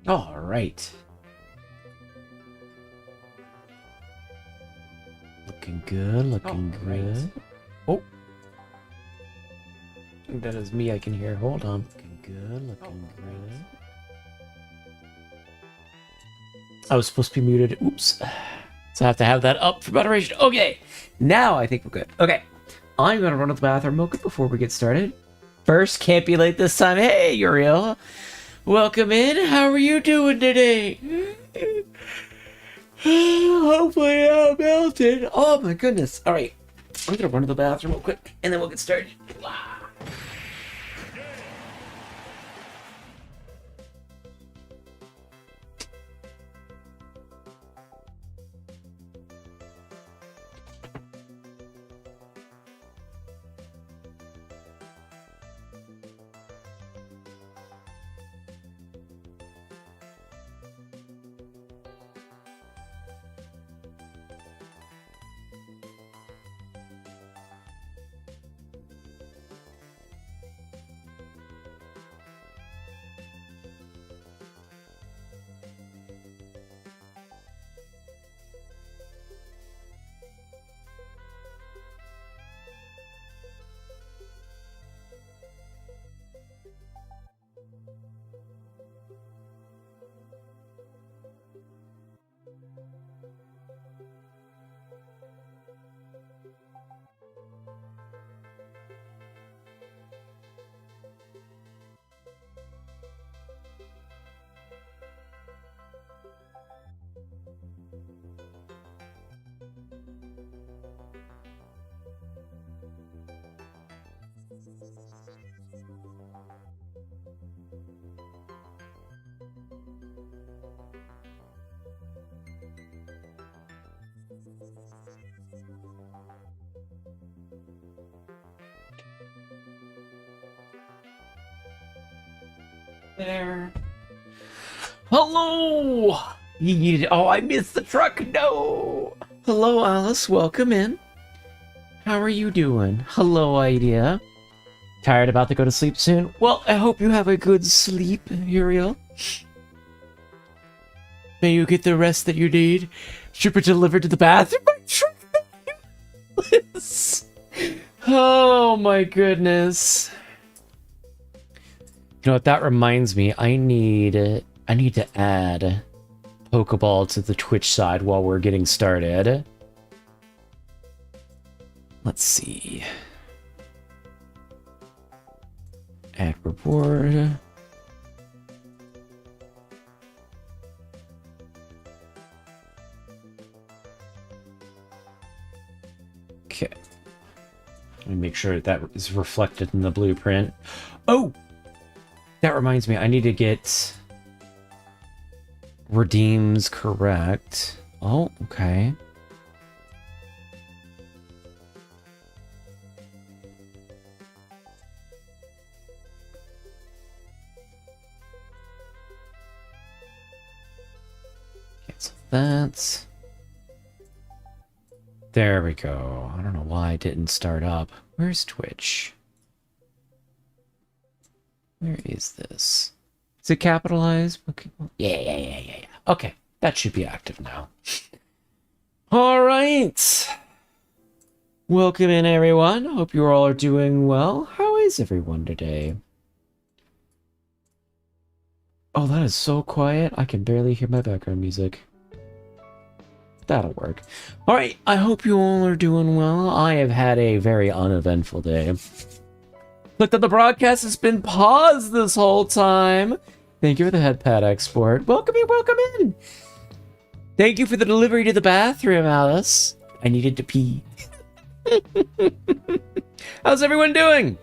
All right. Looking good, looking good. Right. Oh. That is me, I can hear. Hold on. Looking good, looking good. I was supposed to be muted. Oops. So I have to have that up for moderation. Okay. Now I think we're good. Okay. I'm going to run to the bathroom real quick before we get started. First, can't be late this time. Hey, Uriel. Welcome in. How are you doing today? Hopefully I'm melted. Oh my goodness. All right. I'm going to run to the bathroom real quick and then we'll get started. There. Hello! Oh, I missed the truck. No! Hello, Alice. Welcome in. How are you doing? Hello, Idea. Tired, about to go to sleep soon? Well, I hope you have a good sleep, Uriel. May you get the rest that you need. Super delivered to the bathroom. My truck. Oh my goodness. You know what, that reminds me, I need to add Pokeball to the Twitch side while we're getting started. Let's see. Add reward. Okay. Let me make sure that is reflected in the blueprint. Oh! That reminds me, I need to get redeems correct. Oh, okay. Cancel that. There we go. I don't know why it didn't start up. Where's Twitch? Where is this? Is it capitalized? Okay. Yeah. Okay, that should be active now. All right. Welcome in, everyone. Hope you all are doing well. How is everyone today? Oh, that is so quiet. I can barely hear my background music. That'll work. All right, I hope you all are doing well. I have had a very uneventful day. Look that the broadcast has been paused this whole time. Thank you for the headpad export. Welcome in. Thank you for the delivery to the bathroom, Alice. I needed to pee. How's everyone doing?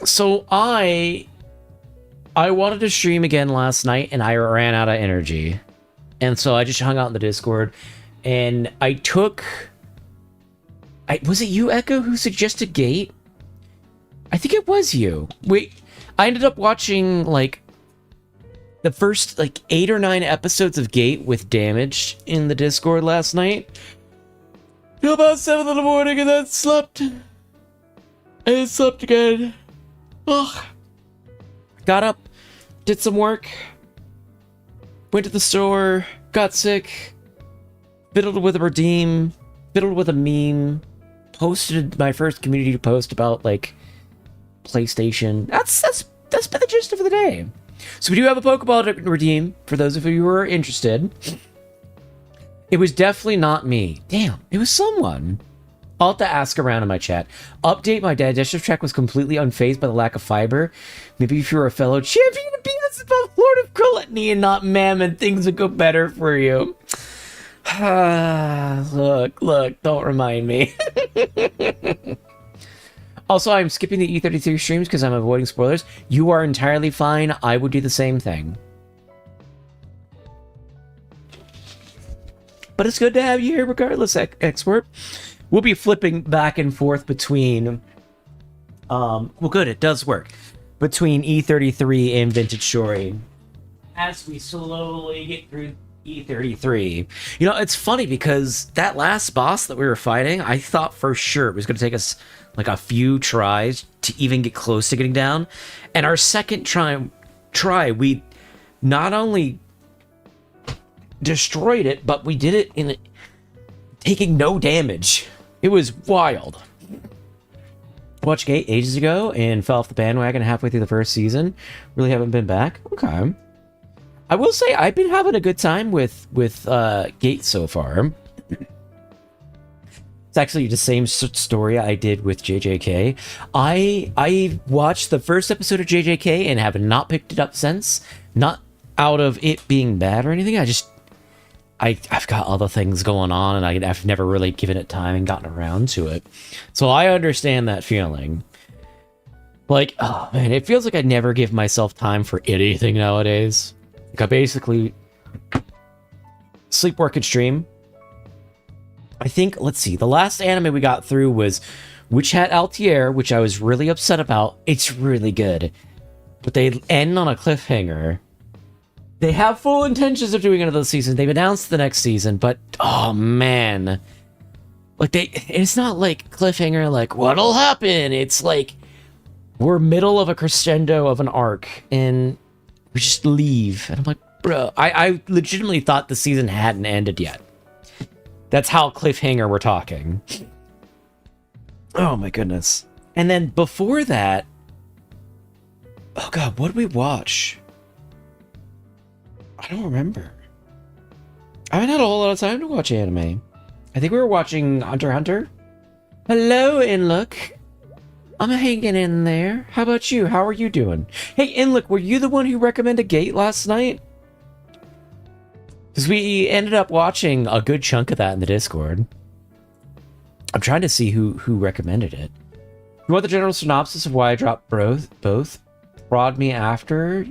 So I I wanted to stream again last night, and I ran out of energy. And so I just hung out in the Discord, and I took... was it you, Echo, who suggested Gate? I think it was you. I ended up watching, like, the first, like, 8 or 9 episodes of Gate with Damage in the Discord last night. Till about 7 in the morning, and then slept. And slept again. Ugh. Got up, did some work, went to the store, got sick, fiddled with a redeem, fiddled with a meme, posted my first community post about, like, PlayStation. That's been the gist of the day. So we do have a Pokeball to redeem, for those of you who are interested. It was definitely not me. Damn, it was someone. I'll have to ask around in my chat. Update, my digestive tract was completely unfazed by the lack of fiber. Maybe if you were a fellow champion of BS above Lord of Gluttony and not Mammon, things would go better for you. Look, don't remind me. Also, I'm skipping the E33 streams because I'm avoiding spoilers. You are entirely fine. I would do the same thing. But it's good to have you here regardless, Expert. We'll be flipping back and forth between... well, good, it does work. Between E33 and Vintage Story. As we slowly get through E33. You know, it's funny because that last boss that we were fighting, I thought for sure it was going to take us like a few tries to even get close to getting down. And our second try, we not only destroyed it, but we did it in taking no damage. It was wild. Watched Gate ages ago and fell off the bandwagon halfway through the first season. Really haven't been back. Okay. I will say I've been having a good time with Gate so far. It's actually the same story I did with JJK. I watched the first episode of JJK and have not picked it up since. Not out of it being bad or anything. I've got other things going on, and I've never really given it time and gotten around to it. So I understand that feeling. Like, oh man, it feels like I never give myself time for anything nowadays. Like, I basically sleep, work, and stream. I think, let's see, the last anime we got through was Witch Hat Altier, which I was really upset about. It's really good. But they end on a cliffhanger. They have full intentions of doing another season. They've announced the next season, but oh man. Like it's not like cliffhanger like what'll happen? It's like we're middle of a crescendo of an arc and we just leave. And I'm like, bro, I legitimately thought the season hadn't ended yet. That's how cliffhanger we're talking. Oh my goodness. And then before that, oh god, what did we watch? I don't remember. I haven't had a whole lot of time to watch anime. I think we were watching Hunter x Hunter. Hello, Inlook. I'm hanging in there. How about you? How are you doing? Hey, Inlook, were you the one who recommended Gate last night? Because we ended up watching a good chunk of that in the Discord. I'm trying to see who recommended it. You want the general synopsis of why I dropped both? Prod me after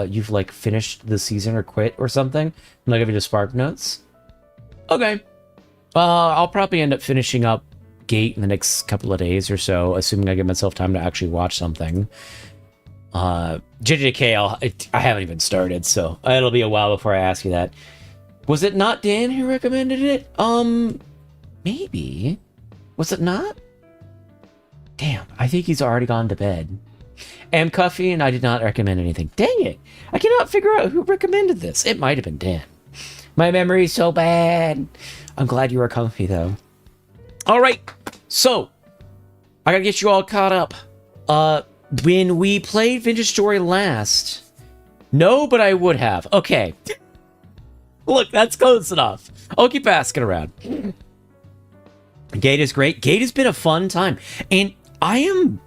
you've like finished the season or quit or something, and I'll give you the spark notes. Okay. I'll probably end up finishing up Gate in the next couple of days or so, assuming I give myself time to actually watch something. JJK, I haven't even started, so it'll be a while before I ask you that. Was it not Dan who recommended it? Maybe. Was it not? Damn, I think he's already gone to bed. Am Cuffy, and I did not recommend anything. Dang it! I cannot figure out who recommended this. It might have been Dan. My memory's so bad. I'm glad you are comfy, though. Alright, so I gotta get you all caught up. When we played Vintage Story last... No, but I would have. Okay. Look, that's close enough. I'll keep asking around. Gate is great. Gate has been a fun time. And I am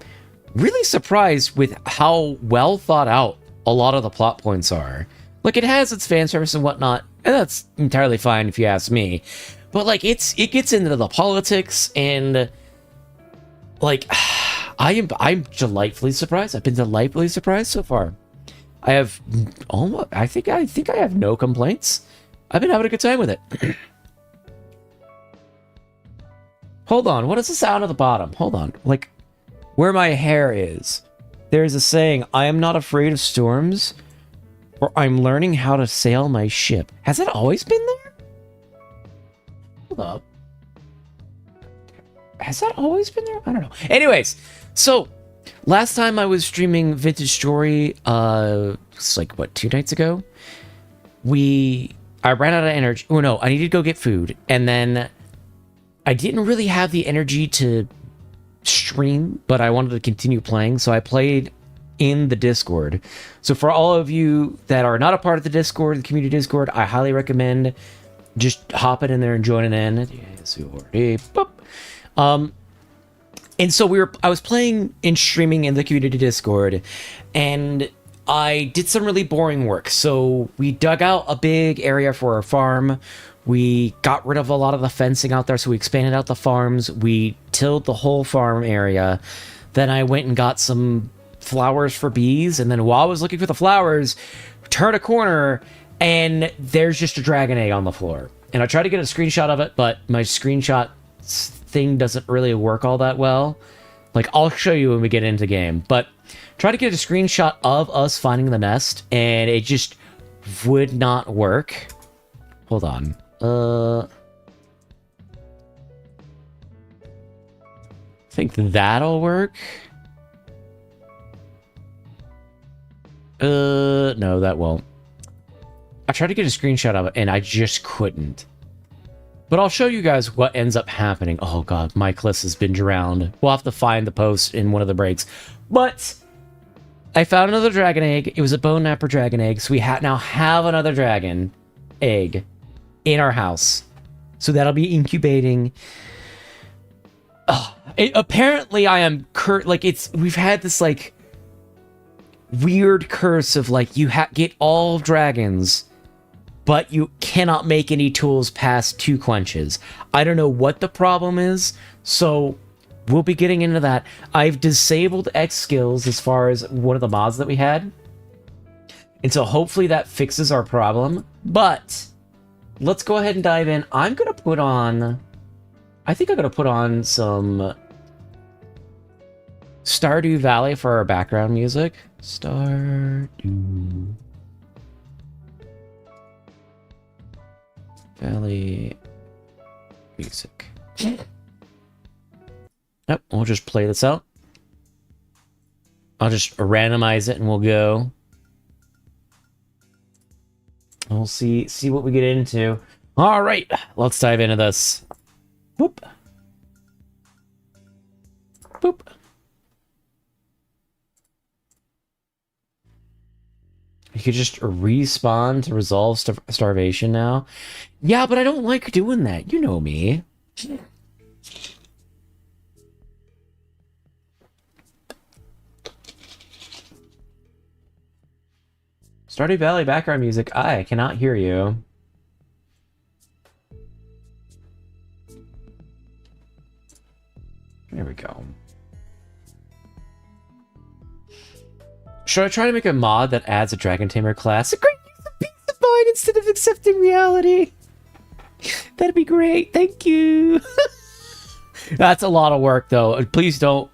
really surprised with how well thought out a lot of the plot points are. Like, it has its fan service and whatnot, and that's entirely fine if you ask me. But, like, it gets into the politics, and, like, I'm delightfully surprised. I've been delightfully surprised so far. I have almost, I think I have no complaints. I've been having a good time with it. Hold on, what is the sound at the bottom? Hold on, like, where my hair is. There's a saying, I am not afraid of storms, or I'm learning how to sail my ship. Has that always been there? Hold up. Has that always been there? I don't know. Anyways, so, last time I was streaming Vintage Story, it's like, what, 2 nights ago? I ran out of energy. Oh no, I needed to go get food, and then I didn't really have the energy to stream, but I wanted to continue playing, so I played in the Discord. So for all of you that are not a part of the Discord, the community Discord, I highly recommend just hopping in there and joining in. Yes, you already. Boop. And so I was playing and streaming in the community Discord, and I did some really boring work. So we dug out a big area for our farm. We got rid of a lot of the fencing out there, so we expanded out the farms. We tilled the whole farm area. Then I went and got some flowers for bees, and then while I was looking for the flowers, turned a corner, and there's just a dragon egg on the floor. And I tried to get a screenshot of it, but my screenshot thing doesn't really work all that well. Like, I'll show you when we get into game, but try to get a screenshot of us finding the nest, and it just would not work. Hold on. I think that'll work. No, that won't. I tried to get a screenshot of it, and I just couldn't. But I'll show you guys what ends up happening. Oh god, my Cliss has been drowned. We'll have to find the post in one of the breaks. But I found another dragon egg. It was a bone napper dragon egg, so we now have another dragon egg in our house. So that'll be incubating. Apparently I am we've had this like weird curse of like you get all dragons, but you cannot make any tools past 2 quenches. I don't know what the problem is, so we'll be getting into that. I've disabled X skills as far as one of the mods that we had, and so hopefully that fixes our problem. But let's go ahead and dive in. I think I'm gonna put on some Stardew Valley for our background music. Stardew Valley music. Yep, we'll just play this out. I'll just randomize it and we'll go. We'll see what we get into. All right, let's dive into this. Boop. Boop. You could just respawn to resolve starvation now. Yeah, but I don't like doing that. You know me. Stardew Valley background music. I cannot hear you. There we go. Should I try to make a mod that adds a Dragon Tamer class? A great use of peace of mind instead of accepting reality. That'd be great. Thank you. That's a lot of work, though. Please don't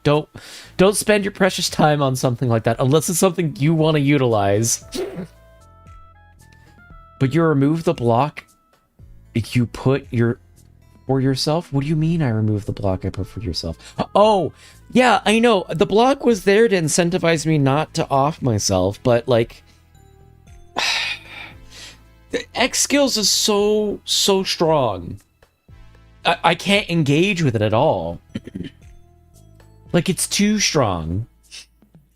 spend your precious time on something like that unless it's something you want to utilize. But you remove the block you put for yourself? What do you mean I remove the block I put for yourself? Oh, yeah, I know. The block was there to incentivize me not to off myself, but like X skills is so strong. I can't engage with it at all. Like, it's too strong.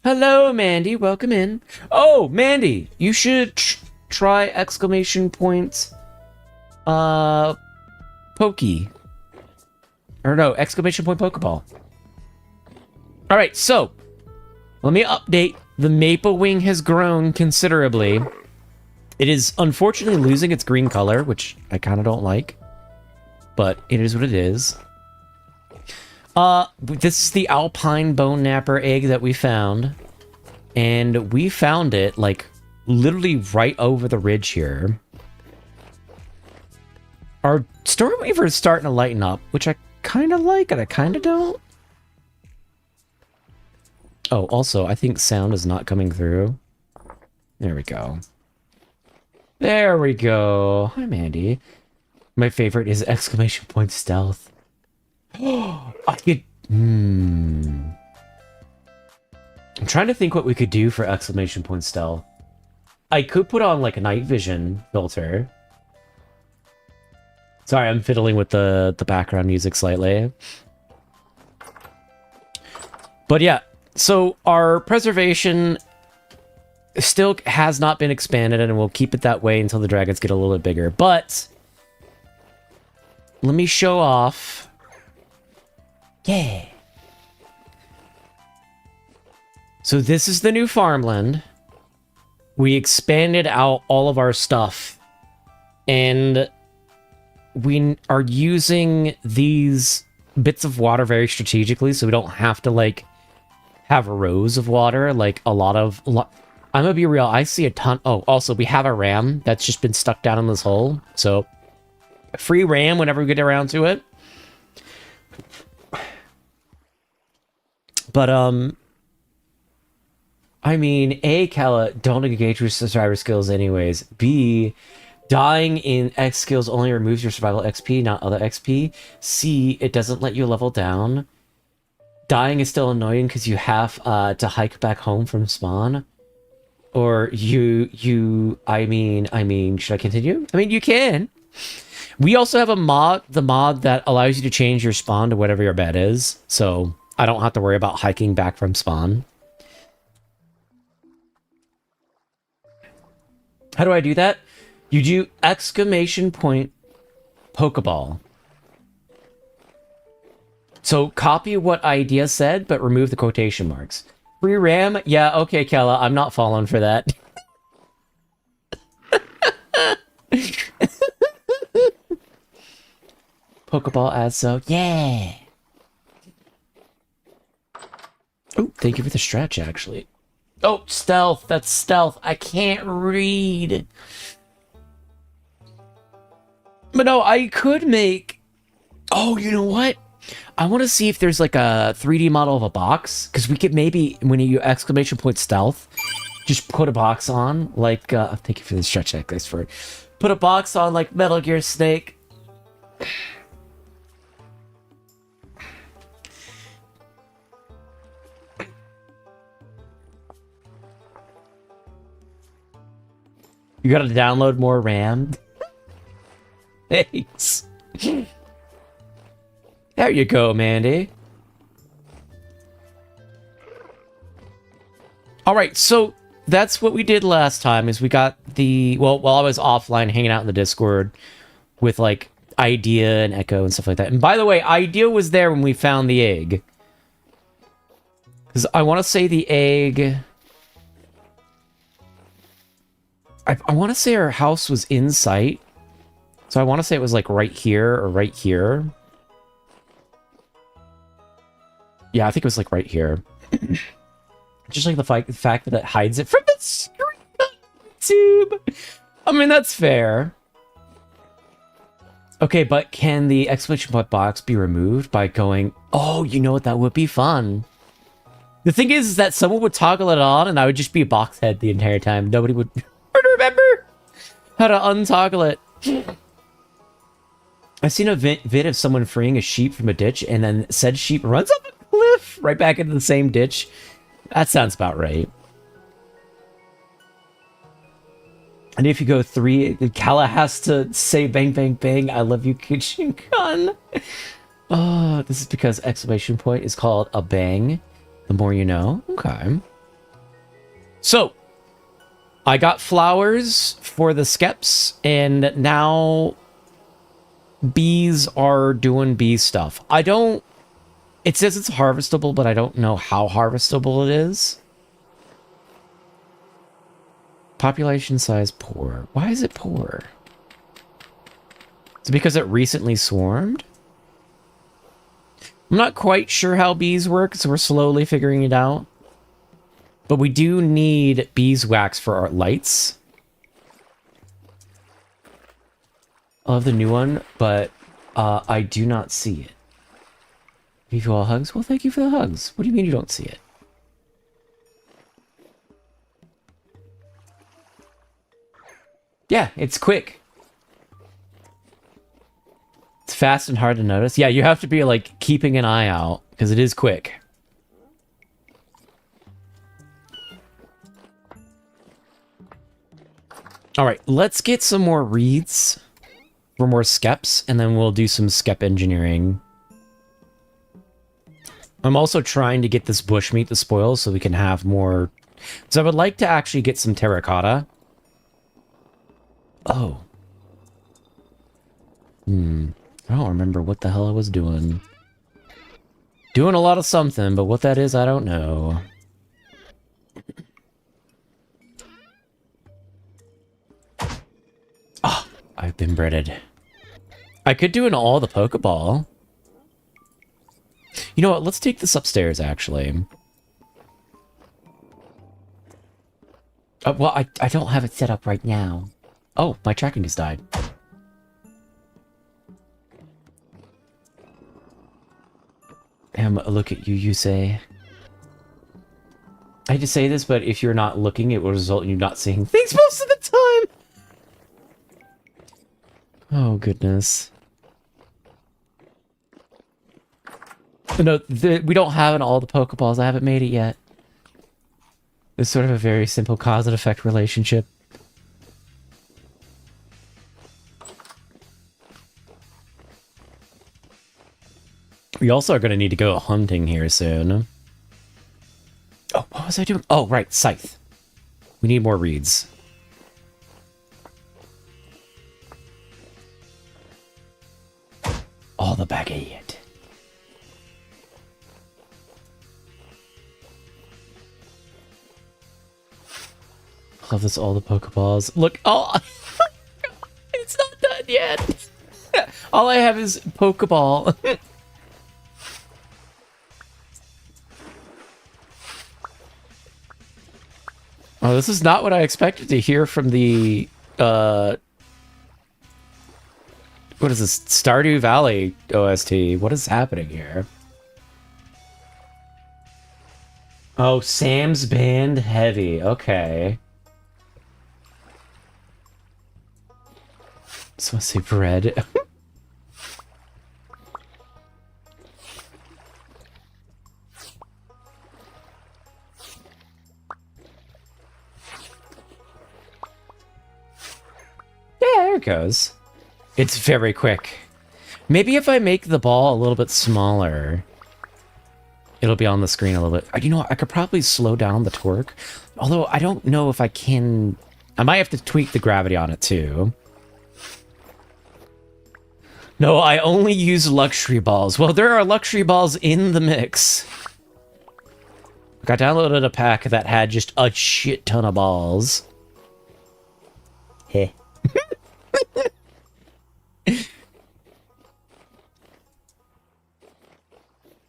Hello, Mandy. Welcome in. Oh, Mandy, you should try exclamation point Pokey. Or no, exclamation point Pokeball. Alright, so let me update. The Maple Wing has grown considerably. It is unfortunately losing its green color, which I kind of don't like. But it is what it is. This is the Alpine Bone Napper egg that we found. And we found it, like, literally right over the ridge here. Our storm weaver is starting to lighten up, which I kind of like and I kind of don't. Oh, also, I think sound is not coming through. There we go. There we go. Hi, Mandy. My favorite is exclamation point stealth. I could... I'm trying to think what we could do for exclamation point stealth. I could put on, like, a night vision filter. Sorry, I'm fiddling with the background music slightly. But yeah, so our preservation still has not been expanded, and we'll keep it that way until the dragons get a little bit bigger. But let me show off. Yeah. So this is the new farmland. We expanded out all of our stuff, and we are using these bits of water very strategically, so we don't have to, like, have rows of water, like a lot of... I'm gonna be real, I see a ton... Oh, also, we have a ram that's just been stuck down in this hole, so... Free ram whenever we get around to it. But, I mean, A, Kala, don't engage with survivor skills anyways. B, dying in X skills only removes your survival XP, not other XP. C, it doesn't let you level down. Dying is still annoying because you have to hike back home from spawn. Or I mean, should I continue? I mean, you can. We also have a mod, the mod that allows you to change your spawn to whatever your bed is. So I don't have to worry about hiking back from spawn. How do I do that? You do exclamation point Pokeball. So copy what idea said, but remove the quotation marks. Free ram? Yeah, okay, Kella, I'm not falling for that. Pokeball adds so, yeah. Oh, thank you for the stretch, actually. Oh, stealth, that's stealth. I can't read. But no, I could make... Oh, you know what? I want to see if there's like a 3D model of a box. Because we could maybe, when you exclamation point stealth, just put a box on. Like, thank you for the stretch check, guys. Put a box on like Metal Gear Snake. You gotta download more RAM. Thanks. There you go, Mandy. Alright, so that's what we did last time, is we got the... Well, while I was offline hanging out in the Discord with, like, Idea and Echo and stuff like that. And by the way, Idea was there when we found the egg. Because I want to say the egg... I want to say our house was in sight. So I want to say it was like right here or right here. Yeah, I think it was like right here. Just like the fact that it hides it from the screen on YouTube. I mean, that's fair. Okay, but can the exclamation point box be removed by going, oh, you know what, that would be fun. The thing is that someone would toggle it on and I would just be a box head the entire time. Nobody would remember how to untoggle it. I've seen a vid of someone freeing a sheep from a ditch and then said sheep runs up a cliff right back into the same ditch. That sounds about right. And if you go 3, Kala has to say bang, bang, bang, I love you, kitchen gun. Oh, this is because exclamation point is called a bang. The more you know. Okay. So, I got flowers for the skeps, and now bees are doing bee stuff. I don't... It says it's harvestable, but I don't know how harvestable it is. Population size poor. Why is it poor? Is it because it recently swarmed? I'm not quite sure how bees work, so we're slowly figuring it out. But we do need beeswax for our lights. I love the new one, but I do not see it. Give you all hugs? Well, thank you for the hugs. What do you mean you don't see it? Yeah, it's quick. It's fast and hard to notice. Yeah, you have to be, like, keeping an eye out, because it is quick. Alright, let's get some more reeds for more skeps, and then we'll do some skep engineering. I'm also trying to get this bushmeat to spoil so we can have more... So I would like to actually get some terracotta. Oh. I don't remember what the hell I was doing. Doing a lot of something, but what that is, I don't know. Ah, I've been breaded. I could do an all the Pokeball. You know what? Let's take this upstairs, actually. Well, I don't have it set up right now. Oh, my tracking just died. Look at you, you say. I hate to say this, but if you're not looking, it will result in you not seeing things most of the time! Oh, goodness. No, we don't have in all the Pokeballs. I haven't made it yet. It's sort of a very simple cause and effect relationship. We also are going to need to go hunting here soon. Oh, what was I doing? Oh, right, scythe. We need more reeds. All the baguette. Love this, all the Pokeballs. Look, oh, it's not done yet. All I have is Pokeball. Oh, this is not what I expected to hear from the, what is this? Stardew Valley OST. What is happening here? Oh, Sam's Band Heavy. Okay. So I say bread. There it goes. It's very quick. Maybe if I make the ball a little bit smaller, it'll be on the screen a little bit. You know what? I could probably slow down the torque. Although I don't know if I can... I might have to tweak the gravity on it too. No, I only use luxury balls. Well, there are luxury balls in the mix. I downloaded a pack that had just a shit ton of balls. Heh.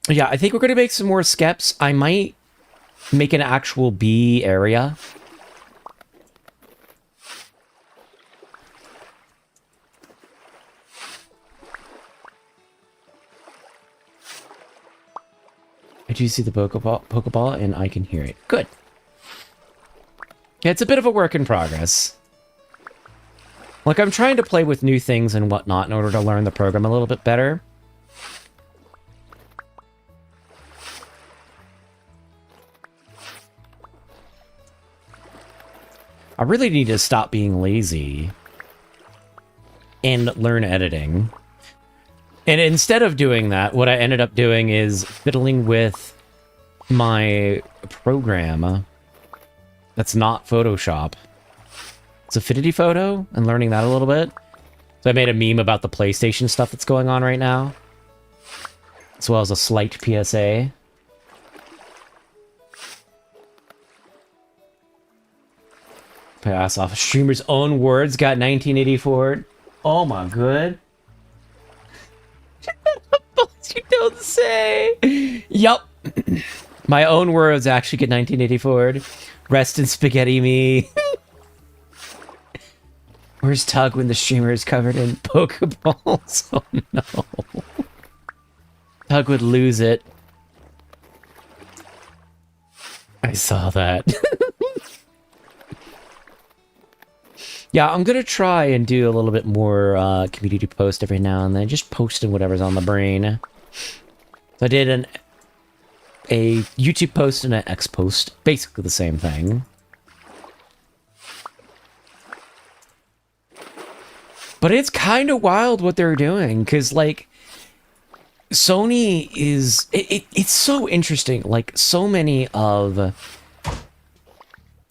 Yeah, I think we're going to make some more skeps. I might make an actual bee area. I do see the Pokeball, and I can hear it. Good. Yeah, it's a bit of a work in progress. Like, I'm trying to play with new things and whatnot in order to learn the program a little bit better. I really need to stop being lazy and learn editing. And instead of doing that, what I ended up doing is fiddling with my program that's not Photoshop. It's Affinity Photo, and learning that a little bit. So I made a meme about the PlayStation stuff that's going on right now, as well as a slight PSA. Pass off. Streamer's own words got 1984. Oh my god. You don't say. Yup. My own words, actually get 1984. Rest in spaghetti me. Where's Tug when the streamer is covered in Pokeballs? Oh no. Tug would lose it. I saw that. Yeah, I'm gonna try and do a little bit more community post every now and then, just posting whatever's on the brain. So I did a YouTube post and an X post, basically the same thing. But it's kind of wild what they're doing, because, like, Sony is... It's so interesting. Like, so many of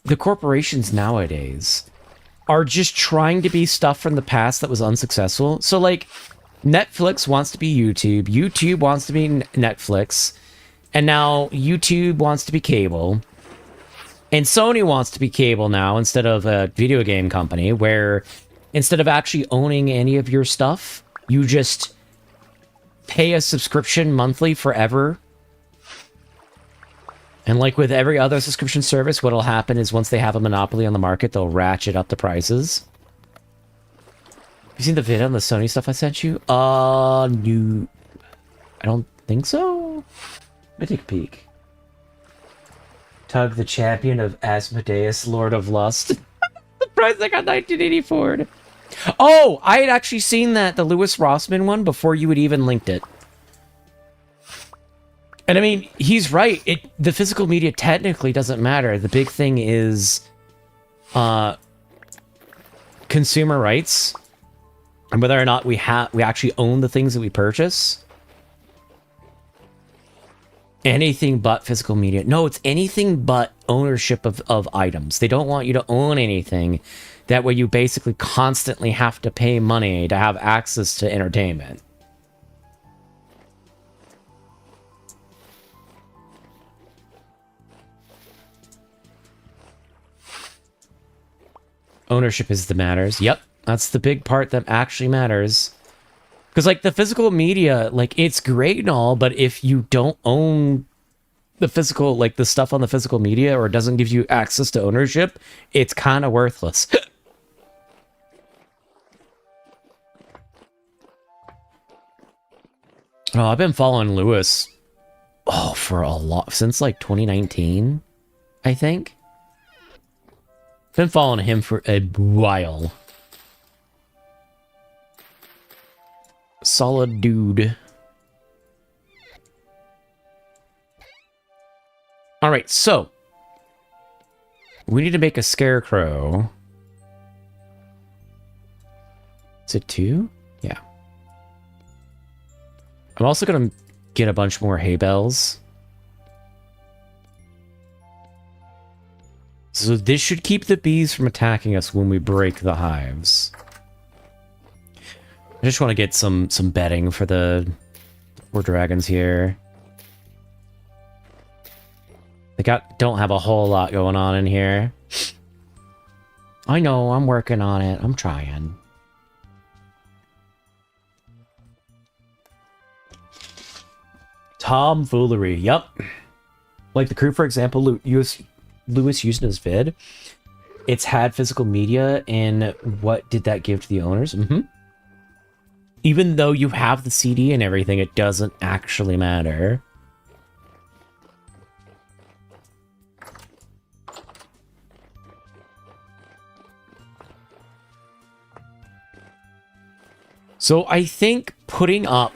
the corporations nowadays are just trying to be stuff from the past that was unsuccessful. So, like, Netflix wants to be YouTube, YouTube wants to be Netflix, and now YouTube wants to be cable, and Sony wants to be cable now instead of a video game company, where instead of actually owning any of your stuff, you just pay a subscription monthly forever. And like with every other subscription service, what'll happen is once they have a monopoly on the market, they'll ratchet up the prices. You seen the vid on the Sony stuff I sent you? No. I don't think so. Let me take a peek. Tug, the champion of Asmodeus, Lord of Lust. The price I got 1984. Oh, I had actually seen that, the Lewis Rossman one, before you had even linked it. And I mean, he's right. The physical media technically doesn't matter. The big thing is consumer rights, and whether or not we actually own the things that we purchase. Anything but physical media. No, it's anything but ownership of items. They don't want you to own anything. That way you basically constantly have to pay money to have access to entertainment. Ownership is the matters. Yep, that's the big part that actually matters. Because, like, the physical media, like, it's great and all, but if you don't own the physical, like, the stuff on the physical media, or it doesn't give you access to ownership, it's kind of worthless. Oh, I've been following Lewis, for a lot, since, like, 2019, I think. Been following him for a while. Solid dude. Alright, so. We need to make a scarecrow. Is it 2? Yeah. I'm also gonna get a bunch more hay bales. So this should keep the bees from attacking us when we break the hives. I just want to get some bedding for the poor dragons here. They don't have a whole lot going on in here. I know, I'm working on it. I'm trying. Tomfoolery, yep. Like the crew, for example, Lewis used in his vid. It's had physical media, and what did that give to the owners? Even though you have the CD and everything, it doesn't actually matter. So I think putting up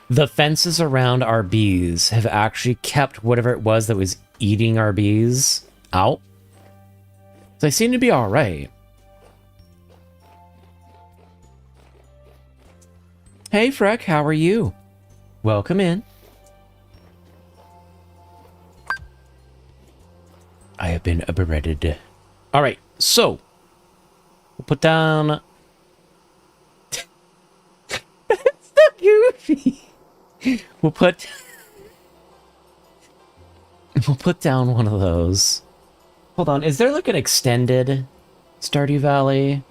the fences around our bees have actually kept whatever it was that was eating our bees out. So they seem to be all right. Hey, Freck, how are you? Welcome in. I have been bereaded. All right, so we'll put down. It's so goofy. We'll put down one of those. Hold on, is there like an extended Stardew Valley?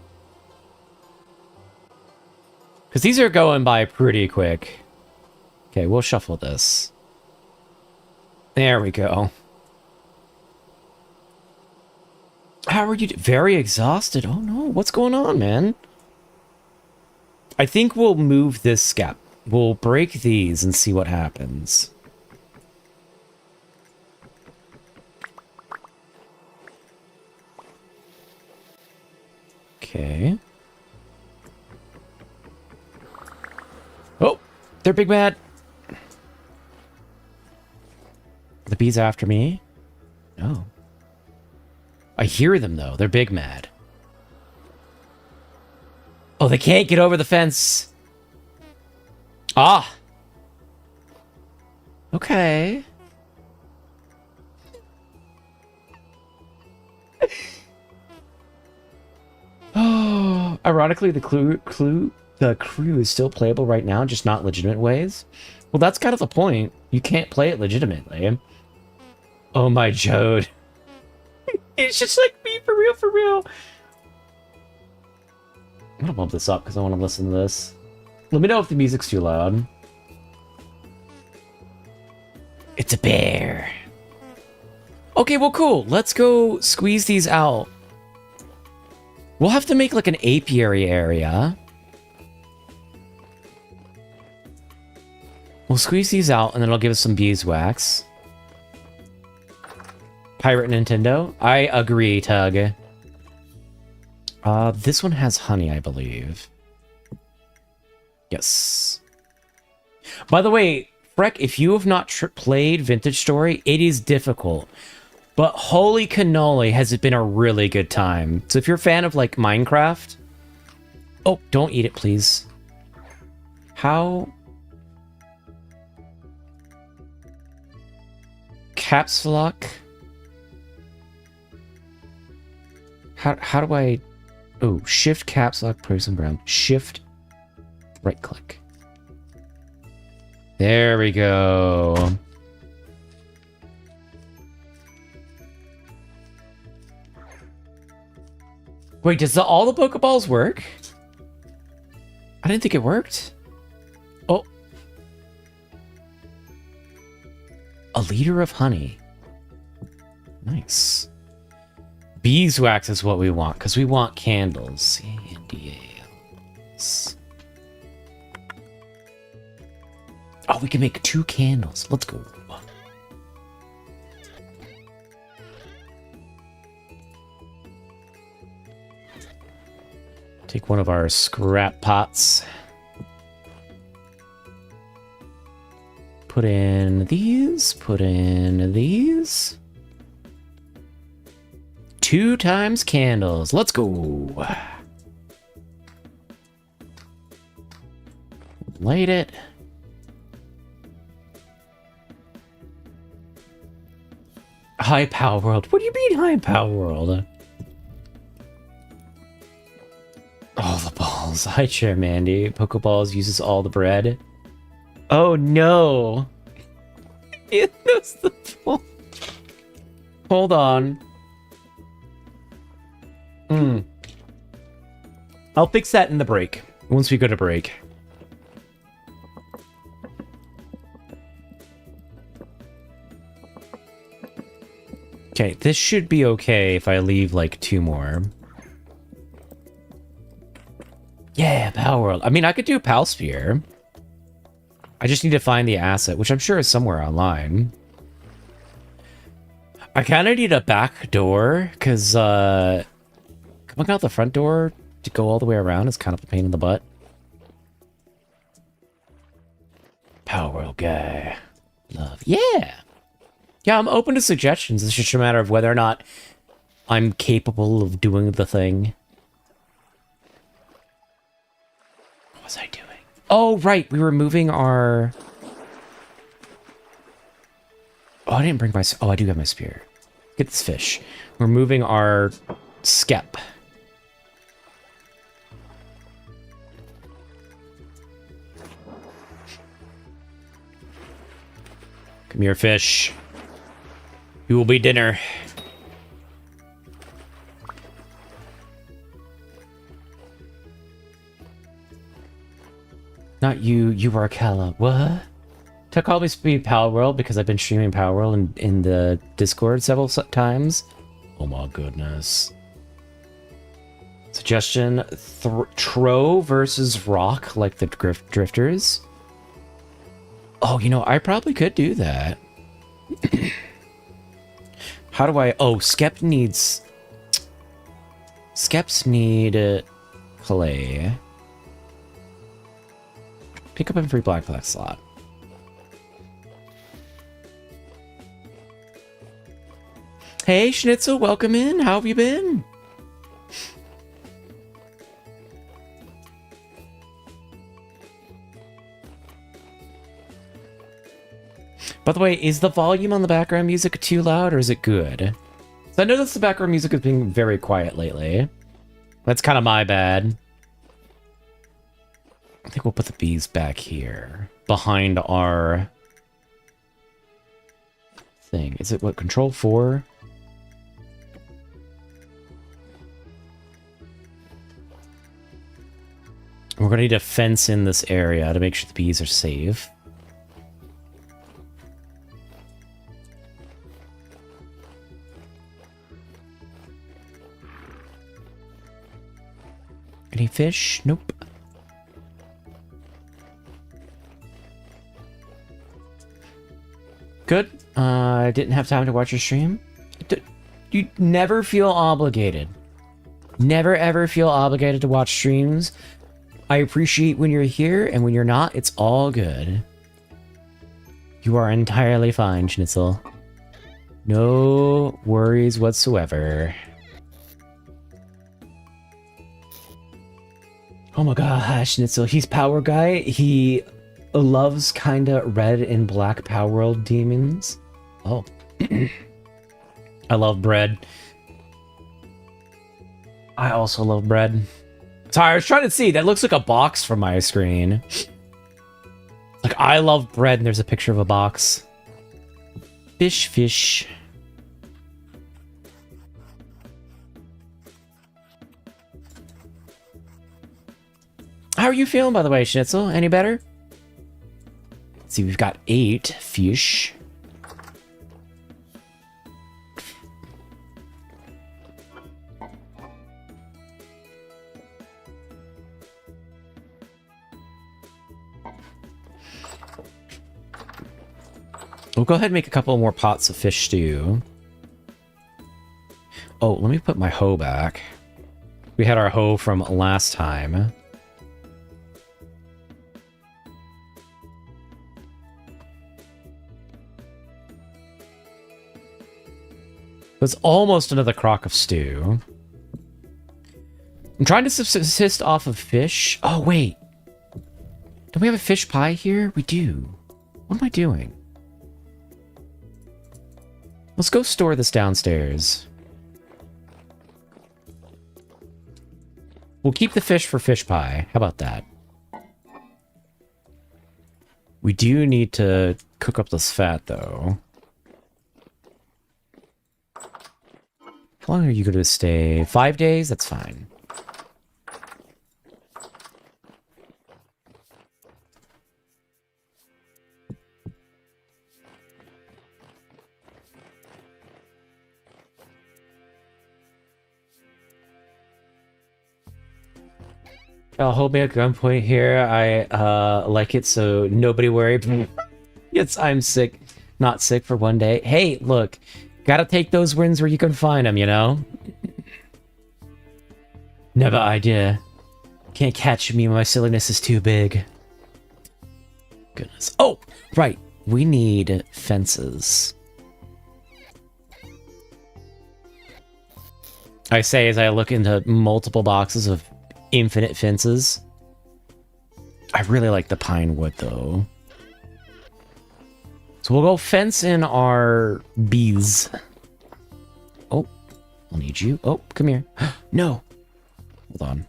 Because these are going by pretty quick. Okay, we'll shuffle this. There we go. How are you? Very exhausted. Oh no, what's going on, man? I think we'll move this gap. We'll break these and see what happens. Okay. Oh, they're big mad. The bees after me? No. I hear them, though. They're big mad. Oh, they can't get over the fence. Ah. Okay. Oh, ironically, the crew is still playable right now, just not legitimate ways. Well, that's kind of the point. You can't play it legitimately. Oh my Jode. It's just like me, for real, for real. I'm gonna bump this up because I want to listen to this. Let me know if the music's too loud. It's a bear. Okay, well, cool. Let's go squeeze these out. We'll have to make like an apiary area. We'll squeeze these out and then it'll give us some beeswax. Pirate Nintendo. I agree, Tug. This one has honey, I believe. Yes. By the way, Freck, if you have not played Vintage Story, it is difficult. But holy cannoli, has it been a really good time. So if you're a fan of, like, Minecraft... Oh, don't eat it, please. How... Caps lock? How do I... Oh, shift caps lock, person ground. Shift right click. There we go. Wait, does all the Pokeballs work? I didn't think it worked. Oh. A liter of honey. Nice. Beeswax is what we want, because we want candles. Candles. Oh, we can make 2 candles. Let's go. Take one of our scrap pots. Put in these. Put in these. 2 times candles. Let's go. Light it. High Power World. What do you mean High Power World? Oh, the balls. Hi, Chair Mandy. Pokeballs uses all the bread. Oh, no. It was the ball. Hold on. I'll fix that in the break. Once we go to break. Okay, this should be okay if I leave, like, 2 more. Yeah, Power World. I mean, I could do Pal Sphere. I just need to find the asset, which I'm sure is somewhere online. I kind of need a back door, because, coming out the front door to go all the way around is kind of a pain in the butt. Power World guy. Love. Yeah! Yeah, I'm open to suggestions. It's just a matter of whether or not I'm capable of doing the thing. What was I doing? Oh, right. We were moving our... Oh, I didn't bring my... Oh, I do have my spear. Get this fish. We're moving our skep. Come here, fish. You will be dinner. Not you, you are Kala. What? to call me Speed Power World because I've been streaming Power World in the Discord several times. Oh my goodness. Suggestion, Tro versus Rock, like the Drifters. Oh, you know, I probably could do that. How do I... Oh, Skeps need clay. Pick up a free black slot. Hey, Schnitzel, welcome in. How have you been? By the way, is the volume on the background music too loud, or is it good? So I noticed the background music has been very quiet lately. That's kind of my bad. I think we'll put the bees back here, behind our thing. Is it what, Control 4? We're gonna need to fence in this area to make sure the bees are safe. Any fish? Nope. Good. I didn't have time to watch your stream. You never feel obligated. Never ever feel obligated to watch streams. I appreciate when you're here, and when you're not, it's all good. You are entirely fine, Schnitzel. No worries whatsoever. Oh my gosh, Schnitzel, he's Power Guy. He loves kinda red and black Power World demons. Oh. I love bread. I also love bread. Sorry, I was trying to see. That looks like a box from my screen. Like, I love bread, and there's a picture of a box. Fish. How are you feeling, by the way, Schnitzel? Any better? Let's see, we've got 8 fish. We'll go ahead and make a couple more pots of fish stew. Oh, let me put my hoe back. We had our hoe from last time. It's almost another crock of stew. I'm trying to subsist off of fish. Oh, wait. Don't we have a fish pie here? We do. What am I doing? Let's go store this downstairs. We'll keep the fish for fish pie. How about that? We do need to cook up this fat, though. How long are you going to stay? 5 days? That's fine. Hold me at gunpoint here. I like it, so nobody worry. Yes, I'm sick. Not sick for one day. Hey, look. Gotta take those wins where you can find them, you know? Never idea. Can't catch me, my silliness is too big. Goodness. Oh, right. We need fences. I say as I look into multiple boxes of infinite fences. I really like the pine wood, though. So we'll go fence in our bees. Oh, I'll need you. Oh, come here. No. Hold on.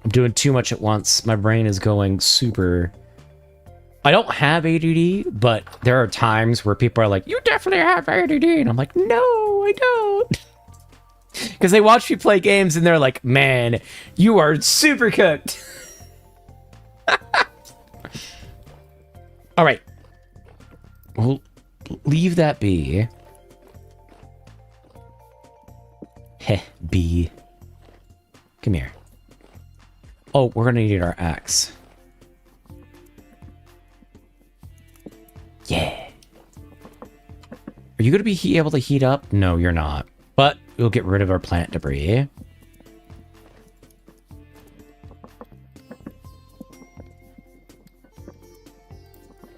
I'm doing too much at once. My brain is going super... I don't have ADD, but there are times where people are like, you definitely have ADD. And I'm like, no, I don't. Because they watch me play games and they're like, man, you are super cooked. All right. We'll leave that be. Heh, bee. Come here. Oh, we're gonna need our axe. Yeah. Are you gonna be able to heat up? No, you're not. But we'll get rid of our plant debris.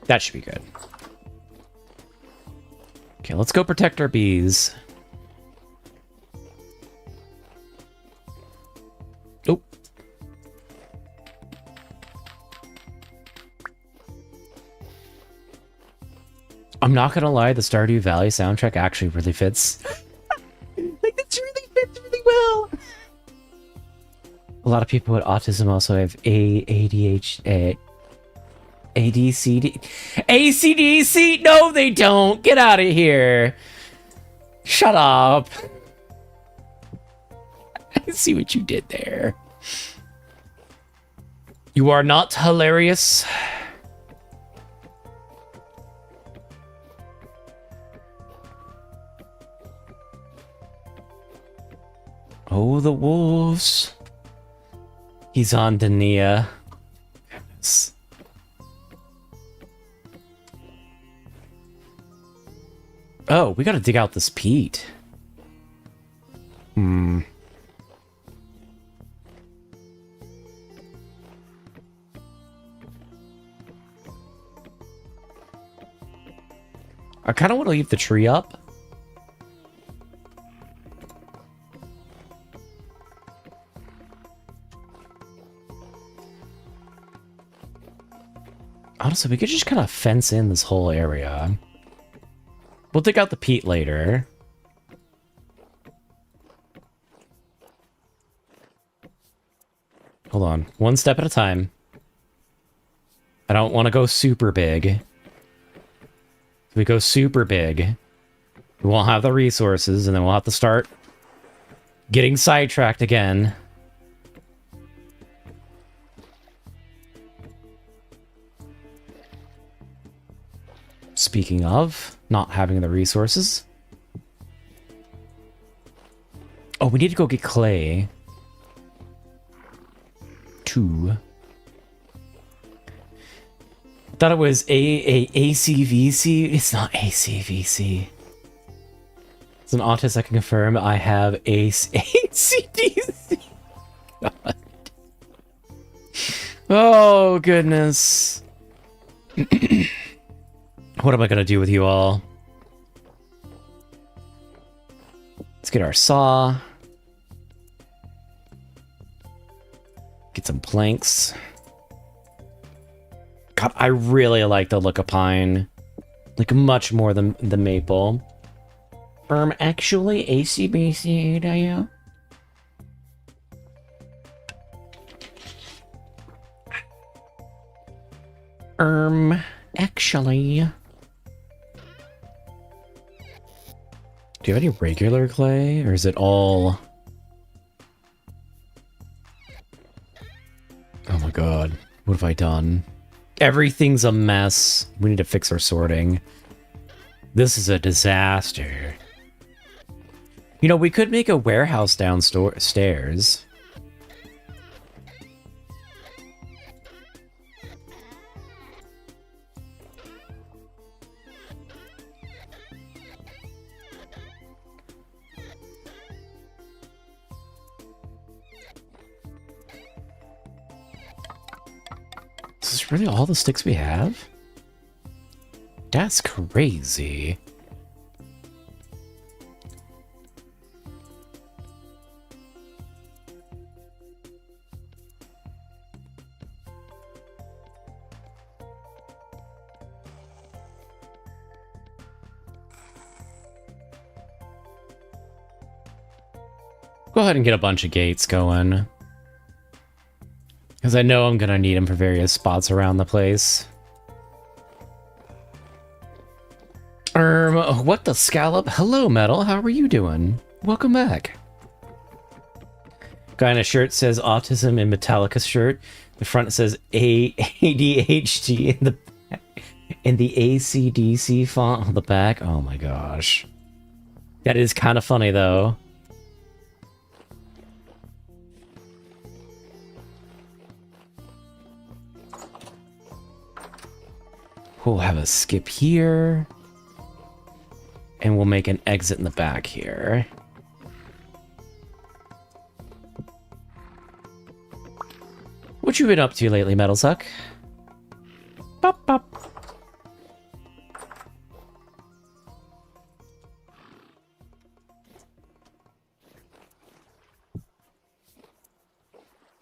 That should be good. Okay, let's go protect our bees. Oh. I'm not gonna lie, the Stardew Valley soundtrack actually really fits. Like, it really fits really well. A lot of people with autism also have ADHD. ADCD. ACDC! No, they don't! Get out of here! Shut up! I see what you did there. You are not hilarious. Oh, the wolves. He's on Dania. Goodness. Oh, we gotta dig out this peat. I kind of want to leave the tree up. Honestly, we could just kind of fence in this whole area. We'll dig out the peat later. Hold on. One step at a time. I don't want to go super big. If we go super big, we won't have the resources, and then we'll have to start getting sidetracked again. Speaking of not having the resources. Oh, we need to go get clay. 2. Thought it was ACVC. It's not ACVC. It's an autist I can confirm. I have ACDC. God. Oh, goodness. What am I gonna do with you all? Let's get our saw. Get some planks. God, I really like the look of pine. Like, much more than the maple. Actually, ACBC, do you? Actually... Do you have any regular clay, or is it all... Oh my god, what have I done? Everything's a mess. We need to fix our sorting. This is a disaster. You know, we could make a warehouse downstairs. Is this really all the sticks we have? That's crazy. Go ahead and get a bunch of gates going. Because I know I'm going to need them for various spots around the place. What the scallop? Hello, Metal. How are you doing? Welcome back. Guy in a shirt says autism in Metallica shirt. The front says ADHD in the back. And the AC/DC font on the back. Oh my gosh. That is kind of funny though. We'll have a skip here. And we'll make an exit in the back here. What you been up to lately, Metalsuck? Bop, bop.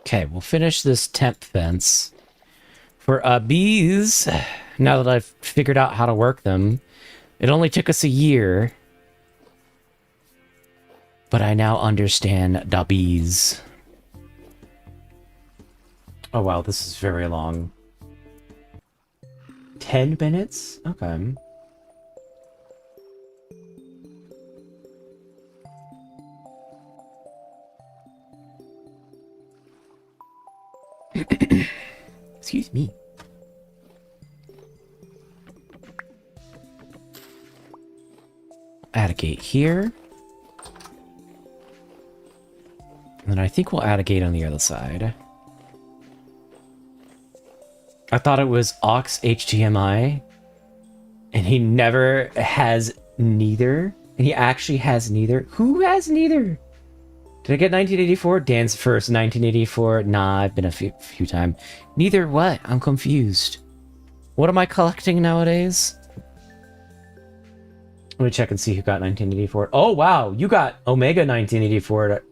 Okay, we'll finish this temp fence. For bees, now that I've figured out how to work them, it only took us a year. But I now understand the bees. Oh wow, this is very long. 10 minutes? Okay. Excuse me. Add a gate here. And then I think we'll add a gate on the other side. I thought it was aux HDMI, and he never has neither. And he actually has neither. Who has neither? Did I get 1984? Dan's first 1984. Nah, I've been a few times. Neither what? I'm confused. What am I collecting nowadays? Let me check and see who got 1984. Oh, wow. You got Omega 1984.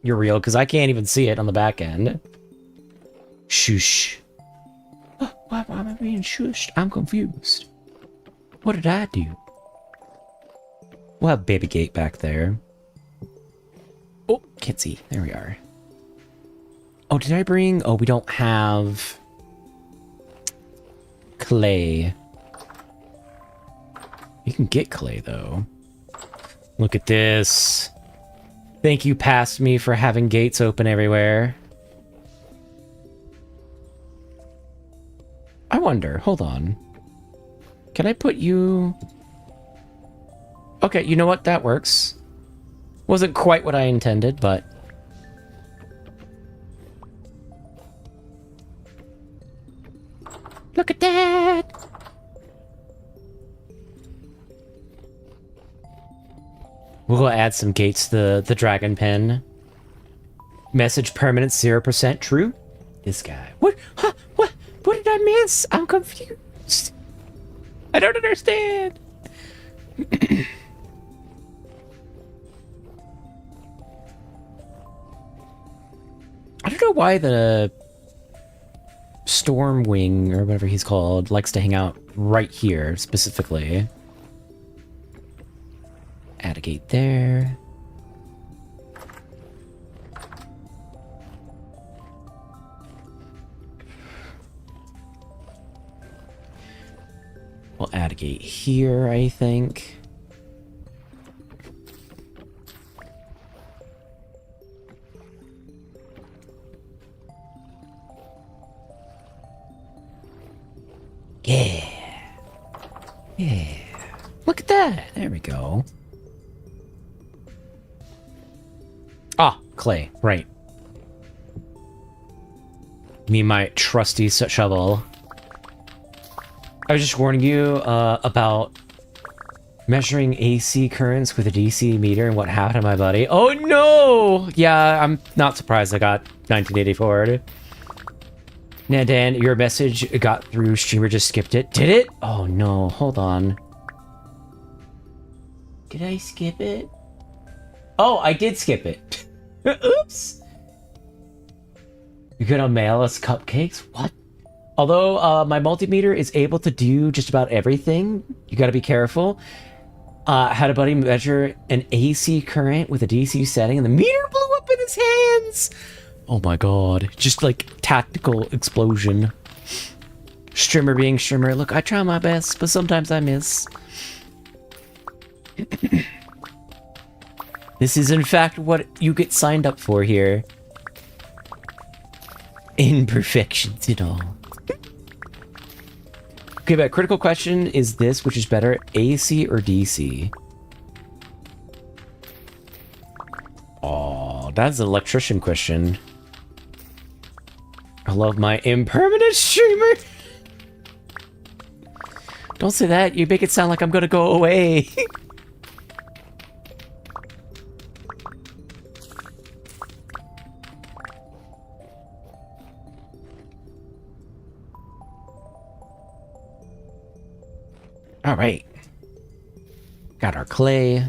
You're real, because I can't even see it on the back end. Shush. Oh, why am I being shushed? I'm confused. What did I do? We'll have Baby Gate back there. Oh, can't see. There we are. Oh, did I bring... Oh, we don't have... clay. You can get clay, though. Look at this. Thank you, past me, for having gates open everywhere. I wonder. Hold on. Can I put you... Okay, you know what? That works. Wasn't quite what I intended, but... Look at that! We'll add some gates to the dragon pen. Message permanent 0% true? This guy. What? Huh? What? What did I miss? I'm confused. I don't understand. I don't know why the Stormwing, or whatever he's called, likes to hang out right here, specifically. Add a gate there. We'll add a gate here, I think. Yeah. Yeah. Look at that. There we go. Ah, clay. Right. Me and my trusty shovel. I was just warning you about measuring AC currents with a DC meter and what happened to my buddy. Oh no! Yeah, I'm not surprised I got 1984. Now, Dan, your message got through. Streamer just skipped it. Did it? Oh no, hold on. Did I skip it? Oh, I did skip it. Oops. You're gonna mail us cupcakes? What? Although my multimeter is able to do just about everything, you gotta be careful. Had a buddy measure an AC current with a DC setting, and the meter blew up in his hands! Oh my god. Just like tactical explosion. Streamer being streamer. Look, I try my best, but sometimes I miss. This is in fact what you get signed up for here. Imperfections and all. Okay, but critical question is this, which is better, AC or DC? Oh, that's an electrician question. I love my impermanent streamer. Don't say that. You make it sound like I'm gonna go away. All right. Got our clay.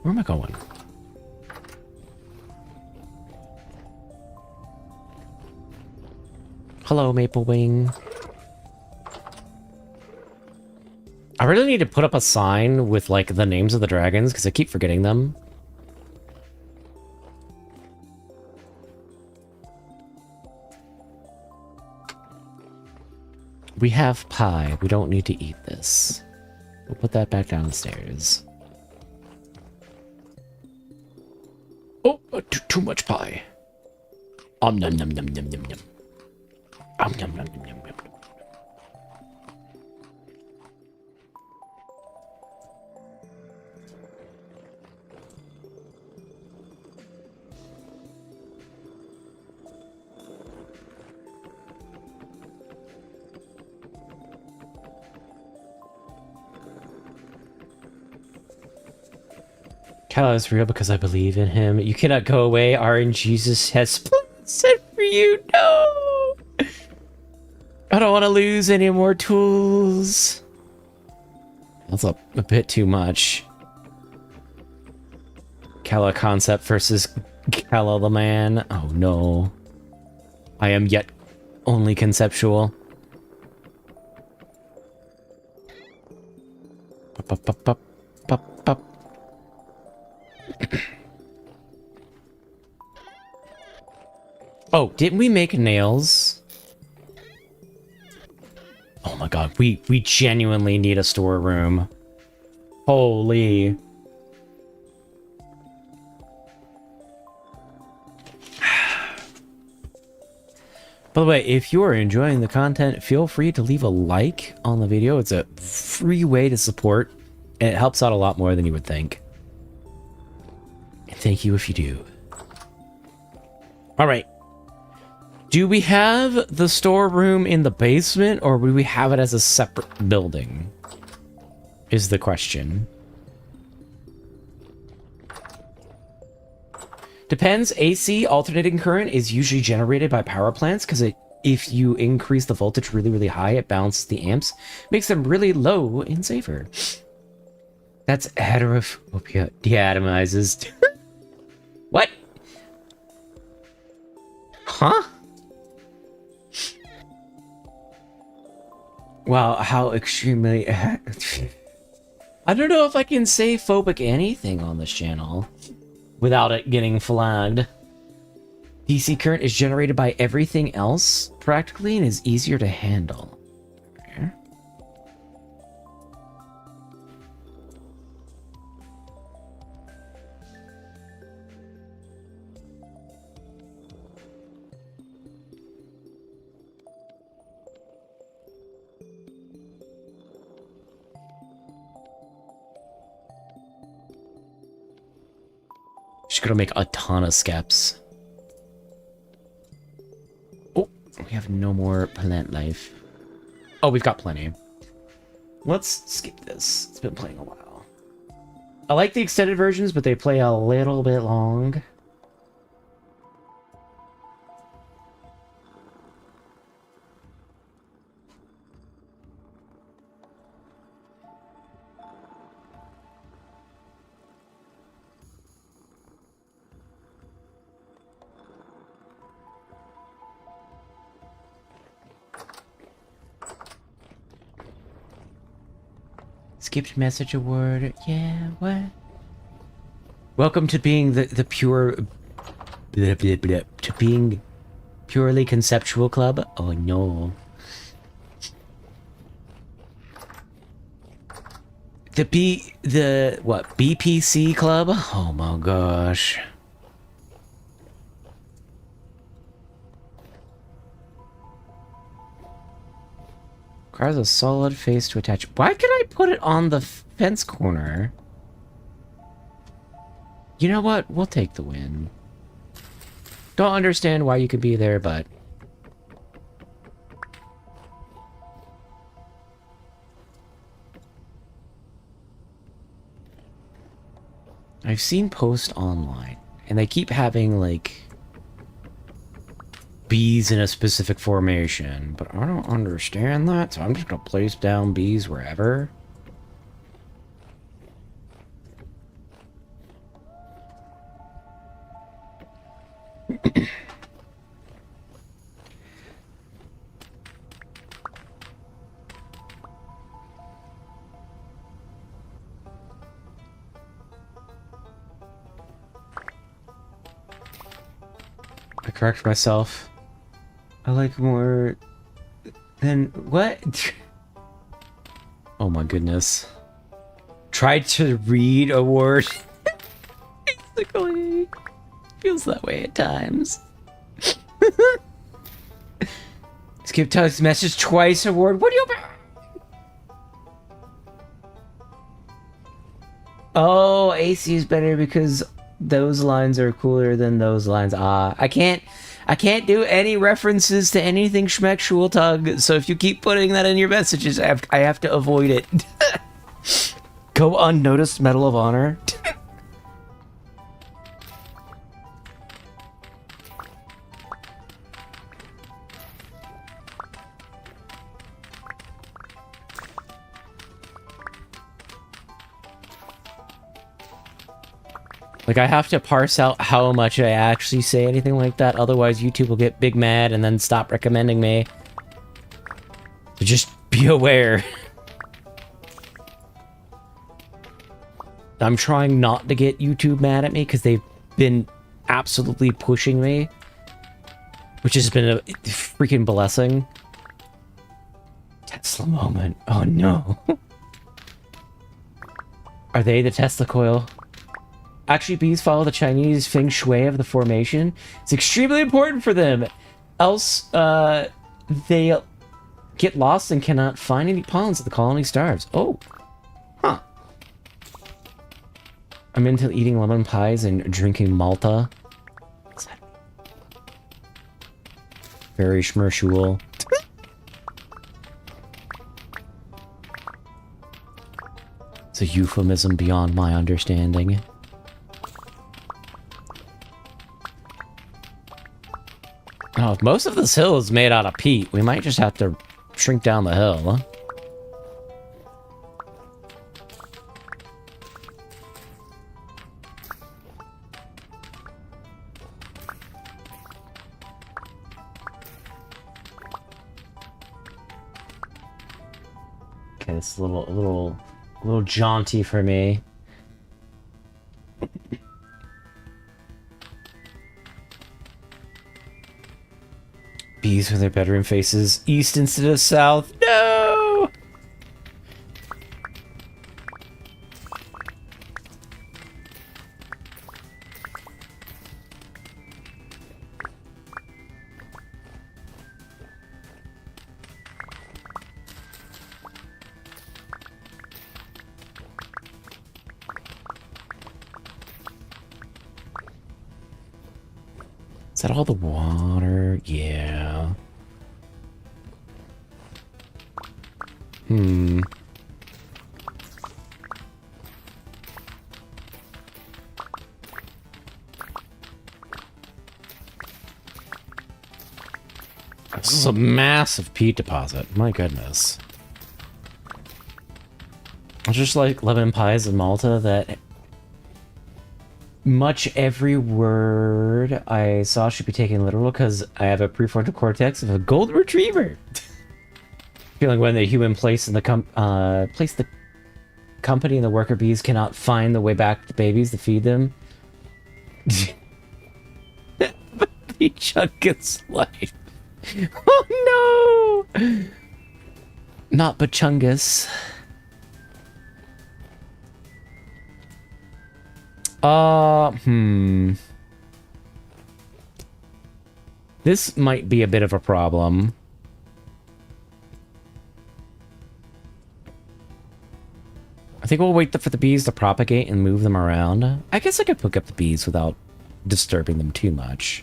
Where am I going? Hello, Maple Wing. I really need to put up a sign with, like, the names of the dragons, because I keep forgetting them. We have pie. We don't need to eat this. We'll put that back downstairs. Oh, too much pie. Nom nom nom nom nom nom nom. Nom nom nom nom nom nom. Kala is real because I believe in him. You cannot go away. RNGesus has sent for you. No! I don't want to lose any more tools. That's a bit too much. Kala concept versus Kala the man. Oh no. I am yet only conceptual. Pop, pop, pop, pop, pop. Oh, didn't we make nails? Oh my god, we genuinely need a storeroom. Holy. By the way, if you are enjoying the content, feel free to leave a like on the video. It's a free way to support, and it helps out a lot more than you would think. And thank you if you do. All right. Do we have the storeroom in the basement, or do we have it as a separate building? Is the question. Depends. AC, alternating current, is usually generated by power plants, because if you increase the voltage really, really high, it balances the amps, makes them really low and safer. That's heterophobia. Deatomizes. What? Huh? Wow, how extremely... I don't know if I can say phobic anything on this channel without it getting flagged. DC current is generated by everything else, practically, and is easier to handle. Okay. Just gonna make a ton of skeps. Oh, we have no more plant life. Oh, we've got plenty. Let's skip this. It's been playing a while. I like the extended versions, but they play a little bit long. Skipped message award. Yeah, what? Welcome to being the pure... to being purely conceptual club? Oh no. What? BPC club? Oh my gosh. Requires a solid face to attach. Why could I put it on the fence corner? You know what? We'll take the win. Don't understand why you could be there, but... I've seen posts online, and they keep having, like, bees in a specific formation, but I don't understand that, so I'm just gonna place down bees wherever. I correct myself. I like more than what? Oh my goodness. Tried to read a word. Basically. Feels that way at times. Skip text message twice award. What do you... Oh, AC is better because those lines are cooler than those lines. I can't do any references to anything schmexual tug, so if you keep putting that in your messages, I have to avoid it. Go unnoticed, Medal of Honor. Like, I have to parse out how much I actually say anything like that, otherwise YouTube will get big mad and then stop recommending me. So just be aware. I'm trying not to get YouTube mad at me, because they've been absolutely pushing me. Which has been a freaking blessing. Tesla moment. Oh no. Are they the Tesla coil? Actually, bees follow the Chinese feng shui of the formation. It's extremely important for them. Else, they get lost and cannot find any pollens so the colony starves. Oh. Huh. I'm into eating lemon pies and drinking Malta. What's that? Very schmershul. It's a euphemism beyond my understanding. Oh, if most of this hill is made out of peat, we might just have to shrink down the hill. Okay, it's a little jaunty for me. Bees with their bedroom faces east instead of south. No! Is that all the water? Yeah. This is a massive peat deposit. My goodness. It's just like lemon pies in Malta that much every word I saw should be taken literal because I have a prefrontal cortex of a golden retriever. Feeling when the human place the company and the worker bees cannot find the way back to the babies to feed them. The Chungus life. Oh no! Not Bachungus. This might be a bit of a problem. think we'll wait for the bees to propagate and move them around. I guess I could pick up the bees without disturbing them too much.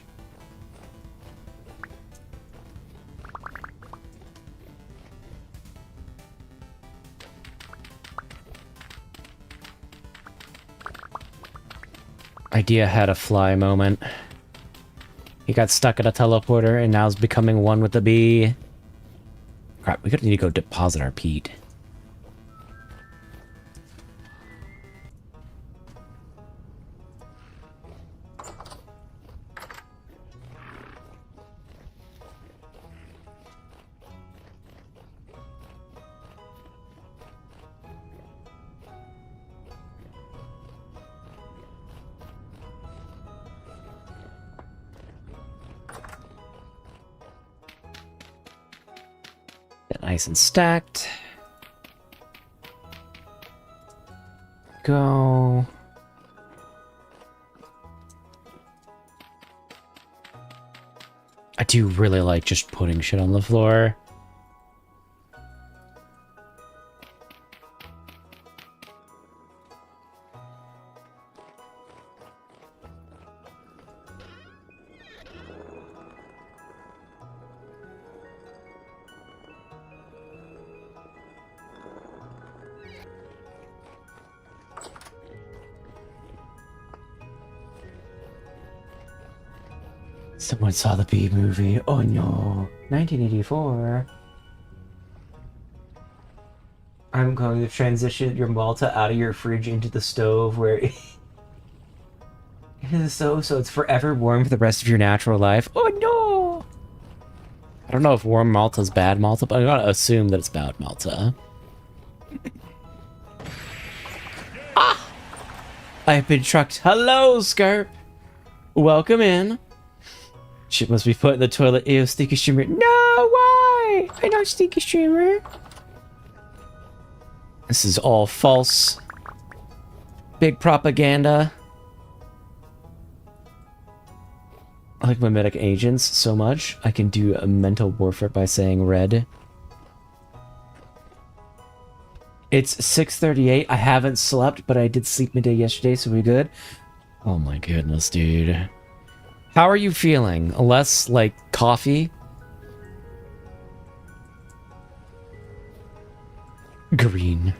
Idea had a fly moment. He got stuck at a teleporter and now is becoming one with the bee. Crap, we need to go deposit our peat. Nice and stacked. Go. I do really like just putting shit on the floor. Someone saw the Bee movie. Oh no. 1984. I'm going to transition your Malta out of your fridge into the stove where into the stove so it's forever warm for the rest of your natural life. Oh no! I don't know if warm Malta is bad Malta, but I'm gonna assume that it's bad Malta. Ah! I've been trucked. Hello, Scarp! Welcome in. Shit must be put in the toilet. Ew, stinky streamer. No, why? I'm not stinky streamer. This is all false. Big propaganda. I like mimetic agents so much. I can do a mental warfare by saying red. It's 6:38. I haven't slept, but I did sleep midday yesterday, so we're good. Oh my goodness, dude. How are you feeling? Less like coffee? Green.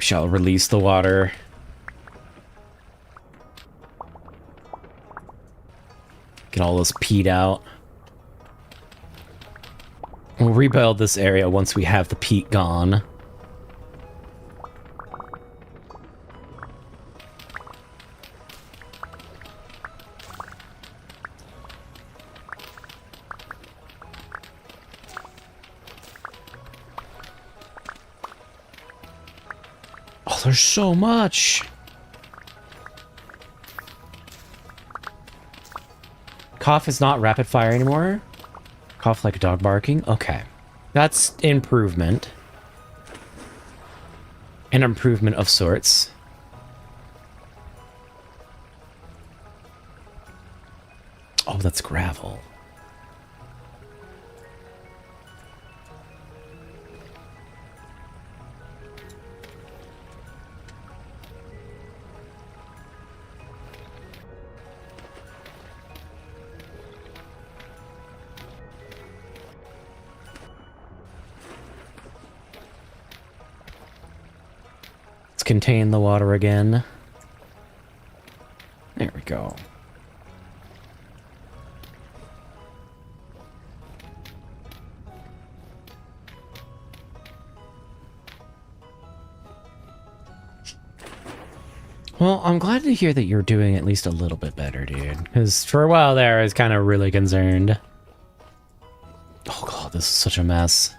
Shall release the water. Get all this peat out. We'll rebuild this area once we have the peat gone. Oh, there's so much. Cough is not rapid fire anymore. Cough like a dog barking. Okay. That's improvement. An improvement of sorts. Oh, that's gravel. Contain the water again. There we go. Well, I'm glad to hear that you're doing at least a little bit better, dude. Because for a while there, I was kind of really concerned. Oh god, this is such a mess.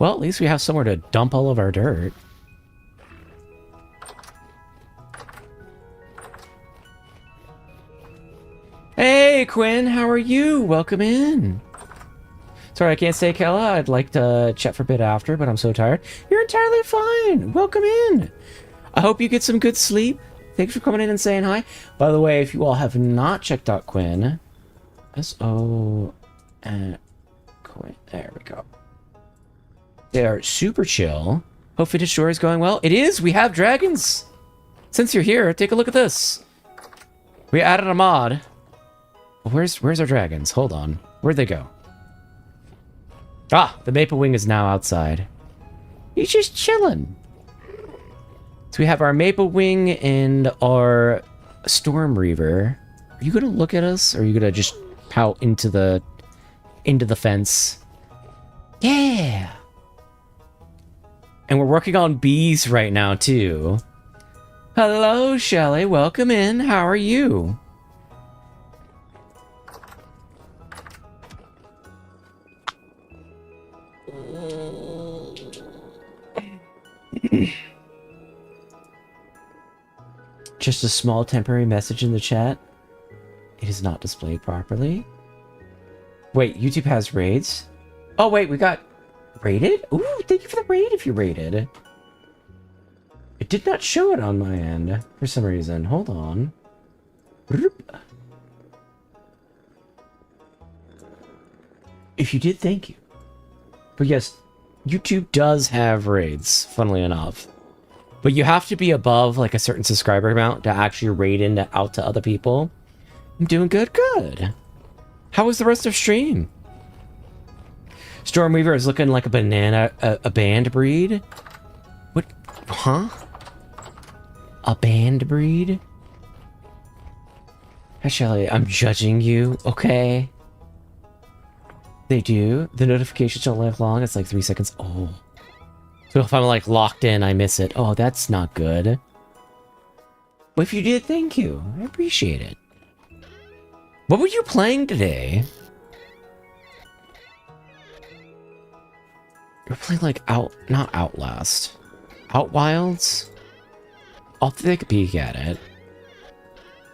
Well, at least we have somewhere to dump all of our dirt. Hey, Hey, Quinn, how are you? Welcome in. Sorry, I can't stay, Kella. I'd like to chat for a bit after, but I'm so tired. You're entirely fine. Welcome in. I hope you get some good sleep. Thanks for coming in and saying hi. By the way, if you all have not checked out Quinn, S-O... Quinn. There we go. They are super chill. Hope Fidget Store is going well. It is! We have dragons! Since you're here, take a look at this. We added a mod. Where's our dragons? Hold on. Where'd they go? Ah! The Maple Wing is now outside. He's just chilling. So we have our Maple Wing and our Storm Reaver. Are you gonna look at us? Or are you gonna just pout into the fence? Yeah! And we're working on bees right now, too. Hello, Shelly. Welcome in. How are you? Just a small temporary message in the chat. It is not displayed properly. Wait, YouTube has raids? Oh, wait, we got raided? Ooh, thank you for the raid if you raided. It did not show it on my end for some reason. Hold on. If you did, thank you. But yes, YouTube does have raids, funnily enough. But you have to be above like a certain subscriber amount to actually raid out to other people. I'm doing good, good. How was the rest of stream? Stormweaver is looking like a banana, a band breed. What? Huh? A band breed? Hi, Shelly. I'm judging you, okay? They do. The notifications don't last long. It's like 3 seconds. Oh. So if I'm like locked in, I miss it. Oh, that's not good. Well, if you did, thank you. I appreciate it. What were you playing today? You're playing like not Outlast. Outwilds? I'll take a peek at it.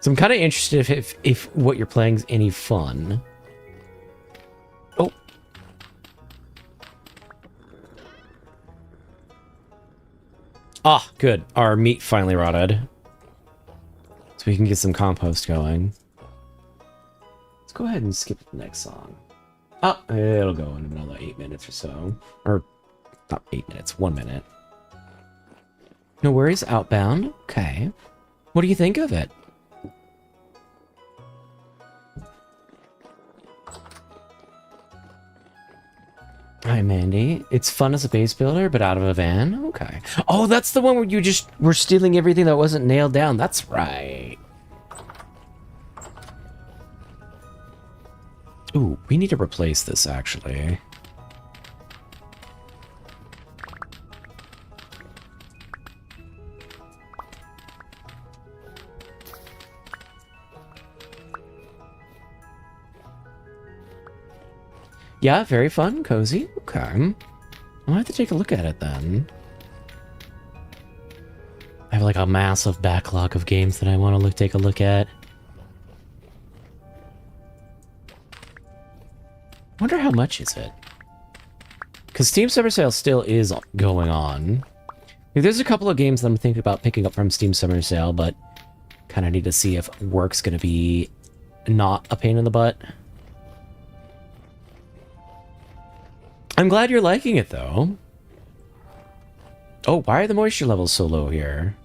So I'm kind of interested if what you're playing is any fun. Oh. Ah, good. Our meat finally rotted. So we can get some compost going. Let's go ahead and skip the next song. Oh, it'll go in another 8 minutes or so. Or, not 8 minutes, 1 minute. No worries, Outbound. Okay. What do you think of it? Hi, Mandy. It's fun as a base builder, but out of a van? Okay. Oh, that's the one where you just were stealing everything that wasn't nailed down. That's right. Ooh, we need to replace this, actually. Yeah, very fun, cozy. Okay. I'll have to take a look at it then. I have like a massive backlog of games that I want to take a look at. Wonder how much is it? Because Steam Summer Sale still is going on. There's a couple of games that I'm thinking about picking up from Steam Summer Sale, but kind of need to see if work's going to be not a pain in the butt. I'm glad you're liking it, though. Oh, why are the moisture levels so low here?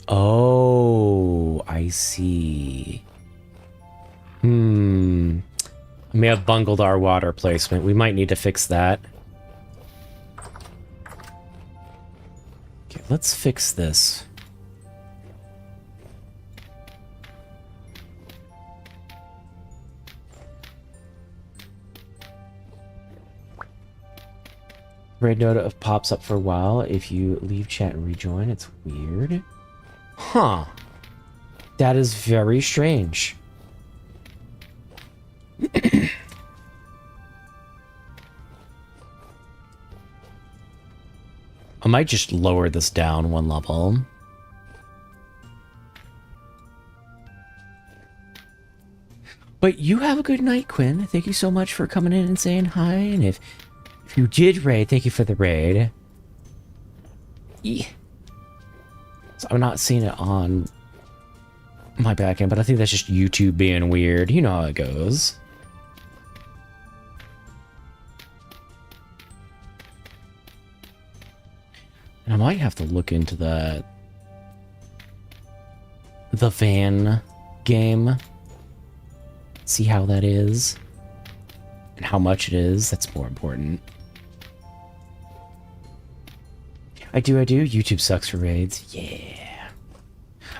Oh, I see. I may have bungled our water placement. We might need to fix that. Okay, let's fix this. Red note pops up for a while if you leave chat and rejoin. It's weird. Huh. That is very strange. I might just lower this down one level. But you have a good night, Quinn. Thank you so much for coming in and saying hi. And if you did raid, thank you for the raid. So I'm not seeing it on my back end, but I think that's just YouTube being weird. You know how it goes. And I might have to look into the van game. See how that is. And how much it is. That's more important. I do. YouTube sucks for raids. Yeah.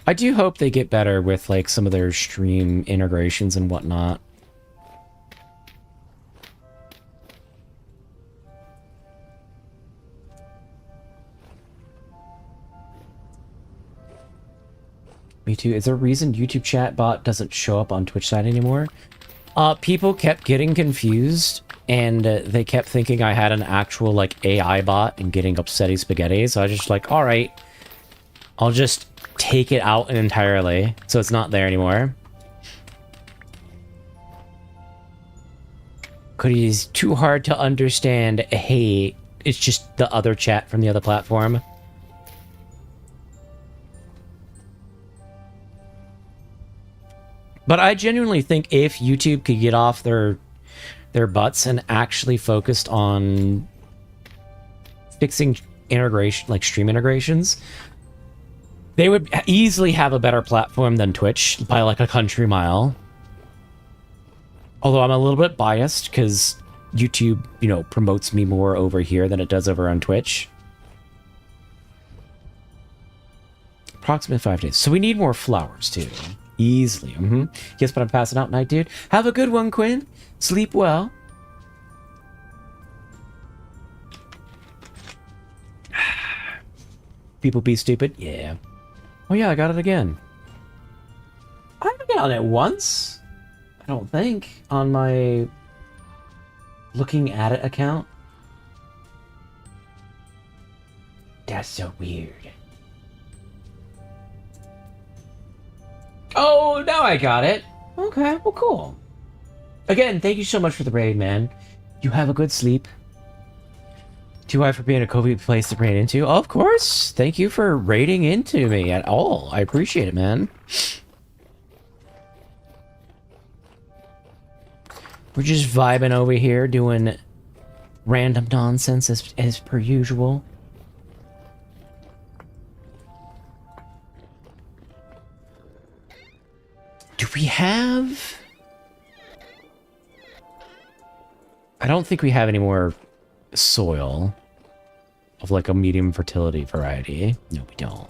I do hope they get better with, like, some of their stream integrations and whatnot. Me too. Is there a reason YouTube chat bot doesn't show up on Twitch side anymore? People kept getting confused, and they kept thinking I had an actual, like, AI bot and getting upsetty spaghetti, so I was just like, alright, I'll just take it out entirely, so it's not there anymore. Because he's too hard to understand, hey, it's just the other chat from the other platform. But I genuinely think if YouTube could get off their butts and actually focused on fixing integration, like stream integrations, they would easily have a better platform than Twitch by like a country mile. Although I'm a little bit biased because YouTube, you know, promotes me more over here than it does over on Twitch. Approximately 5 days. So we need more flowers too. Easily. Yes, but I'm passing out night, dude. Have a good one, Quinn. Sleep well. People be stupid? Yeah. Oh yeah, I got it again. I haven't gotten it once. I don't think. On my looking at it account. That's so weird. Oh, now I got it. Okay, well, cool. Again, thank you so much for the raid, man. You have a good sleep. Too high for being a COVID place to raid into. Oh, of course. Thank you for raiding into me at all. I appreciate it, man. We're just vibing over here, doing random nonsense as per usual. Do we have... I don't think we have any more soil of like a medium fertility variety. No, we don't.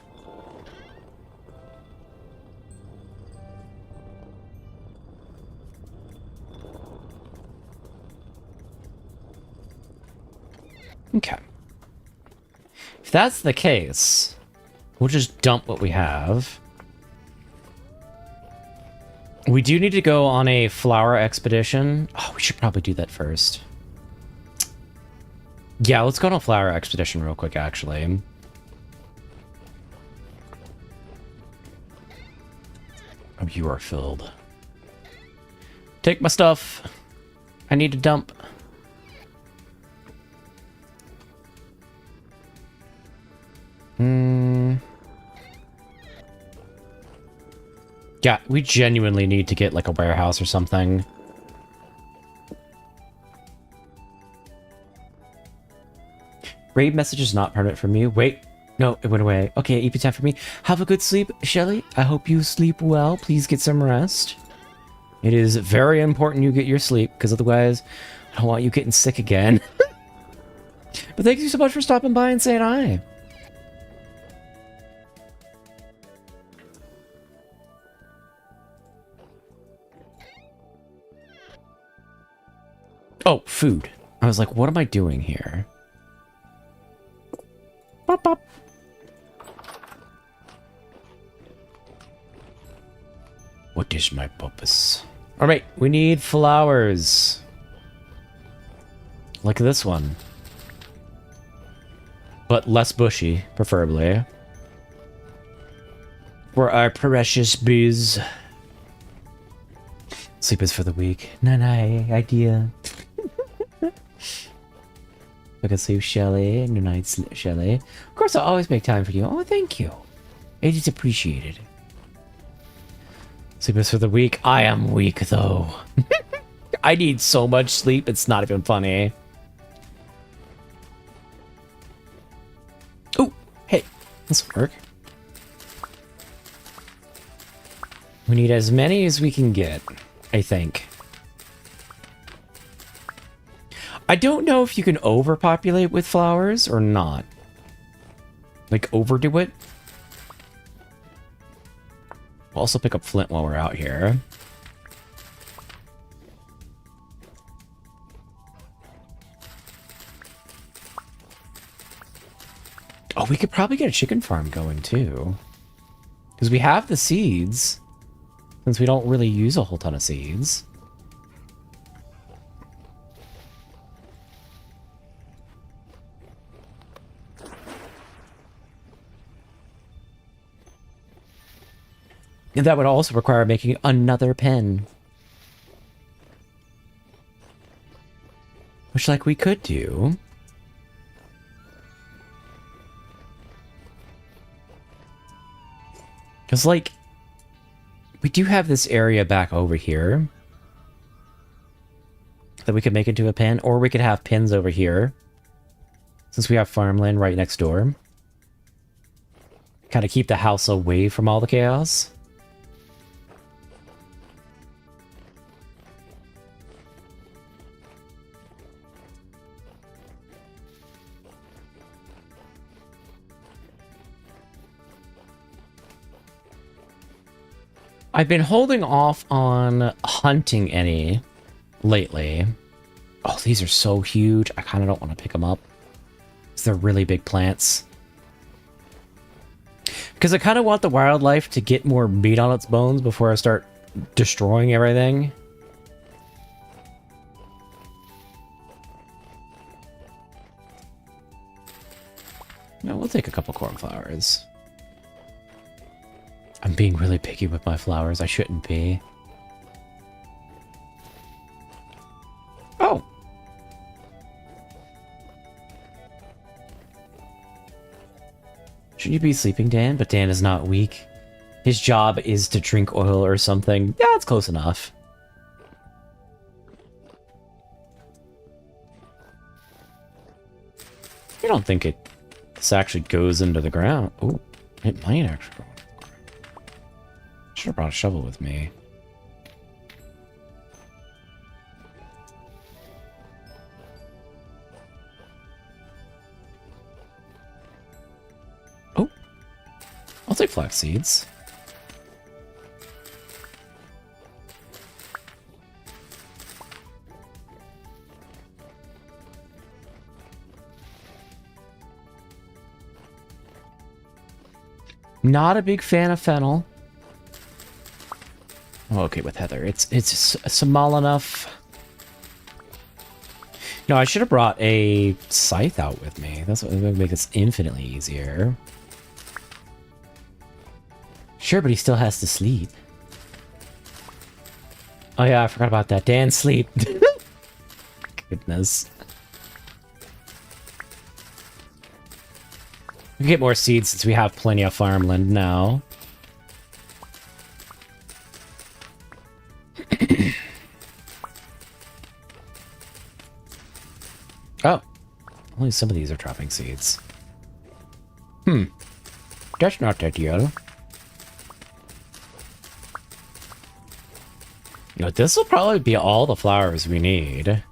Okay. If that's the case, we'll just dump what we have. We do need to go on a flower expedition. Oh, we should probably do that first. Yeah, let's go on a flower expedition real quick, actually. Oh, you are filled. Take my stuff. I need to dump. Yeah, we genuinely need to get like a warehouse or something. Raid message is not permanent for me. Wait, no, it went away. Okay, EP time for me. Have a good sleep, Shelly. I hope you sleep well. Please get some rest. It is very important you get your sleep, because otherwise I don't want you getting sick again. But thank you so much for stopping by and saying hi. Oh, food. I was like, what am I doing here? Bop, bop. What is my purpose? Alright, we need flowers. Like this one. But less bushy, preferably. For our precious bees. Sleep is for the weak. Night idea. Look at sleep, Shelly. Good night, Shelly. Of course, I'll always make time for you. Oh, thank you. It is appreciated. Sleep is for the weak. I am weak, though. I need so much sleep, it's not even funny. Oh, hey, this will work. We need as many as we can get, I think. I don't know if you can overpopulate with flowers or not. Like, overdo it. We'll also pick up flint while we're out here. Oh, we could probably get a chicken farm going, too. Because we have the seeds. Since we don't really use a whole ton of seeds. And that would also require making another pen. Which, like, we could do. Because, like, we do have this area back over here that we could make into a pen, or we could have pens over here, since we have farmland right next door. Kind of keep the house away from all the chaos. I've been holding off on hunting any lately. Oh, these are so huge. I kind of don't want to pick them up. They're really big plants. Because I kind of want the wildlife to get more meat on its bones before I start destroying everything. No, we'll take a couple cornflowers. I'm being really picky with my flowers. I shouldn't be. Oh! Should you be sleeping, Dan? But Dan is not weak. His job is to drink oil or something. Yeah, it's close enough. I don't think this actually goes into the ground. Oh, it might actually go. Should have brought a shovel with me. Oh, I'll take flax seeds. Not a big fan of fennel. I'm okay with heather. It's small enough. No, I should have brought a scythe out with me. That's what would make this infinitely easier. Sure, but he still has to sleep. Oh yeah, I forgot about that. Dan, sleep. Goodness. We can get more seeds since we have plenty of farmland now. Oh, only some of these are dropping seeds. That's not ideal. You know, this will probably be all the flowers we need.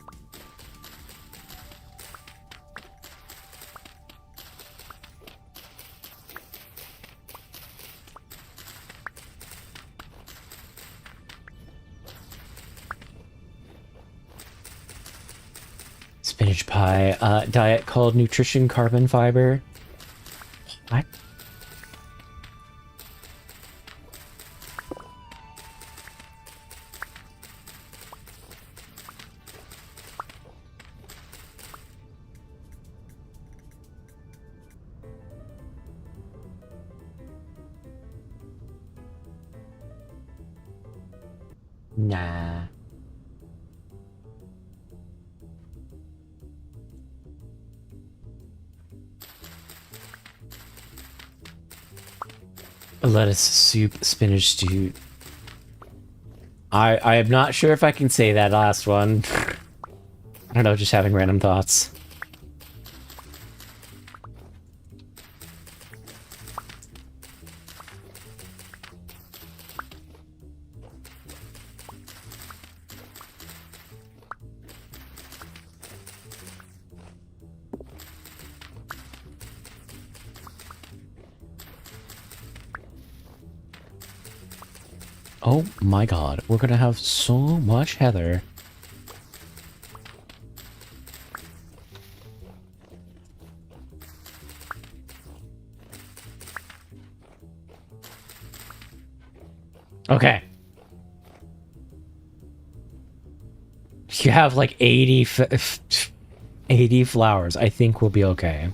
Spinach pie, diet called nutrition carbon fiber. What? Nah. Lettuce soup, spinach stew. I am not sure if I can say that last one. I don't know, just having random thoughts. Oh my god, we're gonna have so much heather. Okay. You have like 80 flowers. I think we'll be okay.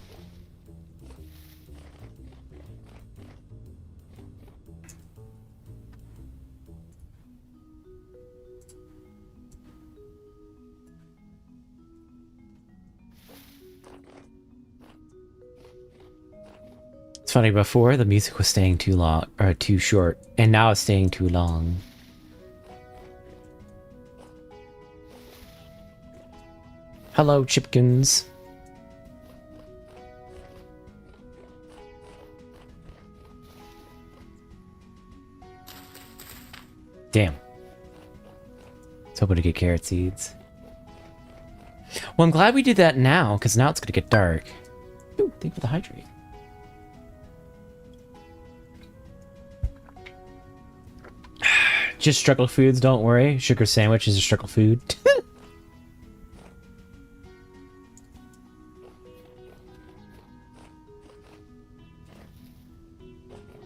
It's funny, before the music was staying too long, or too short, and now it's staying too long. Hello, Chipkins. Damn. I was hoping to get carrot seeds. Well, I'm glad we did that now, because now it's going to get dark. Ooh, thank you for the hydrate. Just struggle foods, don't worry. Sugar sandwich is a struggle food.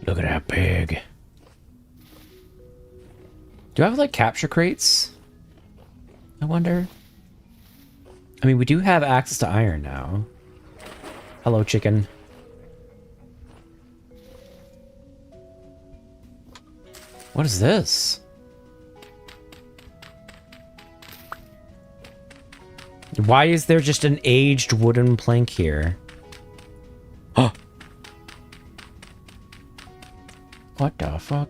Look at that pig. Do I have, like, capture crates? I wonder. I mean, we do have access to iron now. Hello, chicken. What is this? Why is there just an aged wooden plank here? Oh! What the fuck?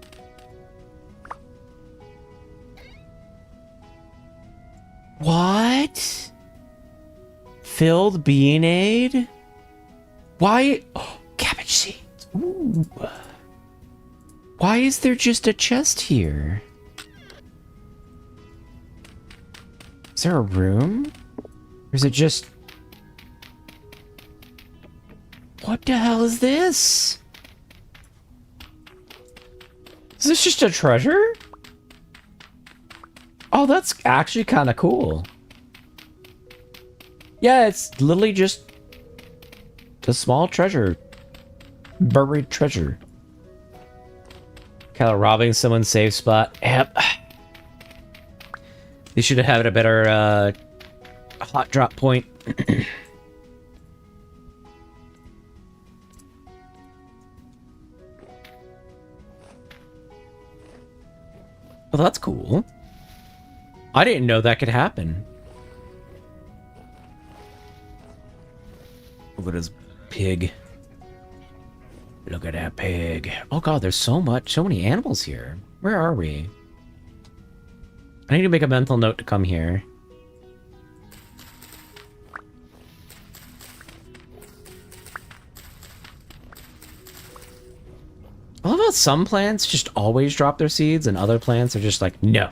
What? Filled bean aid? Why? Oh, cabbage seeds. Ooh. Why is there just a chest here? Is there a room? Or is it just... What the hell is this? Is this just a treasure? Oh, that's actually kind of cool. Yeah, it's literally just a small treasure. Buried treasure. Kind of robbing someone's safe spot. Yep. They should have had a better hot drop point. Well, that's cool. I didn't know that could happen. Look at this pig. Look at that pig. Oh god, there's so many animals here. Where are we? I need to make a mental note to come here. I love how some plants just always drop their seeds and other plants are just like, no.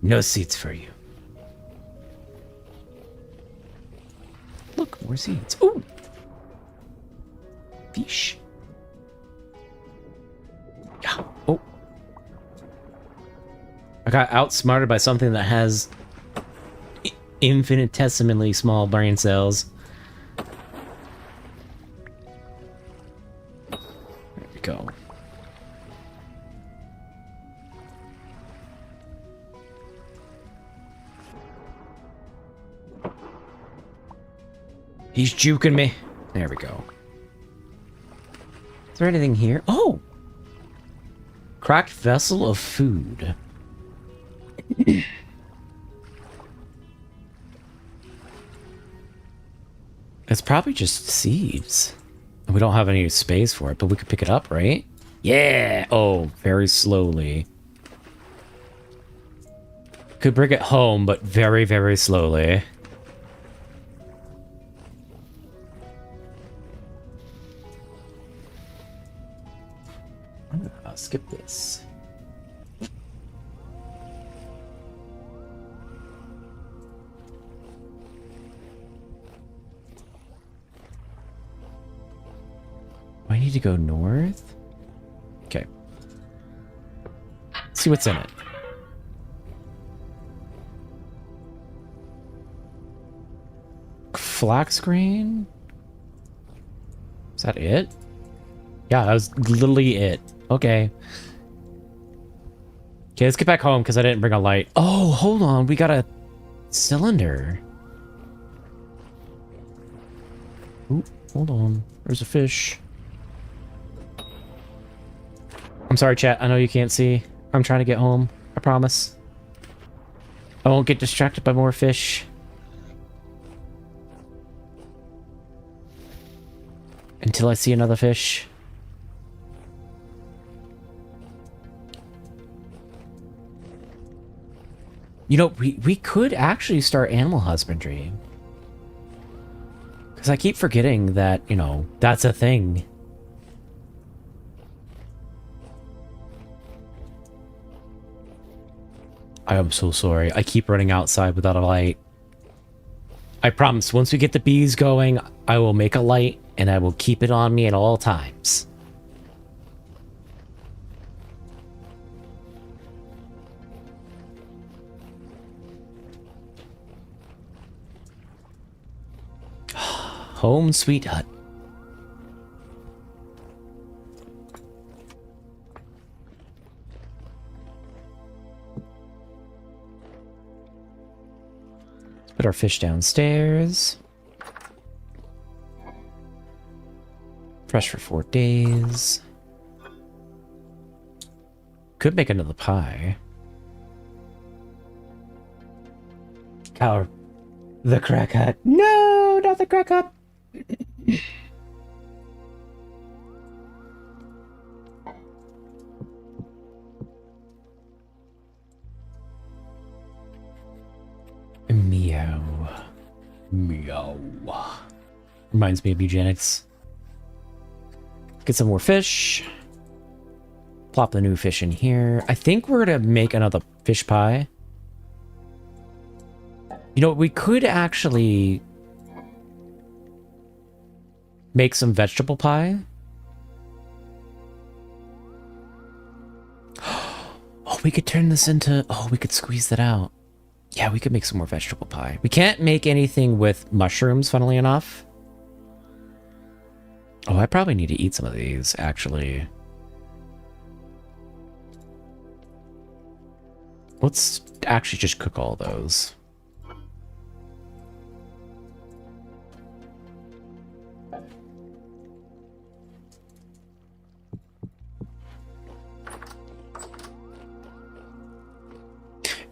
No seeds for you. Look, more seeds. Ooh! Fish. Yeah. Oh. I got outsmarted by something that has infinitesimally small brain cells. There we go. He's juking me. There we go. Is there anything here? Oh! Cracked vessel of food. It's probably just seeds. We don't have any space for it, but we could pick it up, right? Yeah! Oh, very slowly. Could bring it home, but very, very slowly. I'll skip this. Do I need to go north? Okay. Let's see what's in it. Flax grain? Is that it? Yeah, that was literally it. Okay. Okay, let's get back home because I didn't bring a light. Oh, hold on. We got a cylinder. Ooh, hold on. There's a fish. I'm sorry, chat. I know you can't see. I'm trying to get home. I promise. I won't get distracted by more fish. Until I see another fish. You know, we could actually start animal husbandry. Because I keep forgetting that, you know, that's a thing. I am so sorry. I keep running outside without a light. I promise, once we get the bees going, I will make a light and I will keep it on me at all times. Home sweet hut. Put our fish downstairs. Fresh for 4 days. Could make another pie. Cow. The crack hut. No, not the crack hut. Meow. Meow. Reminds me of eugenics. Get some more fish. Plop the new fish in here. I think we're gonna make another fish pie. You know, we could actually make some vegetable pie. Oh, we could turn this into... Oh, we could squeeze that out. Yeah, we could make some more vegetable pie. We can't make anything with mushrooms, funnily enough. Oh, I probably need to eat some of these, actually. Let's actually just cook all those.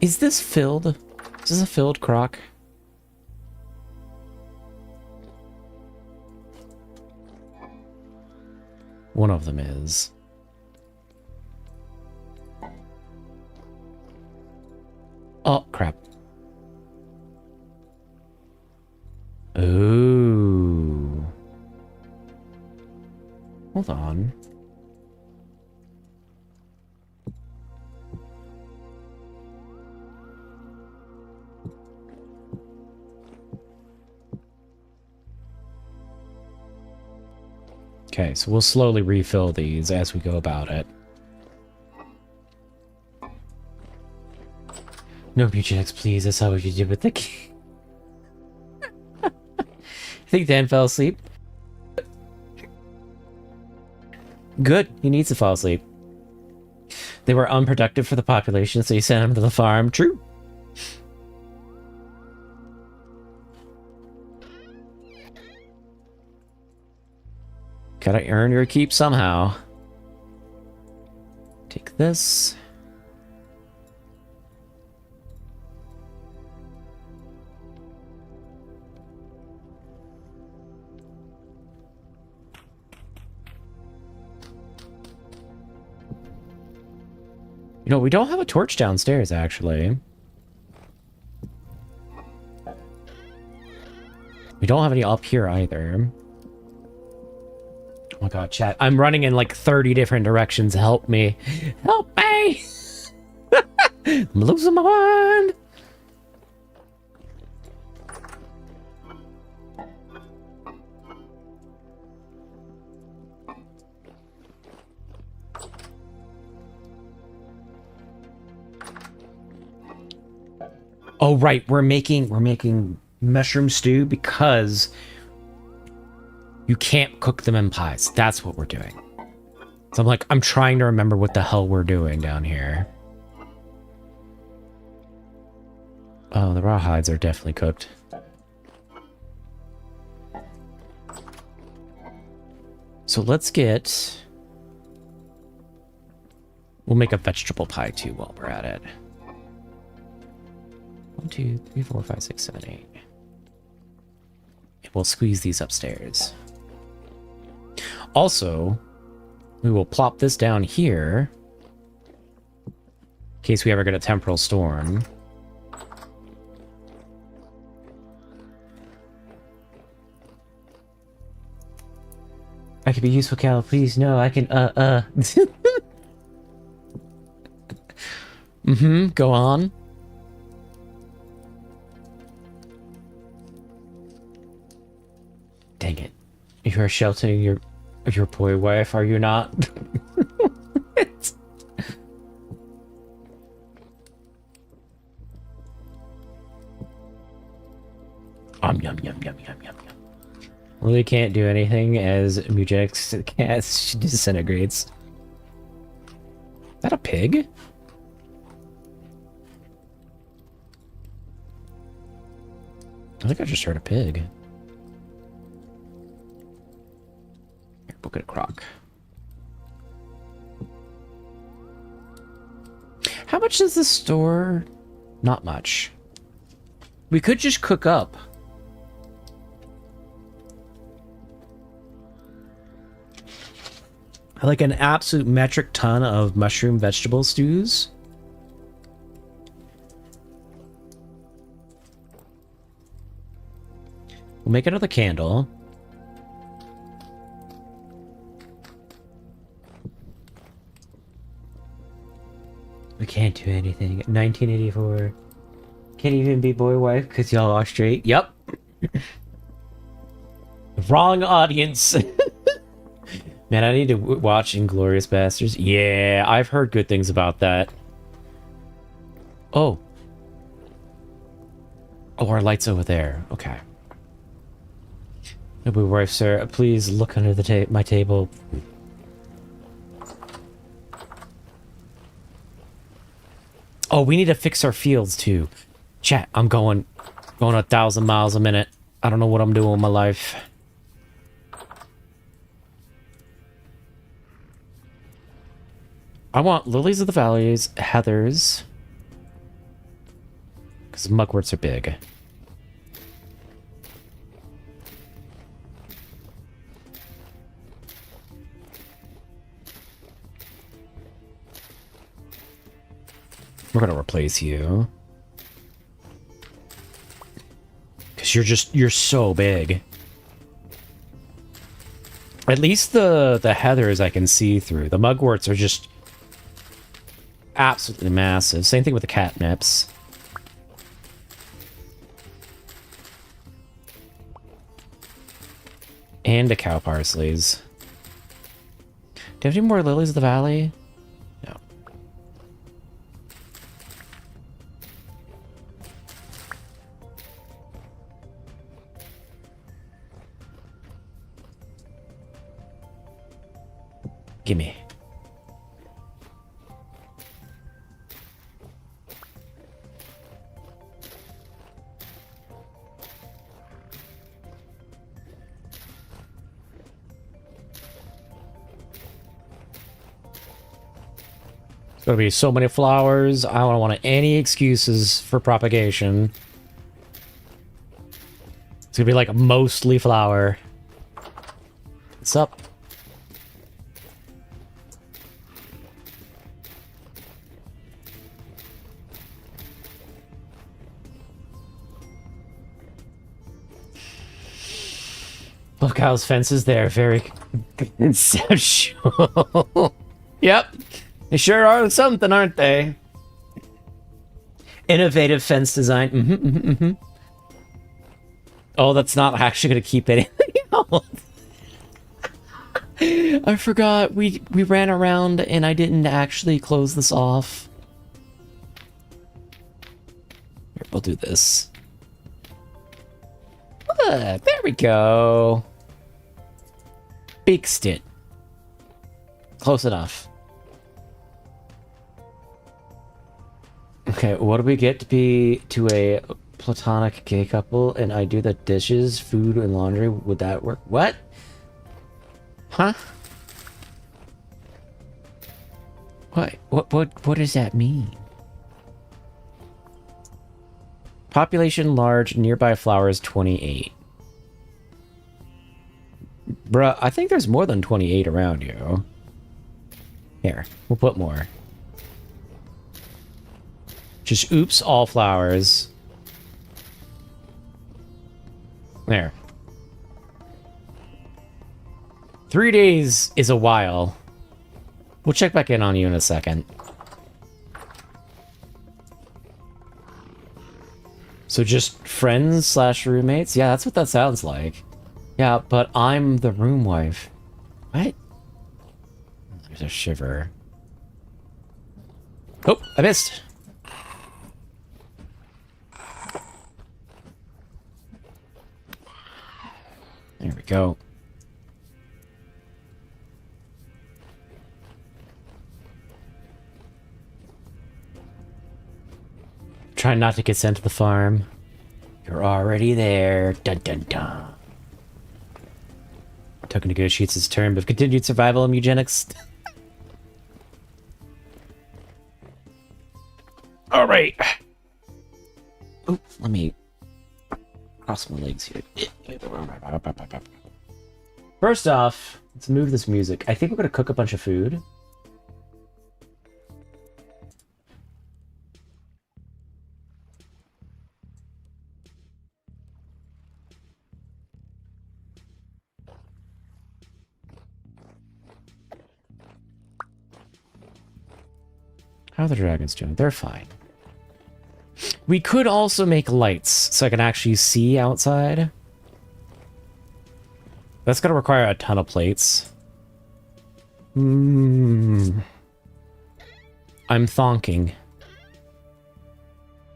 Is this filled? Is this a filled crock? One of them is. Oh, crap. Ooh. Hold on. Okay, so we'll slowly refill these as we go about it. No eugenics, please. That's how you did with the key. I think Dan fell asleep. Good. He needs to fall asleep. They were unproductive for the population, so you sent them to the farm. True. Gotta earn your keep somehow. Take this. You know, we don't have a torch downstairs, actually. We don't have any up here either. Oh my god, chat. I'm running in like 30 different directions. Help me. Help me! I'm losing my mind! Oh right, we're making mushroom stew because you can't cook them in pies. That's what we're doing. So I'm trying to remember what the hell we're doing down here. Oh, the rawhides are definitely cooked. So let's get... We'll make a vegetable pie too while we're at it. 1, 2, 3, 4, 5, 6, 7, 8. And we'll squeeze these upstairs. Also, we will plop this down here in case we ever get a temporal storm. I could be useful, Cal. Please, no, I can, go on. Dang it. You are sheltering your boy wife, are you not? Yum, yum, yum, yum, yum, yum. Lily can't do anything as Mugenics disintegrates. Is that a pig? I think I just heard a pig. Here, we'll get a crock. How much does this store? Not much. We could just cook up. Like an absolute metric ton of mushroom vegetable stews. We'll make another candle. We can't do anything. 1984. Can't even be boy wife because y'all are straight. Yep. Wrong audience. Man, I need to watch Inglourious Basterds. Yeah, I've heard good things about that. Oh. Oh, our light's over there. Okay. No boy wife, sir. Please look under the my table. Oh, we need to fix our fields too. Chat, I'm going 1,000 miles a minute. I don't know what I'm doing with my life. I want lilies of the valleys, heathers, because mugworts are big. We're gonna replace you. Because you're so big. At least the heathers I can see through. The mugworts are just absolutely massive. Same thing with the catnips. And the cow parsleys. Do you have any more lilies of the valley? No. Gimme. Gonna be so many flowers. I don't want any excuses for propagation. It's gonna be like mostly flower. What's up? Bookhouse fences, they're very conceptual. Yep. They sure are something, aren't they? Innovative fence design. Oh, that's not actually going to keep anything else. I forgot. We ran around and I didn't actually close this off. Here, we'll do this. Look, there we go. Fixed it. Close enough. Okay, what do we get to be to a platonic gay couple and I do the dishes, food, and laundry? Would that work? What? Huh? What does that mean? Population large, nearby flowers 28. Bruh, I think there's more than 28 around you. Here, we'll put more. Just oops, all flowers. There. 3 days is a while. We'll check back in on you in a second. So just friends slash roommates? Yeah, that's what that sounds like. Yeah, but I'm the room wife. What? There's a shiver. Oh, I missed. There we go. Trying not to get sent to the farm. You're already there. Dun dun dun. Token negotiates his term of continued survival and eugenics. All right. Oh, let me cross my legs here. First off, let's move this music. I think we're gonna cook a bunch of food. How are the dragons doing? They're fine. We could also make lights so I can actually see outside. That's gonna require a ton of plates. I'm thonking.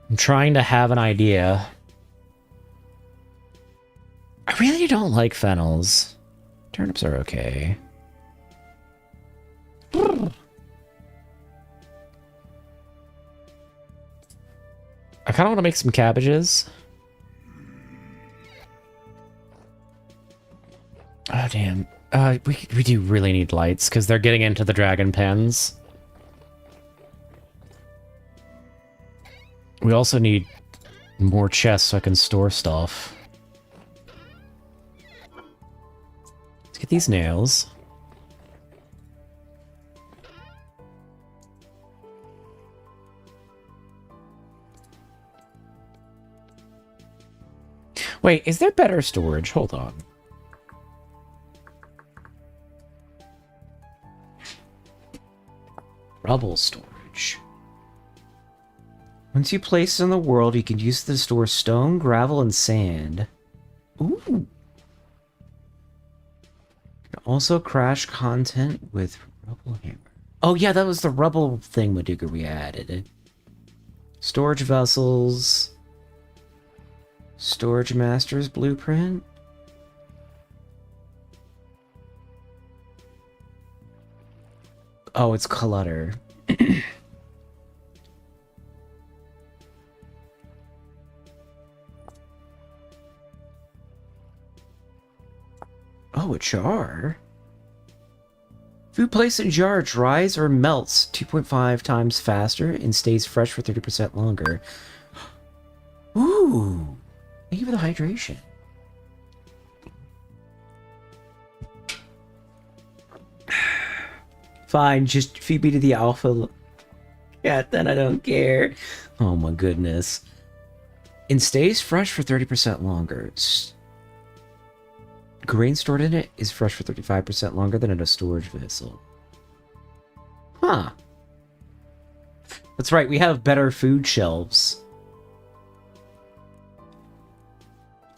I'm trying to have an idea. I really don't like fennels. Turnips are okay. I kind of want to make some cabbages. Oh, damn. We do really need lights, because they're getting into the dragon pens. We also need more chests so I can store stuff. Let's get these nails. Wait, is there better storage? Hold on. Rubble storage. Once you place it in the world, you can use it to store stone, gravel, and sand. Ooh. You can also crash content with rubble hammer. Oh yeah, that was the rubble thing, Maduga, we added. Storage vessels. Storage Master's blueprint. Oh, it's clutter. Oh, a jar. Food placed in jar dries or melts 2.5 times faster and stays fresh for 30% longer. Ooh. Thank you for the hydration. Fine, just feed me to the alpha cat, then I don't care. Oh my goodness. And stays fresh for 30% longer. grain stored in it is fresh for 35% longer than in a storage vessel. Huh. That's right, we have better food shelves.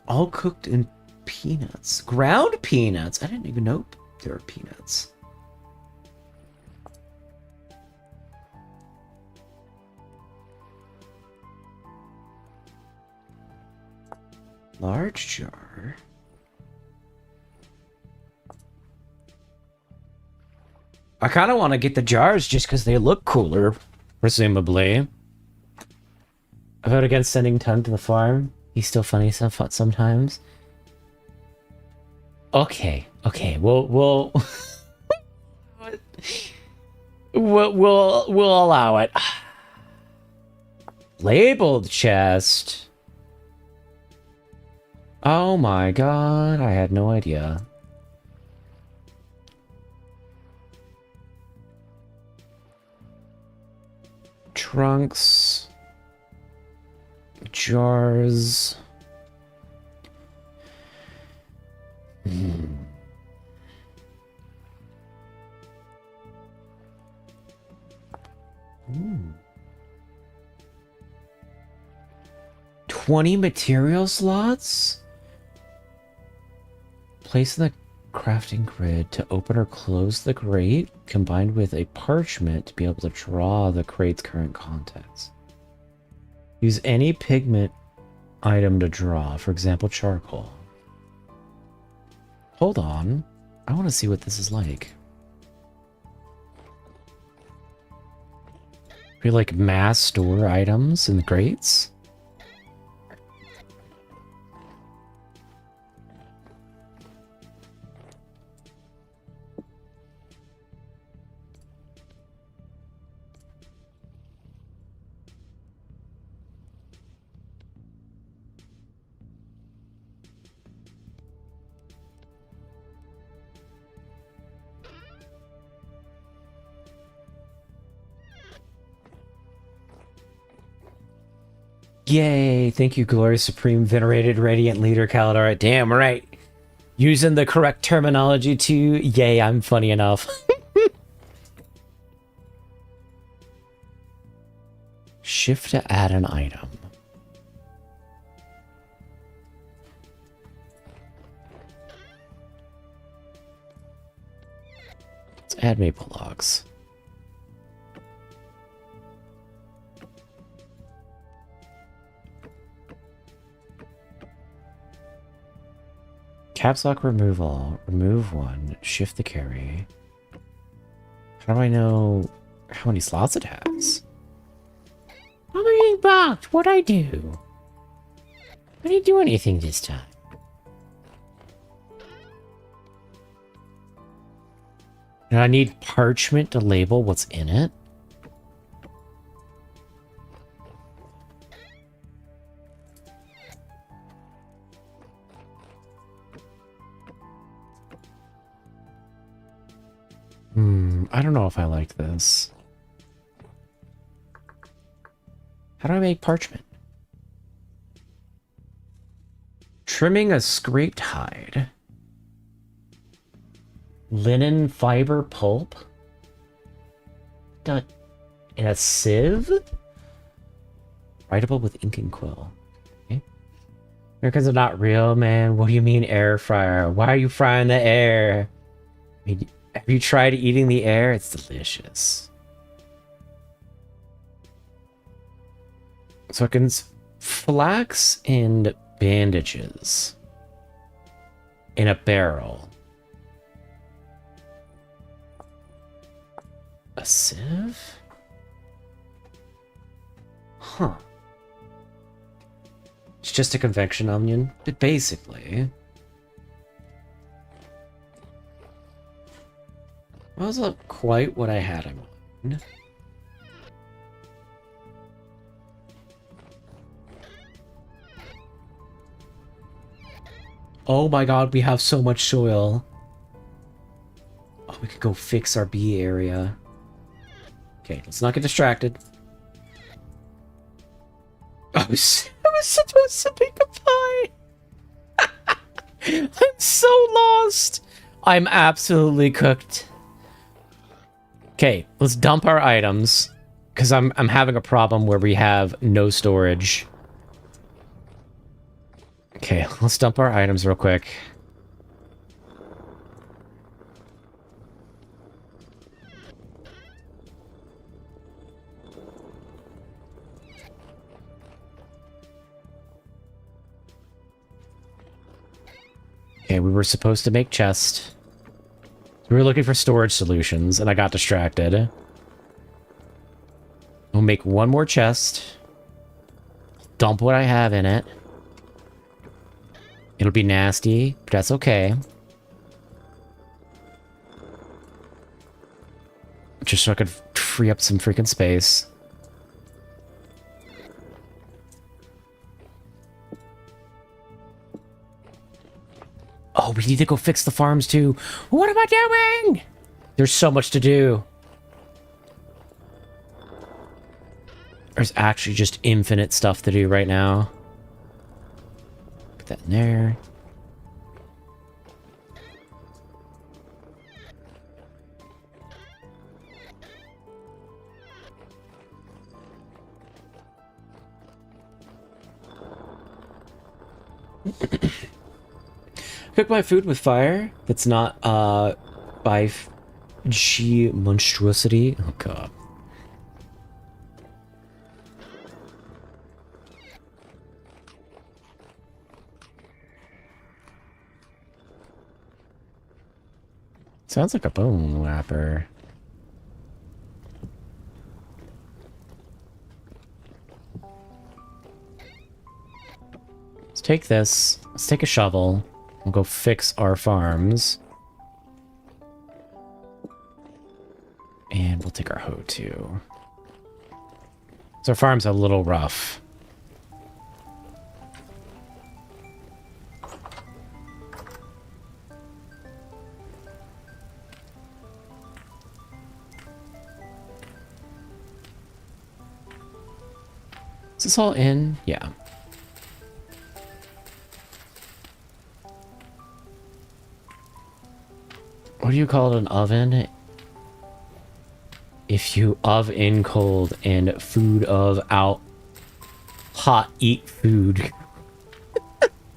All cooked in peanuts. Ground peanuts! I didn't even know there were peanuts. Large jar. I kind of want to get the jars just because they look cooler, presumably. I vote against sending Tug to the farm. He's still funny sometimes. Okay, we'll we'll allow it. Labeled chest. Oh my god, I had no idea. Trunks. Jars. Ooh. 20 material slots? Place in the crafting grid to open or close the crate, combined with a parchment to be able to draw the crate's current contents. Use any pigment item to draw, for example, charcoal. Hold on. I want to see what this is like. We like mass store items in the crates? Yay, thank you, glorious, supreme, venerated, radiant leader, Kalidar. Damn right. Using the correct terminology too. Yay, I'm funny enough. Shift to add an item. Let's add maple logs. Caps lock removal. Remove one. Shift the carry. How do I know how many slots it has? I'm being blocked. What'd I do? I didn't do anything this time. And I need parchment to label what's in it. I don't know if I like this. How do I make parchment? Trimming a scraped hide. Linen fiber pulp. In a sieve? Writable with ink and quill. Okay. Americans are not real, man. What do you mean air fryer? Why are you frying the air? I mean, have you tried eating the air? It's delicious. So it can flax and bandages in a barrel. A sieve? Huh. It's just a convection onion, but basically. That wasn't quite what I had in mind. Oh my god, we have so much soil. Oh, we could go fix our bee area. Okay, let's not get distracted. I was supposed to make a pie. I'm so lost. I'm absolutely cooked. Okay, let's dump our items. Because I'm having a problem where we have no storage. Okay, let's dump our items real quick. Okay, we were supposed to make chests. We were looking for storage solutions, and I got distracted. We'll make one more chest. Dump what I have in it. It'll be nasty, but that's okay. Just so I could free up some freaking space. Oh, we need to go fix the farms too. What am I doing? There's so much to do. There's actually just infinite stuff to do right now. Put that in there. Cook my food with fire. That's not, by G monstrosity. Oh, God. Sounds like a bone wrapper. Let's take this. Let's take a shovel. We'll go fix our farms. And we'll take our hoe too. So our farm's a little rough. Is this all in? Yeah. What do you call it, an oven? If you of in cold and food of out hot eat food.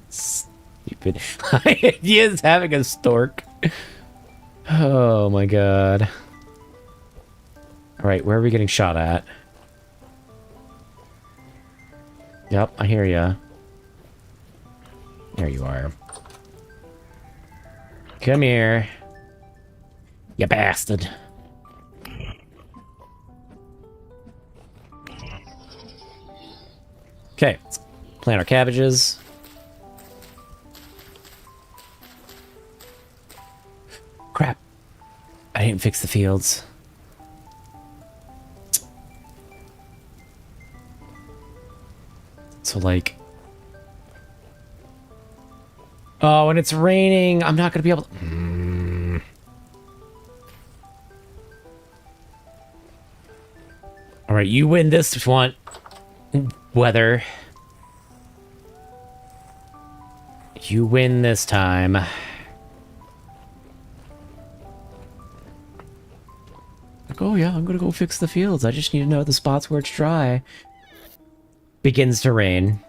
Stupid. He is having a stork. Oh my god. Alright, where are we getting shot at? Yep, I hear ya. There you are. Come here. You bastard. Okay, let's plant our cabbages. Crap. I didn't fix the fields. So, like... Oh, and it's raining. I'm not going to be able to... Alright, you win this one. Weather. You win this time. Like, oh yeah, I'm gonna go fix the fields. I just need to know the spots where it's dry. Begins to rain.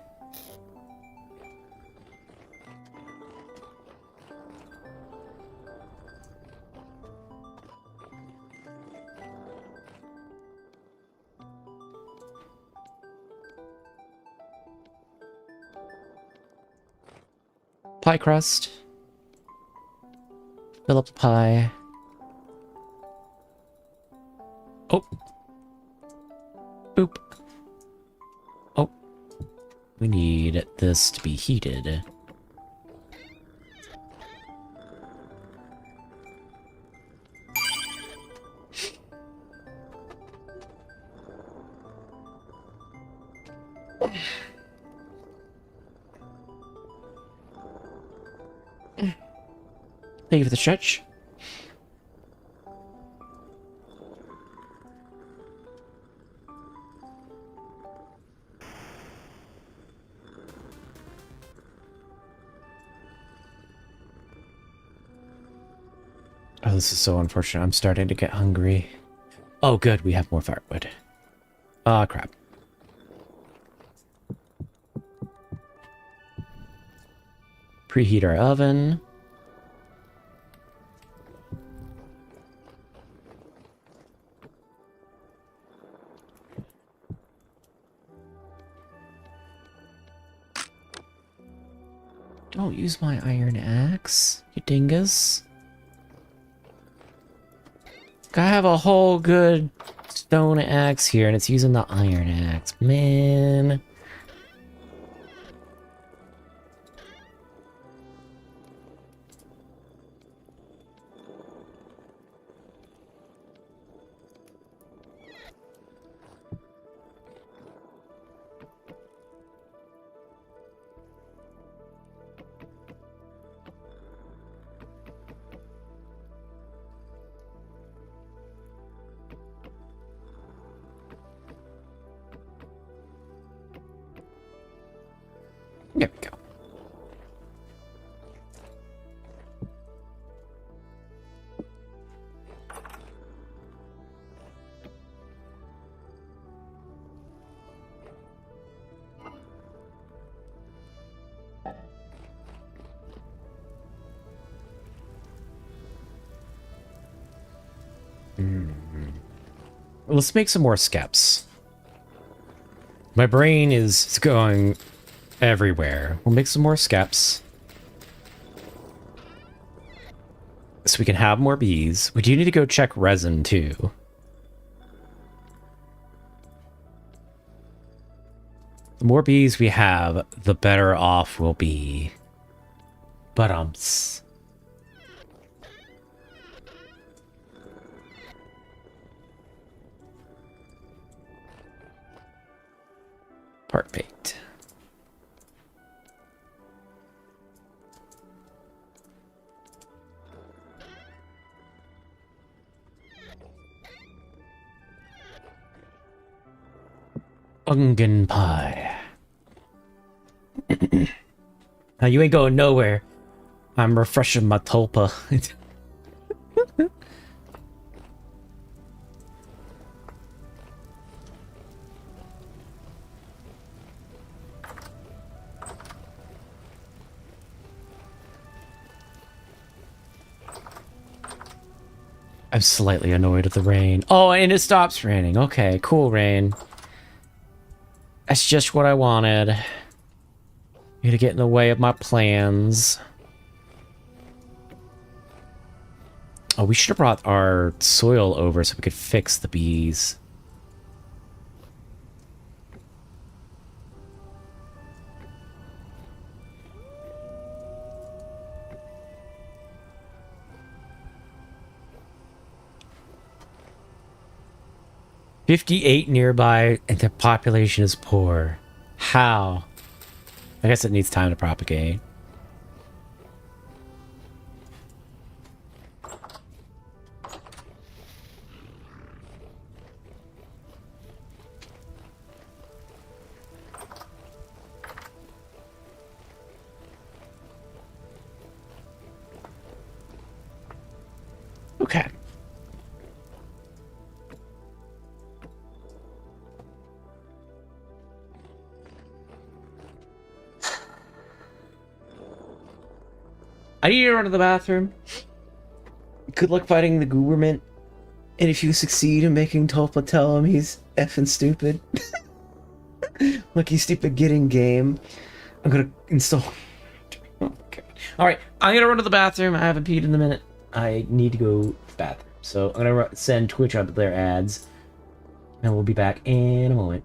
Pie crust. Fill up the pie. Oh. Boop. Oh. We need this to be heated. Thank you for the stretch. Oh, this is so unfortunate. I'm starting to get hungry. Oh, good. We have more firewood. Ah, crap. Preheat our oven. Don't use my iron axe, you dingus. I have a whole good stone axe here, and it's using the iron axe. Man. There we go. Let's make some more skeps. My brain is going everywhere. We'll make some more skeps. So we can have more bees. We do need to go check resin, too. The more bees we have, the better off we'll be. But, Perfect. Onion pie. Now you ain't going nowhere. I'm refreshing my tulpa. I'm slightly annoyed at the rain. Oh, and it stops raining. Okay, cool, rain. That's just what I wanted. You're to get in the way of my plans. Oh, we should have brought our soil over so we could fix the bees. "58 nearby, and the population is poor. How?" I guess it needs time to propagate. Okay. I need to run to the bathroom. Good luck fighting the government. And if you succeed in making Tulpa tell him he's effing stupid. Lucky stupid getting game. I'm gonna install... Oh, God. Alright, I'm gonna run to the bathroom. I haven't peed in a minute. I need to go to the bathroom. So I'm gonna send Twitch up their ads. And we'll be back in a moment.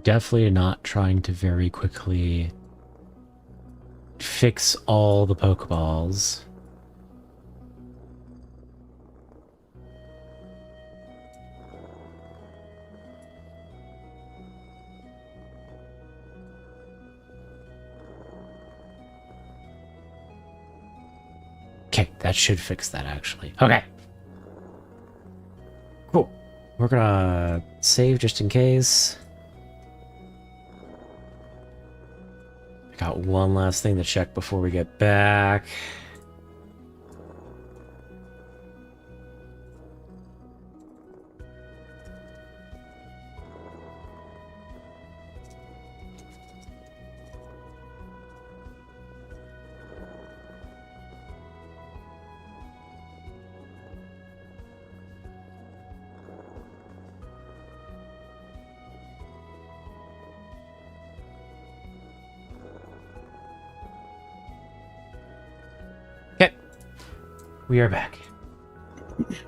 definitely not trying to very quickly fix all the Pokeballs. Okay, that should fix that, actually. Okay. Cool. We're gonna save just in case. I got one last thing to check before we get back. Okay. We are back. Sorry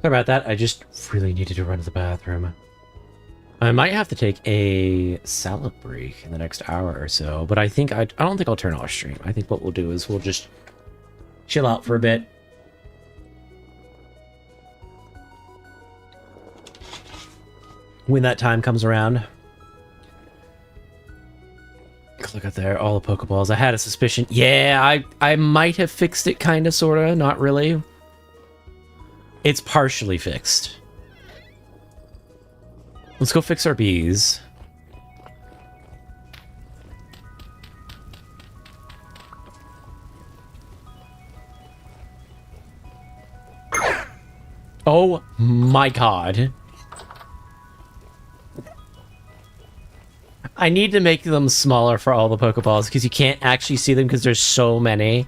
about that. I just really needed to run to the bathroom. I might have to take a salad break in the next hour or so, but I don't think I'll turn off stream. I think what we'll do is we'll just chill out for a bit. When that time comes around. Look at there, all the Pokeballs. I had a suspicion. Yeah, I might have fixed it, kind of, sort of. Not really. It's partially fixed. Let's go fix our bees. Oh my god. I need to make them smaller for all the Pokeballs because you can't actually see them because there's so many.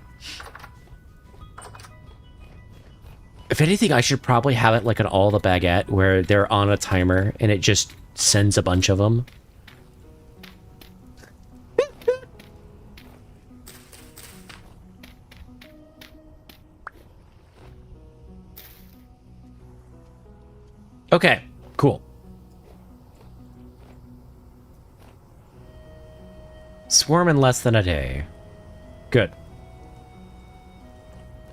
If anything, I should probably have it like an all the baguette where they're on a timer and it just sends a bunch of them. Okay, cool. Swarm in less than a day. Good.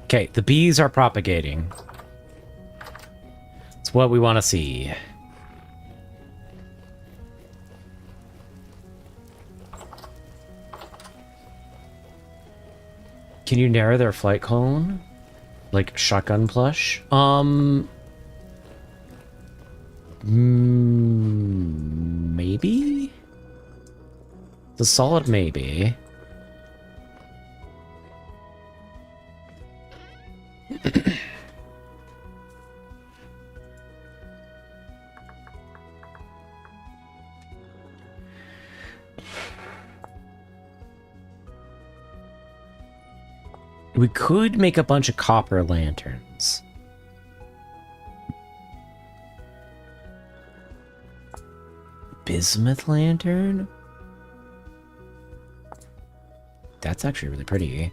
Okay, the bees are propagating. It's what we want to see. Can you narrow their flight cone? Like shotgun plush? Maybe? It's a solid maybe. We could make a bunch of copper lanterns. Bismuth lantern? That's actually really pretty.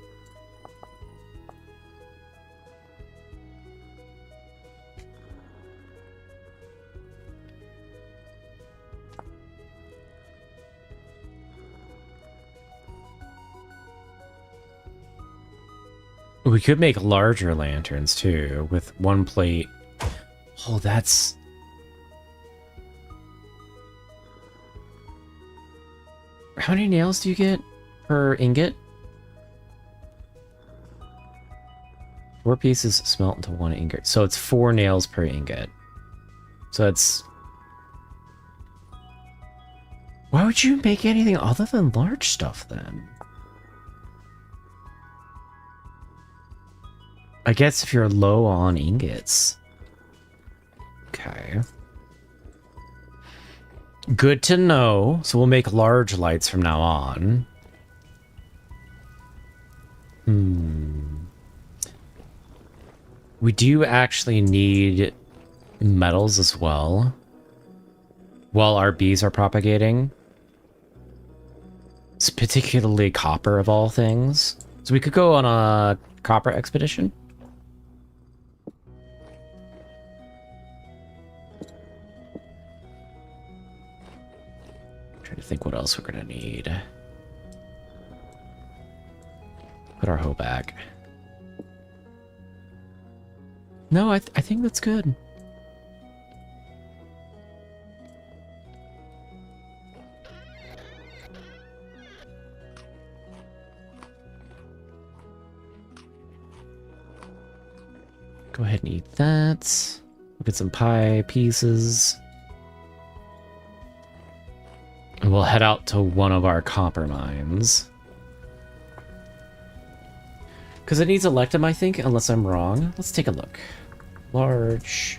We could make larger lanterns too, with one plate. Oh, that's... How many nails do you get per ingot? 4 pieces smelt into 1 ingot. So it's 4 nails per ingot. So that's... Why would you make anything other than large stuff then? I guess if you're low on ingots. Okay. Good to know. So we'll make large lights from now on. We do actually need metals as well. While our bees are propagating. It's particularly copper of all things. So we could go on a copper expedition. Trying to think what else we're gonna need. Put our hoe back. No, I think that's good. Go ahead and eat that. We'll get some pie pieces. And we'll head out to one of our copper mines. Because it needs electum, I think, unless I'm wrong. Let's take a look. Large.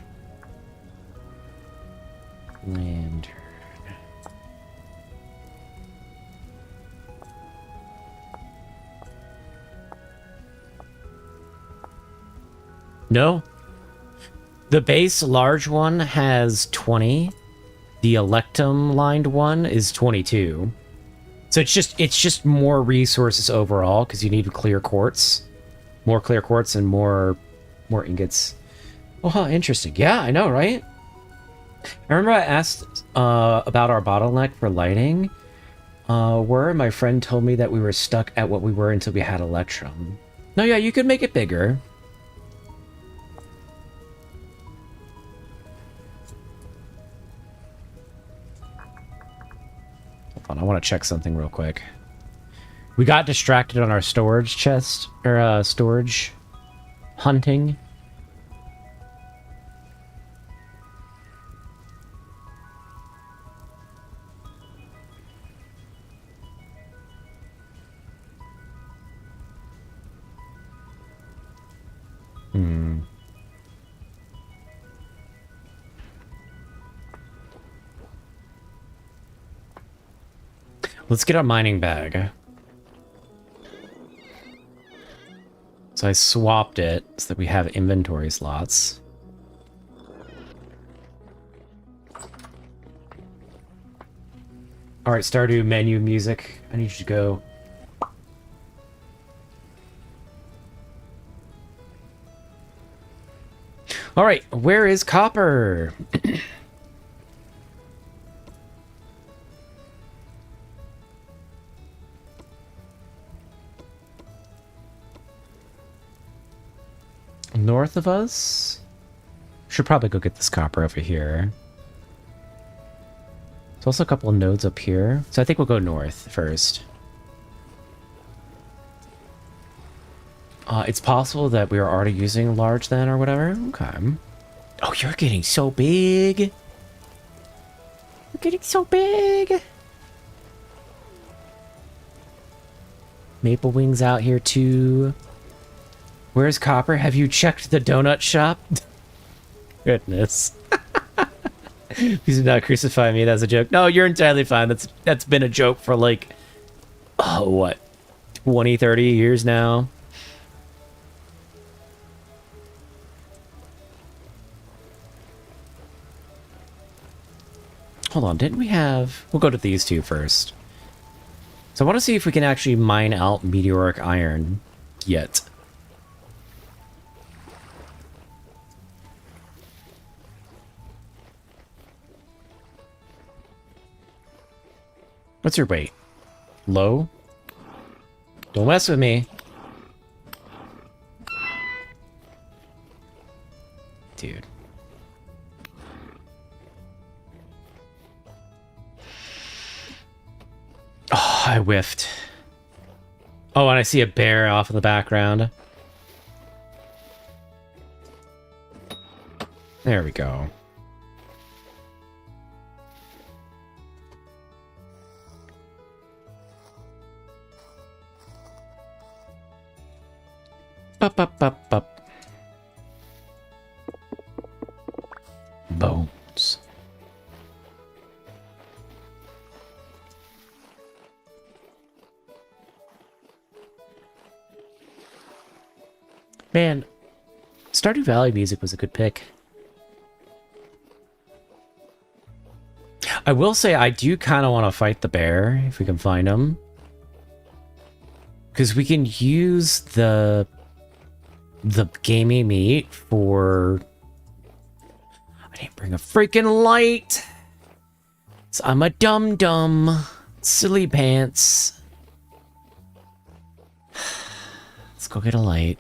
Lantern. No. The base large one has 20. The electum lined one is 22. So it's just more resources overall because you need clear quartz. More clear quartz and more ingots. Oh, huh, interesting. Yeah, I know, right? I remember I asked about our bottleneck for lighting. Where my friend told me that we were stuck at what we were until we had electrum. No, yeah, you could make it bigger. Hold on, I want to check something real quick. We got distracted on our storage chest, or storage hunting. Let's get our mining bag. So I swapped it so that we have inventory slots. Alright, Stardew menu music. I need you to go. Alright, where is copper? North of us? Should probably go get this copper over here. There's also a couple of nodes up here. So I think we'll go north first. It's possible that we are already using large then or whatever. Okay. Oh, you're getting so big. You're getting so big. Maple Wings out here too. Where's Copper? Have you checked the donut shop? Goodness. Please do not crucify me. That's a joke. No, you're entirely fine. That's been a joke for like, oh, what, 20, 30 years now. Hold on, didn't we have... We'll go to these two first. So I want to see if we can actually mine out meteoric iron yet. What's your weight? Low? Don't mess with me. Dude. Oh, I whiffed. Oh, and I see a bear off in the background. There we go. Up, up, up, up. Bones. Man, Stardew Valley music was a good pick. I will say I do kind of want to fight the bear, if we can find him. Because we can use the gamey meat for... I didn't bring a freaking light! So I'm a dum-dum. Silly pants. Let's go get a light.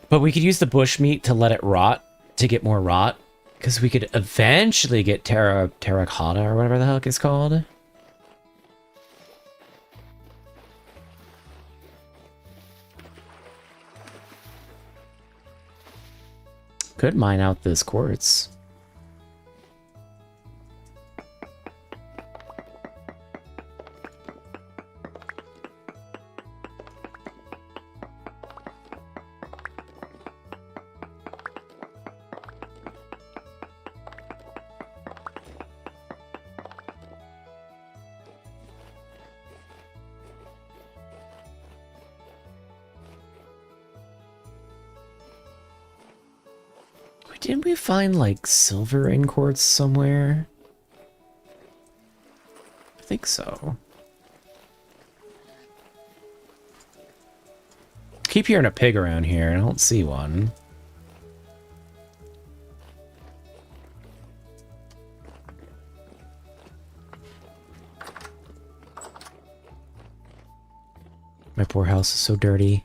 But we could use the bush meat to let it rot, to get more rot. Because we could eventually get terracotta or whatever the heck it's called. Could mine out this quartz. Didn't we find, like, silver in quartz somewhere? I think so. Keep hearing a pig around here, and I don't see one. My poor house is so dirty.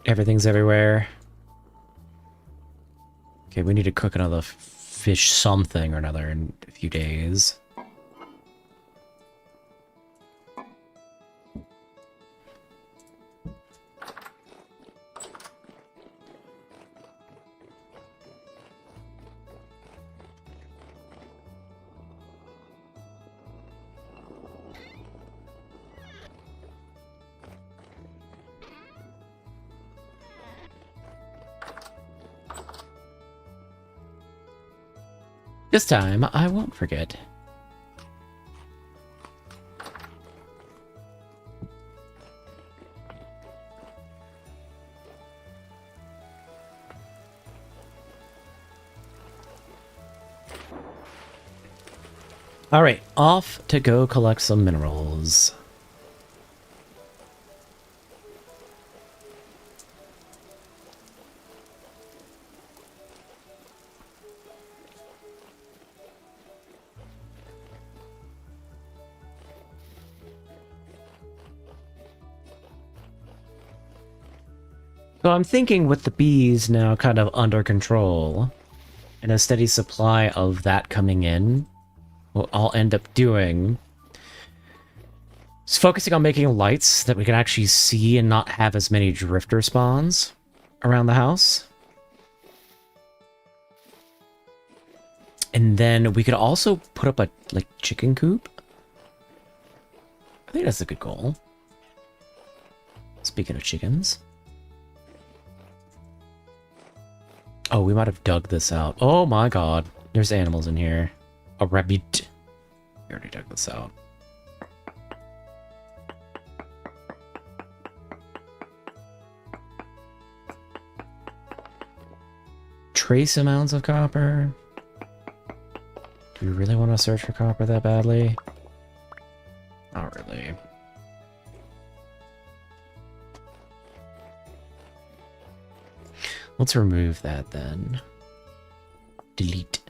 Everything's everywhere. Okay, we need to cook another fish something or another in a few days. This time, I won't forget. Alright, off to go collect some minerals. So I'm thinking with the bees now kind of under control, and a steady supply of that coming in, what I'll end up doing is focusing on making lights that we can actually see and not have as many drifter spawns around the house. And then we could also put up a, like, chicken coop. I think that's a good goal. Speaking of chickens. Oh, we might have dug this out. Oh my god. There's animals in here. A rabbit. We already dug this out. Trace amounts of copper. Do we really want to search for copper that badly? Not really. Let's remove that then. Delete.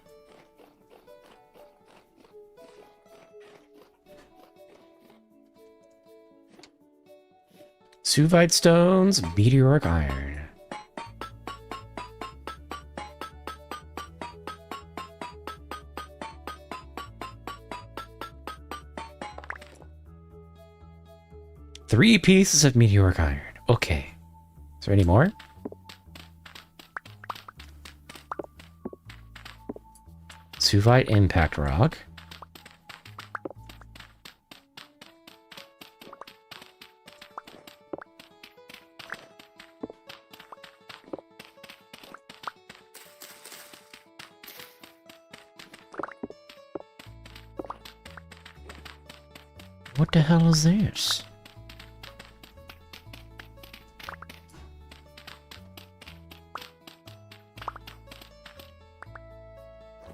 Suvite stones, meteoric iron. Three pieces of meteoric iron. Okay. Is there any more? Suvite impact rock. What the hell is this?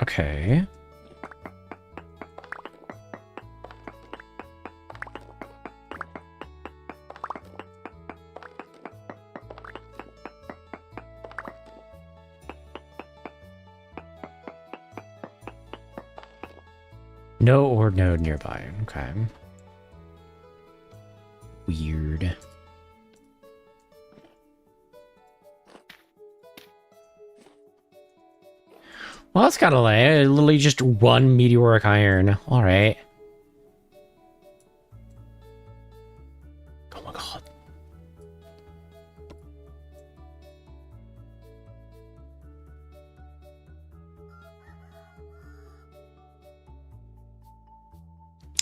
Okay. No ore node nearby. Okay. Weird. Well, that's kind of lame. Literally just one meteoric iron. Alright. Oh my god.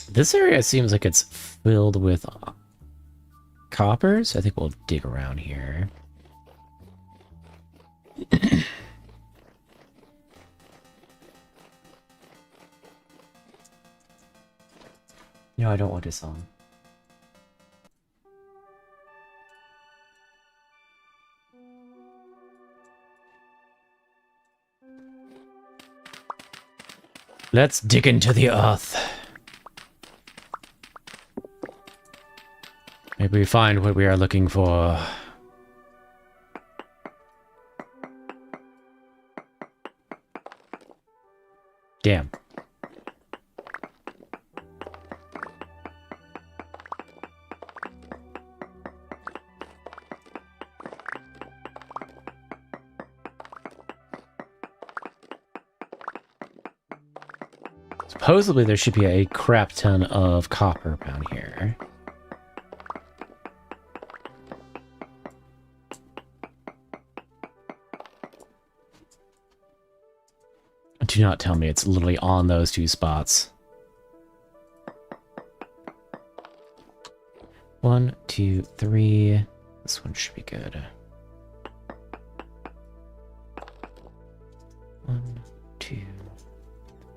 This area seems like it's filled with coppers. I think we'll dig around here. No, I don't want this song. Let's dig into the earth. Maybe we find what we are looking for. Damn. Supposedly there should be a crap ton of copper down here. Do not tell me it's literally on those two spots. 1, 2, 3. This one should be good. 1, 2,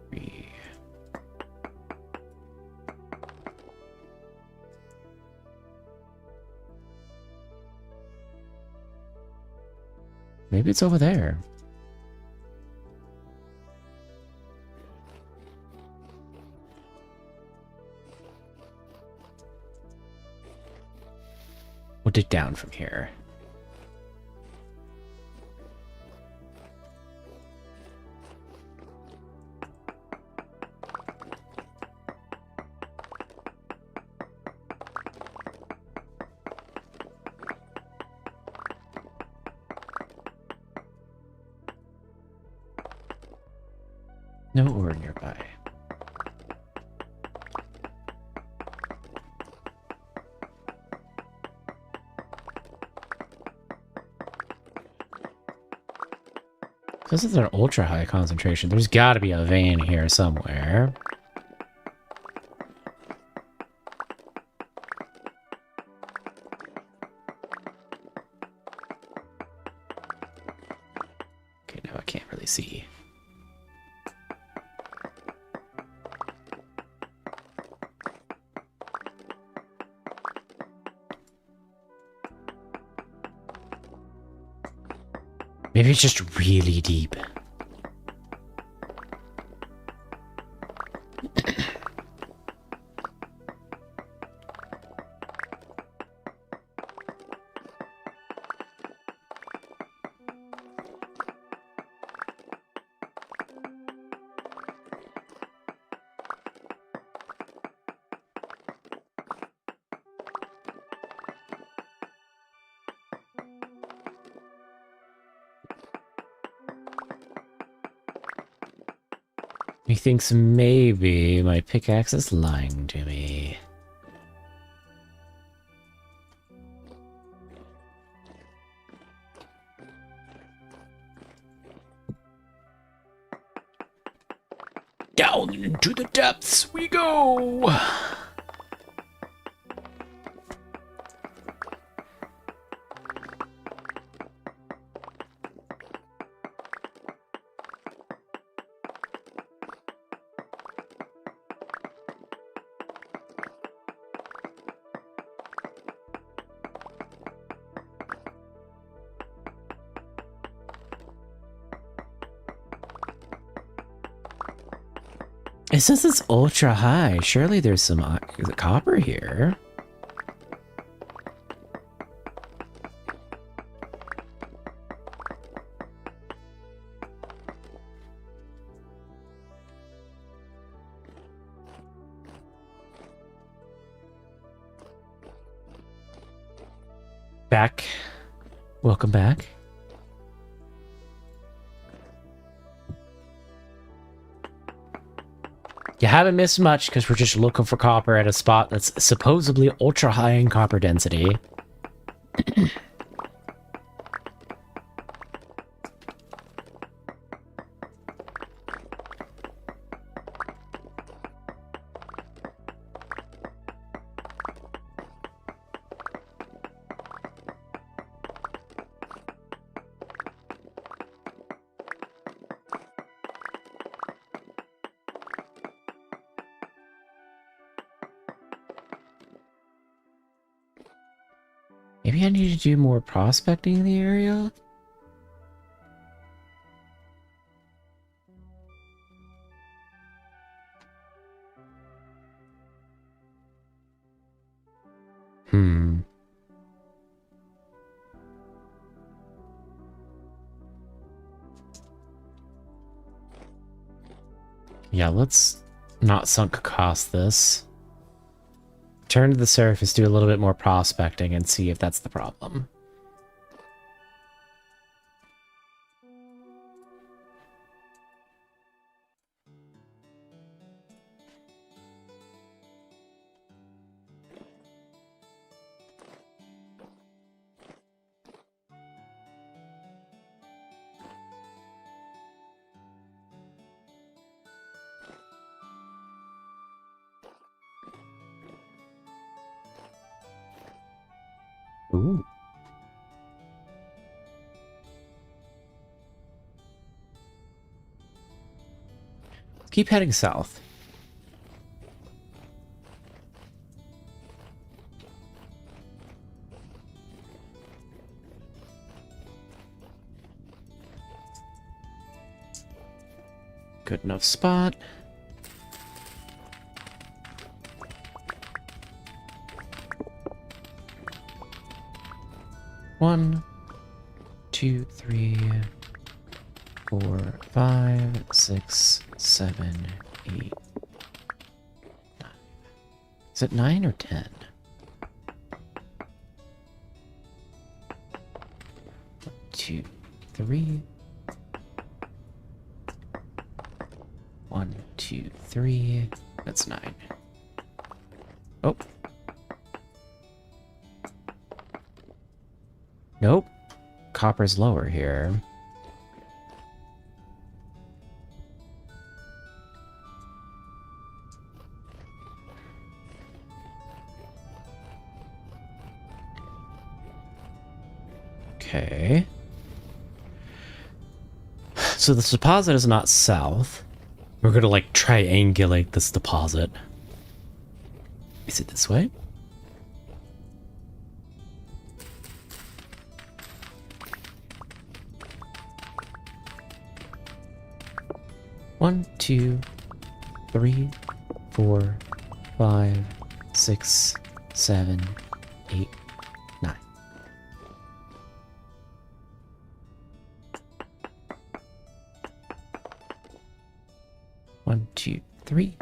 3. Maybe it's over there. We'll dig down from here. No ore nearby. This is an ultra high concentration. There's got to be a vein here somewhere. Okay, now I can't really see. Maybe it's just really deep. He thinks maybe my pickaxe is lying to me. Down into the depths we go! It says it's ultra high. Surely there's some copper here. back. Welcome back. You haven't missed much because we're just looking for copper at a spot that's supposedly ultra high in copper density. Maybe I need to do more prospecting in the area? Yeah, let's not sunk cost this. Turn to the surface, do a little bit more prospecting, and see if that's the problem. Ooh. Keep heading south. Good enough spot. One, 2, 3, 4, 5, 6, 7, 8, 9. Is it 9 or 10? 1, 2, 3. 1, 2, 3. That's 9. Oh. Nope. Copper's lower here. Okay. So this deposit is not south. We're gonna like triangulate this deposit. Is it this way? One, 2, 3, 4, 5, 6, 7, 8, 9. One, 2, 3.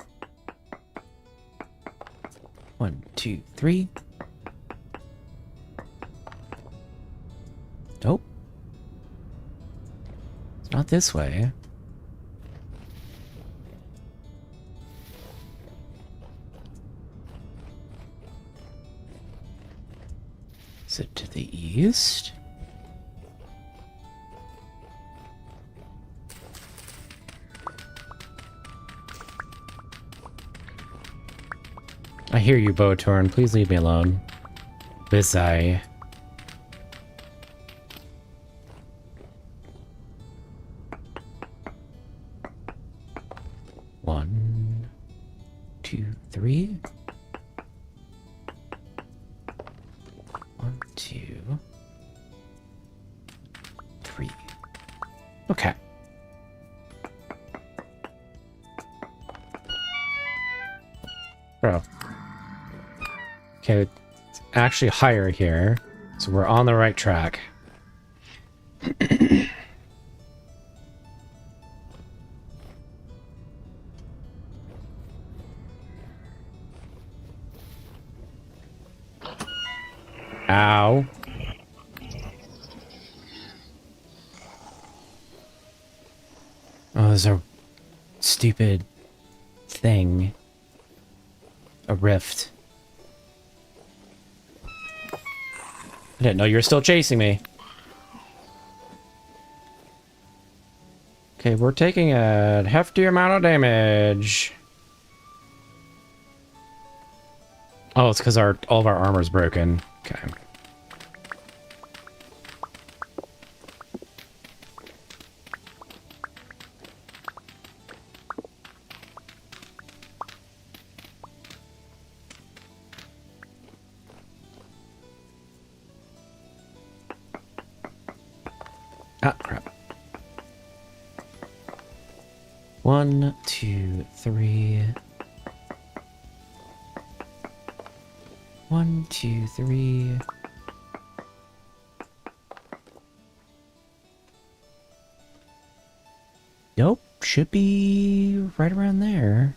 1, 2, 3. Nope. It's not this way. Is it to the east? I hear you, Botorn. Please leave me alone. Bazaar. One, 2, 3. 1, 2, 3. Okay. Bro. Okay, it's actually higher here, so we're on the right track. Ow. there's a stupid thing. A rift. I didn't know you were still chasing me. Okay, we're taking a hefty amount of damage. Oh, it's because all of our armor's broken. Okay. Ah, crap. 1, 2, 3. 1, 2, 3. Nope, should be right around there.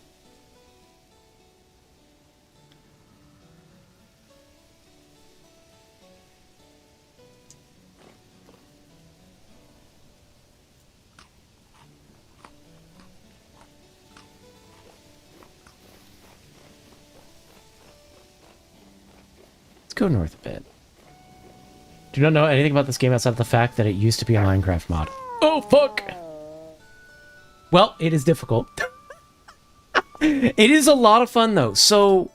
Go north a bit. Do not know anything about this game outside of the fact that it used to be a Minecraft mod. Oh, fuck! Well, it is difficult. It is a lot of fun, though. So,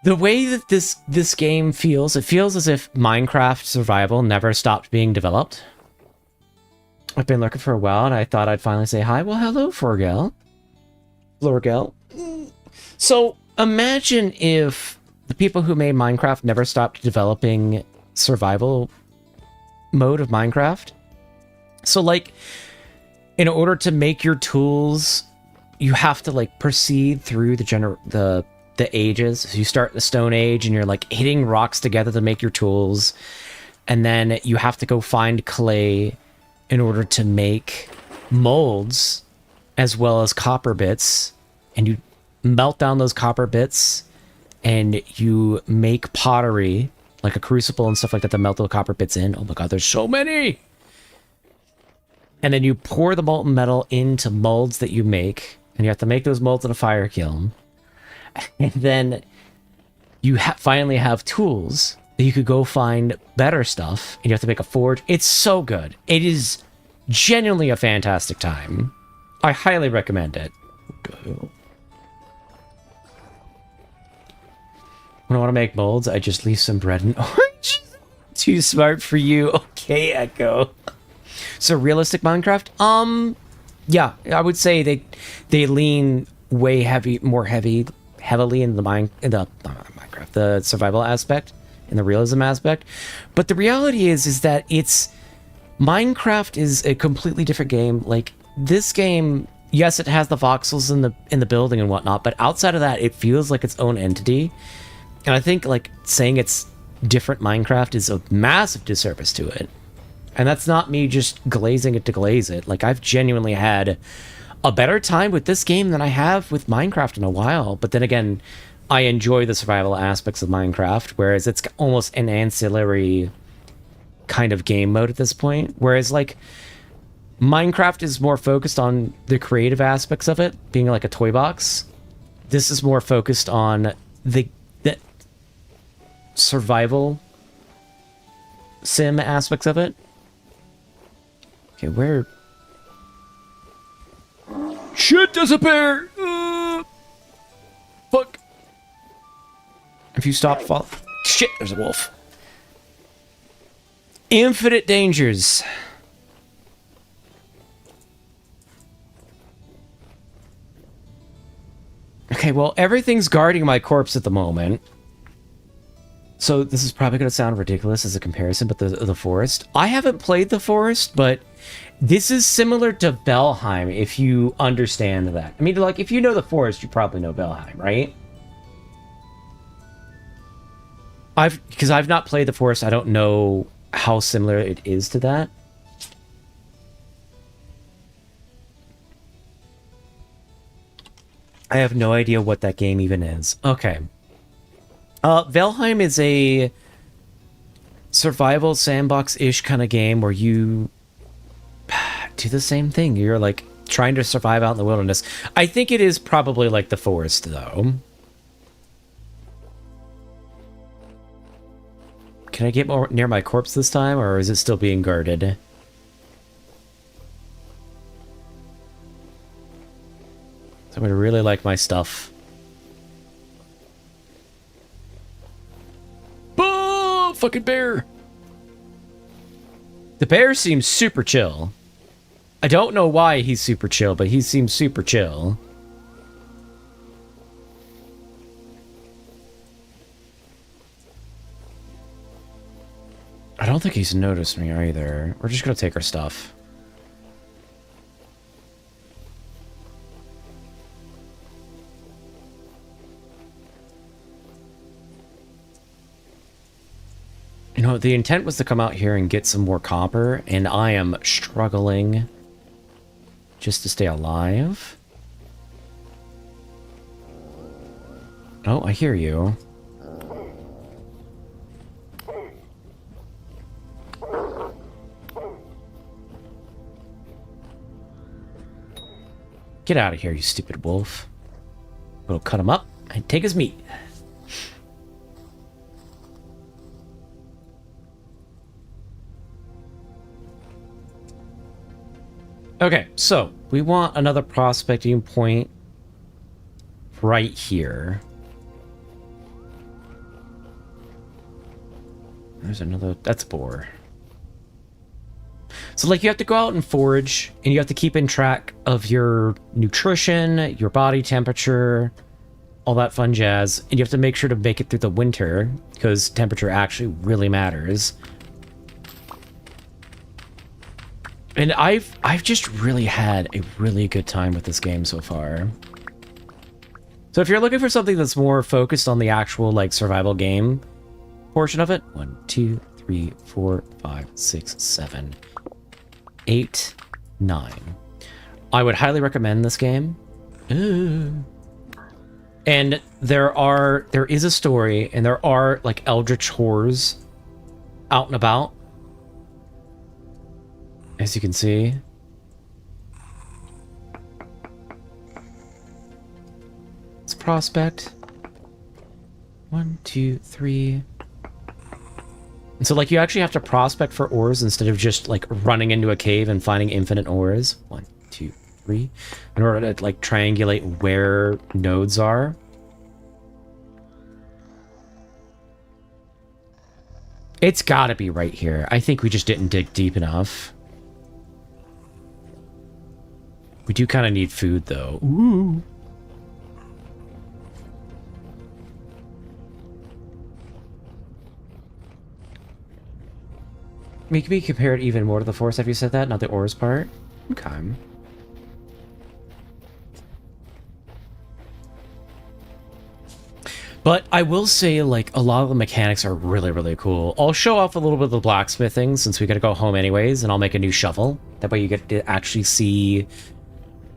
the way that this game feels, it feels as if Minecraft Survival never stopped being developed. I've been looking for a while, and I thought I'd finally say hi. Well, hello, Florgel. Florgel. So, imagine if the people who made Minecraft never stopped developing survival mode of Minecraft. So, like, in order to make your tools, you have to, like, proceed through the ages. So you start the Stone Age, and you're, like, hitting rocks together to make your tools. And then you have to go find clay in order to make molds, as well as copper bits. And you melt down those copper bits, and you make pottery, like a crucible and stuff like that, to melt the copper bits in. Oh my god, there's so many! And then you pour the molten metal into molds that you make, and you have to make those molds in a fire kiln. And then you finally have tools that you could go find better stuff, and you have to make a forge. It's so good. It is genuinely a fantastic time. I highly recommend it. When I want to make molds, I just leave some bread and oranges. Too smart for you. Okay, Echo. So realistic Minecraft? Yeah, I would say they lean way heavily in the survival aspect, in the realism aspect. But the reality is that Minecraft is a completely different game. Like, this game, yes, it has the voxels in the building and whatnot, but outside of that, it feels like its own entity. And I think, like, saying it's different Minecraft is a massive disservice to it. And that's not me just glazing it to glaze it. Like, I've genuinely had a better time with this game than I have with Minecraft in a while. But then again, I enjoy the survival aspects of Minecraft, whereas it's almost an ancillary kind of game mode at this point. Whereas, like, Minecraft is more focused on the creative aspects of it, being like a toy box. This is more focused on the survival sim aspects of it. Okay, where... Shit, disappear! Fuck. If you stop fall... Shit, there's a wolf. Infinite dangers. Okay, well, everything's guarding my corpse at the moment. So this is probably going to sound ridiculous as a comparison, but the forest. I haven't played the forest, but this is similar to Valheim, if you understand that. I mean, like, if you know the forest, you probably know Valheim, right? Because I've not played the forest, I don't know how similar it is to that. I have no idea what that game even is. Okay. Valheim is a survival sandbox-ish kind of game where you do the same thing. You're like trying to survive out in the wilderness. I think it is probably like the forest, though. Can I get more near my corpse this time, or is it still being guarded? So I'm gonna really like my stuff. Oh, fucking bear! The bear seems super chill. I don't know why he's super chill, but he seems super chill. I don't think he's noticed me either. We're just gonna take our stuff. You know, the intent was to come out here and get some more copper, and I am struggling just to stay alive. Oh, I hear you. Get out of here, you stupid wolf. We'll cut him up and take his meat. Okay, so we want another prospecting point right here. There's another, that's boar. So like you have to go out and forage, and you have to keep in track of your nutrition, your body temperature, all that fun jazz, and you have to make sure to make it through the winter, because temperature actually really matters. And I've just really had a really good time with this game so far. So if you're looking for something that's more focused on the actual like survival game portion of it, 1, 2, 3, 4, 5, 6, 7, 8, 9. I would highly recommend this game. Ooh. And there is a story, and there are like eldritch horrors out and about. As you can see. Let's prospect. 1, 2, 3. And so like you actually have to prospect for ores instead of just like running into a cave and finding infinite ores. 1, 2, 3. In order to like triangulate where nodes are. It's gotta be right here. I think we just didn't dig deep enough. We do kind of need food, though. Ooh. Make me compare it even more to the forest. Have you said that? Not the ores part? Okay. But I will say, like, a lot of the mechanics are really, really cool. I'll show off a little bit of the blacksmithing since we gotta go home anyways, and I'll make a new shovel. That way you get to actually see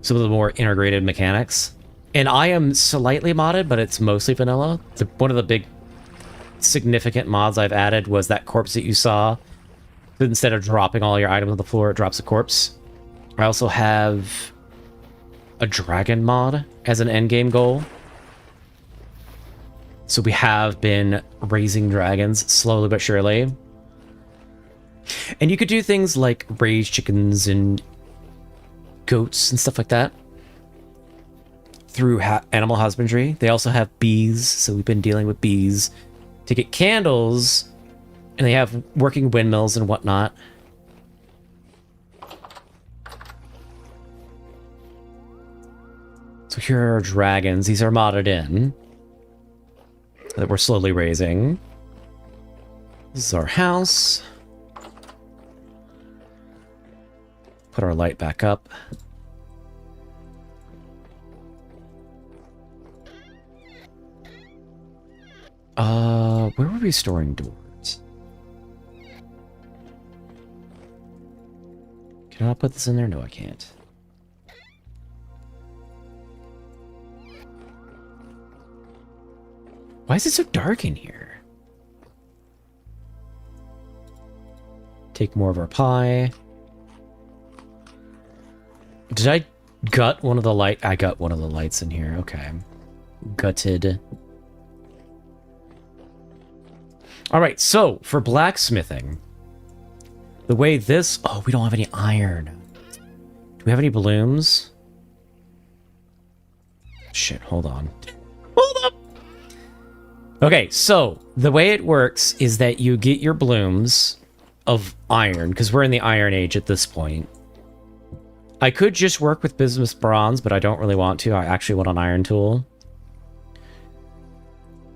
some of the more integrated mechanics. And I am slightly modded, but it's mostly vanilla. One of the big significant mods I've added was that corpse that you saw. Instead of dropping all your items on the floor, it drops a corpse. I also have a dragon mod as an endgame goal. So we have been raising dragons slowly but surely. And you could do things like raise chickens and goats and stuff like that through animal husbandry. They also have bees, so we've been dealing with bees to get candles, and they have working windmills and whatnot. So here are our dragons. These are modded in that we're slowly raising. This is our house. Put our light back up. Where were we storing doors? Can I put this in there? No, I can't. Why is it so dark in here? Take more of our pie. Did I gut one of the light? I got one of the lights in here. Okay. Gutted. Alright, so for blacksmithing, the way this... Oh, we don't have any iron. Do we have any blooms? Shit, hold on. Hold up! Okay, so the way it works is that you get your blooms of iron, because we're in the Iron Age at this point. I could just work with bismuth bronze, but I don't really want to. I actually want an iron tool.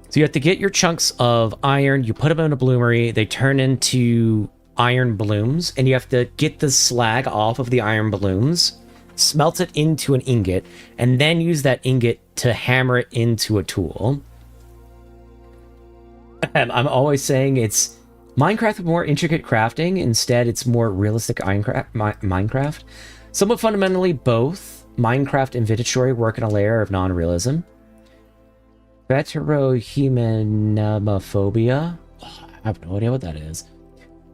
So you have to get your chunks of iron, you put them in a bloomery, they turn into iron blooms, and you have to get the slag off of the iron blooms, smelt it into an ingot, and then use that ingot to hammer it into a tool. And I'm always saying it's Minecraft with more intricate crafting. Instead, it's more realistic Minecraft. Somewhat fundamentally, both Minecraft and Vintage Story work in a layer of non-realism. Veterohumanophobia. I have no idea what that is.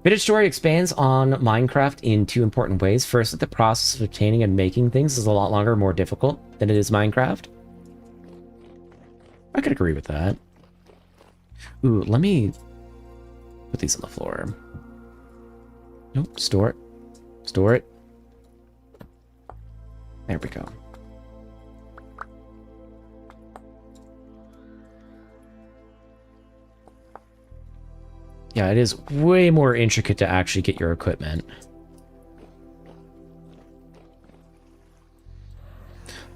Vintage Story expands on Minecraft in two important ways. First, that the process of obtaining and making things is a lot longer, more difficult than it is Minecraft. I could agree with that. Ooh, let me put these on the floor. Nope, store it. Store it. There we go. Yeah, it is way more intricate to actually get your equipment.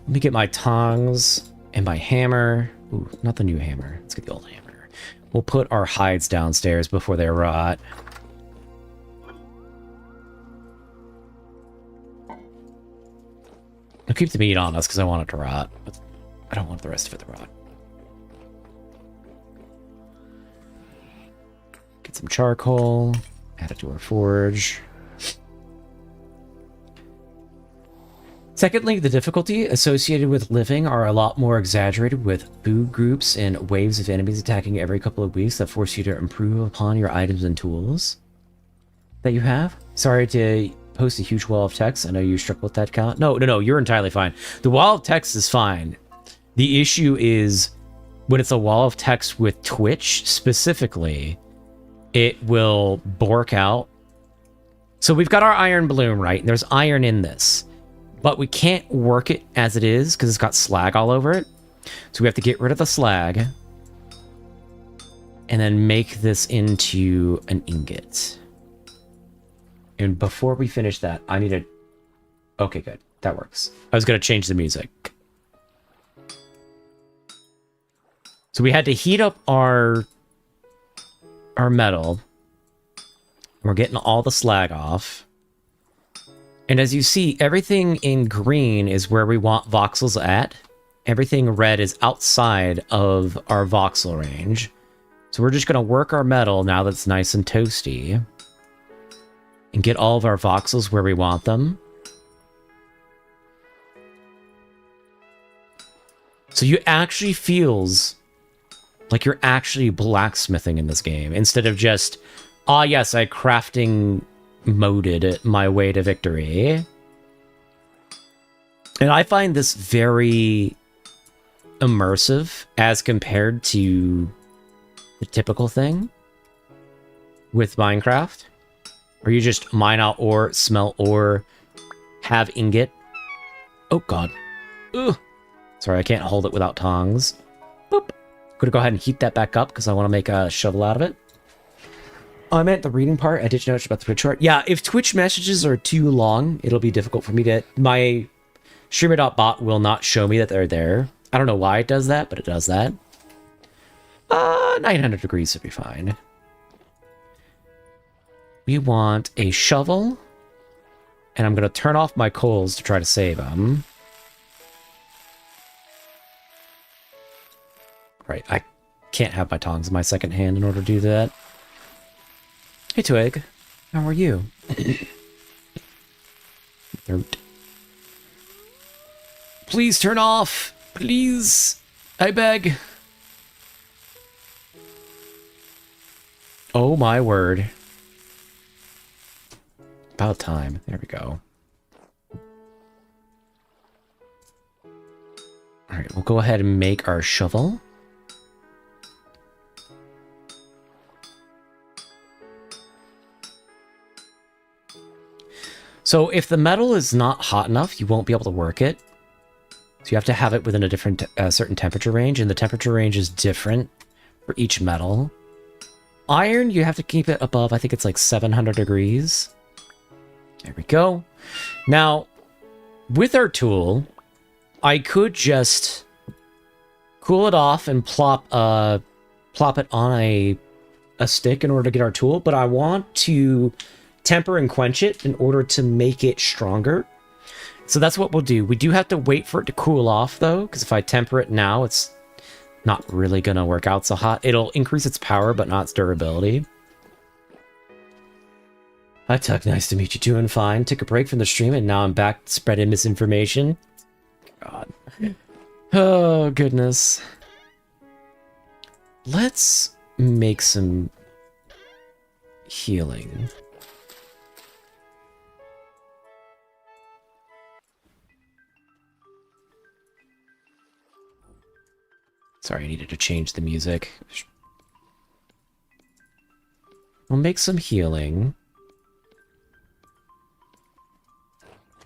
Let me get my tongs and my hammer. Ooh, not the new hammer. Let's get the old hammer. We'll put our hides downstairs before they rot. I'll keep the meat on us because I want it to rot, but I don't want the rest of it to rot. Get some charcoal, add it to our forge. Secondly, the difficulty associated with living are a lot more exaggerated, with food groups and waves of enemies attacking every couple of weeks that force you to improve upon your items and tools that you have. Sorry to post a huge wall of text. I know you struggle with that count. No, you're entirely fine. The wall of text is fine. The issue is when it's a wall of text with Twitch specifically, it will bork out. So we've got our iron bloom, right? And there's iron in this. But we can't work it as it is because it's got slag all over it. So we have to get rid of the slag. And then make this into an ingot. And before we finish that, I need to... Okay, good. That works. I was going to change the music. So we had to heat up our metal. We're getting all the slag off. And as you see, everything in green is where we want voxels at. Everything red is outside of our voxel range. So we're just going to work our metal now that it's nice and toasty. And get all of our voxels where we want them. So you actually feels like you're actually blacksmithing in this game. Instead of just, ah yes, I crafting moded my way to victory. And I find this very immersive as compared to the typical thing with Minecraft, where you just mine out ore, smelt ore, have ingot. Oh god. Ugh. Sorry, I can't hold it without tongs. Boop. Gonna go ahead and heat that back up because I want to make a shovel out of it. Oh, I meant the reading part. I did notice about the Twitch chart. Yeah, if Twitch messages are too long, it'll be difficult for me to... My streamer.bot will not show me that they're there. I don't know why it does that, but it does that. 900 degrees should be fine. We want a shovel. And I'm going to turn off my coals to try to save them. Right, I can't have my tongs in my second hand in order to do that. Hey, Twig. How are you? Please turn off. Please. I beg. Oh, my word. About time. There we go. Alright, we'll go ahead and make our shovel. So if the metal is not hot enough, you won't be able to work it. So you have to have it within a different, certain temperature range, and the temperature range is different for each metal. Iron, you have to keep it above, I think it's like 700 degrees. There we go. Now, with our tool, I could just cool it off and plop it on a stick in order to get our tool, but I want to temper and quench it in order to make it stronger. So that's what we'll do. We do have to wait for it to cool off, though, because if I temper it now, it's not really going to work out so hot. It'll increase its power, but not its durability. Hi, Tuck. Nice to meet you. Doing fine. Took a break from the stream, and now I'm back spreading misinformation. God. Oh, goodness. Let's make some healing. Sorry, I needed to change the music. We'll make some healing.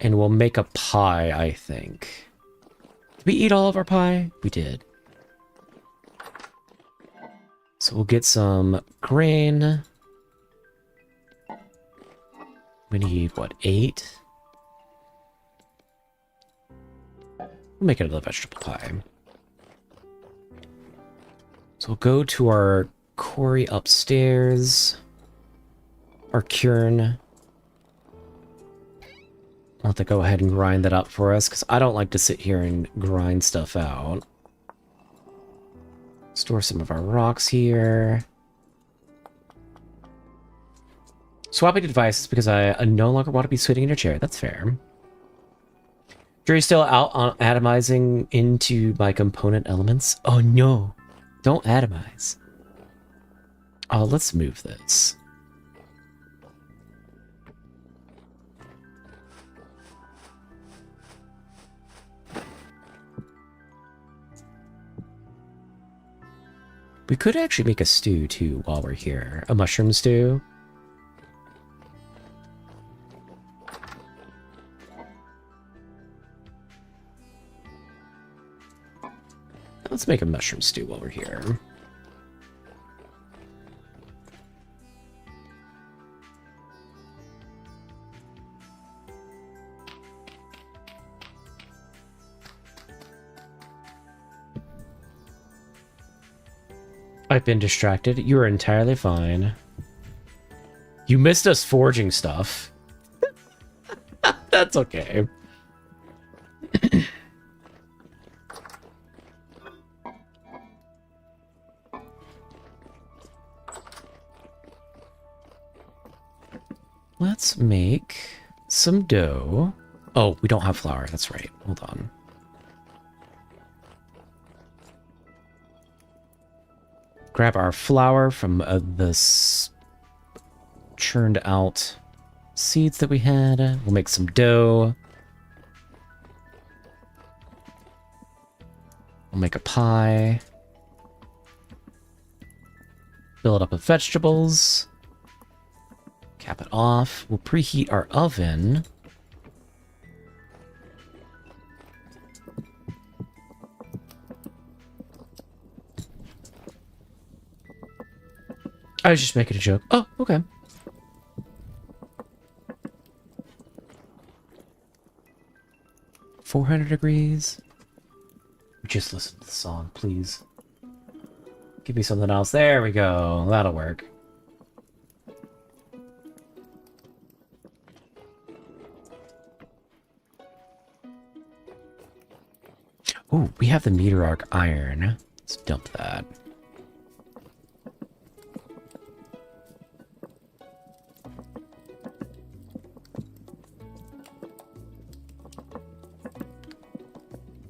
And we'll make a pie, I think. Did we eat all of our pie? We did. So we'll get some grain. We need, what, 8? We'll make another vegetable pie. So we'll go to our quarry upstairs. Our quern. I'll have to go ahead and grind that up for us, because I don't like to sit here and grind stuff out. Store some of our rocks here. Swapping devices because I no longer want to be sitting in a chair. That's fair. Jury's still out on atomizing into my component elements. Oh no. Don't atomize. Oh, let's move this. We could actually make a stew, too, while we're here. A mushroom stew. Let's make a mushroom stew while we're here. I've been distracted. You are entirely fine. You missed us forging stuff. That's okay. Let's make some dough. Oh, we don't have flour. That's right. Hold on. Grab our flour from this churned out seeds that we had. We'll make some dough. We'll make a pie. Fill it up with vegetables. Cap it off. We'll preheat our oven. I was just making a joke. Oh, okay. $400 degrees. Just listen to the song, please. Give me something else. There we go. That'll work. Oh, we have the meteor arc iron. Let's dump that.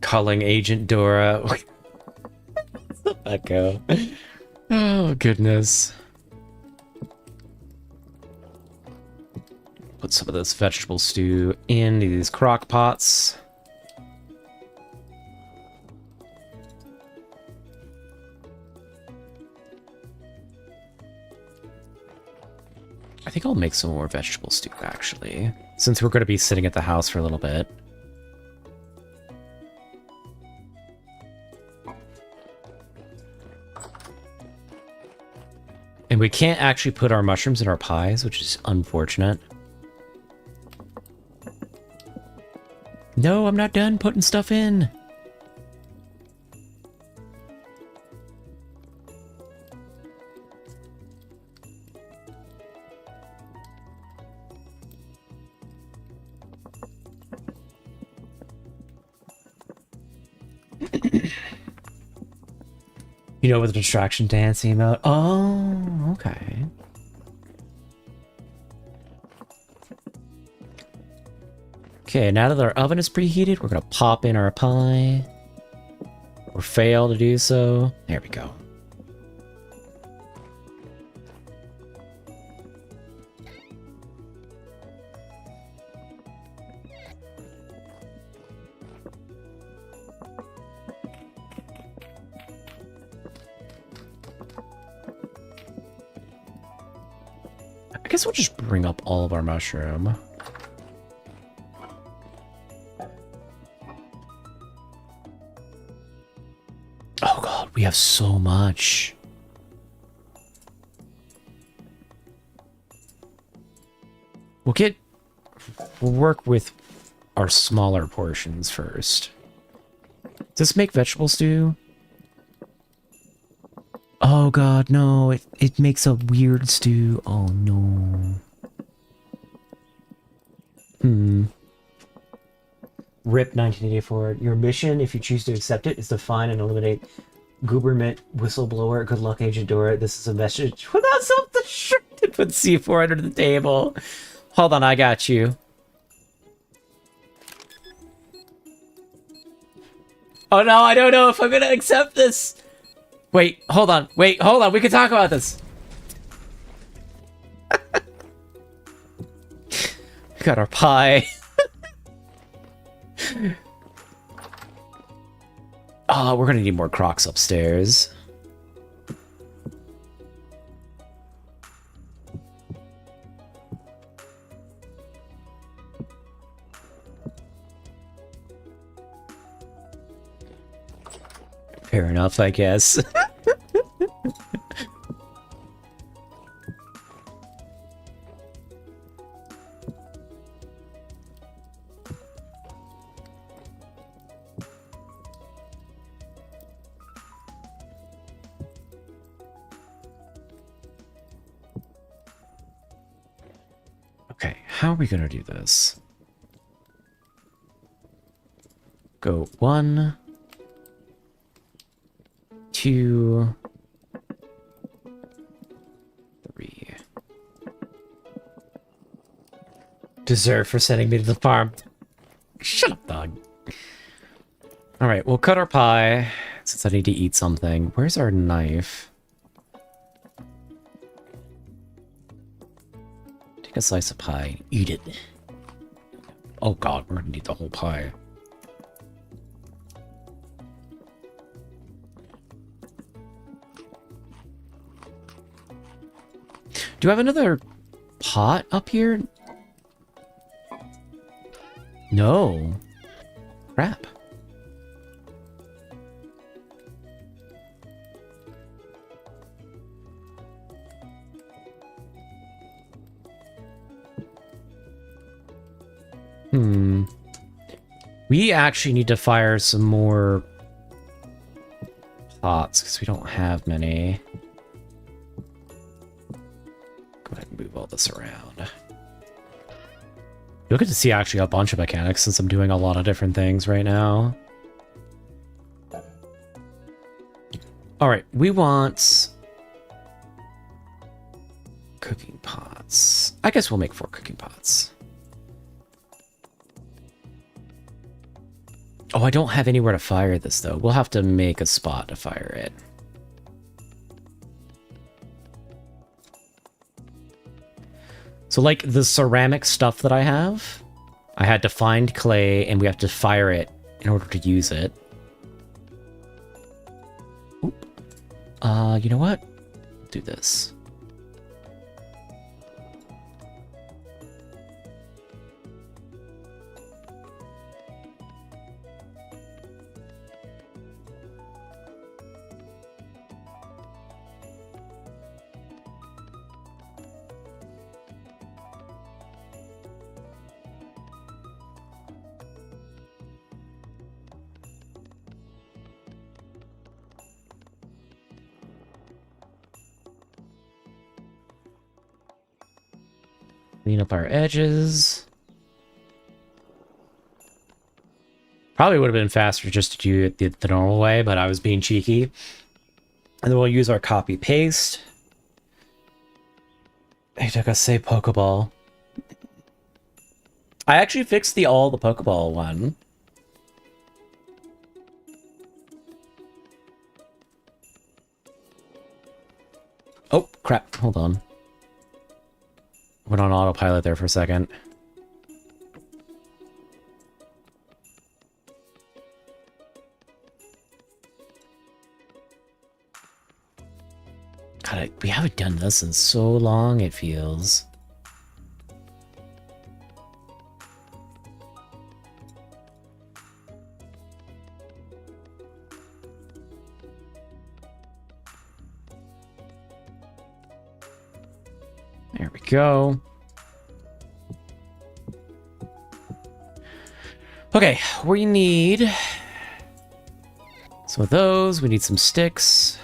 Calling Agent Dora. Echo. Oh, goodness. Put some of this vegetable stew in these crock pots. I think I'll make some more vegetable stew, actually, since we're going to be sitting at the house for a little bit. And we can't actually put our mushrooms in our pies, which is unfortunate. No, I'm not done putting stuff in. You know, with the distraction dancing about. Oh, okay. Okay, now that our oven is preheated, we're gonna pop in our pie. Or fail to do so. There we go. I guess we'll just bring up all of our mushroom. Oh god, we have so much. We'll work with our smaller portions first. Does this make vegetable stew? Oh god, no, it makes a weird stew. Oh no. RIP 1984. Your mission, if you choose to accept it, is to find and eliminate Goobermint Whistleblower. Good luck, Agent Dora. This is a message without self-destructed. Put C4 under the table. Hold on, I got you. Oh no, I don't know if I'm gonna accept this. Wait, hold on. Wait, hold on. We can talk about this. We got our pie. Oh, we're gonna need more crocs upstairs. Fair enough, I guess. Okay, how are we gonna do this? Go 1, 2, 3. Deserve for sending me to the farm. Shut up, dog. Alright, we'll cut our pie, since I need to eat something. Where's our knife? Take a slice of pie and eat it. Oh god, we're gonna need the whole pie. Do I have another pot up here? No. Crap. We actually need to fire some more pots because we don't have many. Go ahead and move all this around. You'll get to see actually a bunch of mechanics since I'm doing a lot of different things right now. Alright, we want cooking pots. I guess we'll make 4 cooking pots. Oh, I don't have anywhere to fire this, though. We'll have to make a spot to fire it. So, like, the ceramic stuff that I have, I had to find clay, and we have to fire it in order to use it. Oop. You know what? Do this. Clean up our edges. Probably would have been faster just to do it the normal way, but I was being cheeky. And then we'll use our copy paste. They took us say Pokeball. I actually fixed the Pokeball one. Oh, crap. Hold on. Went on autopilot there for a second. God, we haven't done this in so long, it feels. There we go. Okay, we need some of those. We need some sticks,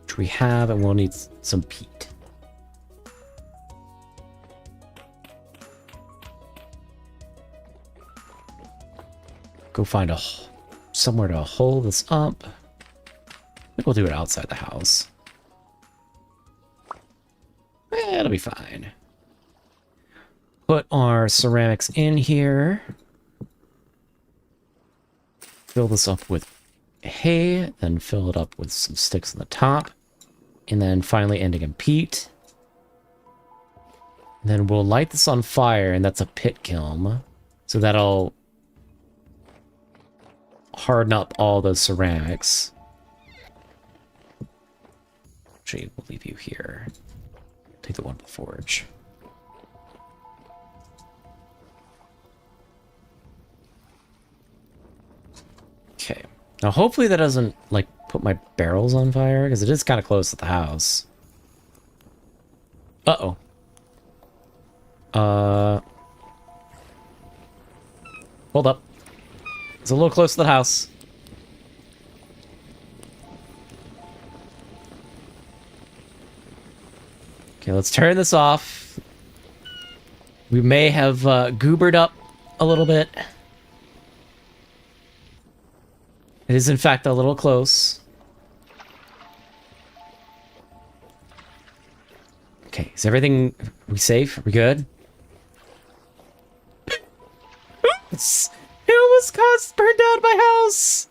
which we have, and we'll need some peat. Go find somewhere to hold this up. I think we'll do it outside the house. It'll be fine. Put our ceramics in here. Fill this up with hay, then fill it up with some sticks on the top. And then finally ending in peat. And then we'll light this on fire, and that's a pit kiln. So that'll harden up all the ceramics. Actually, we'll leave you here. Take the one to the forge. Okay. Now, hopefully that doesn't, like, put my barrels on fire, because it is kind of close to the house. Uh-oh. Hold up. It's a little close to the house. Okay, let's turn this off. We may have goobered up a little bit. It is, in fact, a little close. Okay, is everything... Are we safe? Are we good? It almost burned down my house!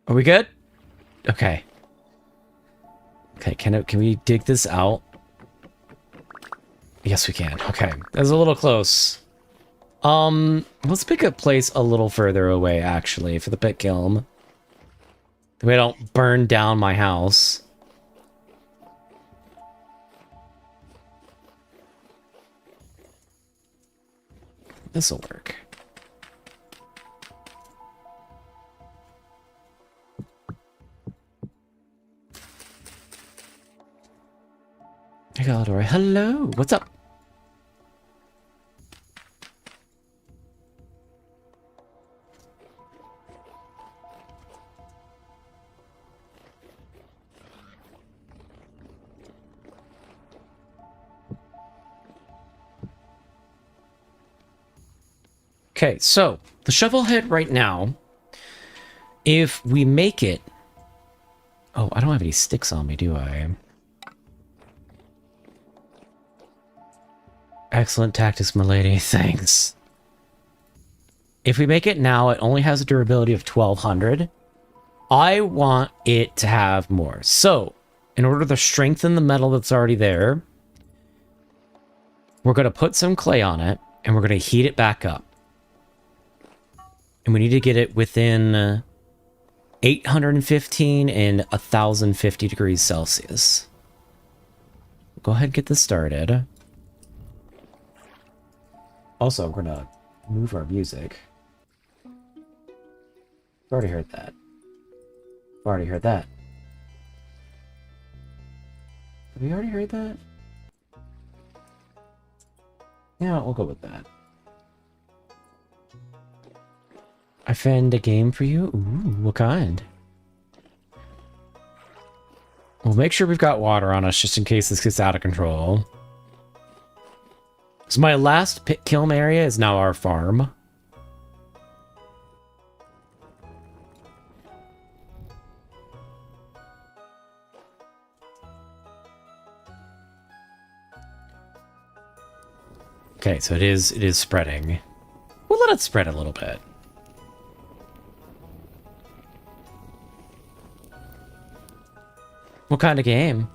Are we good? Okay. Okay, can we dig this out? Yes, we can. Okay, that was a little close. Let's pick a place a little further away, actually, for the pit kiln. That way I don't burn down my house. This'll work. I got Laura. Hello, what's up? Okay, so the shovel head right now, if we make it... Oh, I don't have any sticks on me, do I? Excellent tactics, my lady. Thanks. If we make it now, it only has a durability of 1200. I want it to have more. So, in order to strengthen the metal that's already there, we're going to put some clay on it, and we're going to heat it back up. And we need to get it within 815 and 1050 degrees Celsius. Go ahead and get this started. Also, we're going to move our music. I've already heard that. I've already heard that. Have we already heard that? Yeah, we'll go with that. I found a game for you? Ooh, what kind? We'll make sure we've got water on us just in case this gets out of control. So my last pit kiln area is now our farm. Okay, so it is spreading. We'll let it spread a little bit. What kind of game?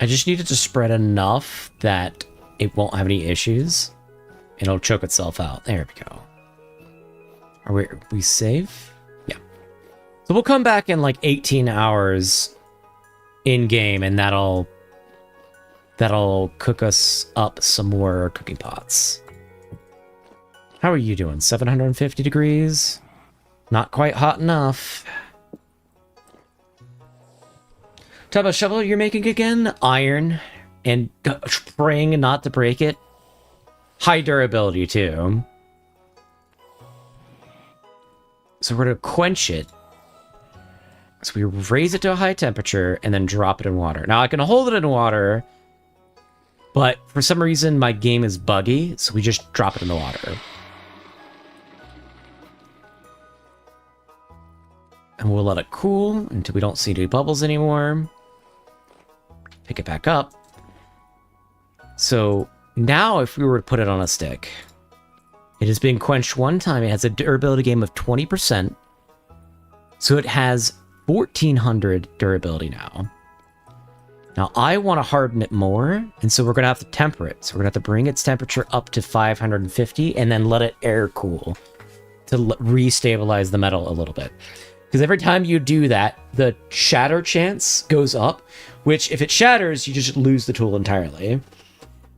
I just need it to spread enough that it won't have any issues. It'll choke itself out. There we go. Are we safe? Yeah. So we'll come back in like 18 hours in game, and that'll cook us up some more cooking pots. How are you doing? 750 degrees? Not quite hot enough. Talk about shovel you're making again? Iron and praying not to break it. High durability too. So we're gonna quench it. So we raise it to a high temperature and then drop it in water. Now I can hold it in water, but for some reason my game is buggy, so we just drop it in the water. And we'll let it cool until we don't see any bubbles anymore. Pick it back up. So now if we were to put it on a stick, it has been quenched one time. It has a durability game of 20%. So it has 1400 durability now. Now I want to harden it more, and so we're going to have to temper it. So we're going to have to bring its temperature up to 550 and then let it air cool to restabilize the metal a little bit. Because every time you do that, the shatter chance goes up, which if it shatters, you just lose the tool entirely.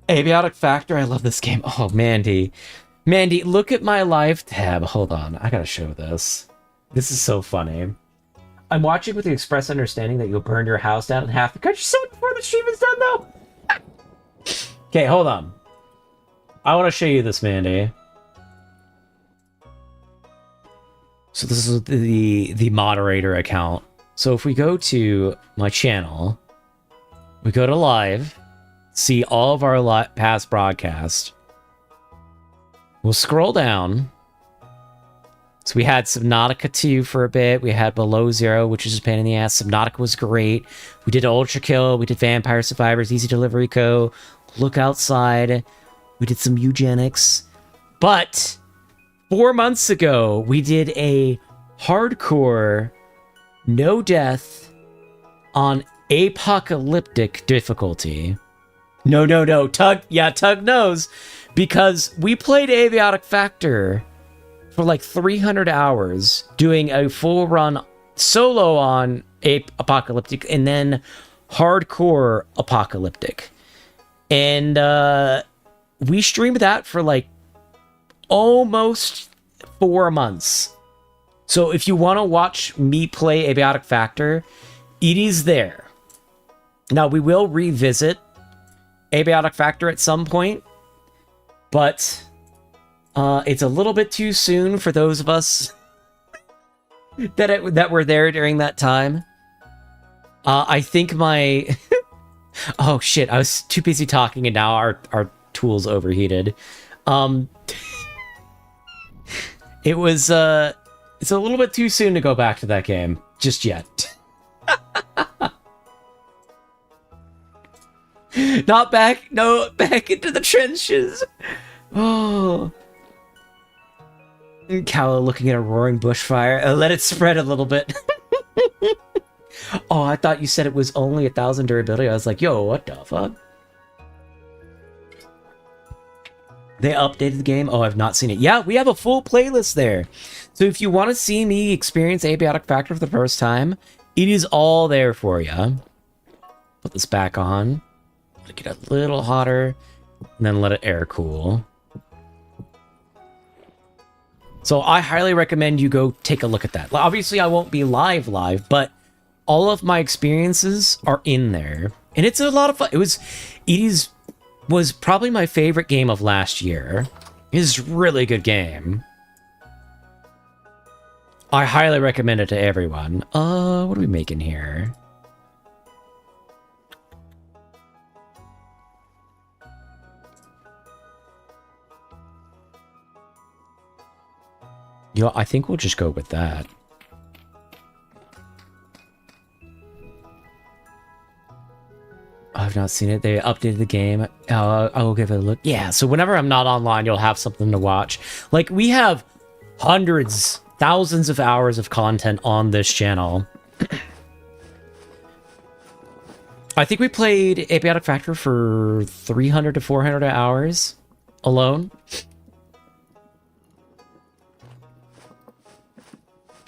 Abiotic Factor, I love this game. Oh, Mandy. Mandy, look at my live tab. Hold on, I gotta show this. This is so funny. I'm watching with the express understanding that you'll burn your house down in half the country so before the stream is done, though. Okay, hold on. I want to show you this, Mandy. So this is the moderator account. So if we go to my channel, we go to live, see all of our past broadcasts. We'll scroll down. So we had Subnautica 2 for a bit. We had Below Zero, which was a pain in the ass. Subnautica was great. We did Ultra Kill. We did Vampire Survivors, Easy Delivery Co. Look Outside. We did some Eugenics. But 4 months ago, we did a hardcore, no death on apocalyptic difficulty. No. Tug knows. Because we played Aviotic Factor for like 300 hours, doing a full run solo on apocalyptic and then hardcore apocalyptic. And we streamed that for like almost 4 months. So if you want to watch me play Abiotic Factor, it is there. Now we will revisit Abiotic Factor at some point, but it's a little bit too soon for those of us that were there during that time. I think my oh shit, I was too busy talking and now our tools overheated. It was it's a little bit too soon to go back to that game just yet. Not back, no, back into the trenches. Oh. Calla looking at a roaring bushfire. Let it spread a little bit. Oh, I thought you said it was only 1,000 durability. I was like, yo, what the fuck? They updated the game? Oh, I've not seen it. Yeah, we have a full playlist there. So if you want to see me experience Abiotic Factor for the first time, it is all there for you. Put this back on. Get it a little hotter, and then let it air cool. So I highly recommend you go take a look at that. Obviously, I won't be live, but all of my experiences are in there, and it's a lot of fun. It was probably my favorite game of last year. It is a really good game. I highly recommend it to everyone. What are we making here? You know, I think we'll just go with that. I've not seen it. They updated the game. I will give it a look. Yeah, so whenever I'm not online, you'll have something to watch. Like, we have hundreds, thousands of hours of content on this channel. I think we played Abiotic Factor for 300 to 400 hours alone.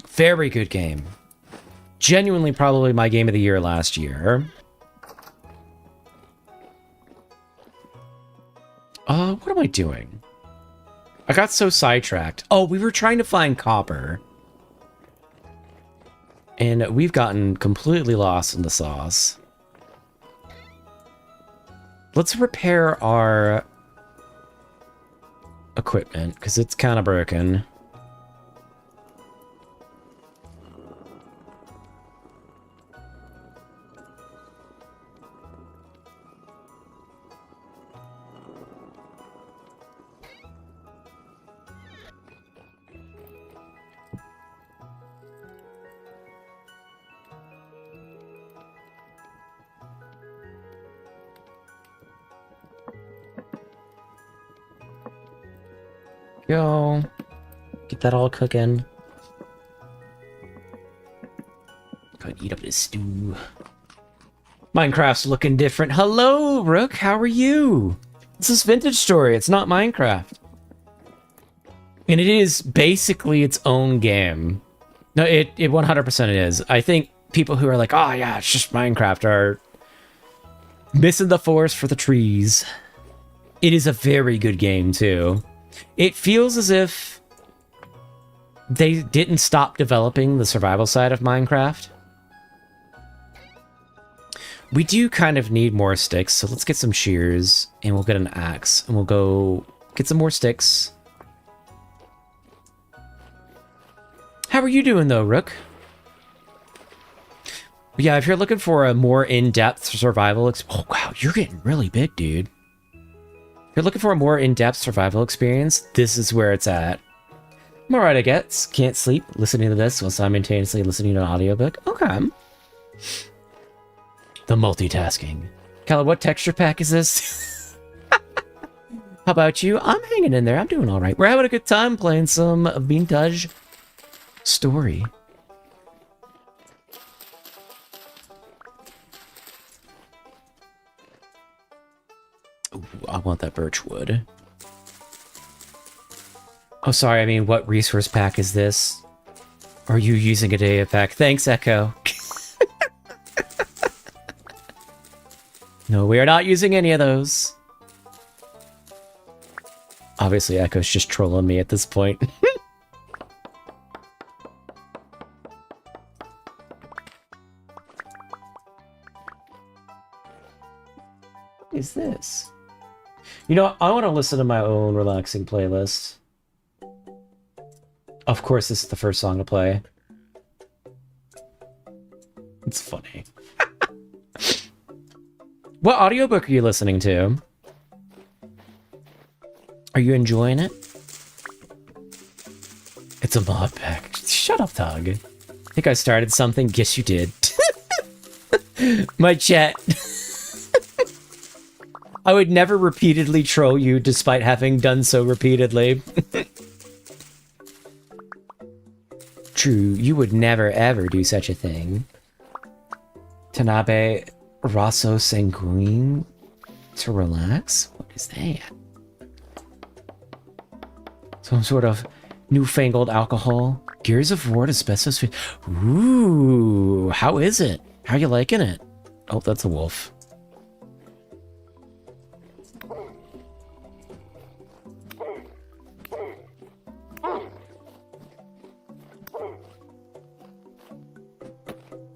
Very good game. Genuinely probably my game of the year last year. What am I doing? I got so sidetracked. Oh, we were trying to find copper. And we've gotten completely lost in the sauce. Let's repair our equipment, because it's kind of broken. Go. Get that all cooking. Go and eat up this stew. Minecraft's looking different. Hello, Rook. How are you? This is Vintage Story. It's not Minecraft. And it is basically its own game. No, it 100% is. I think people who are like, oh yeah, it's just Minecraft are missing the forest for the trees. It is a very good game, too. It feels as if they didn't stop developing the survival side of Minecraft. We do kind of need more sticks, so let's get some shears, and we'll get an axe, and we'll go get some more sticks. How are you doing, though, Rook? Yeah, if you're looking for a more in-depth survival... Oh, wow, you're getting really big, dude. If you're looking for a more in-depth survival experience, this is where it's at. I'm alright, I guess. Can't sleep listening to this while simultaneously listening to an audiobook. Okay. The multitasking. Kala, what texture pack is this? How about you? I'm hanging in there. I'm doing alright. We're having a good time playing some vintage story. Ooh, I want that birch wood. Oh, sorry, I mean, what resource pack is this? Are you using a data pack? Thanks, Echo. No, we are not using any of those. Obviously, Echo's just trolling me at this point. What is this? You know, I want to listen to my own relaxing playlist. Of course, this is the first song to play. It's funny. What audiobook are you listening to? Are you enjoying it? It's a mod pack. Shut up, Tug. I think I started something. Guess you did. My chat. I would never repeatedly troll you despite having done so repeatedly. True, you would never ever do such a thing. Tanabe Rosso Sanguine to relax? What is that? Some sort of newfangled alcohol. Gears of War to specify. Ooh, how is it? How you liking it? Oh, that's a wolf.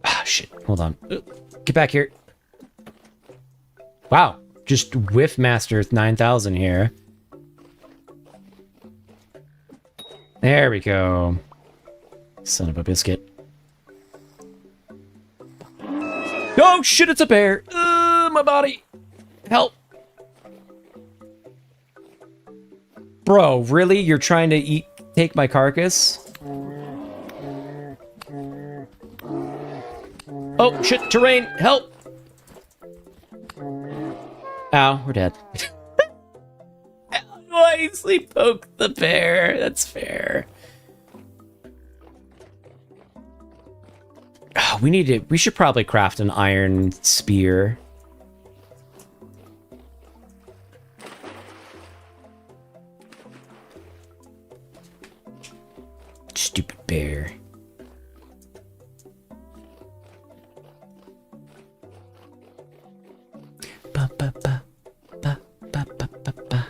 Ah, shit. Hold on. Get back here. Wow. Just Whiff Master 9000 here. There we go. Son of a biscuit. Oh shit, it's a bear! My body! Help! Bro, really? You're trying to take my carcass? Oh shit, terrain! Help! Ow, we're dead. How do I easily poke the bear? That's fair. Oh, we should probably craft an iron spear. Stupid bear. Ba, ba, ba, ba, ba, ba, ba, ba.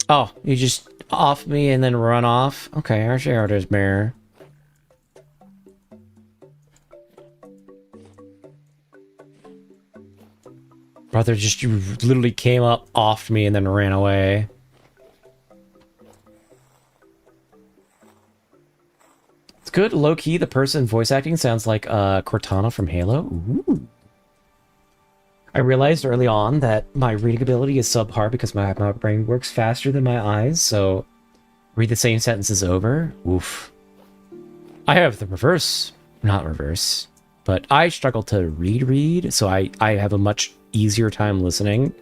Oh, you just off me and then run off? Okay, our share this bear. Brother, just you literally came up, offed me, and then ran away. It's good, low-key, the person voice acting sounds like Cortana from Halo. Ooh. I realized early on that my reading ability is subpar because my brain works faster than my eyes, so read the same sentences over. Oof. I have the reverse. Not reverse. But I struggle to read, so I have a much easier time listening.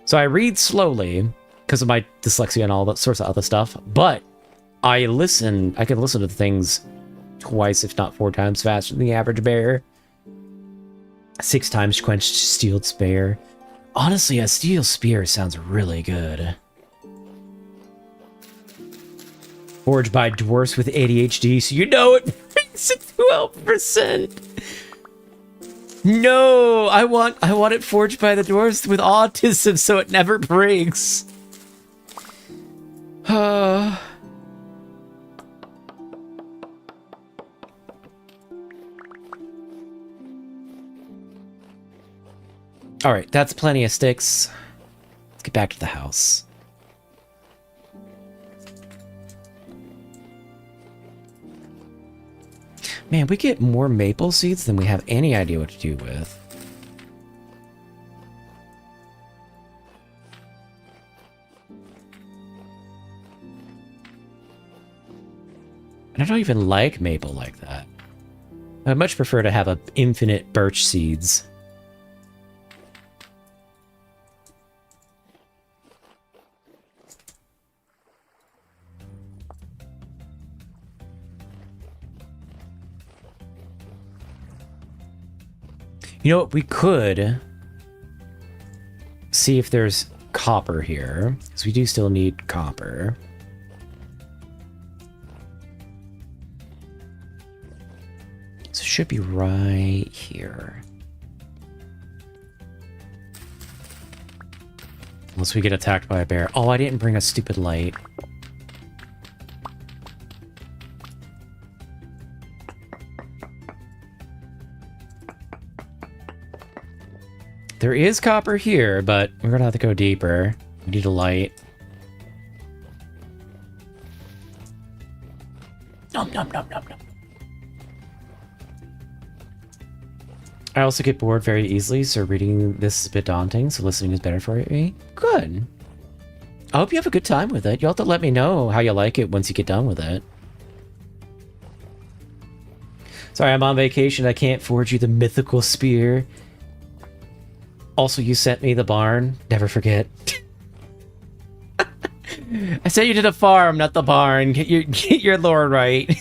So I read slowly because of my dyslexia and all that sorts of other stuff, but I can listen to things twice, if not 4 times faster than the average bear. 6 times quenched steel spear. Honestly, a steel spear sounds really good. Forged by dwarfs with ADHD, so you know it brings it 12%. No, I want it forged by the dwarfs with autism, so it never breaks. Alright, that's plenty of sticks. Let's get back to the house. Man, we get more maple seeds than we have any idea what to do with. And I don't even like maple like that. I'd much prefer to have infinite birch seeds. You know what, we could see if there's copper here, because we do still need copper. So it should be right here. Unless we get attacked by a bear. Oh, I didn't bring a stupid light. There is copper here, but we're gonna have to go deeper. We need a light. Nom nom nom nom nom. I also get bored very easily, so reading this is a bit daunting, so listening is better for me. Good. I hope you have a good time with it. You'll have to let me know how you like it once you get done with it. Sorry, I'm on vacation. I can't forge you the mythical spear. Also, you sent me the barn. Never forget. I sent you to the farm, not the barn. Get your lore right.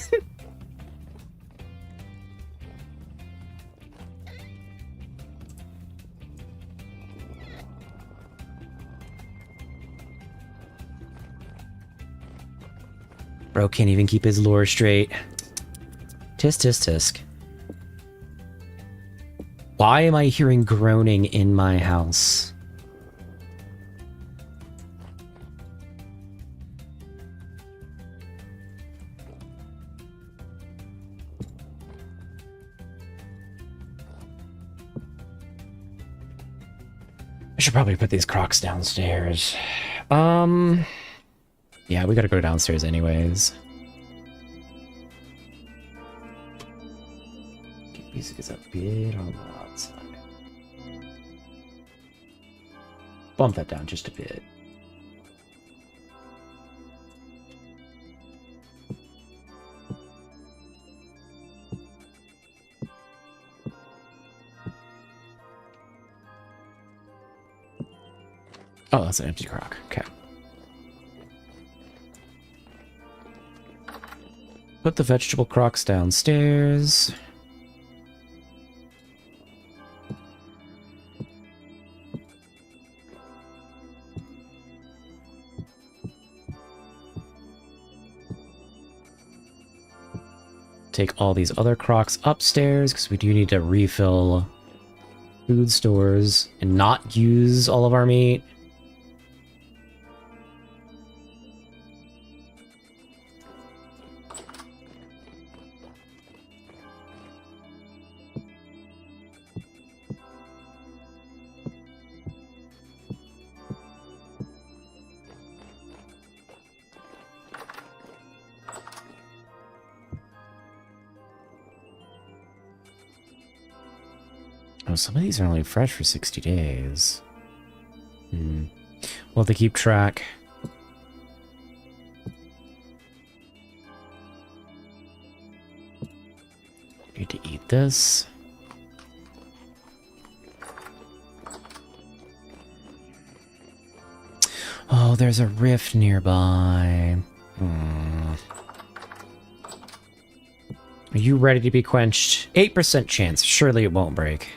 Bro can't even keep his lore straight. Tisk tisk tisk. Why am I hearing groaning in my house? I should probably put these crocs downstairs. Yeah, we gotta go downstairs anyways. Music is a bit on the loud side. Bump that down just a bit. Oh, that's an empty crock. Okay. Put the vegetable crocks downstairs. Take all these other crocks upstairs, because we do need to refill food stores and not use all of our meat. Oh, some of these are only fresh for 60 days. We'll have to keep track. Need to eat this. Oh, there's a rift nearby. Are you ready to be quenched? 8% chance. Surely it won't break.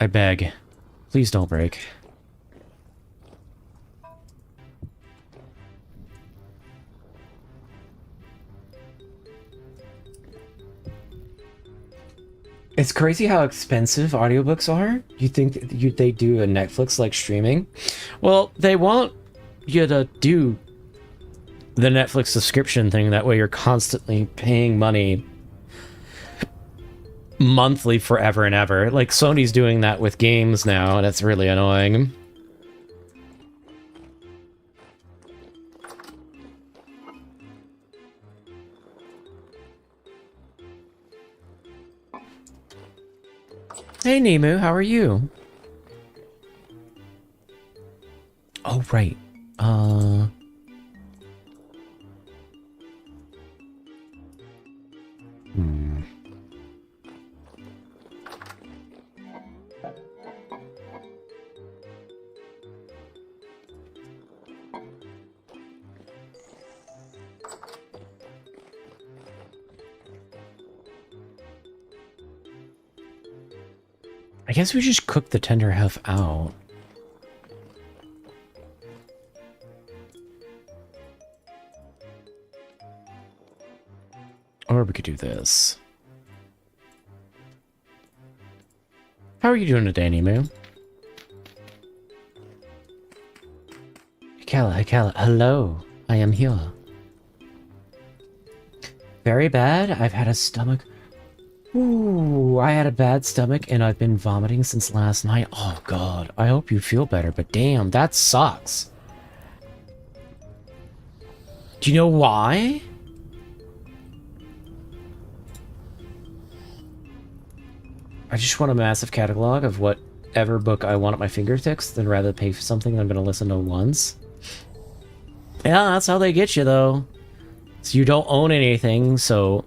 I beg. Please don't break. It's crazy how expensive audiobooks are. You think that they do a Netflix-like streaming? Well, they want you to do the Netflix subscription thing. That way you're constantly paying money monthly forever and ever. Like, Sony's doing that with games now, and it's really annoying. Hey, Nemu, how are you? Oh, right. I guess we just cook the tender hoof out. Or we could do this. How are you doing today, Nemu? Hikala, hello. I am here. Very bad. I've had a stomach... Ooh, I had a bad stomach and I've been vomiting since last night. Oh god, I hope you feel better, but damn, that sucks. Do you know why? I just want a massive catalog of whatever book I want at my fingertips than rather pay for something I'm going to listen to once. Yeah, that's how they get you, though. So you don't own anything, so...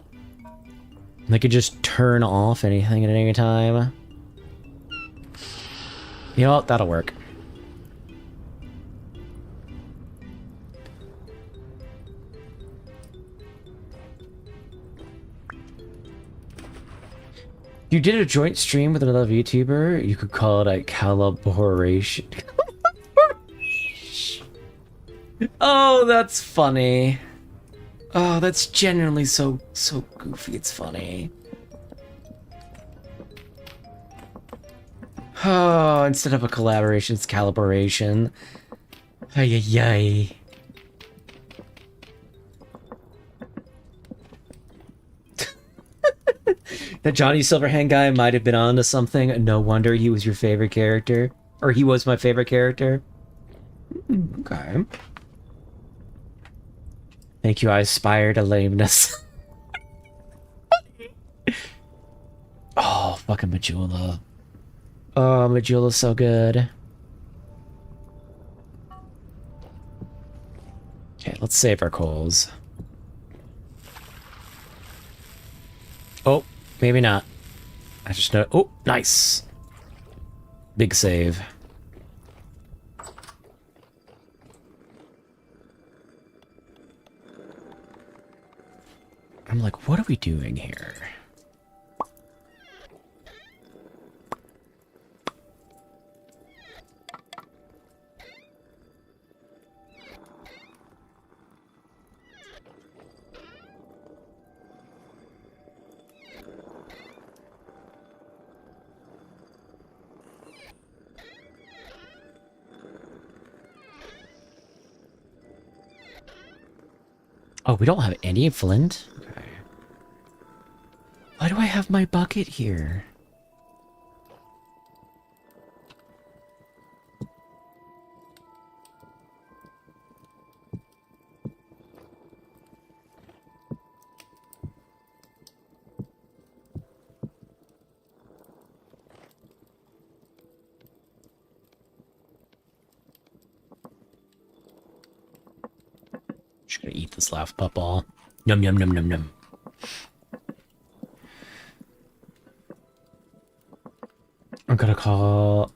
they could just turn off anything at any time. You know what? That'll work. You did a joint stream with another VTuber. You could call it a collaboration. Oh, that's funny. Oh, that's genuinely so goofy, it's funny. Oh, instead of a collaboration, it's calibration. Ay, ay, ay. That Johnny Silverhand guy might have been onto something. No wonder he was your favorite character. Or he was my favorite character. Okay. Thank you, I aspire to lameness. Oh, fucking Majula. Oh, Majula's so good. Okay, let's save our coals. Oh, maybe not. I just know. Oh, nice. Big save. I'm like, what are we doing here? Oh, we don't have any flint? Okay. Why do I have my bucket here? Just gonna eat this last puffball. Num num num num num. I'm gonna call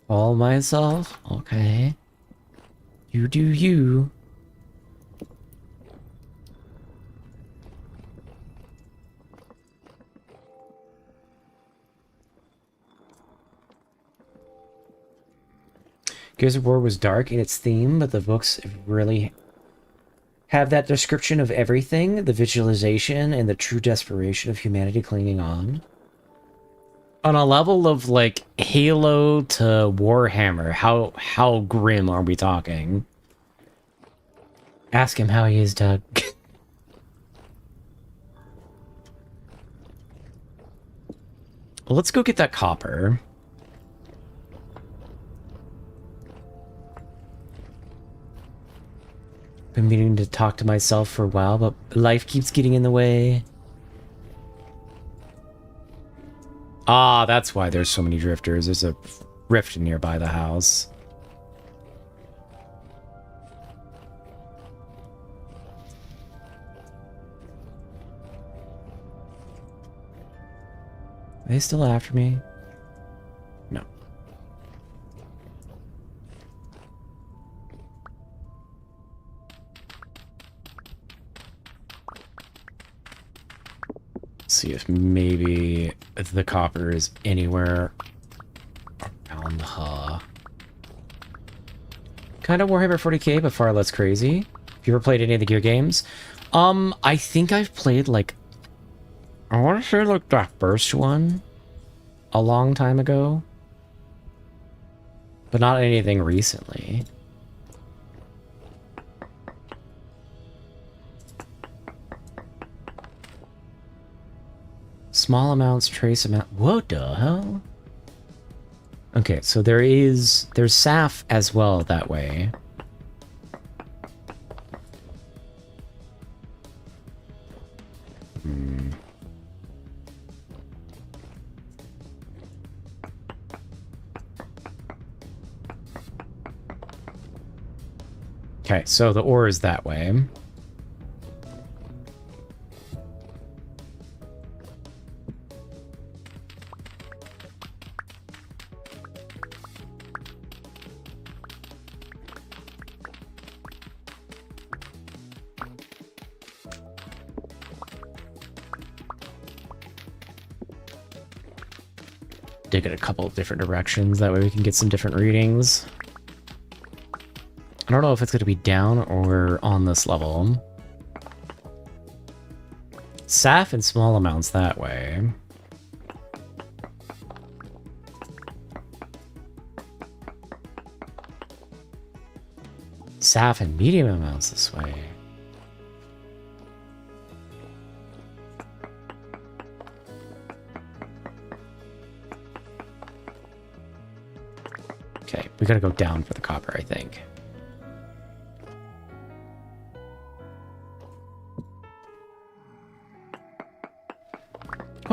myself. Okay. You do you. Gears of War was dark in its theme, but the books really have that description of everything, the visualization, and the true desperation of humanity clinging on. On a level of, like, Halo to Warhammer, how grim are we talking? Ask him how he is, Doug. Well, let's go get that copper. Been meaning to talk to myself for a while, but life keeps getting in the way. Ah, that's why there's so many drifters. There's a rift nearby the house. Are they still after me? No. See if maybe the copper is anywhere around the hub. Kind of Warhammer 40k, but far less crazy. Have you ever played any of the Gear games? I think I've played, like, I want to say, like, that first one a long time ago, but not anything recently. Small amounts, trace amount. What the hell? Okay, so there's SAF as well that way. Okay, so the ore is that way. Dig it a couple of different directions, that way we can get some different readings. I don't know if it's going to be down or on this level. SAF in small amounts that way. SAF in medium amounts this way. Okay, we gotta go down for the copper, I think.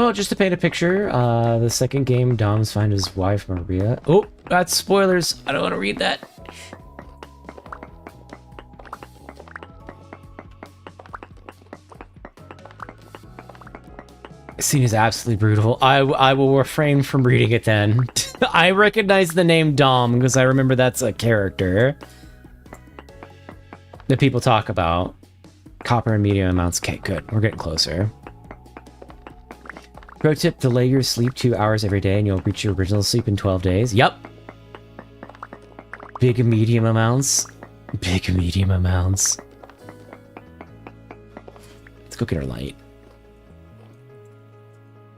Well, just to paint a picture, the second game, Dom's find his wife, Maria. Oh, that's spoilers. I don't want to read that. This scene is absolutely brutal. I will refrain from reading it then. I recognize the name Dom because I remember that's a character that people talk about. Copper and medium amounts. Okay, good. We're getting closer. Pro tip, delay your sleep 2 hours every day and you'll reach your original sleep in 12 days. Yep. Big and medium amounts. Big and medium amounts. Let's go get our light.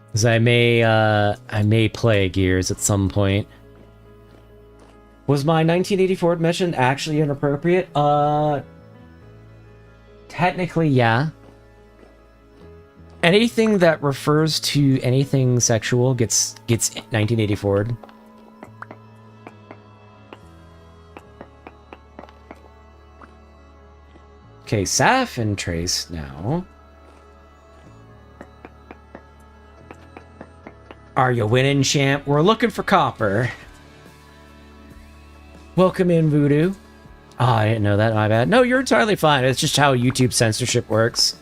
Because I may play Gears at some point. Was my 1984 mention actually inappropriate? Technically, yeah. Anything that refers to anything sexual gets 1984. Okay, Saf and Trace now. Are you winning, champ? We're looking for copper. Welcome in, Voodoo. Oh, I didn't know that. My bad. No, you're entirely fine. It's just how YouTube censorship works.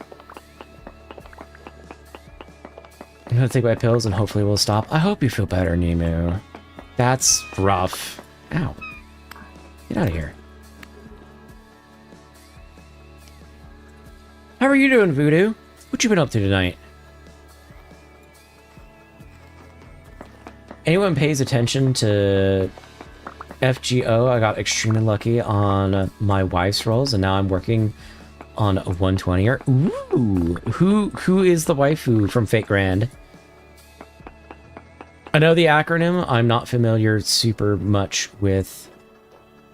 I'm gonna take my pills and hopefully we'll stop. I hope you feel better, Nemu. That's rough. Ow. Get out of here. How are you doing, Voodoo? What you been up to tonight? Anyone pays attention to FGO? I got extremely lucky on my wife's rolls, and now I'm working on a 120er. Ooh, who is the waifu from Fate Grand? I know the acronym. I'm not familiar super much with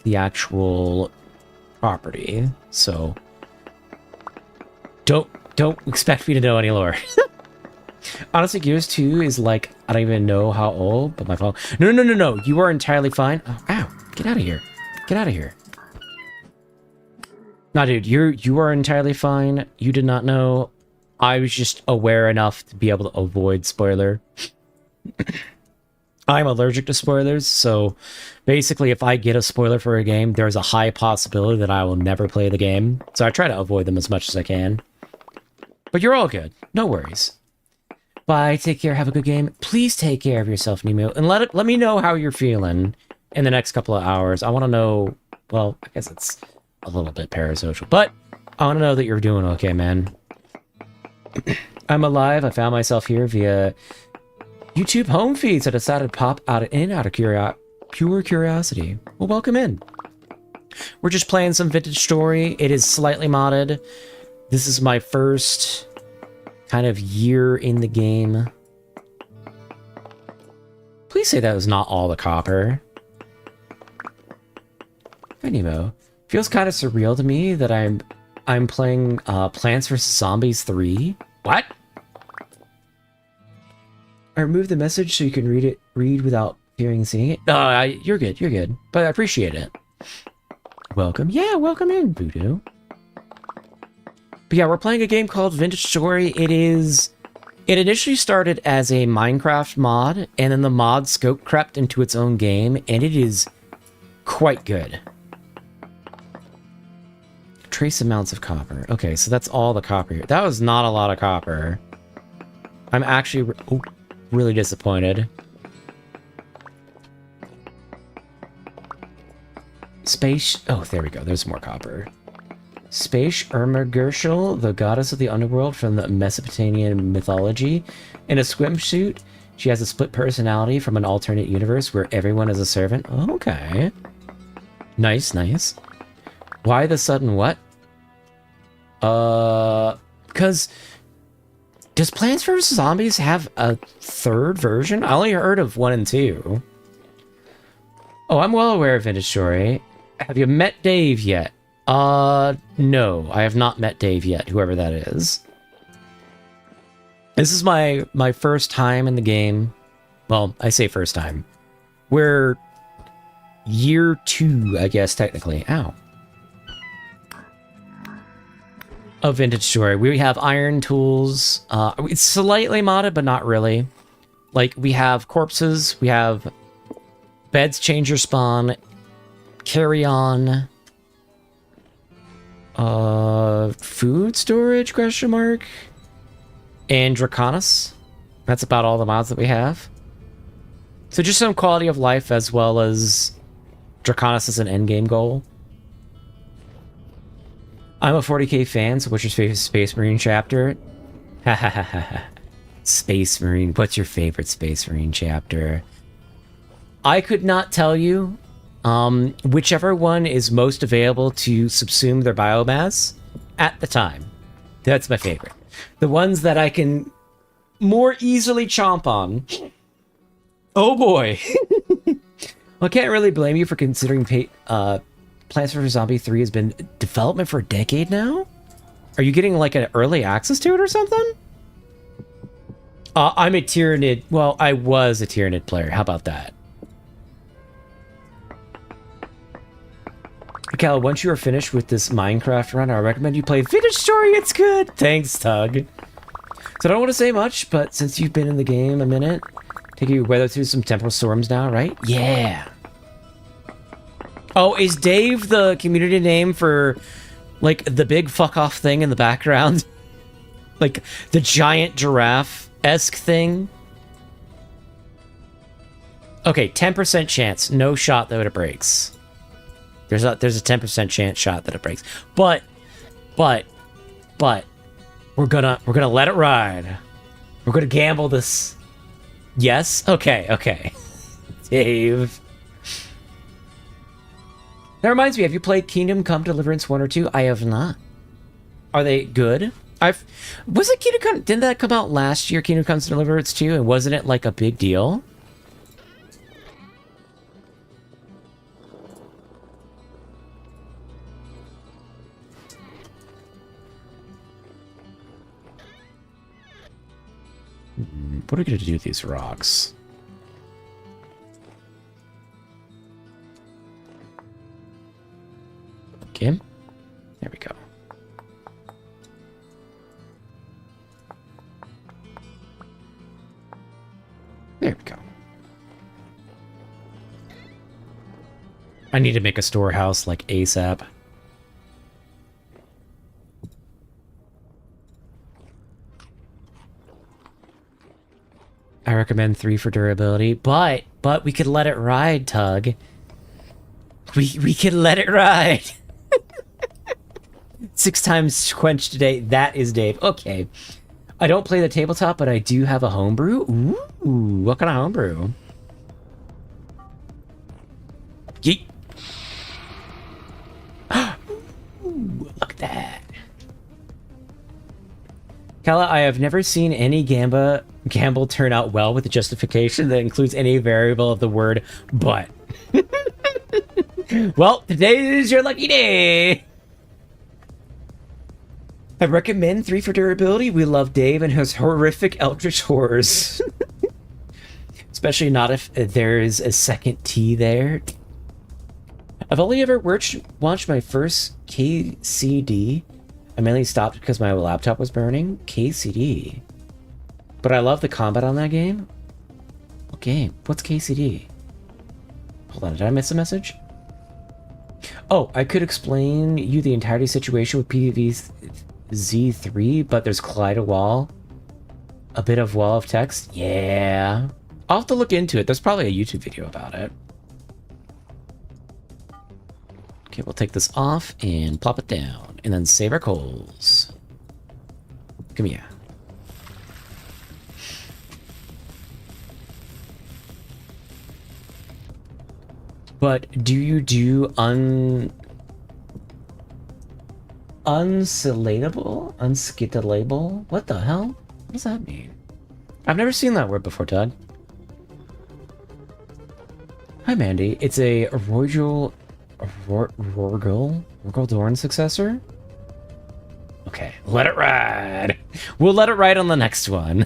the actual property, so don't expect me to know any lore. Honestly, Gears 2 is like, I don't even know how old, but my phone... No. You are entirely fine. Oh, ow. Get out of here. Get out of here. Nah, dude, you are entirely fine. You did not know. I was just aware enough to be able to avoid spoiler. I'm allergic to spoilers, so basically if I get a spoiler for a game, there's a high possibility that I will never play the game. So I try to avoid them as much as I can. But you're all good. No worries. Bye, take care, have a good game. Please take care of yourself, Nemo, and let me know how you're feeling in the next couple of hours. I want to know, well, I guess it's a little bit parasocial, but I want to know that you're doing okay, man. I'm alive. I found myself here via YouTube home feeds. I decided to pop out of pure curiosity. Well, welcome in. We're just playing some Vintage Story. It is slightly modded. This is my first kind of year in the game. Please say that was not all the copper. Nemo. Feels kind of surreal to me that I'm playing Plants vs. Zombies 3. What? I removed the message so you can read without hearing and seeing it. You're good. But I appreciate it. Welcome. Yeah, welcome in, Voodoo. But yeah, we're playing a game called Vintage Story. It initially started as a Minecraft mod, and then the mod scope crept into its own game, and it is quite good. Trace amounts of copper. Okay, so that's all the copper here. That was not a lot of copper. I'm actually really disappointed. Space... Oh, there we go. There's more copper. Space Ermagershel, the goddess of the underworld from the Mesopotamian mythology. In a swimsuit, she has a split personality from an alternate universe where everyone is a servant. Okay. Nice. Why the sudden what? Because... Does Plants vs. Zombies have a third version? I only heard of 1 and 2. Oh, I'm well aware of Vintage Story. Have you met Dave yet? No, I have not met Dave yet, whoever that is. This is my first time in the game. Well, I say first time. We're year 2, I guess, technically. Ow. a vintage story. We have iron tools. It's slightly modded, but not really. Like, we have corpses, we have beds change your spawn, carry on, food storage, question mark, and Draconis. That's about all the mods that we have. So just some quality of life as well as Draconis as an endgame goal. I'm a 40k fan, so what's your favorite Space Marine chapter? Ha ha ha ha ha. Space Marine. What's your favorite Space Marine chapter? I could not tell you. Whichever one is most available to subsume their biomass at the time. That's my favorite. The ones that I can more easily chomp on. Oh boy. Well, I can't really blame you for considering Plants vs. Zombie 3 has been in development for a decade now? Are you getting like an early access to it or something? I'm a Tyranid. Well, I was a Tyranid player. How about that? Cal, once you are finished with this Minecraft run, I recommend you play Vintage Story. It's good. Thanks, Tug. So I don't want to say much, but since you've been in the game a minute, take you weather through some temporal storms now, right? Yeah. Oh, is Dave the community name for, like, the big fuck-off thing in the background? Like, the giant giraffe-esque thing? Okay, 10% chance. No shot that it breaks. There's a 10% chance shot that it breaks. But, we're gonna let it ride. We're gonna gamble this. Yes? Okay. Dave. That reminds me, have you played Kingdom Come Deliverance 1 or 2? I have not. Are they good? Wasn't Kingdom Come... Didn't that come out last year, Kingdom Come Deliverance 2? And wasn't it, like, a big deal? What are we going to do with these rocks? Okay. There we go. There we go. I need to make a storehouse like ASAP. I recommend 3 for durability, but we could let it ride, Tug. We could let it ride. 6 times quench today. That is Dave. Okay. I don't play the tabletop, but I do have a homebrew. Ooh, what kind of homebrew? Yeet. Ooh, look at that. Kala, I have never seen any gamble turn out well with a justification that includes any variable of the word but. Well, today is your lucky day. I recommend 3 for durability. We love Dave and his horrific eldritch horrors. Especially not if there is a second T there. I've only ever watched my first KCD. I mainly stopped because my laptop was burning. KCD. But I love the combat on that game. What game? What's KCD? Hold on, did I miss a message? Oh, I could explain you the entirety situation with PvZ3, but there's Collide a Wall. A bit of wall of text. Yeah. I'll have to look into it. There's probably a YouTube video about it. Okay, we'll take this off and plop it down. And then save our coals. Come here. But do you do unskittable? Unskittable? What the hell? What does that mean? I've never seen that word before, Todd. Hi, Mandy. It's a Rorgul Dorn successor? Okay, let it ride. We'll let it ride on the next one.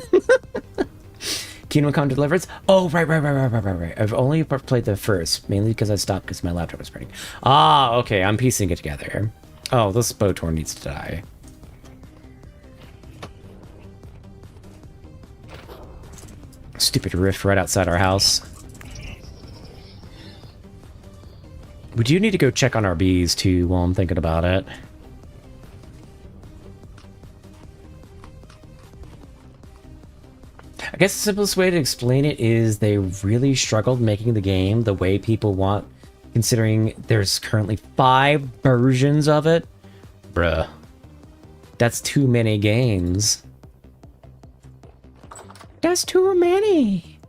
Kingdom Come Deliverance? Oh, right. I've only played the first, mainly because I stopped because my laptop was burning. Ah, okay, I'm piecing it together. Oh, this Botor needs to die. stupid rift right outside our house. We do need to go check on our bees, too, while I'm thinking about it. I guess the simplest way to explain it is they really struggled making the game the way people want, considering there's currently 5 versions of it. Bruh. That's too many games. That's too many.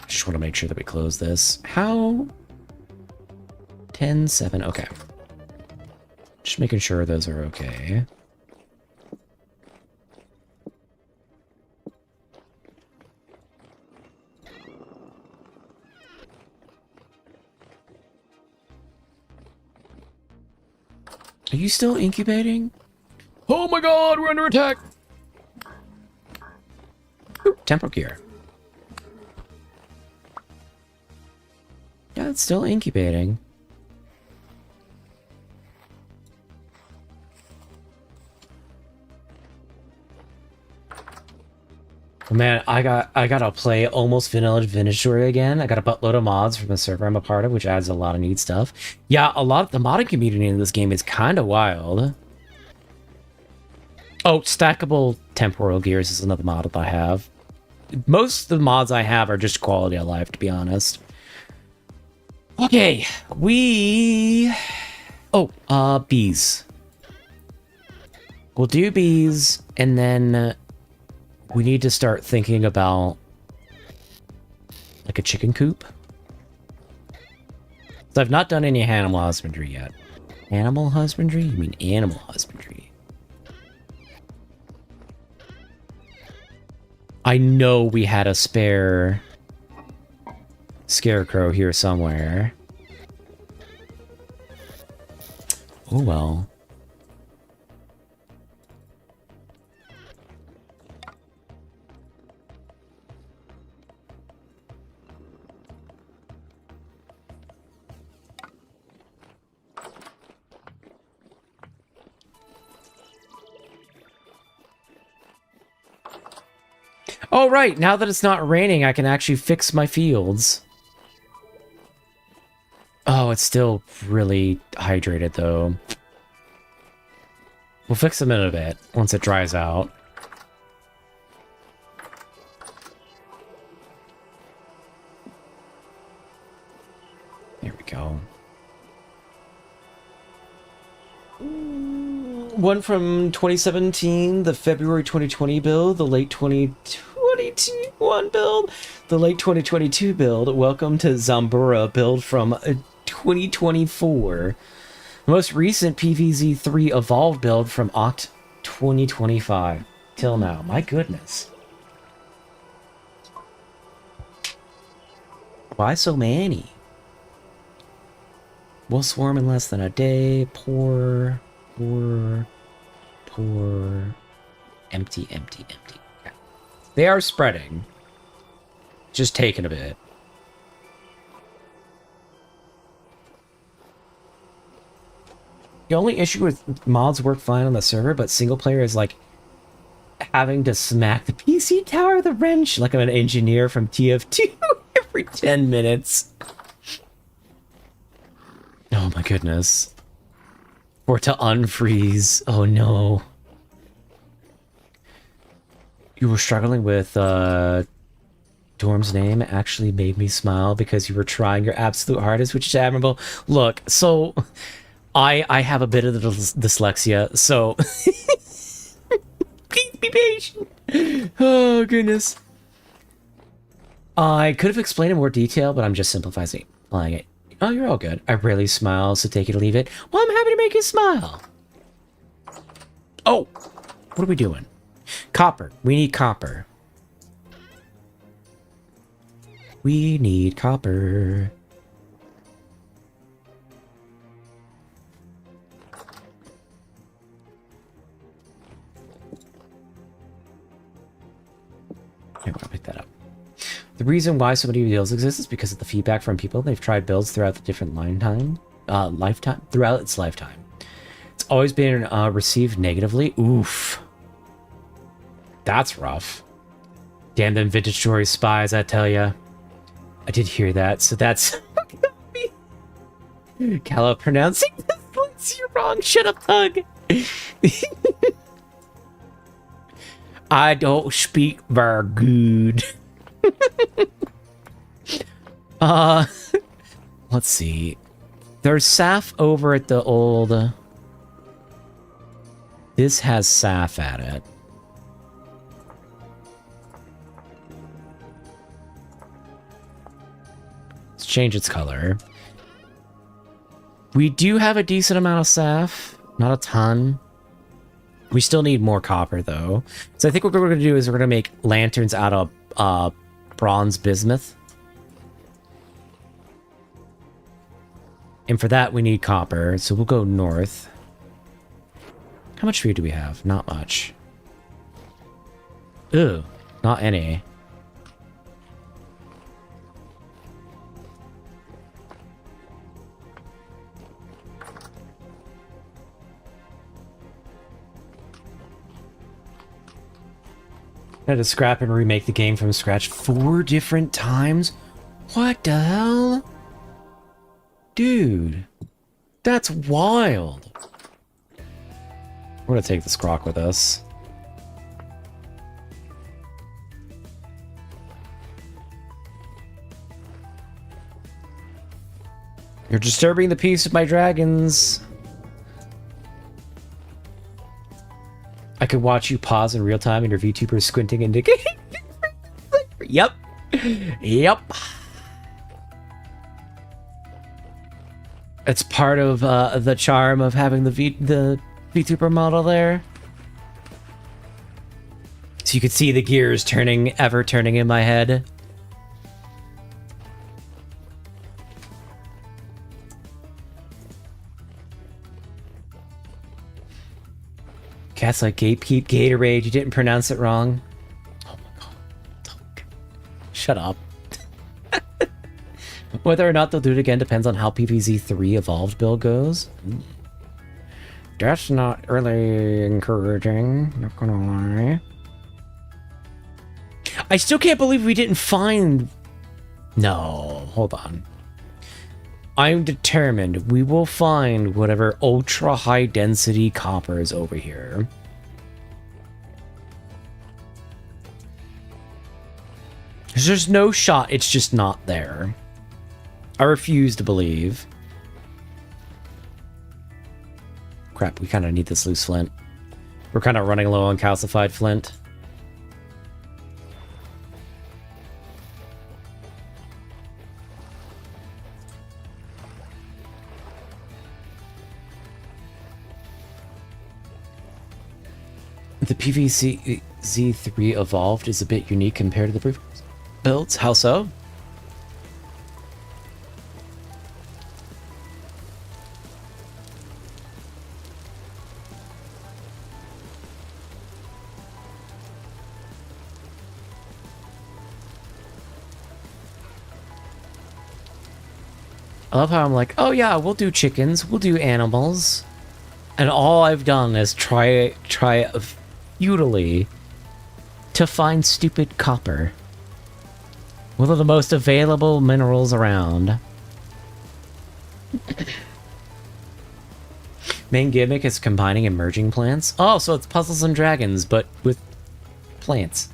Just want to make sure that we close this. How? 10-7, okay. Just making sure those are okay. Are you still incubating? Oh my god, we're under attack! Ooh, temporal gear. Yeah, it's still incubating. Oh man, I gotta play almost vanilla Vinatory again. I got a buttload of mods from the server I'm a part of, which adds a lot of neat stuff. Yeah, a lot of the modding community in this game is kind of wild. Oh, stackable temporal gears is another mod that I have. Most of the mods I have are just quality of life, to be honest. Okay, bees. We'll do bees, and then we need to start thinking about like a chicken coop. So I've not done any animal husbandry yet. Animal husbandry? You mean animal husbandry? I know we had a spare scarecrow here somewhere. Oh well. Oh, right. Now that it's not raining, I can actually fix my fields. Oh, it's still really hydrated, though. We'll fix them in a bit, once it dries out. There we go. One from 2017, the February 2020 build, the late 2021 build, the late 2022 build. Welcome to Zambura build from 2024. The most recent PVZ3 Evolved build from Oct 2025 till now. My goodness. Why so many? We'll swarm in less than a day. Poor. Empty. Okay. They are spreading. Just taking a bit. The only issue with mods work fine on the server, but single player is like having to smack the PC tower with a wrench like I'm an engineer from TF2 every 10 minutes. Oh my goodness. Or to unfreeze. Oh no. You were struggling with Dorm's name actually made me smile because you were trying your absolute hardest, which is admirable. Look, so I have a bit of the dyslexia, so please be patient. Oh goodness. I could have explained in more detail, but I'm just simplifying it. Oh, you're all good. I rarely smile, so take it or leave it. Well, I'm happy to make you smile. Oh, what are we doing? Copper. We need copper. We need copper. Okay, I'll pick that up. The reason why so many builds exist is because of the feedback from people. They've tried builds throughout the different throughout its lifetime. It's always been received negatively. Oof. That's rough. Damn them vintage story spies, I tell ya. I did hear that, so that's... Calla pronouncing this place you wrong. Shut up, Thug. I don't speak very good. Let's see. There's Saf over at the old... This has Saf at it. Let's change its color. We do have a decent amount of Saf. Not a ton. We still need more copper, though. So I think what we're going to do is we're going to make lanterns out of bronze bismuth. And for that, we need copper. So we'll go north. How much food do we have? Not much. Ew, not any. I had to scrap and remake the game from scratch 4 different times? What the hell? Dude, that's wild. We're gonna take this croc with us. You're disturbing the peace of my dragons. I could watch you pause in real time and your VTuber squinting indicating. Yep. Yep. It's part of the charm of having the VTuber model there. So you could see the gears turning in my head. Cat's like gatekeep Gatorade. You didn't pronounce it wrong. Oh my god. Shut up. Whether or not they'll do it again depends on how PvZ3 Evolved build goes. That's not really encouraging, not gonna lie. I still can't believe we didn't find... No, hold on. I'm determined we will find whatever ultra high density copper is over here. There's no shot it's just not there. I refuse to believe. Crap, we kind of need this loose flint. We're kind of running low on calcified flint. The PvZ Z3 Evolved is a bit unique compared to the previous builds. How so? I love how I'm like, oh yeah, we'll do chickens, we'll do animals. And all I've done is try futilely to find stupid copper. One of the most available minerals around. Main gimmick is combining and merging plants. Oh, so it's Puzzles and Dragons, but with plants.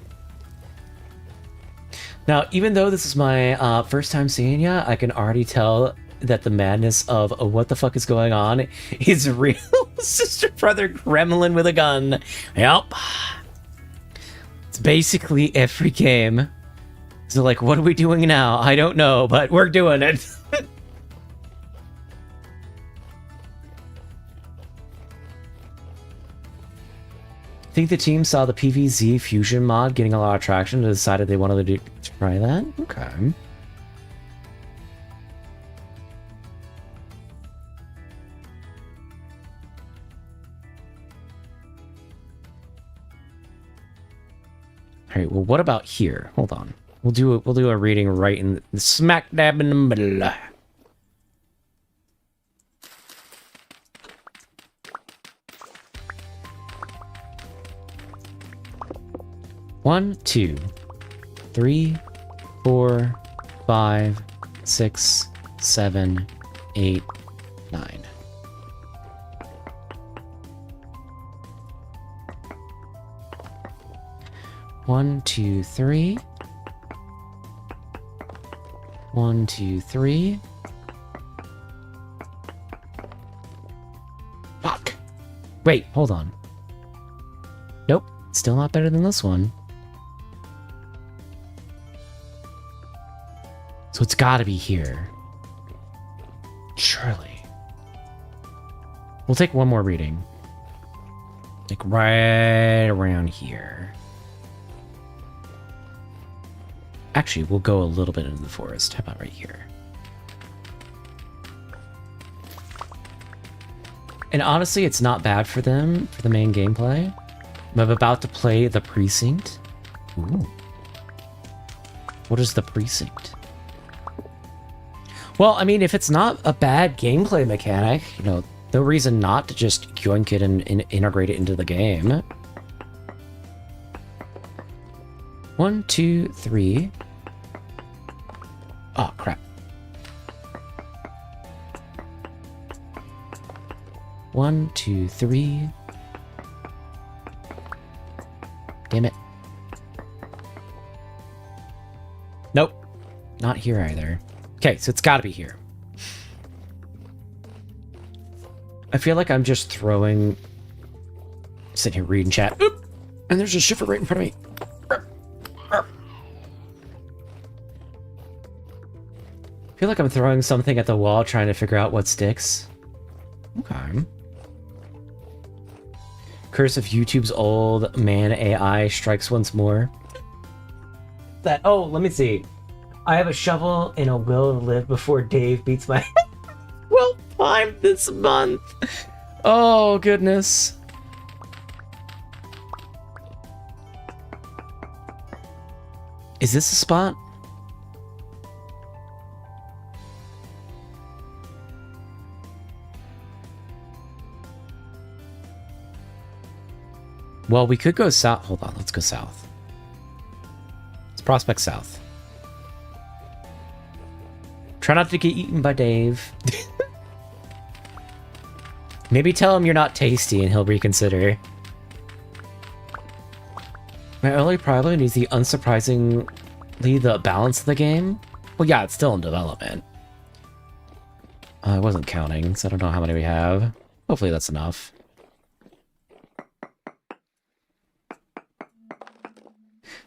Now, even though this is my first time seeing ya, I can already tell that the madness of what the fuck is going on is real. Sister brother gremlin with a gun. Yep. It's basically every game. So like, what are we doing now? I don't know, but we're doing it. I think the team saw the PvZ fusion mod getting a lot of traction and decided they wanted to try that. Okay. All right, well, what about here? Hold on. We'll do a reading right in the smack dab in the middle. One, two, 3, 4, 5, 6, 7, 8, 9. One, two, three. 1, 2, 3. Fuck! Wait, hold on. Nope, still not better than this one. So it's gotta be here. Surely. We'll take one more reading. Like right around here. Actually, we'll go a little bit into the forest. How about right here? And honestly, it's not bad for them, for the main gameplay. I'm about to play the precinct. Ooh. What is the precinct? Well, I mean, if it's not a bad gameplay mechanic, you know, no reason not to just yoink it and integrate it into the game. 1, 2, 3. Oh, crap. 1, 2, 3. Damn it. Nope. Not here either. Okay, so it's gotta be here. I feel like I'm just throwing... Sitting here reading chat. Oop! And there's a shifter right in front of me. I feel like I'm throwing something at the wall trying to figure out what sticks. Okay. Curse of YouTube's old man AI strikes once more. That, oh, let me see. I have a shovel and a will to live before Dave beats my well timed this month. Oh, goodness. Is this a spot? Well, we could go south. Hold on, let's go south. Let's prospect south. Try not to get eaten by Dave. Maybe tell him you're not tasty and he'll reconsider. My early problem is unsurprisingly the balance of the game. Well, yeah, it's still in development. I wasn't counting, so I don't know how many we have. Hopefully that's enough.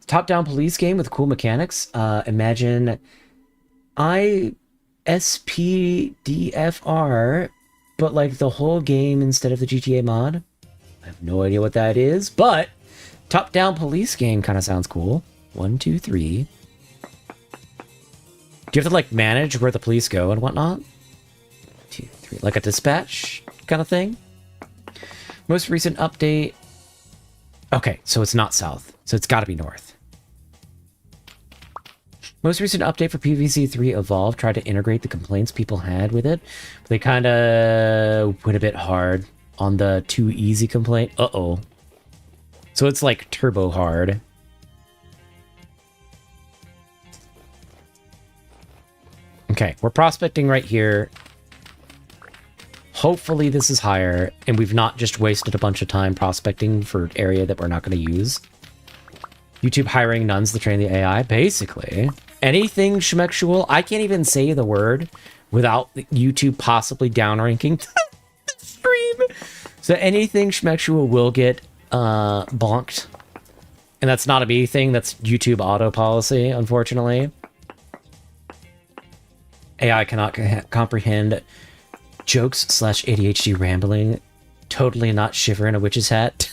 Top-down police game with cool mechanics. Imagine ISPDFR, but like the whole game instead of the GTA mod. I have no idea what that is, but top-down police game kind of sounds cool. 1, 2, 3. Do you have to like manage where the police go and whatnot? 2, 3, like a dispatch kind of thing. Most recent update. Okay, so it's not south, so it's got to be north. Most recent update for PvZ 3 Evolve tried to integrate the complaints people had with it. But they kind of went a bit hard on the too easy complaint. Uh-oh. So it's like turbo hard. Okay, we're prospecting right here. Hopefully this is higher, and we've not just wasted a bunch of time prospecting for an area that we're not going to use. YouTube hiring nuns to train the AI, basically. Anything schmexual. I can't even say the word without YouTube possibly downranking the stream. So anything schmexual will get bonked. And that's not a me thing, that's YouTube auto policy, unfortunately. AI cannot comprehend jokes / ADHD rambling. Totally not shiver in a witch's hat.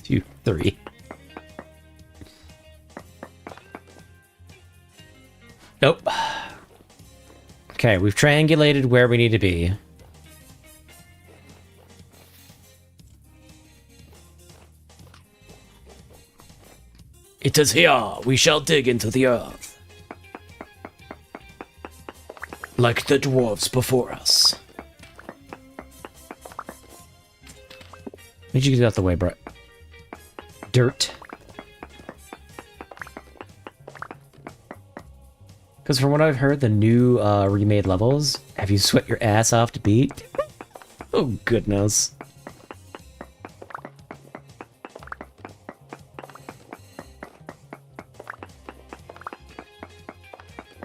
2, 3. Nope. Okay, we've triangulated where we need to be. It is here we shall dig into the earth. Like the dwarves before us. Why'd you get out the way, bro? Dirt. Because from what I've heard, the new remade levels have you sweat your ass off to beat. Oh, goodness.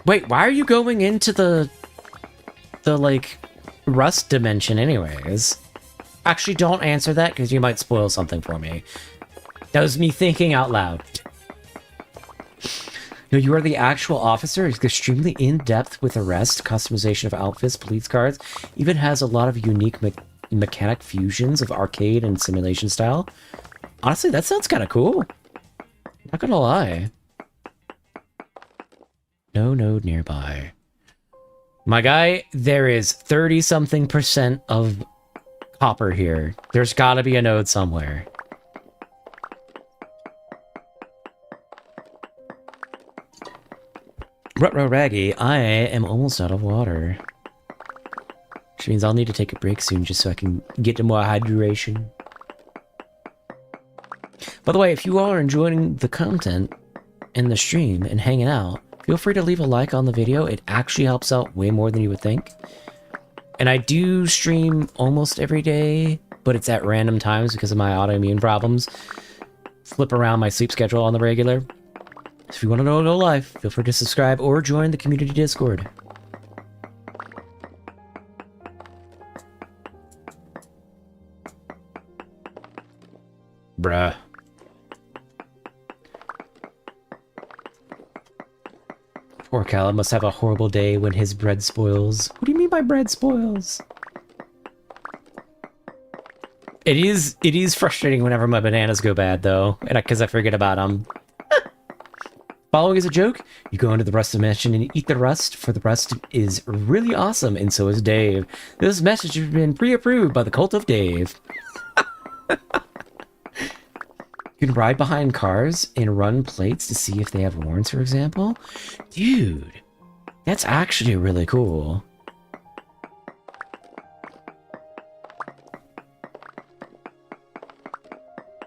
Wait, why are you going into the like, rust dimension anyways? Actually, don't answer that, because you might spoil something for me. That was me thinking out loud. No, you are the actual officer. It's extremely in-depth with arrest, customization of outfits, police cards. Even has a lot of unique mechanic fusions of arcade and simulation style. Honestly, that sounds kind of cool. Not gonna lie. No node nearby. My guy, there is 30-something% of copper here. There's gotta be a node somewhere. Rutro Raggy, I am almost out of water. Which means I'll need to take a break soon just so I can get to more hydration. By the way, if you all are enjoying the content in the stream and hanging out, feel free to leave a like on the video. It actually helps out way more than you would think. And I do stream almost every day, but it's at random times because of my autoimmune problems. Flip around my sleep schedule on the regular. If you want to know no life, feel free to subscribe or join the community Discord. Bruh. Poor Callum must have a horrible day when his bread spoils. What do you mean by bread spoils? It is frustrating whenever my bananas go bad, though, and because I forget about them. Following is a joke. You go into the rust dimension and eat the rust, for the rust is really awesome, and so is Dave. This message has been pre-approved by the Cult of Dave. You can ride behind cars and run plates to see if they have warrants, for example. Dude, that's actually really cool.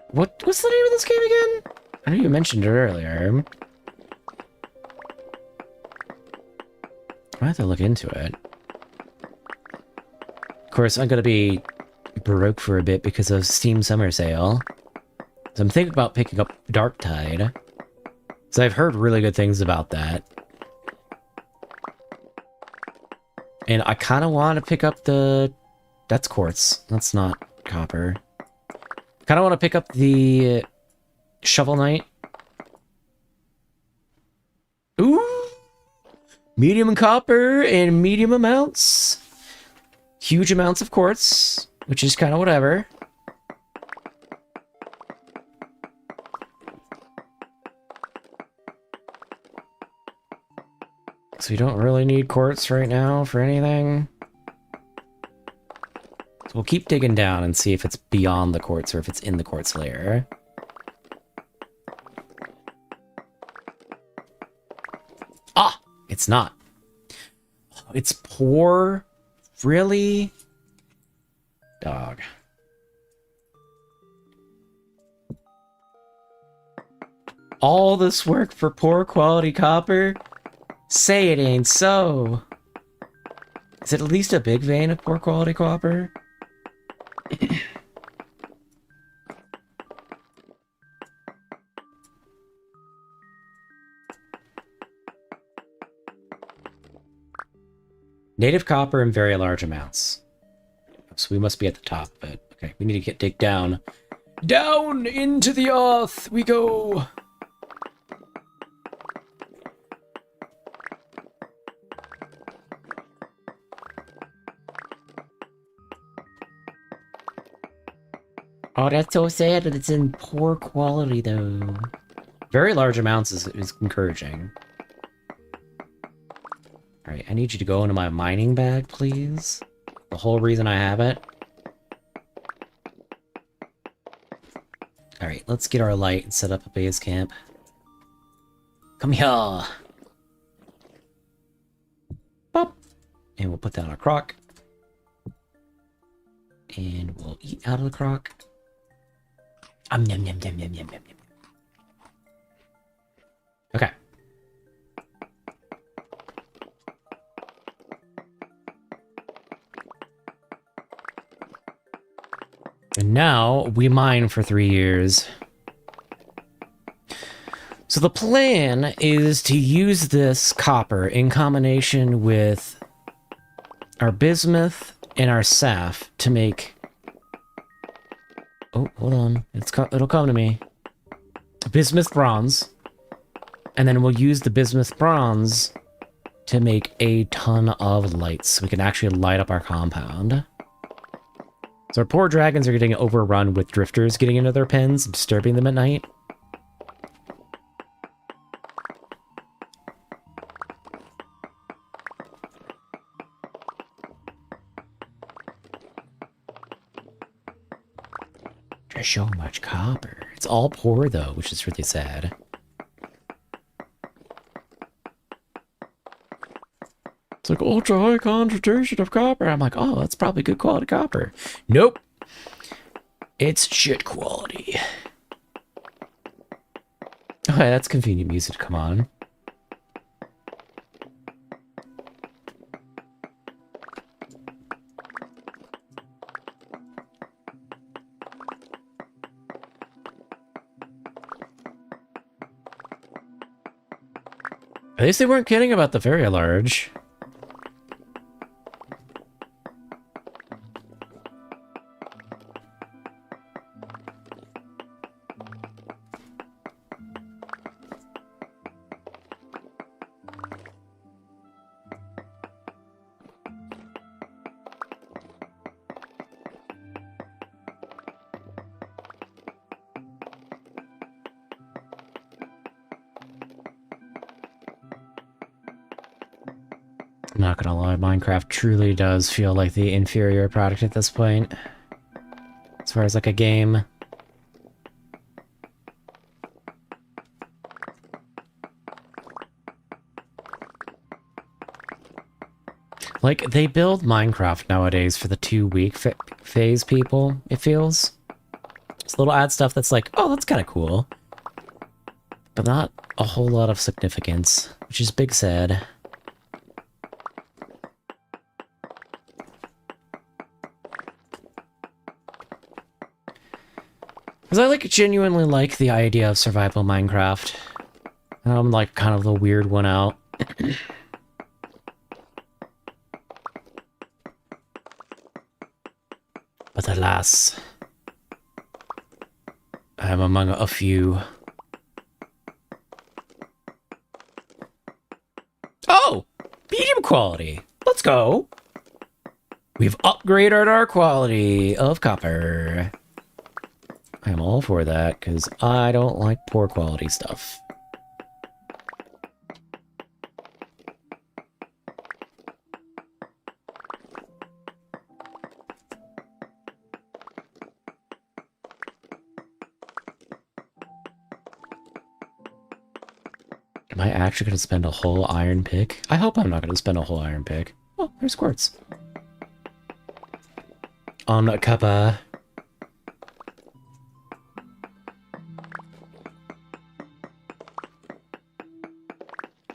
What's the name of this game again? I know you mentioned it earlier. I have to look into it. Of course, I'm gonna be broke for a bit because of Steam Summer Sale. So I'm thinking about picking up Dark Tide. So I've heard really good things about that. And I kind of want to pick up the... That's quartz. That's not copper. Kind of want to pick up the Shovel Knight. Ooh! Medium copper and medium amounts. Huge amounts of quartz, which is kind of whatever. So we don't really need quartz right now for anything. So we'll keep digging down and see if it's beyond the quartz or if it's in the quartz layer. Ah! It's not. Oh, it's poor. Really? Dog. All this work for poor quality copper? Say it ain't so. Is it at least a big vein of poor quality copper? Native copper in very large amounts. So we must be at the top of it. Okay, we need to dig down. Down into the earth we go! Oh, that's so sad that it's in poor quality, though. Very large amounts is encouraging. Alright, I need you to go into my mining bag, please. The whole reason I have it. Alright, let's get our light and set up a base camp. Come here! Pop! And we'll put down our crock. And we'll eat out of the crock. Yum, yum, yum, yum, yum, yum, yum. Okay. And now we mine for 3 years. So the plan is to use this copper in combination with our bismuth and our saf to make... Oh, hold on. It'll come to me. Bismuth bronze. And then we'll use the bismuth bronze to make a ton of lights. So we can actually light up our compound. So our poor dragons are getting overrun with drifters getting into their pens, disturbing them at night. There's so much copper. It's all poor though, which is really sad. It's like ultra high concentration of copper. I'm like, oh, that's probably good quality copper. Nope. It's shit quality. Okay, that's convenient music to come on. At least they weren't kidding about the very large. I'm not gonna lie, Minecraft truly does feel like the inferior product at this point. As far as like a game. Like, they build Minecraft nowadays for the 2-week phase people, it feels. It's little ad stuff that's like, oh, that's kind of cool. But not a whole lot of significance, which is big sad. Because I like genuinely like the idea of survival Minecraft. And I'm like kind of the weird one out. But alas, I am among a few. Oh! Medium quality! Let's go! We've upgraded our quality of copper. I am all for that, because I don't like poor quality stuff. Am I actually going to spend a whole iron pick? I hope I'm not going to spend a whole iron pick. Oh, there's quartz. On copper.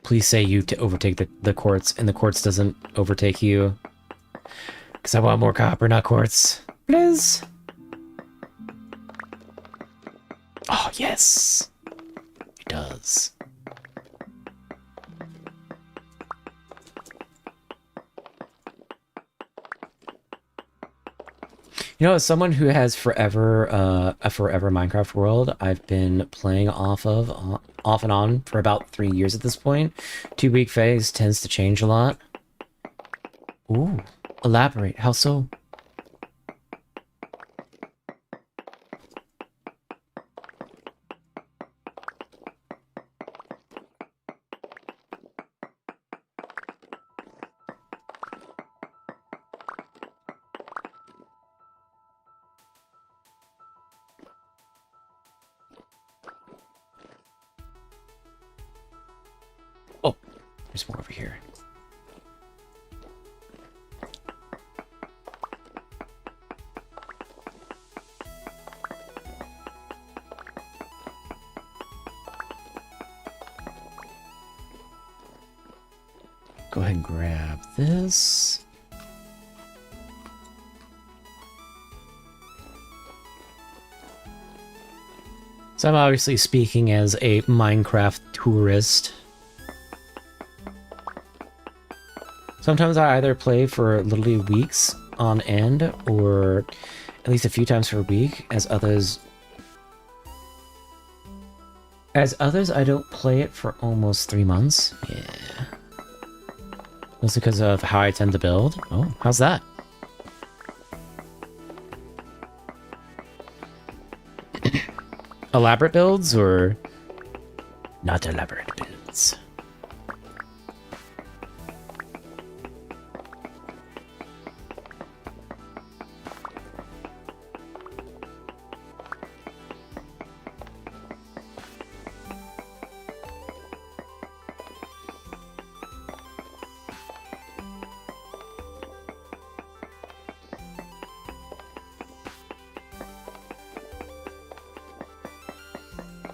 Please say you overtake the quartz, and the quartz doesn't overtake you. Because I want more copper, not quartz. Please. Oh, yes. It does. You know, as someone who has forever, a forever Minecraft world, I've been playing off and on for about 3 years at this point. 2-week phase tends to change a lot. Ooh, elaborate. How so? Oh, there's more over here. Go ahead and grab this. So I'm obviously speaking as a Minecraft tourist. Sometimes I either play for literally weeks on end, or at least a few times per week, as others... I don't play it for almost 3 months. Yeah. Mostly because of how I tend to build. Oh, how's that? Elaborate builds, or not elaborate builds?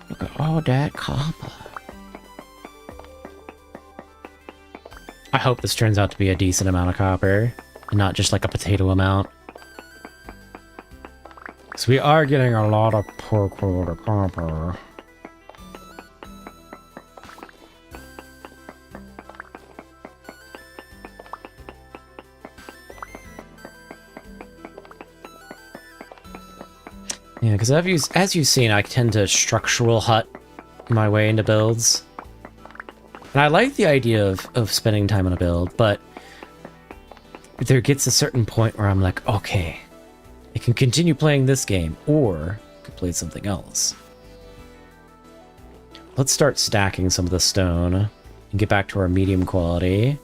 Look at all that copper. I hope this turns out to be a decent amount of copper, and not just like a potato amount. Because we are getting a lot of poor quality copper. Yeah, because as you've seen, I tend to structural hut my way into builds. And I like the idea of spending time on a build, but there gets a certain point where I'm like, okay, I can continue playing this game, or I could play something else. Let's start stacking some of the stone and get back to our medium quality.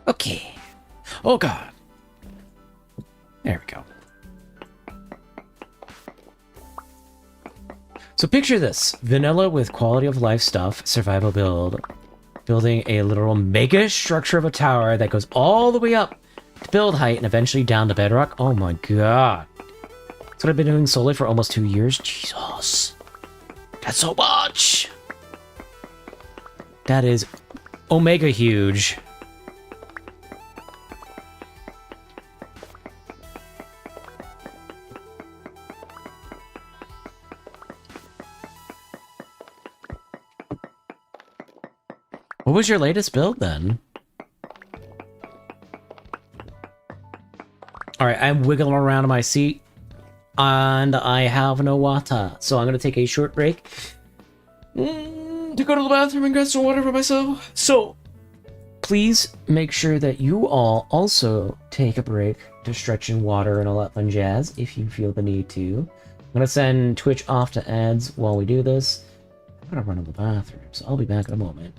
Okay. Oh god. There we go. So picture this. Vanilla with quality of life stuff, survival build. Building a literal mega structure of a tower that goes all the way up to build height and eventually down to bedrock. Oh my god. That's what I've been doing solely for almost 2 years. Jesus. That's so much. That is omega huge. What was your latest build, then? Alright, I'm wiggling around in my seat, and I have no water, so I'm going to take a short break to go to the bathroom and get some water for myself. So, please make sure that you all also take a break to stretch in water and all that fun jazz, if you feel the need to. I'm going to send Twitch off to ads while we do this. I'm going to run to the bathroom, so I'll be back in a moment.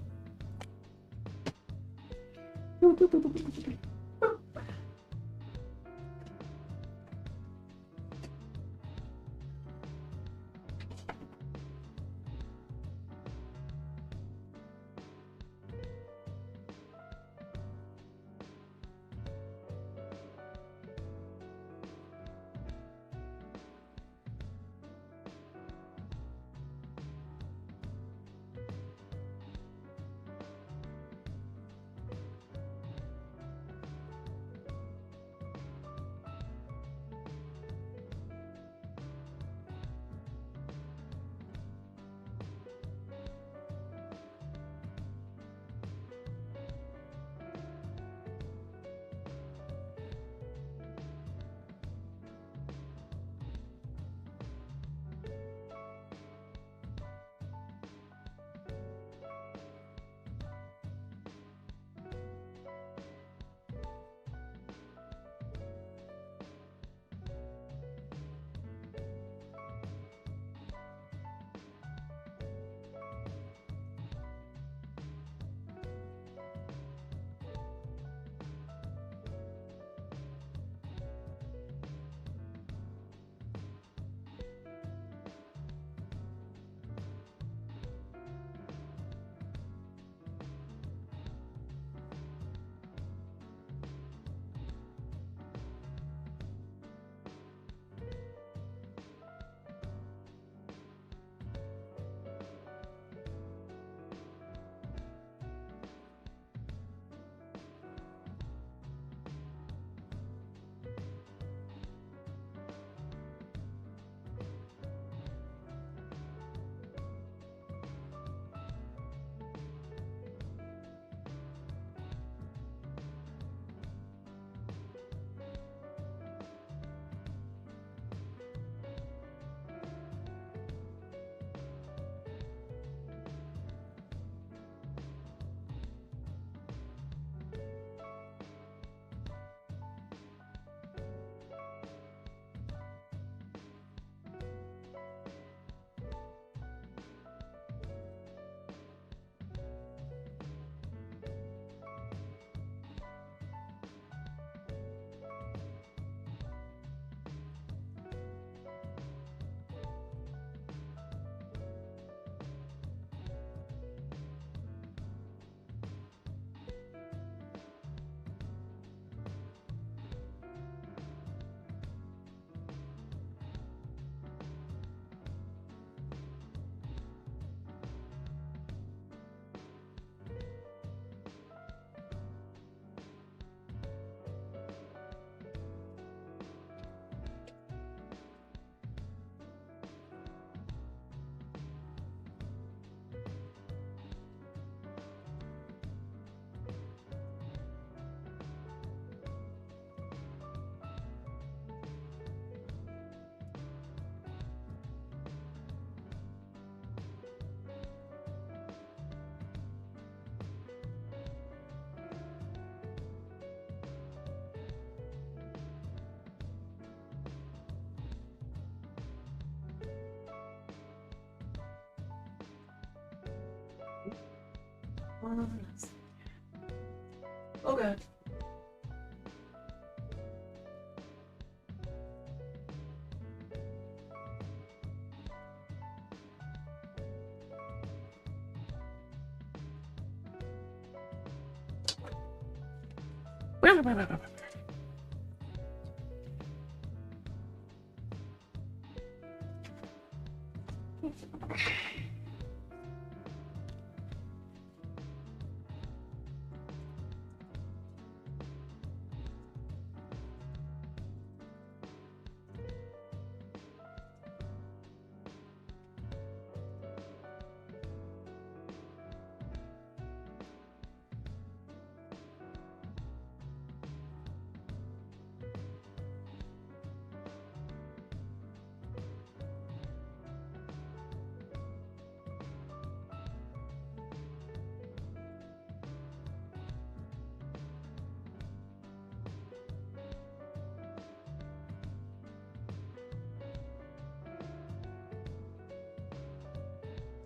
Okay.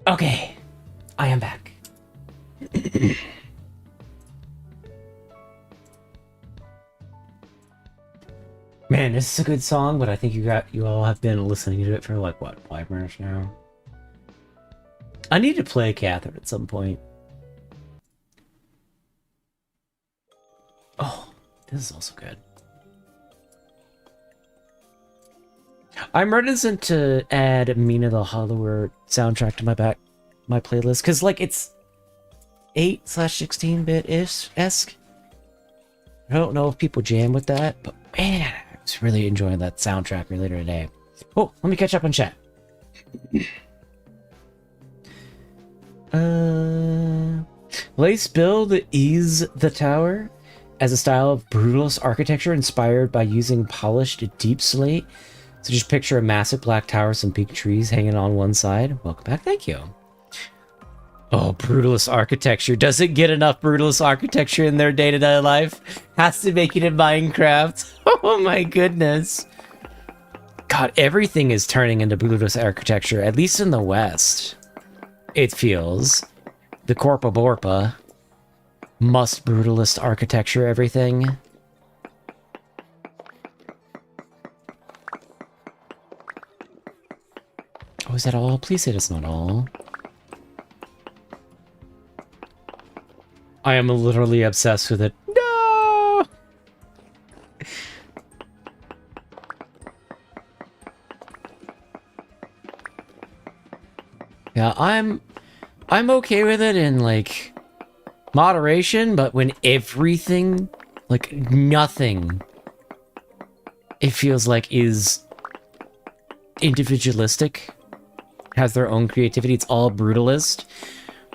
Okay, I am back. Man, this is a good song, but I think you all have been listening to it for like what, 5 minutes now? I need to play Catherine at some point. Oh, this is also good. I'm reticent to add Mina the Hollower soundtrack to my playlist because like it's 8/16-bit-esque. I don't know if people jam with that, but man, I was really enjoying that soundtrack earlier today. Oh, let me catch up on chat. Lace build is the tower as a style of brutalist architecture inspired by using polished deep slate. So just picture a massive black tower, some big trees hanging on one side. Welcome back, thank you. Oh, brutalist architecture. Doesn't get enough brutalist architecture in their day-to-day life. Has to make it in Minecraft. Oh my goodness. God, everything is turning into brutalist architecture, at least in the West. It feels. The Corpa Borpa must brutalist architecture everything. Oh, is that all? Please say it's not all. I am literally obsessed with it. No! Yeah, I'm okay with it in like moderation, but when everything, like nothing, it feels like is individualistic, has their own creativity, it's all brutalist,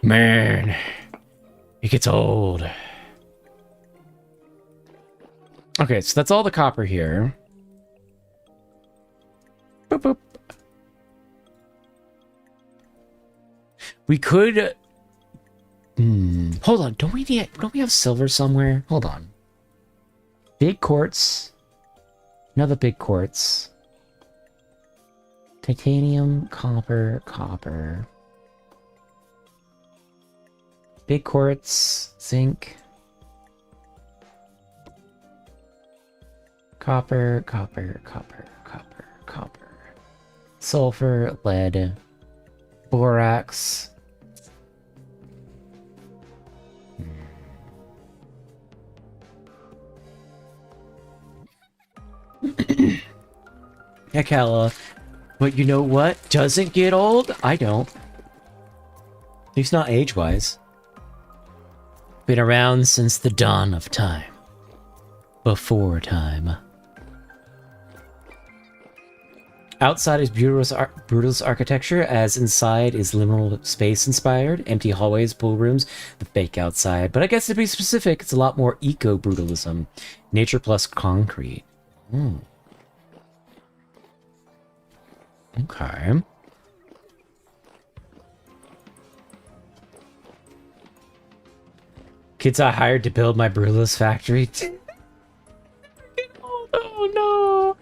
man, it gets old. Okay, so that's all the copper here. Boop, boop. We could... hold on, don't we have silver somewhere? Hold on. Big quartz. Another big quartz. Titanium, copper, copper. Big quartz, zinc. Copper, copper, copper, copper, copper. Sulfur, lead, borax. Yeah, Kala. But you know what doesn't get old? I don't. At least not age-wise. Been around since the dawn of time. Before time. Outside is brutalist architecture, as inside is liminal space inspired. Empty hallways, pool rooms, the fake outside. But I guess to be specific, it's a lot more eco-brutalism. Nature plus concrete. Okay. Kids I hired to build my brutalist factory. Oh no.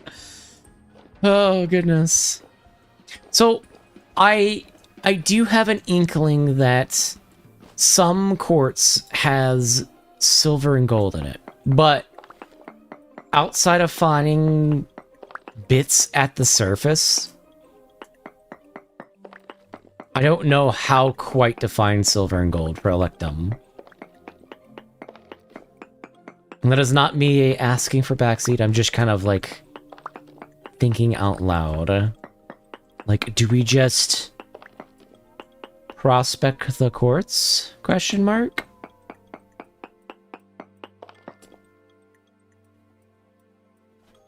Oh goodness. So I do have an inkling that some quartz has silver and gold in it, but outside of finding bits at the surface, I don't know how quite to find silver and gold for Electum. And that is not me asking for backseat, I'm just kind of like thinking out loud. Like, do we just prospect the quartz? Question mark?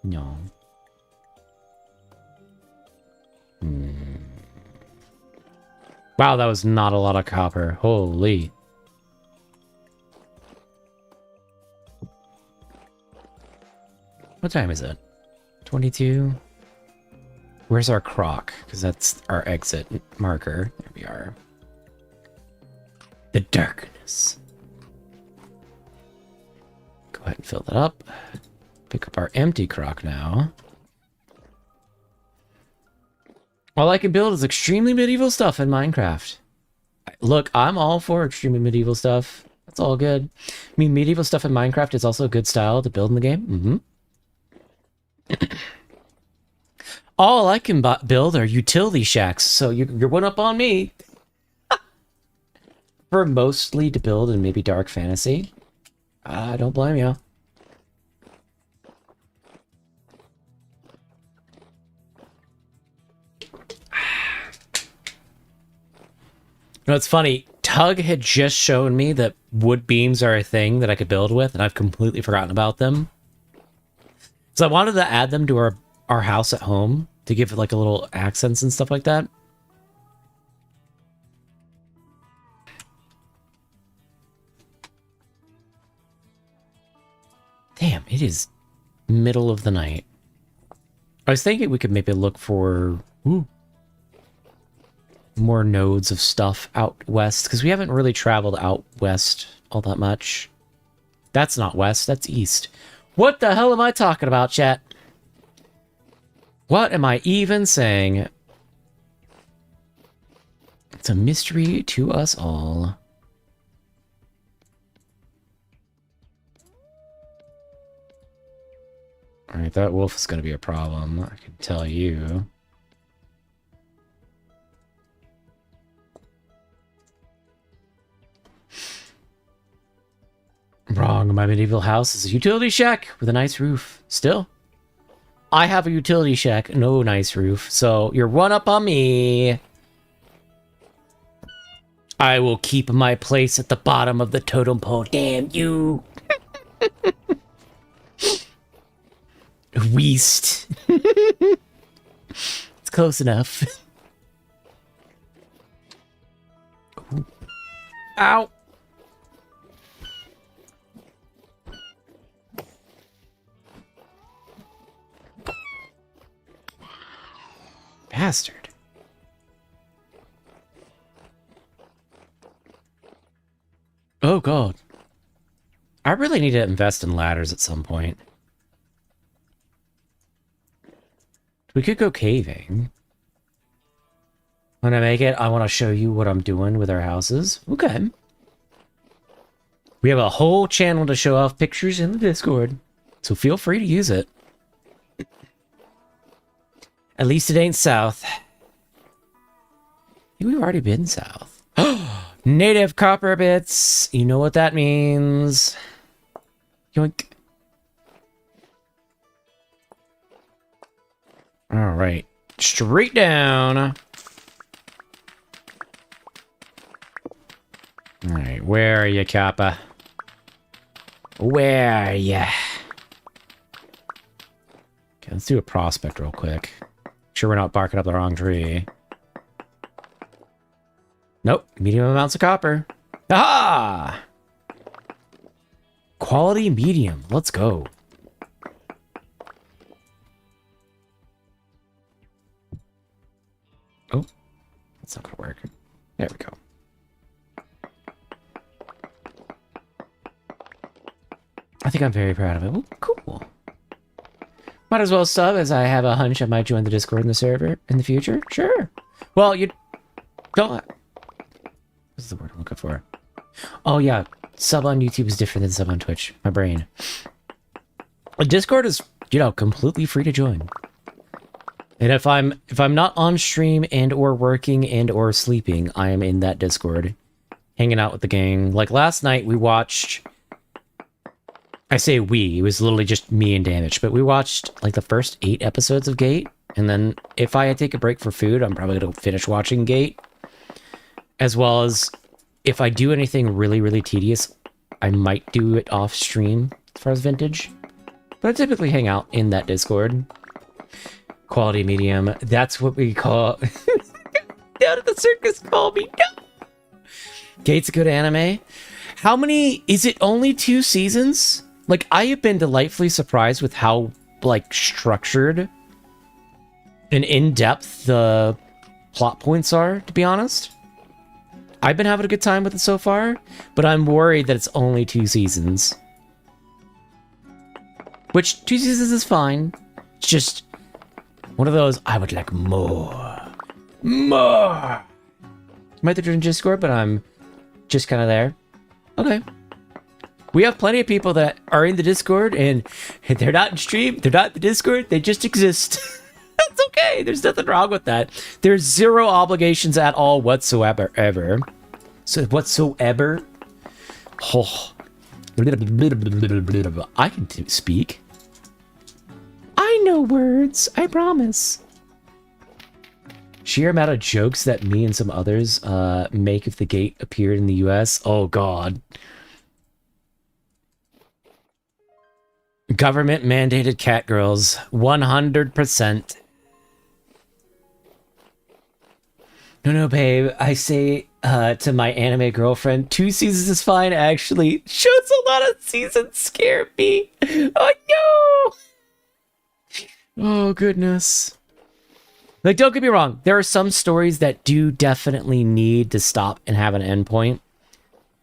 No. Wow, that was not a lot of copper. Holy. What time is it? 22? Where's our croc? Because that's our exit marker. There we are. The darkness. Go ahead and fill that up. Pick up our empty croc now. All I can build is extremely medieval stuff in Minecraft. Look, I'm all for extremely medieval stuff. That's all good. I mean, medieval stuff in Minecraft is also a good style to build in the game. All I can build are utility shacks, so you're one up on me. For mostly to build in maybe dark fantasy. I don't blame you. You know, it's funny. Tug had just shown me that wood beams are a thing that I could build with, and I've completely forgotten about them. So I wanted to add them to our house at home to give it like a little accents and stuff like that. Damn, it is middle of the night. I was thinking we could maybe look for more nodes of stuff out west, because we haven't really traveled out west all that much. That's not west, that's east. What the hell am I talking about, chat? What am I even saying? It's a mystery to us all. Alright, that wolf is going to be a problem, I can tell you. Wrong, my medieval house is a utility shack with a nice roof. Still, I have a utility shack, no nice roof, so you're one up on me. I will keep my place at the bottom of the totem pole, damn you. Weast. It's close enough. Ow. Bastard. Oh god. I really need to invest in ladders at some point. We could go caving. When I make it, I want to show you what I'm doing with our houses. Okay. We have a whole channel to show off pictures in the Discord, so feel free to use it. At least it ain't south. I think we've already been south. Native copper bits. You know what that means. Yoink. Alright. Straight down. Alright, where are you, Kappa? Where are you? Okay, let's do a prospect real quick. Sure we're not barking up the wrong tree. Nope, medium amounts of copper. Aha! Quality medium, let's go. Oh, that's not gonna work. There we go. I think I'm very proud of it. Ooh, cool. Might as well sub, as I have a hunch I might join the Discord in the server in the future. Sure. Well, you don't... What's the word I'm looking for? Oh yeah, sub on YouTube is different than sub on Twitch. My brain. Discord is, you know, completely free to join. And if I'm not on stream and or working and or sleeping, I am in that Discord, hanging out with the gang. Like last night, we watched. I say we. It was literally just me and Damage, but we watched like the first 8 episodes of Gate, and then if I take a break for food, I'm probably gonna finish watching Gate. As well as if I do anything really, really tedious, I might do it off stream as far as vintage. But I typically hang out in that Discord. Quality medium. That's what we call... Down at the circus, call me. No! Gate's a good anime. How many... Is it only 2 seasons? Like, I have been delightfully surprised with how, like, structured and in-depth the plot points are, to be honest. I've been having a good time with it so far, but I'm worried that it's only 2 seasons. Which, 2 seasons is fine. It's just one of those, I would like more. More! Might have in Discord, but I'm just kind of there. Okay. We have plenty of people that are in the Discord, and they're not in stream, they're not in the Discord, they just exist. That's okay, there's nothing wrong with that. There's 0 obligations at all whatsoever, ever. So, whatsoever? Oh. I can speak. I know words, I promise. Sheer amount of jokes that me and some others make if the Gate appeared in the US. Oh god. Government mandated cat girls. 100%. No, babe. I say to my anime girlfriend, 2 seasons is fine, actually. Shows a lot of seasons scare me. Oh, no! Oh, goodness. Like, don't get me wrong. There are some stories that do definitely need to stop and have an endpoint.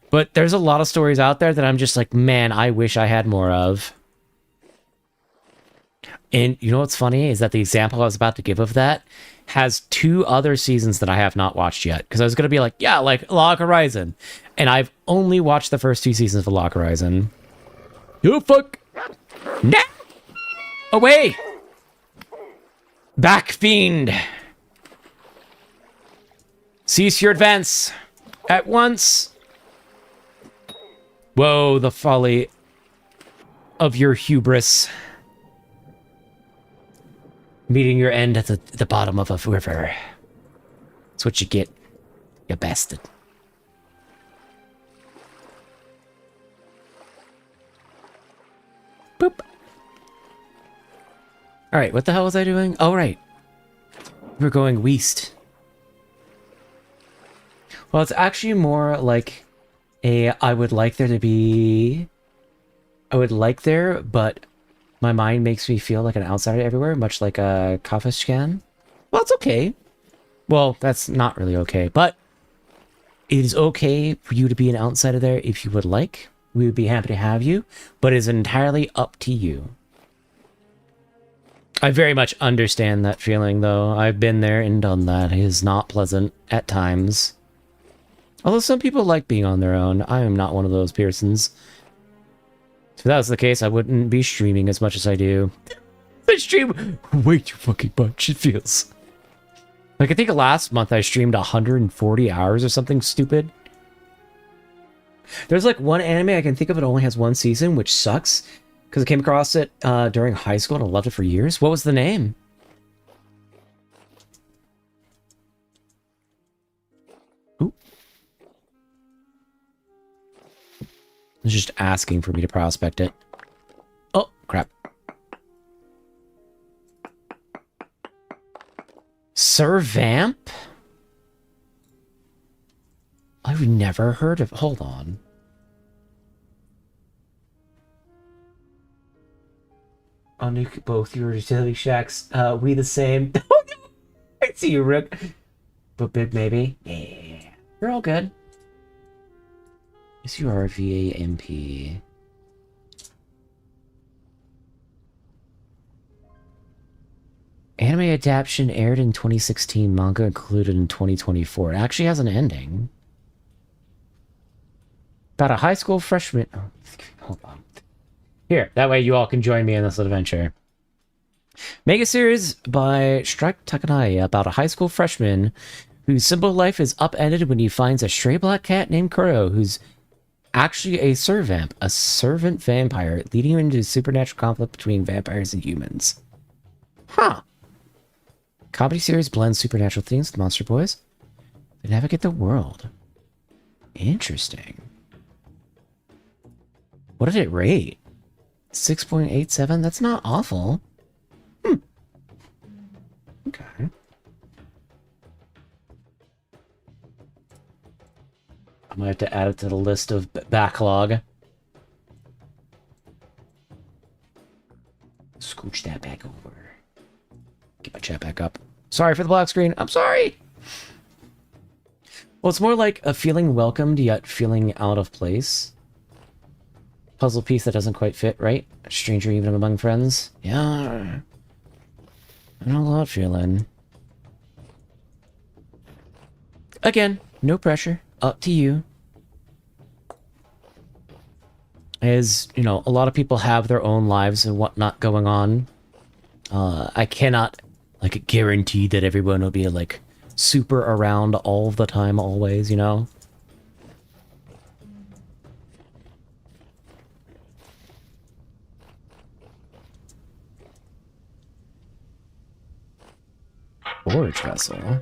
But there's a lot of stories out there that I'm just like, man, I wish I had more of. And you know what's funny is that the example I was about to give of that has 2 other seasons that I have not watched yet. Because I was going to be like, yeah, like Log Horizon. And I've only watched the first 2 seasons of Log Horizon. You fuck. Nah! Away! Back fiend! Cease your advance! At once! Whoa, the folly of your hubris. Meeting your end at the bottom of a river. That's what you get, you bastard. Boop. Alright, what the hell was I doing? Oh, right. We're going west. Well, it's actually more like a I would like there to be... I would like there, but my mind makes me feel like an outsider everywhere, much like a Kafascan. Well, it's okay. Well, that's not really okay, but it is okay for you to be an outsider there if you would like. We would be happy to have you, but it is entirely up to you. I very much understand that feeling, though. I've been there and done that. It is not pleasant at times. Although some people like being on their own. I am not one of those persons. If that was the case, I wouldn't be streaming as much as I do. I stream way too fucking much, it feels. Like, I think last month I streamed 140 hours or something stupid. There's like one anime I can think of, it only has 1 season, which sucks. Because I came across it during high school and I loved it for years. What was the name? Ooh. It's just asking for me to prospect it. Oh, crap. Sir Vamp? I've never heard of... Hold on. On both your utility shacks, we the same. I see you, Rook. But big, maybe. Yeah. We're all good. Yes, you are VAMP. Anime adaptation aired in 2016, manga included in 2024. It actually has an ending. About a high school freshman. Oh, hold on. Here, that way you all can join me in this adventure. Mega series by Strike Takanai about a high school freshman whose simple life is upended when he finds a stray black cat named Kuro, who's actually a servant vampire, leading him into supernatural conflict between vampires and humans. Huh. Comedy series blends supernatural themes with Monster Boys. They navigate the world. Interesting. What did it rate? 6.87? That's not awful. Okay. I might have to add it to the list of backlog. Scooch that back over. Get my chat back up. Sorry for the black screen. I'm sorry. Well, it's more like a feeling welcomed yet feeling out of place. Puzzle piece that doesn't quite fit, right? A stranger even among friends. Yeah. I know a lot feeling. Again, no pressure. Up to you. As, you know, a lot of people have their own lives and whatnot going on. I cannot, like, guarantee that everyone will be, like, super around all the time, always, you know? Forage vessel.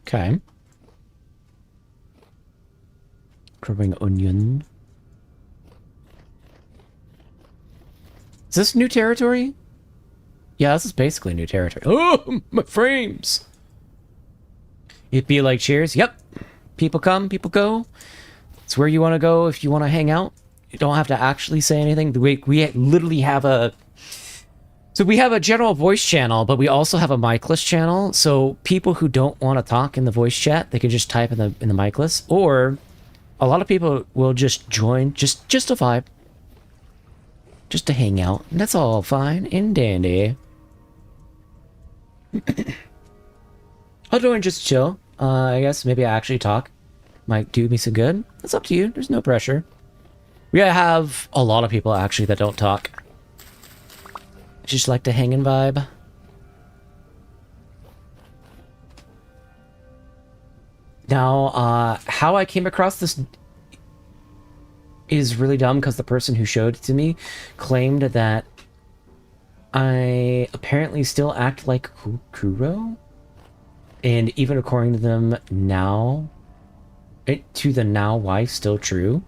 Okay. Growing onion. Is this new territory? Yeah, this is basically new territory. Oh, my frames! It'd be like Cheers. Yep. People come, people go. It's where you want to go if you want to hang out. You don't have to actually say anything. We literally have a... So we have a general voice channel, but we also have a micless channel. So people who don't want to talk in the voice chat, they can just type in the micless. Or a lot of people will just join, just a vibe. Just to hang out. And that's all fine and dandy. I'll join just to chill. I guess maybe I actually talk. Might do me some good. That's up to you. There's no pressure. We have a lot of people actually that don't talk. Just like to hang and vibe. Now, how I came across this is really dumb because the person who showed it to me claimed that I apparently still act like Kuro. And even according to them now, to the now wife, still true.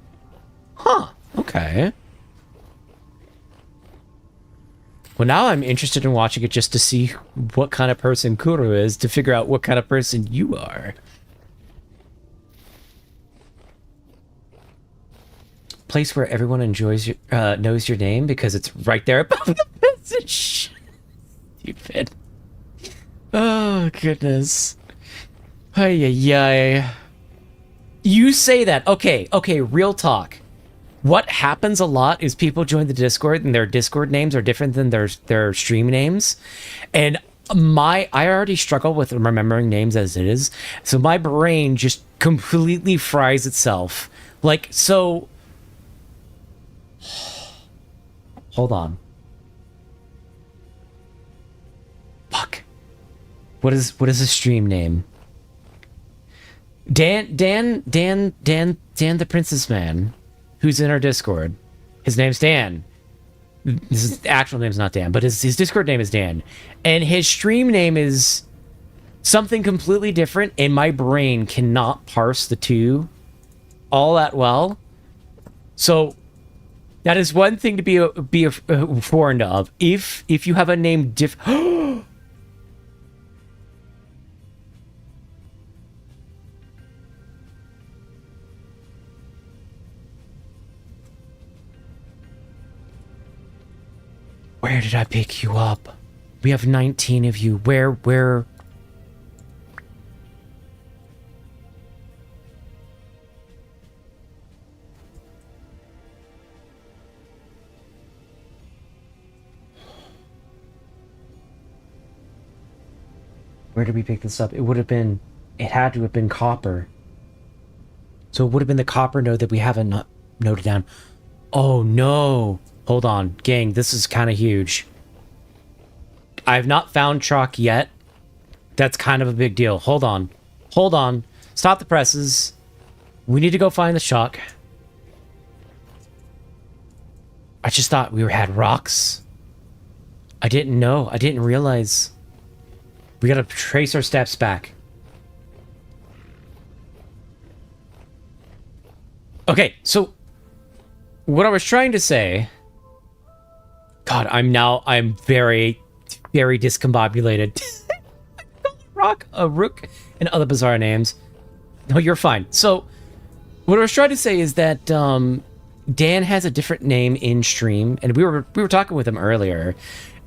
Huh, okay. Well, now I'm interested in watching it just to see what kind of person Kuro is, to figure out what kind of person you are. Place where everyone enjoys your, knows your name because it's right there above the message. Stupid. Oh, goodness. Ay, ay, ay. You say that. Okay, real talk. What happens a lot is people join the Discord and their Discord names are different than their stream names. And I already struggle with remembering names as it is. So my brain just completely fries itself. Like, so... Hold on. Fuck. What is the stream name? Dan the Princess Man, who's in our Discord. His name's Dan. His actual name's not Dan, but his Discord name is Dan. And his stream name is something completely different, and my brain cannot parse the two all that well. So that is one thing to be warned of. If you have a name Where did I pick you up? We have 19 of you. Where? Where did we pick this up? It had to have been Copper. So it would have been the copper node that we haven't noted down. Oh no! Hold on, gang, this is kind of huge. I have not found chalk yet. That's kind of a big deal. Hold on. Hold on. Stop the presses. We need to go find the chalk. I just thought we had rocks. I didn't know. I didn't realize. We gotta trace our steps back. Okay, so what I was trying to say... God, I'm very, very discombobulated. Rock, a rook, and other bizarre names. No, you're fine. So, what I was trying to say is that Dan has a different name in stream, and we were talking with him earlier,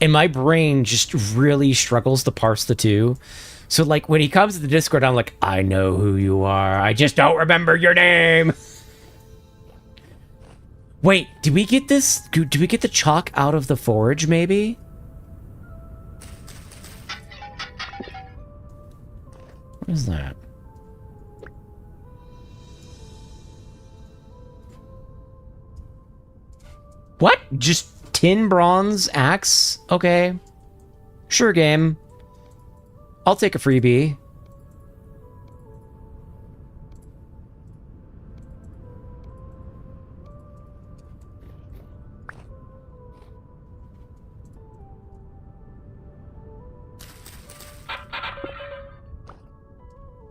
and my brain just really struggles to parse the two. So, like, when he comes to the Discord, I'm like, I know who you are. I just don't remember your name. Wait, did we get this? Did we get the chalk out of the forge, maybe? What is that? What? Just tin bronze axe? Okay. Sure, game. I'll take a freebie.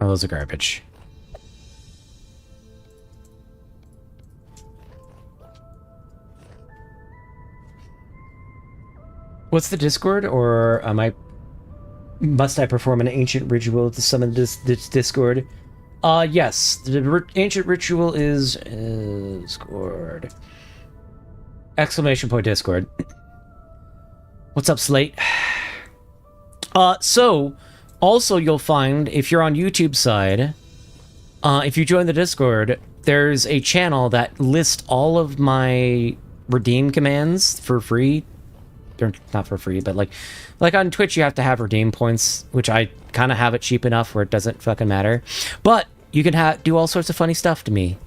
Oh, those are garbage. What's the Discord? Or must I perform an ancient ritual to summon this Discord? Yes. The ancient ritual is Discord. Exclamation point Discord. What's up, Slate? So also you'll find, if you're on YouTube side, if you join the Discord, there's a channel that lists all of my redeem commands for free. They're not for free, but like on Twitch you have to have redeem points, which I kind of have it cheap enough where it doesn't fucking matter. But you can do all sorts of funny stuff to me,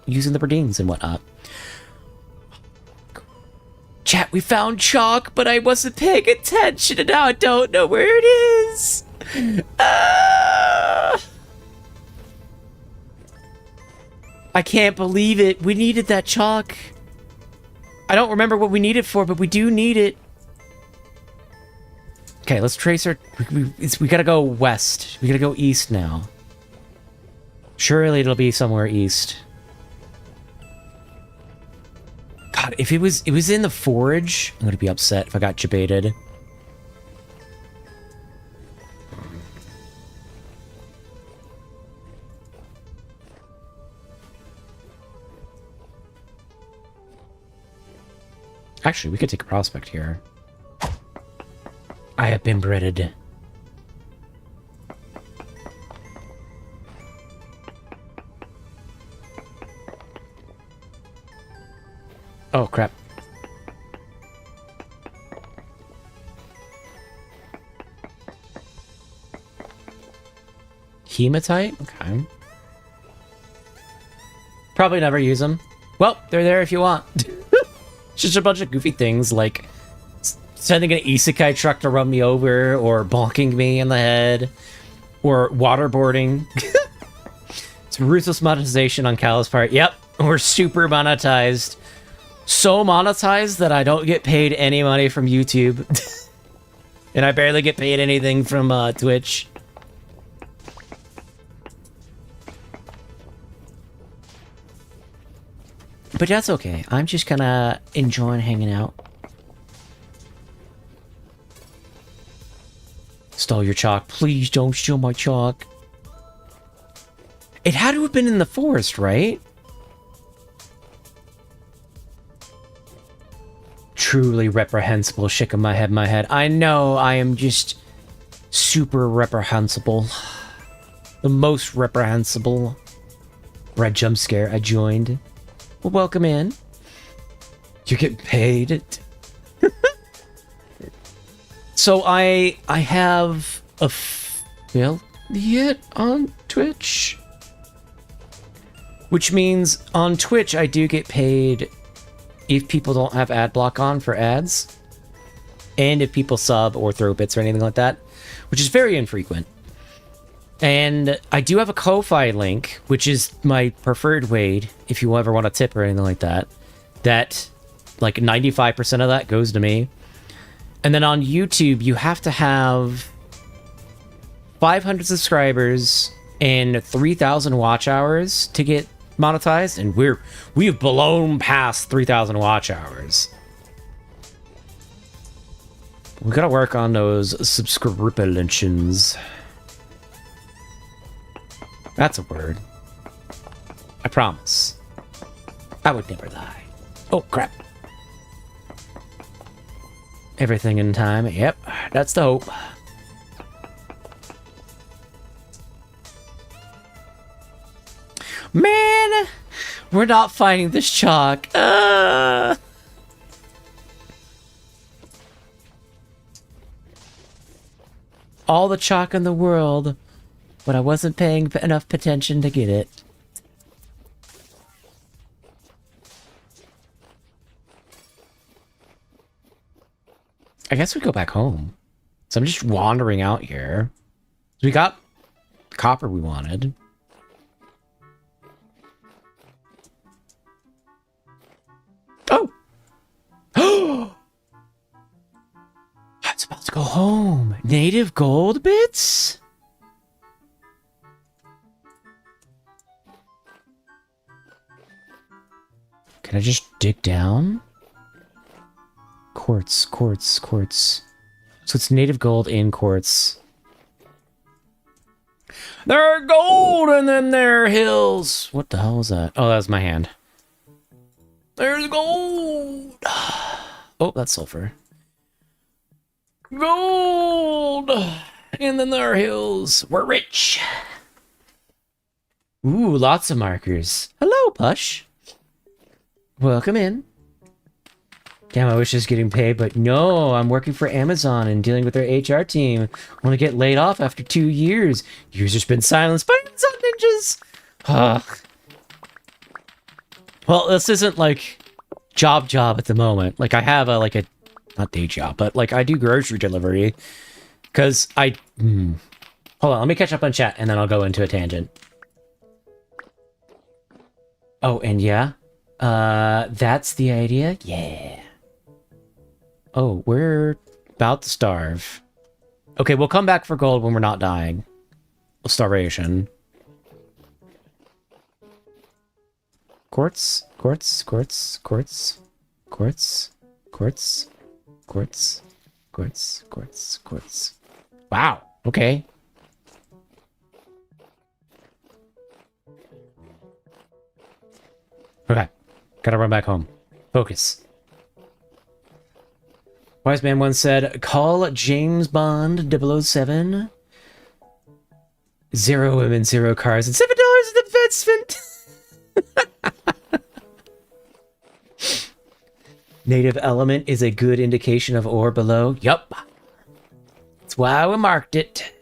using the redeems and whatnot. Chat, we found chalk, but I wasn't paying attention, and now I don't know where it is. I can't believe it. We needed that chalk. I don't remember what we need it for, but we do need it. Okay, let's trace our... We gotta go west. We gotta go east now. Surely it'll be somewhere east. God, if it was in the forge, I'm gonna be upset if I got jebaited. Actually, we could take a prospect here. I have been breaded. Oh, crap. Hematite? Okay. Probably never use them. Well, they're there if you want. Just a bunch of goofy things like sending an isekai truck to run me over, or bonking me in the head, or waterboarding. It's ruthless monetization on Call's part. Yep, we're super monetized. So monetized that I don't get paid any money from YouTube. And I barely get paid anything from Twitch. But that's okay. I'm just kinda enjoying hanging out. Stole your chalk. Please don't steal my chalk. It had to have been in the forest, right? Truly reprehensible. Shaking my head. I know, I am just super reprehensible. The most reprehensible. Red jump scare. I joined. Well, welcome in. You get paid. So I have affiliate on Twitch. Which means on Twitch, I do get paid if people don't have ad block on for ads, and if people sub or throw bits or anything like that, which is very infrequent. And I do have a Ko-Fi link, which is my preferred way if you ever want to tip or anything like that. That, like, 95% of that goes to me. And then on YouTube, you have to have 500 subscribers and 3,000 watch hours to get monetized, and we've blown past 3,000 watch hours. We gotta work on those subscriptions. That's a word. I promise. I would never lie. Oh, crap. Everything in time. Yep, that's the hope. Man, we're not finding this chalk. All the chalk in the world, but I wasn't paying enough attention to get it. I guess we go back home. So I'm just wandering out here. We got the copper we wanted. Oh! Oh! I was about to go home. Native gold bits? Can I just dig down? Quartz, quartz, quartz. So it's native gold in quartz. There are gold and then there are hills. What the hell was that? Oh, that was my hand. There's gold. Oh, that's sulfur. Gold. And then there are hills. We're rich. Ooh, lots of markers. Hello, Push. Welcome in. Damn, I wish I was getting paid, but no, I'm working for Amazon and dealing with their HR team. I want to get laid off after 2 years. Users been silenced by Amazon ninjas. Well, this isn't like job at the moment. Like I have a not day job, but like I do grocery delivery because I hold on, let me catch up on chat and then I'll go into a tangent. Oh, and yeah, that's the idea. Yeah. Oh, we're about to starve. Okay, we'll come back for gold when we're not dying. Starvation. Quartz, quartz, quartz, quartz, quartz, quartz, quartz, quartz, quartz, quartz. Wow, okay. Okay, gotta run back home. Focus. Wise man once said, call James Bond 007. 0 women, 0 cars, and $7 in investment. Native element is a good indication of ore below. Yup. That's why we marked it.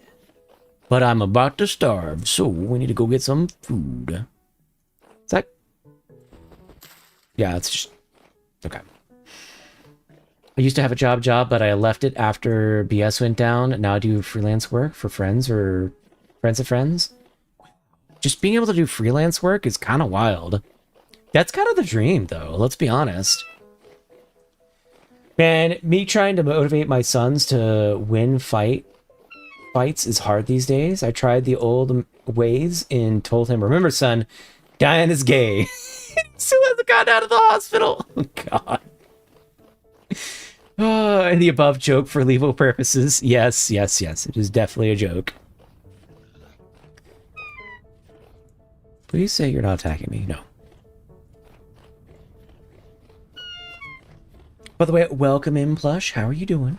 But I'm about to starve, so we need to go get some food. Is that... Yeah, it's just... Okay. I used to have a job, but I left it after BS went down. Now I do freelance work for friends or friends of friends. Just being able to do freelance work is kind of wild. That's kind of the dream, though. Let's be honest. Man, me trying to motivate my sons to win fights is hard these days. I tried the old ways and told him, remember, son, dying is gay. Still hasn't gotten out of the hospital. Oh, God. And the above joke for legal purposes. Yes, yes, yes. It is definitely a joke. Please say you're not attacking me. No. By the way, welcome in, Plush. How are you doing?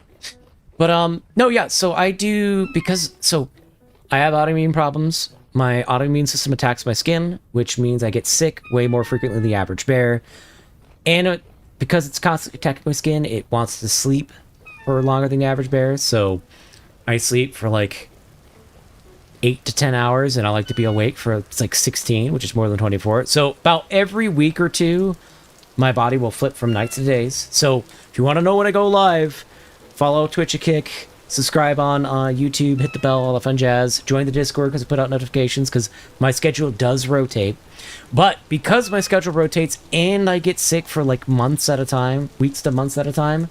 But, no, yeah, so I do, so I have autoimmune problems. My autoimmune system attacks my skin, which means I get sick way more frequently than the average bear. And because it's constantly attacking my skin, it wants to sleep for longer than the average bear, so I sleep for like 8 to 10 hours, and I like to be awake for it's like 16, which is more than 24. So about every week or two, my body will flip from nights to days. So if you want to know when I go live, follow Twitch a Kick, subscribe on YouTube, hit the bell, all the fun jazz. Join the Discord because I put out notifications because my schedule does rotate. But because my schedule rotates and I get sick for like months at a time, weeks to months at a time,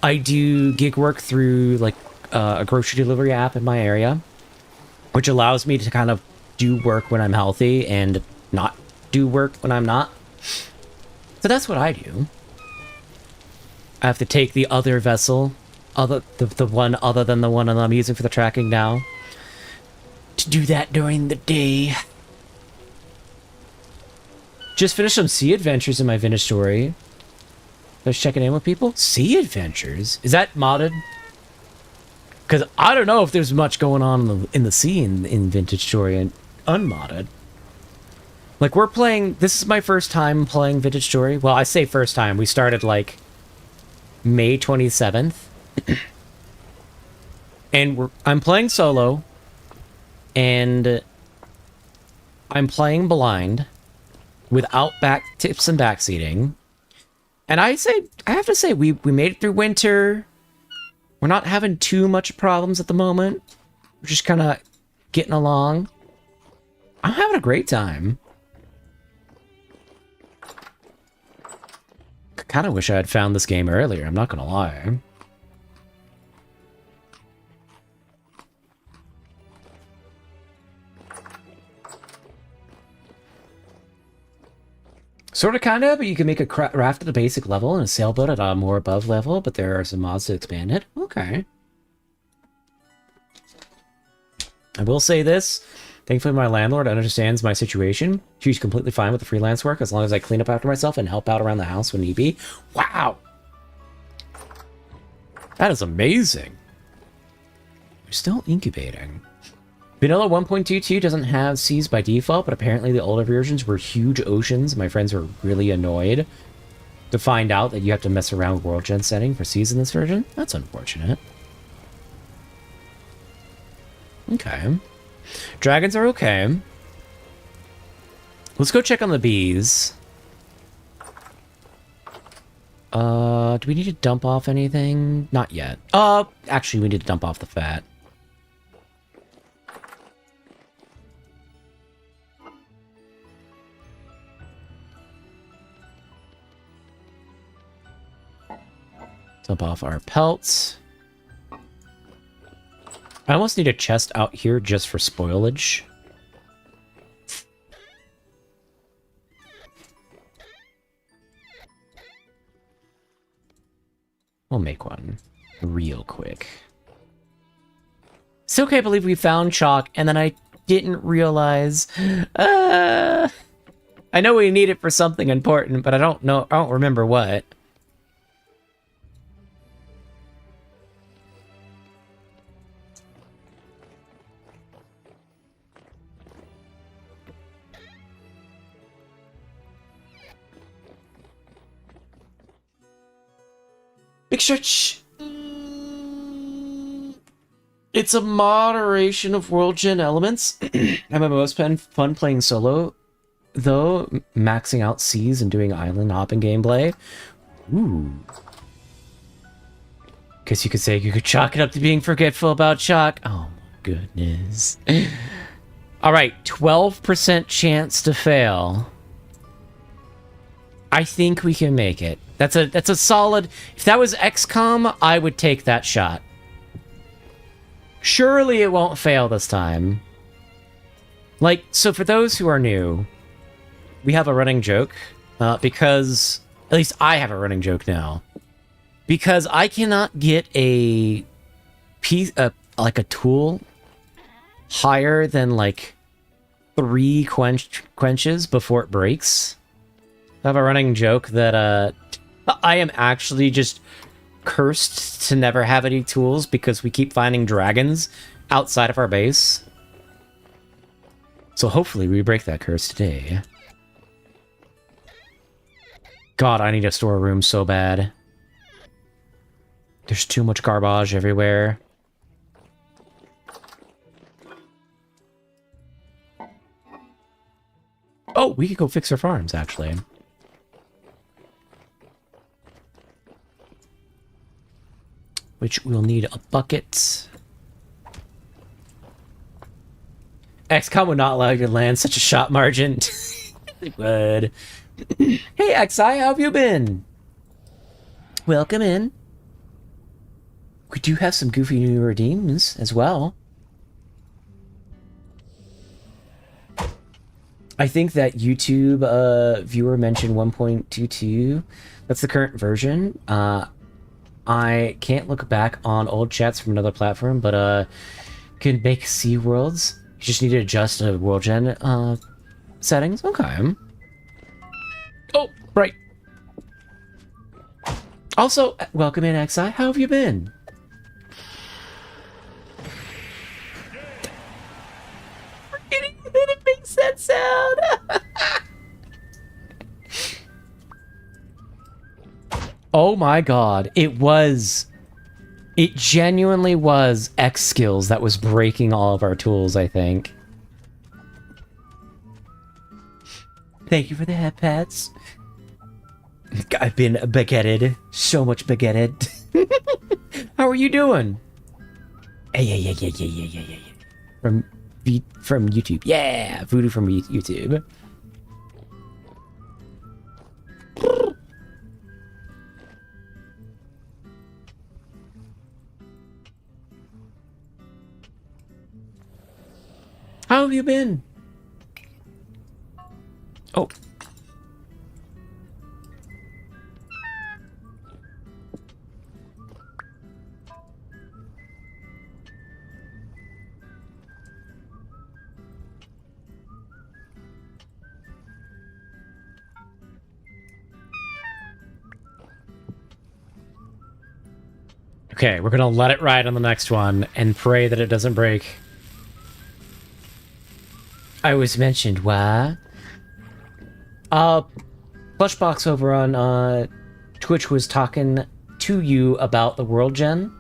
I do gig work through like a grocery delivery app in my area, which allows me to kind of do work when I'm healthy and not do work when I'm not. So that's what I do. I have to take the other vessel, the one other than the one that I'm using for the tracking now, to do that during the day. Just finished some sea adventures in my vintage story. Just checking in with people. Sea adventures? Is that modded? Because I don't know if there's much going on in the sea in vintage story and unmodded. Like, we're playing... This is my first time playing vintage story. Well, I say first time. We started, like, May 27th. And I'm playing solo. And I'm playing blind without back tips and backseating. And I have to say, we made it through winter. We're not having too much problems at the moment. We're just kind of getting along. I'm having a great time. Kind of wish I had found this game earlier, I'm not gonna lie. Sort of, kind of, but you can make a raft at a basic level and a sailboat at a more above level, but there are some mods to expand it. Okay. I will say this. Thankfully, my landlord understands my situation. She's completely fine with the freelance work as long as I clean up after myself and help out around the house when need be. Wow! That is amazing. We're still incubating. Vanilla 1.22 doesn't have seas by default, but apparently the older versions were huge oceans. My friends were really annoyed to find out that you have to mess around with world gen setting for seas in this version. That's unfortunate. Okay. Dragons are okay. Let's go check on the bees. Do we need to dump off anything? Not yet. Actually, we need to dump off the fat. Dump off our pelts. I almost need a chest out here just for spoilage. We'll make one real quick. Still can't believe we found chalk and then I didn't realize. I know we need it for something important, but I don't remember what. Big Stretch. It's a moderation of world gen elements. I'm most fun playing solo, though, maxing out seas and doing island hopping gameplay. Ooh. Guess you could say you could chalk it up to being forgetful about chalk. Oh my goodness. Alright, 12% chance to fail. I think we can make it. That's a solid... If that was XCOM, I would take that shot. Surely it won't fail this time. Like, so for those who are new, we have a running joke, because... At least I have a running joke now. Because I cannot get a piece, like a tool higher than, like, 3 quenches before it breaks. I have a running joke that, I am actually just cursed to never have any tools because we keep finding dragons outside of our base. So hopefully we break that curse today. God, I need a storeroom so bad. There's too much garbage everywhere. Oh, we could go fix our farms, actually. Which we'll need a bucket. XCOM would not allow you to land such a shot margin. It would. Hey, XI, how have you been? Welcome in. We do have some goofy new redeems as well. I think that YouTube viewer mentioned 1.22. That's the current version. I can't look back on old chats from another platform, but can make sea worlds. You just need to adjust a world gen settings. Okay. Oh, right. Also, welcome in, XI. How have you been? It makes that sound. Oh my god. It genuinely was X skills that was breaking all of our tools, I think. Thank you for the head pats. I've been baguetted. So much baguetted. How are you doing? Yeah. From YouTube. Yeah! Voodoo from YouTube. How have you been? Oh. Okay, we're gonna let it ride on the next one and pray that it doesn't break. I was mentioned, why? Plushbox over on Twitch was talking to you about the world gen.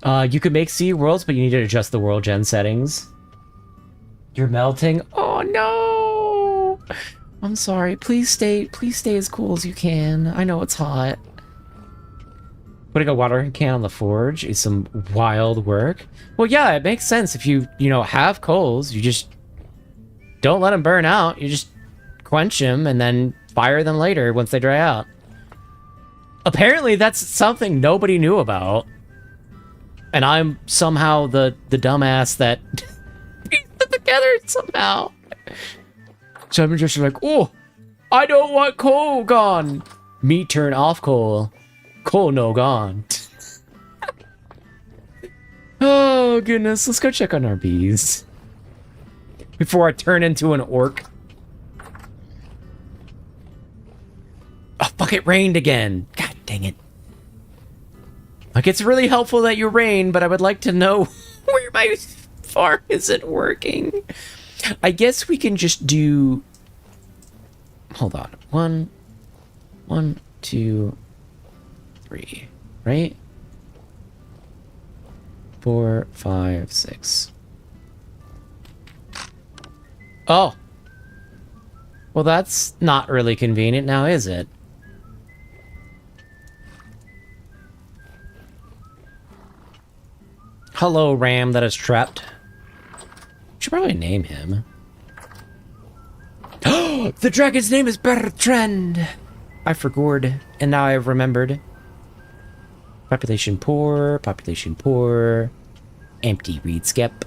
You could make sea worlds, but you need to adjust the world gen settings. You're melting? Oh no! I'm sorry. Please stay as cool as you can. I know it's hot. Putting a watering can on the forge is some wild work. Well, yeah, it makes sense if you have coals. You just don't let them burn out. You just quench them and then fire them later once they dry out. Apparently, that's something nobody knew about. And I'm somehow the dumbass that pieced it together somehow. So I'm just like, oh, I don't want coal gone. Me turn off coal. Coal no gone. Oh, goodness. Let's go check on our bees. Before I turn into an orc. Oh, fuck, it rained again. God dang it. Like, it's really helpful that you rain, but I would like to know where my farm isn't working. I guess we can just do... Hold on. One, two... 3, right? 4, 5, 6. Oh. Well, that's not really convenient now, is it? Hello, ram that is trapped. Should probably name him. Oh, the dragon's name is Bertrand. I forgot, and now I've remembered. Population poor, empty reed skep.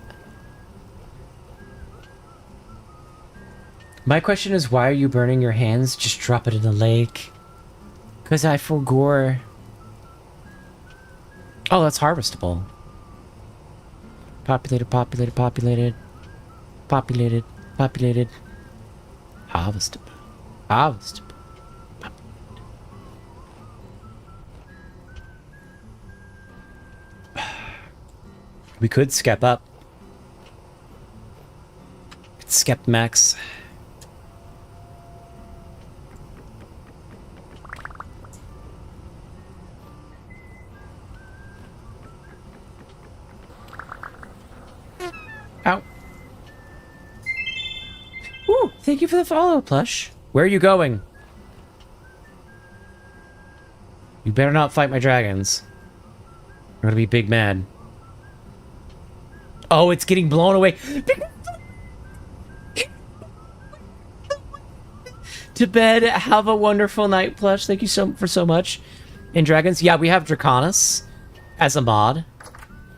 My question is, why are you burning your hands? Just drop it in the lake. Because I forgot. Oh, that's harvestable. Populated. Harvestable. We could skep up. Skep max. Ow. Thank you for the follow, Plush. Where are you going? You better not fight my dragons. I'm gonna be big mad. Oh, it's getting blown away. To bed. Have a wonderful night, Plush. Thank you for so much. In dragons, yeah, we have Draconis as a mod.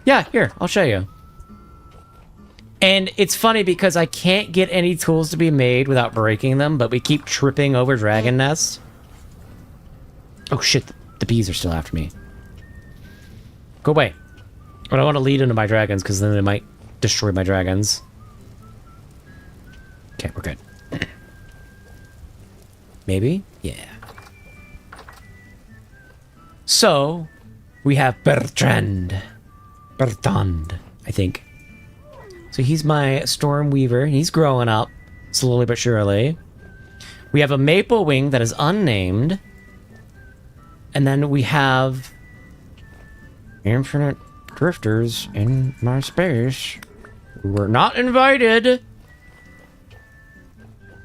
Yeah, here, I'll show you. And it's funny because I can't get any tools to be made without breaking them, but we keep tripping over dragon nests. Oh shit, the bees are still after me. Go away. I don't want to lead into my dragons because then they might destroy my dragons. Okay, we're good. Maybe? Yeah. So, we have Bertrand, I think. So he's my Storm Weaver. He's growing up, slowly but surely. We have a Maple Wing that is unnamed. And then we have Infinite Drifters in my space. We were not invited.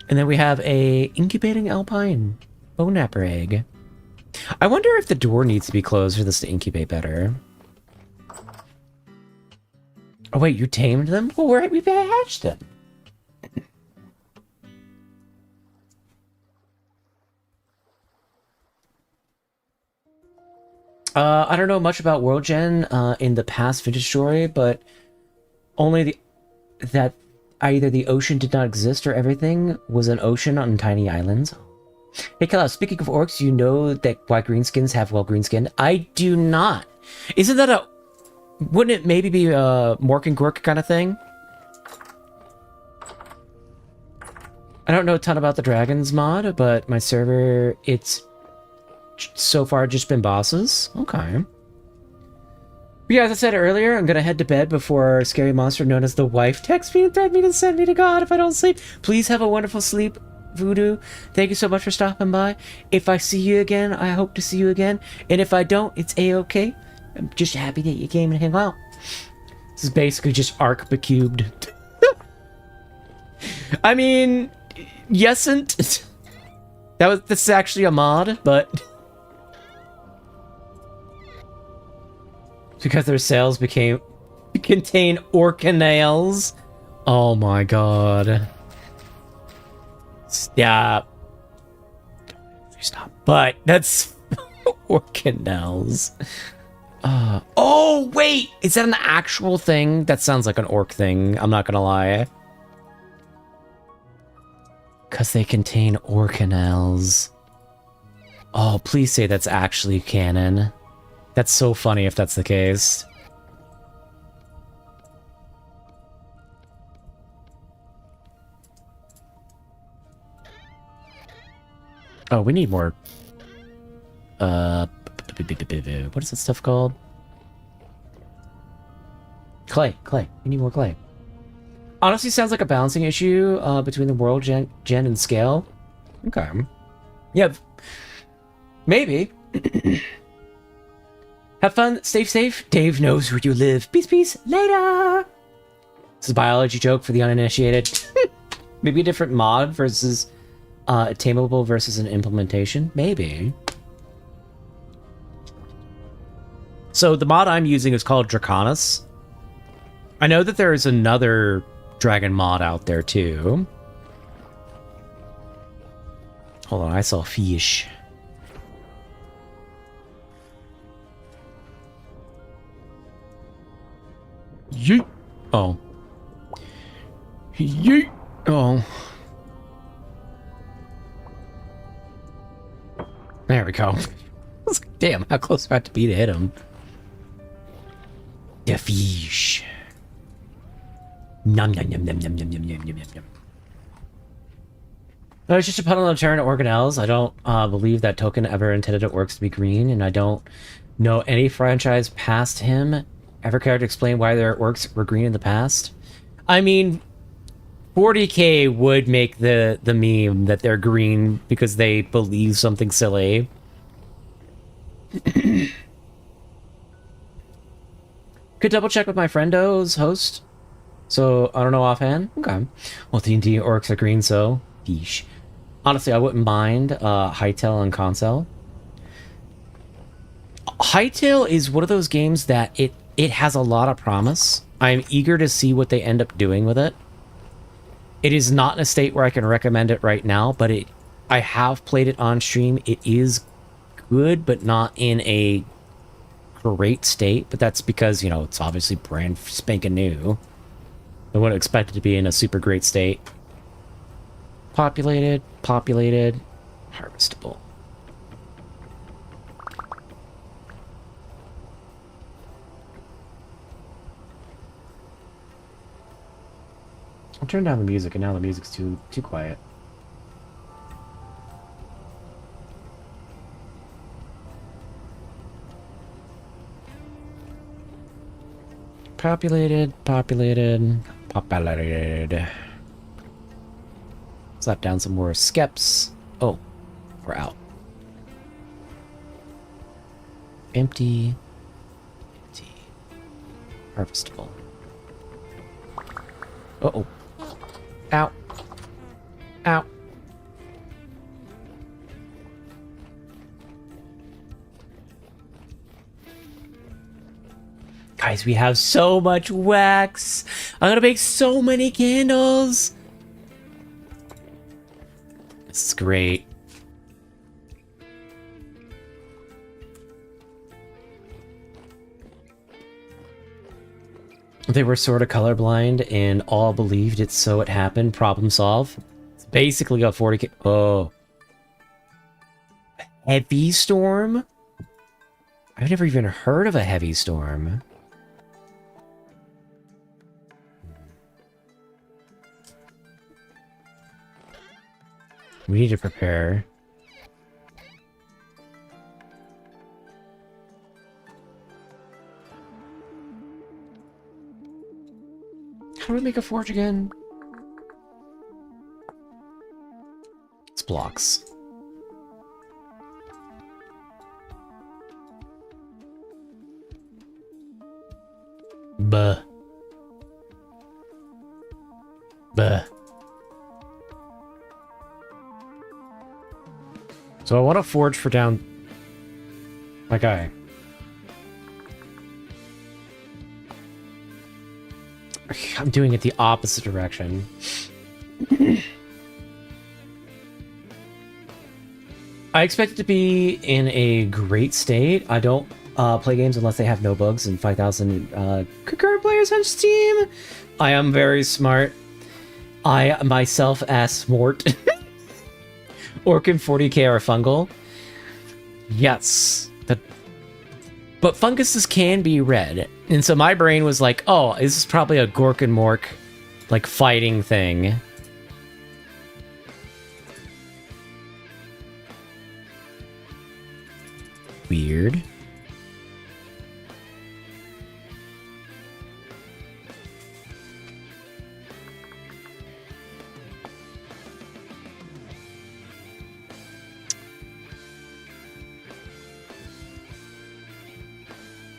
And then we have a Incubating Alpine Bone Napper Egg. I wonder if the door needs to be closed for this to incubate better. Oh wait, you tamed them? Well, we hatched them. I don't know much about World Gen in the past vintage story, but only that either the ocean did not exist or everything was an ocean on tiny islands. Hey, Kala, speaking of orcs, you know that white greenskins have green skin? I do not. Isn't that a... Wouldn't it maybe be a Mork and Gork kind of thing? I don't know a ton about the Dragons mod, but my server, it's so far just been bosses. Okay. But yeah, as I said earlier, I'm gonna head to bed before a scary monster known as the wife texts me and threatens me to send me to God if I don't sleep. Please have a wonderful sleep, Voodoo. Thank you so much for stopping by. If I see you again, I hope to see you again. And if I don't, it's a-okay. I'm just happy that you came and hang out. This is basically just Arc Becubed. I mean, yesn't. This is actually a mod, but because their cells contain organelles. Oh my god. Stop. Stop. But that's organelles. Oh, wait! Is that an actual thing? That sounds like an orc thing, I'm not gonna lie. Because they contain organelles. Oh, please say that's actually canon. That's so funny if that's the case. Oh, we need more. What is that stuff called? Clay. We need more clay. Honestly, sounds like a balancing issue between the world gen and scale. Okay. Yeah. Maybe. Have fun. Stay safe. Dave knows where you live. Peace. Later. This is a biology joke for the uninitiated. Maybe a different mod versus tameable versus an implementation. Maybe. So the mod I'm using is called Draconis. I know that there is another dragon mod out there too. Hold on, I saw fish. Yeet. Oh. Yeet. Oh. There we go. Damn, how close do I have to be to hit him? The fish. Nom nom nom nom nom nom nom nom nom nom. No, it's just a puddle of turn organelles. I don't believe that token ever intended orcs to be green, and I don't know any franchise past him ever cared to explain why their orcs were green in the past. I mean, 40k would make the meme that they're green because they believe something silly. Could double check with my friendo's host. So, I don't know offhand. Okay. Well, D&D orcs are green, so Fish. Honestly, I wouldn't mind Hytale and Console. Hytale is one of those games that it has a lot of promise. I'm eager to see what they end up doing with it. It is not in a state where I can recommend it right now, but I have played it on stream. It is good, but not in a great state. But that's because, you know, it's obviously brand spanking new. I wouldn't expect it to be in a super great state. Populated, harvestable. I'll turn down the music, and now the music's too quiet. Populated. Slap down some more skeps. Oh, we're out. Empty. Harvestable. Uh-oh. Ow. Ow. Guys, we have so much wax. I'm gonna make so many candles. This is great. They were sort of colorblind and all believed it, so it happened. Problem solved. It's basically got 40k. Oh. Heavy storm? I've never even heard of a heavy storm. We need to prepare. How do we make a forge again? It's blocks. Buh. Buh. So I want to forge for down... my guy. I'm doing it the opposite direction. I expect it to be in a great state. I don't play games unless they have no bugs and 5,000 concurrent players on Steam. I am very smart. I myself ask Smort. Orkin 40k are fungal. Yes. But funguses can be red. And so my brain was like, oh, this is probably a Gork and Mork, like, fighting thing. Weird.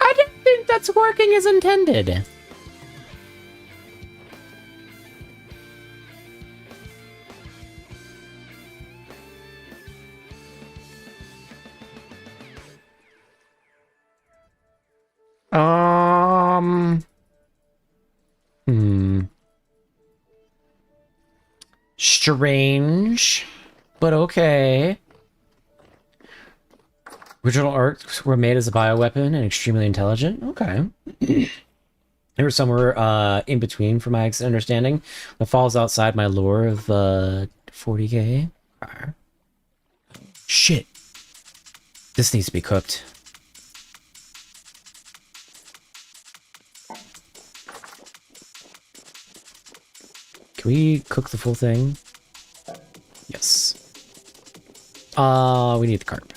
I don't think that's working as intended. Strange, but okay. Original arcs were made as a bioweapon and extremely intelligent. Okay. They were somewhere in between, from my understanding. That falls outside my lore of 40k. Shit. This needs to be cooked. Can we cook the full thing? Yes. We need the carp.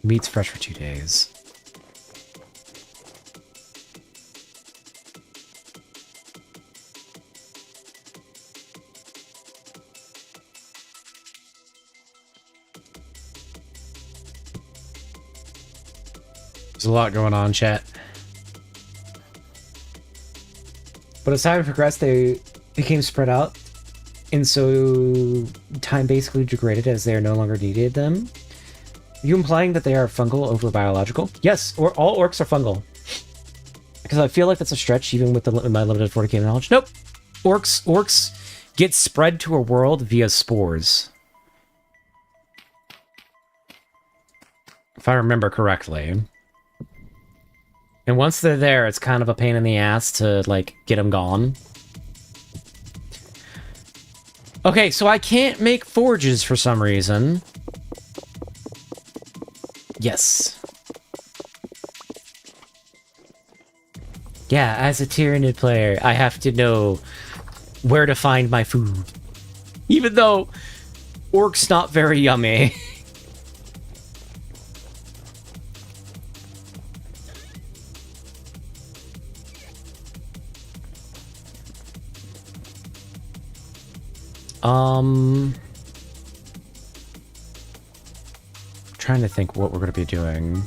Meat's fresh for 2 days. There's a lot going on, chat. But as time progressed, they became spread out, and so time basically degraded as they are no longer needed them. Are you implying that they are fungal over biological? Yes, or all orcs are fungal. Because I feel like that's a stretch, even with my limited 40k knowledge. Nope. Orcs get spread to a world via spores. If I remember correctly. And once they're there, it's kind of a pain in the ass to, like, get them gone. Okay, so I can't make forges for some reason. Yes. Yeah, as a Tyranid player, I have to know where to find my food. Even though orc's not very yummy. Trying to think what we're gonna be doing.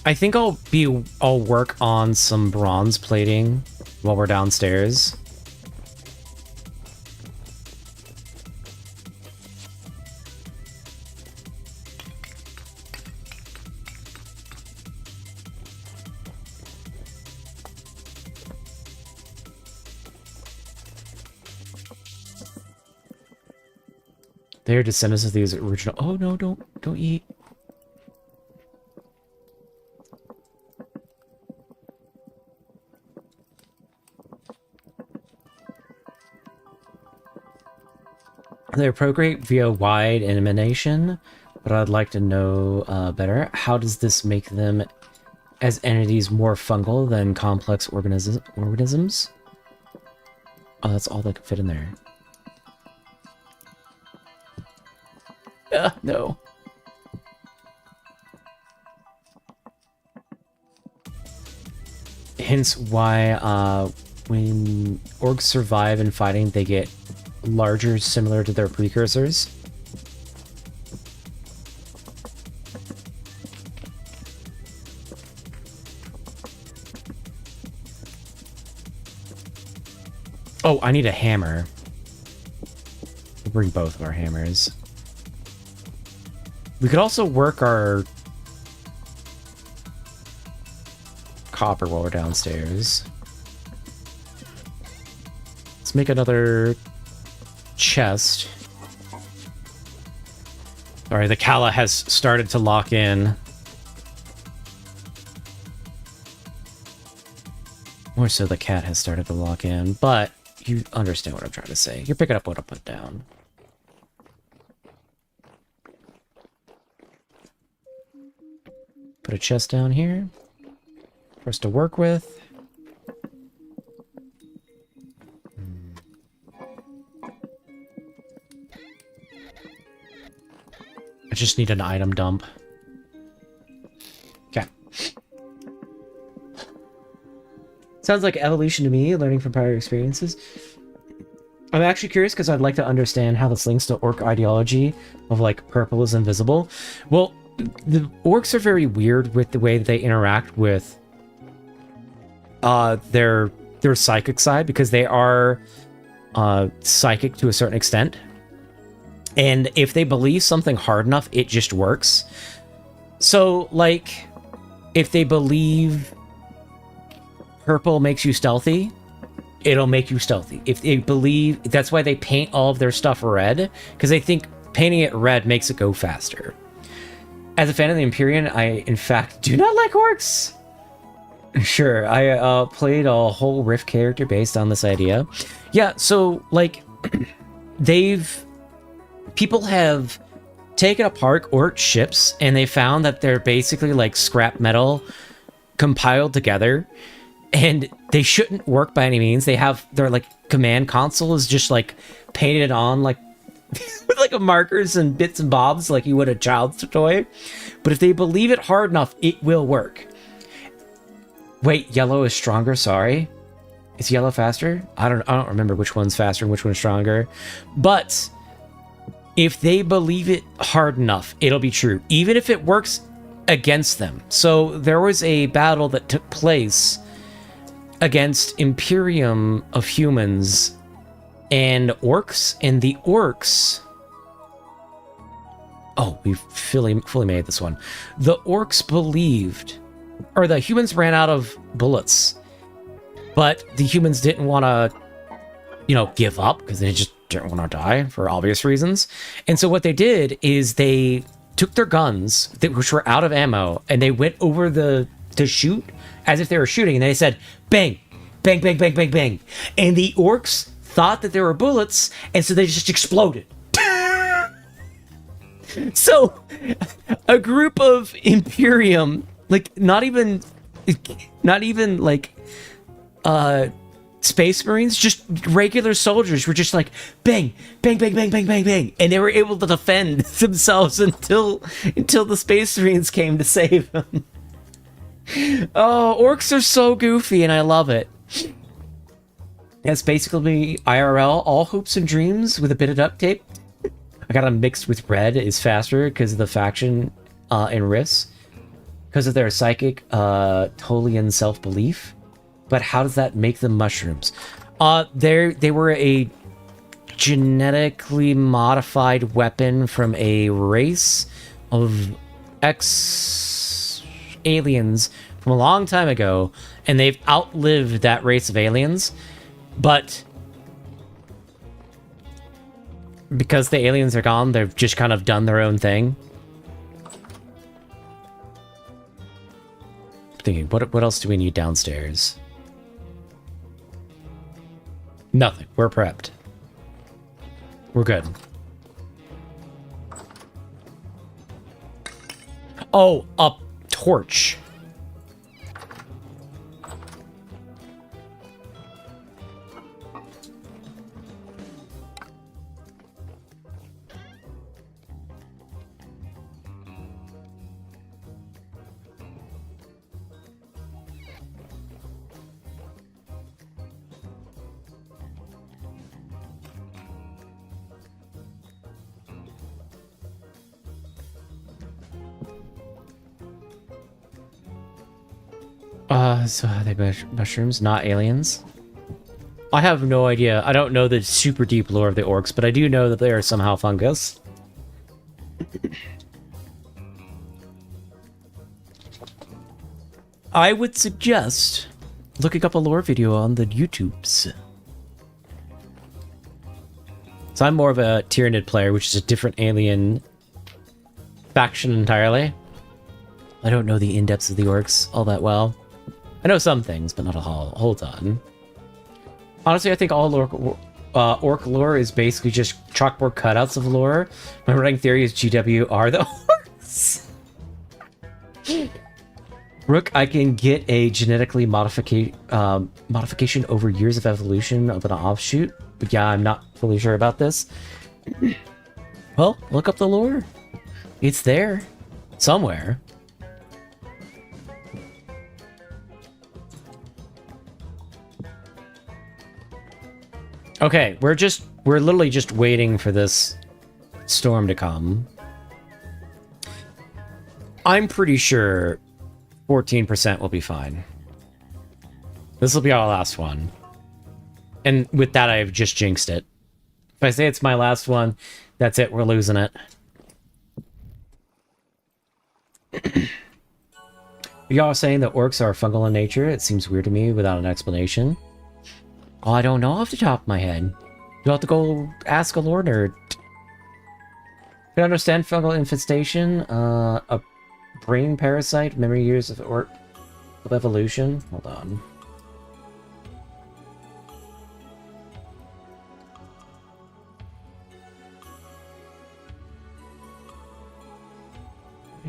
I think I'll work on some bronze plating while we're downstairs. They are descendants of these original. Oh no! Don't eat. They're procreate via wide emanation, but I'd like to know better. How does this make them as entities more fungal than complex organisms? Oh, that's all that can fit in there. No. Hence why when orcs survive in fighting, they get larger, similar to their precursors. Oh, I need a hammer. We'll bring both of our hammers. We could also work our copper while we're downstairs. Let's make another chest. Alright, the Kala has started to lock in. More so the cat has started to lock in, but you understand what I'm trying to say. You're picking up what I put down. Put a chest down here for us to work with. I just need an item dump. Okay. Sounds like evolution to me, learning from prior experiences. I'm actually curious because I'd like to understand how this links to orc ideology of, like, purple is invisible. Well, the orcs are very weird with the way that they interact with their psychic side, because they are psychic to a certain extent. And if they believe something hard enough, it just works. So, like, if they believe purple makes you stealthy, it'll make you stealthy. If they believe... That's why they paint all of their stuff red, because they think painting it red makes it go faster. As a fan of the Empyrean, I, in fact, do not like orcs. Sure, I played a whole Rift character based on this idea. Yeah, so, like, people have taken apart orc ships, and they found that they're basically like scrap metal compiled together, and they shouldn't work by any means. They have their, like, command console is just, like, painted on, like, with, like, markers and bits and bobs like you would a child's toy. But if they believe it hard enough, it will work. Wait, yellow is stronger, sorry. Is yellow faster? I don't remember which one's faster and which one's stronger. But if they believe it hard enough, it'll be true. Even if it works against them. So there was a battle that took place against Imperium of humans and orcs, and the orcs... Oh, we fully made this one. The orcs believed, or the humans ran out of bullets, but the humans didn't want to, give up, because they just didn't want to die for obvious reasons. And so what they did is they took their guns, which were out of ammo, and they went over to shoot as if they were shooting, and they said, bang, bang, bang, bang, bang, bang. And the orcs thought that there were bullets, and so they just exploded. So, a group of Imperium, like, not even like, Space Marines, just regular soldiers were just like, bang, bang, bang, bang, bang, bang, bang. And they were able to defend themselves until the Space Marines came to save them. Oh, orcs are so goofy, and I love it. It's basically IRL, all hopes and dreams with a bit of duct tape. I got them mixed with red is faster because of the faction and rifts, because of their psychic Tolian self-belief. But how does that make them mushrooms? They were a genetically modified weapon from a race of ex-aliens from a long time ago, and they've outlived that race of aliens, but because the aliens are gone, they've just kind of done their own thing. I'm thinking, what else do we need downstairs? Nothing. We're prepped. We're good. Oh, a torch. So are they mushrooms, not aliens? I have no idea. I don't know the super deep lore of the orcs, but I do know that they are somehow fungus. I would suggest looking up a lore video on the YouTubes. So I'm more of a Tyranid player, which is a different alien faction entirely. I don't know the in-depths of the orcs all that well. I know some things, but not a whole ton. Honestly, I think all orc lore is basically just chalkboard cutouts of lore. My running theory is GW are the orcs. Rook, I can get a genetically modification over years of evolution of an offshoot. But yeah, I'm not fully sure about this. Well, look up the lore. It's there. Somewhere. Okay, we're literally just waiting for this storm to come. I'm pretty sure 14% will be fine. This will be our last one. And with that, I've just jinxed it. If I say it's my last one, that's it, we're losing it. Y'all are saying that orcs are fungal in nature. It seems weird to me without an explanation. Oh, I don't know off the top of my head. You'll have to go ask a lore nerd. Can I understand fungal infestation? A brain parasite, memory years of evolution. Hold on.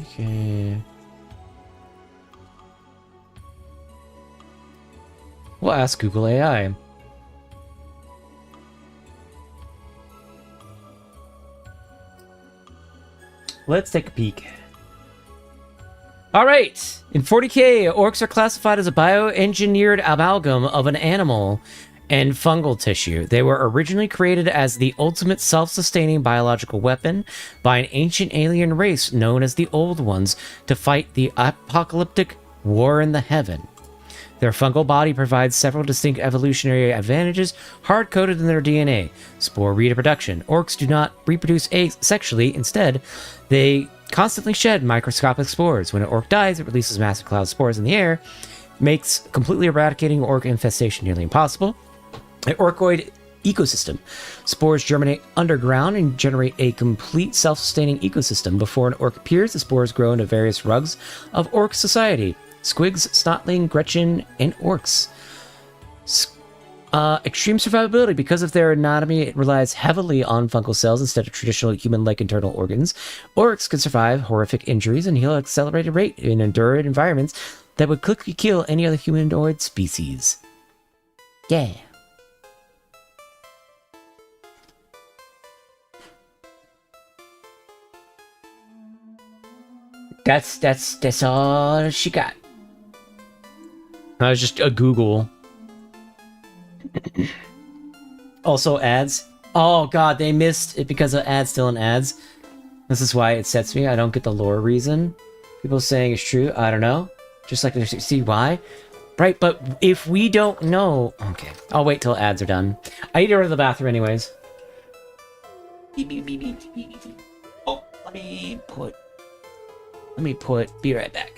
Okay. We'll ask Google AI. Let's take a peek. Alright! In 40k, orcs are classified as a bioengineered amalgam of an animal and fungal tissue. They were originally created as the ultimate self-sustaining biological weapon by an ancient alien race known as the Old Ones to fight the apocalyptic war in the heaven. Their fungal body provides several distinct evolutionary advantages hard-coded in their DNA. Spore reproduction. Orcs do not reproduce sexually. Instead, they constantly shed microscopic spores. When an orc dies, it releases massive clouds of spores in the air, makes completely eradicating orc infestation nearly impossible. An orcoid ecosystem. Spores germinate underground and generate a complete self-sustaining ecosystem. Before an orc appears, the spores grow into various rugs of orc society. Squigs, Snotling, Gretchen, and orcs. Extreme survivability. Because of their anatomy, it relies heavily on fungal cells instead of traditional human-like internal organs. Orcs can survive horrific injuries and heal at an accelerated rate in enduring environments that would quickly kill any other humanoid species. Yeah. That's all she got. That was just a Google. Also ads. Oh god, they missed it because of ads still in ads. This is why it sets me. I don't get the lore reason. People saying it's true. I don't know. Just like to see why. Right, but if we don't know... Okay, I'll wait till ads are done. I need to go to the bathroom anyways. Oh, let me put... Be right back.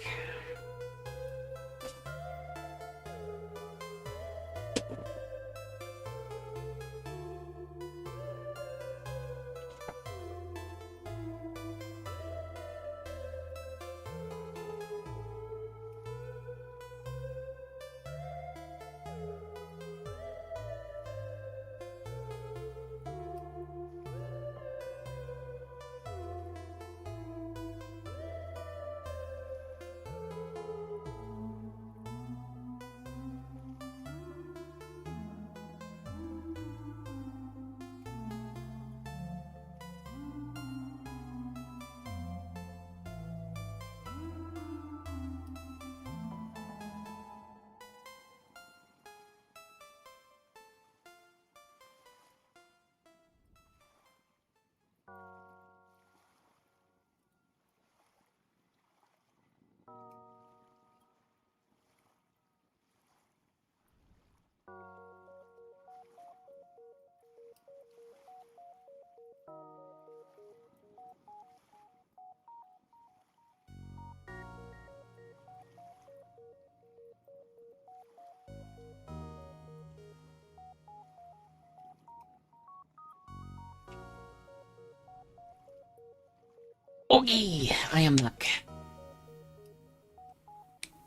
Okay, I am back.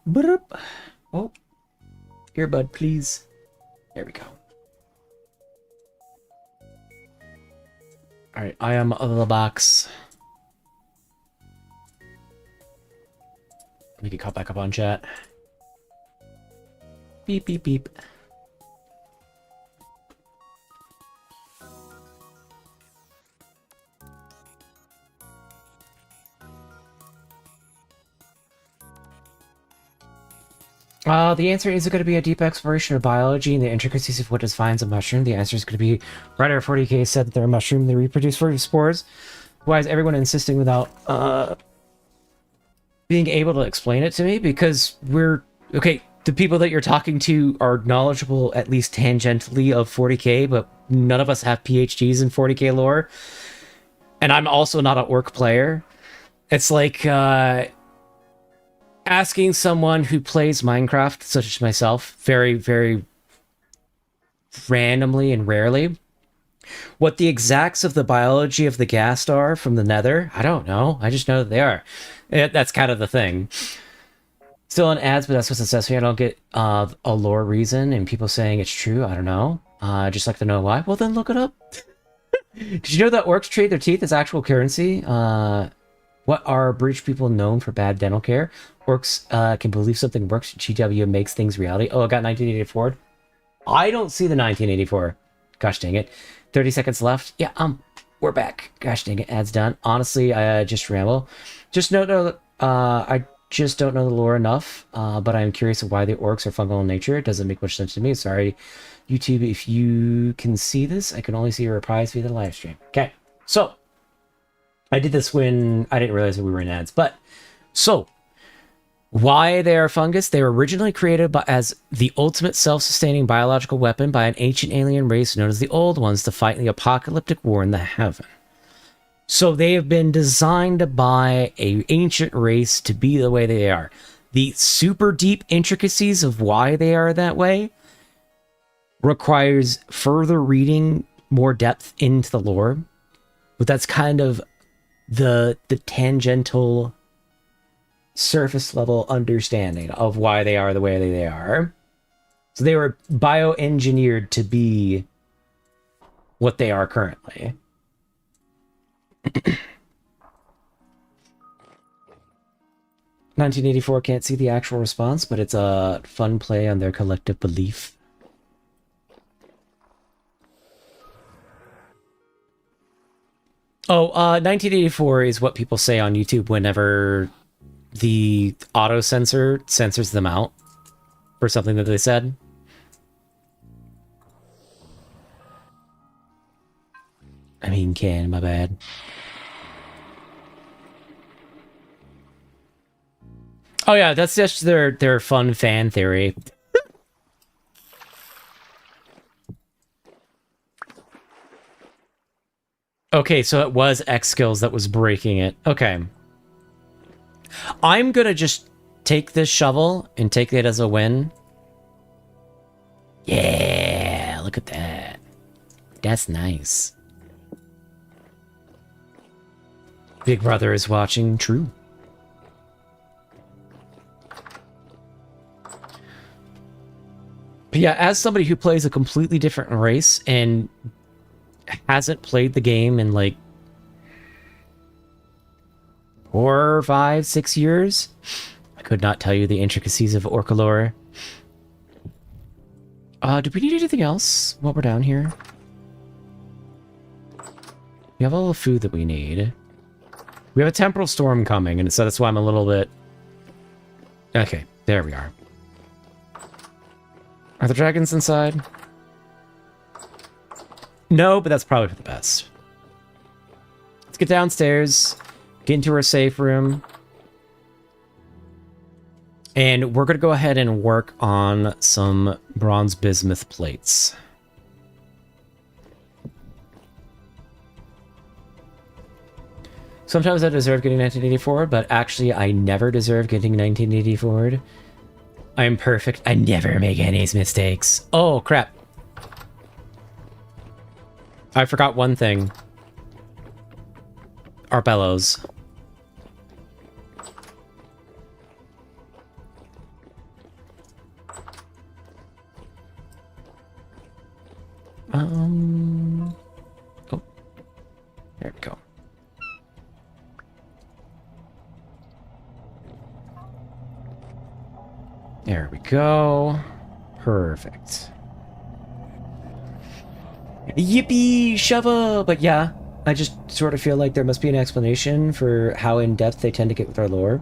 Boop. Oh, earbud, please. There we go. All right, I am the box. Let me get caught back up on chat. Beep beep beep. The answer is it going to be a deep exploration of biology and the intricacies of what defines a mushroom. The answer is going to be Writer 40k said that they're a mushroom. They reproduce for spores. Why is everyone insisting without being able to explain it to me? Because we're okay. The people that you're talking to are knowledgeable at least tangentially of 40k, but none of us have PhDs in 40k lore. And I'm also not an orc player. It's like asking someone who plays Minecraft, such as myself, very, very randomly and rarely, what the exacts of the biology of the ghast are from the nether. I don't know. I just know that they are. That's kind of the thing. Still on ads, but that's what's says me. I don't get a lore reason, and people saying it's true. I don't know. I'd just like to know why. Well, then look it up. Did you know that orcs trade their teeth as actual currency? What are British people known for bad dental care? Orcs can believe something works. GW makes things reality. Oh, I got 1984. I don't see the 1984. Gosh dang it. 30 seconds left. Yeah, we're back. Gosh dang it. Ads done. Honestly, I just ramble. Just know I just don't know the lore enough, but I'm curious of why the orcs are fungal in nature. It doesn't make much sense to me. Sorry YouTube, if you can see this, I can only see your replies via the live stream. Okay, so I did this when I didn't realize that we were in ads, but so why they are fungus? They were originally created as the ultimate self-sustaining biological weapon by an ancient alien race known as the Old Ones to fight in the apocalyptic war in the heaven. So they have been designed by an ancient race to be the way they are. The super deep intricacies of why they are that way requires further reading, more depth into the lore. But that's kind of the tangential surface level understanding of why they are the way they are. So they were bioengineered to be what they are currently. 1984 can't see the actual response, but it's a fun play on their collective belief. Oh, 1984 is what people say on YouTube whenever the auto censor censors them out for something that they said. I mean, my bad. Oh yeah, that's just their fun fan theory. Okay, so it was X skills that was breaking it. Okay. I'm gonna just take this shovel and take it as a win. Yeah, look at that. That's nice. Big Brother is watching, true. But yeah, as somebody who plays a completely different race and hasn't played the game in like 4, 5, 6 years, I could not tell you the intricacies of Orca lore. Do we need anything else while we're down here? We have all the food that we need. We have a temporal storm coming, and so that's why I'm a little bit... Okay, there we are. Are the dragons inside? No, but that's probably for the best. Let's get downstairs, get into our safe room, and we're going to go ahead and work on some bronze bismuth plates. Sometimes I deserve getting 1984, but actually I never deserve getting 1984. I'm perfect. I never make any mistakes. Oh, crap. I forgot one thing. Our bellows. Oh, there we go. There we go. Perfect. Yippee, Shava! But yeah, I just sort of feel like there must be an explanation for how in-depth they tend to get with our lore.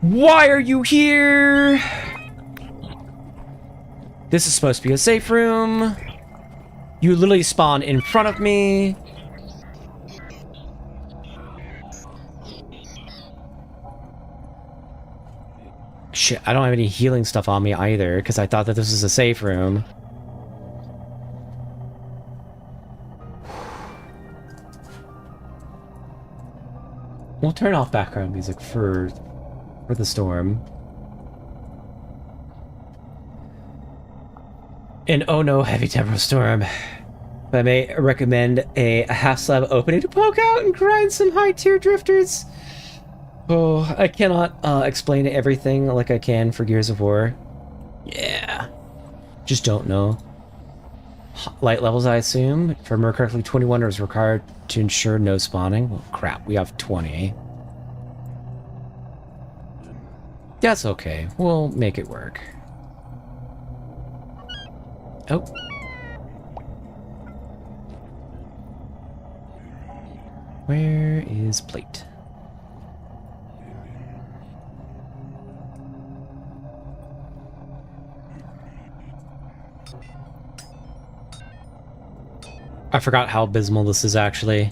Why are you here? This is supposed to be a safe room. You literally spawned in front of me. Shit, I don't have any healing stuff on me either, because I thought that this was a safe room. We'll turn off background music for the storm. And oh no, heavy temporal storm. I may recommend a half slab opening to poke out and grind some high tier drifters. Oh, I cannot explain everything like I can for Gears of War. Yeah. Just don't know. Light levels, I assume. If I remember correctly, 21 is required to ensure no spawning. Well, crap, we have 20. That's okay. We'll make it work. Oh. Where is plate? I forgot how abysmal this is actually.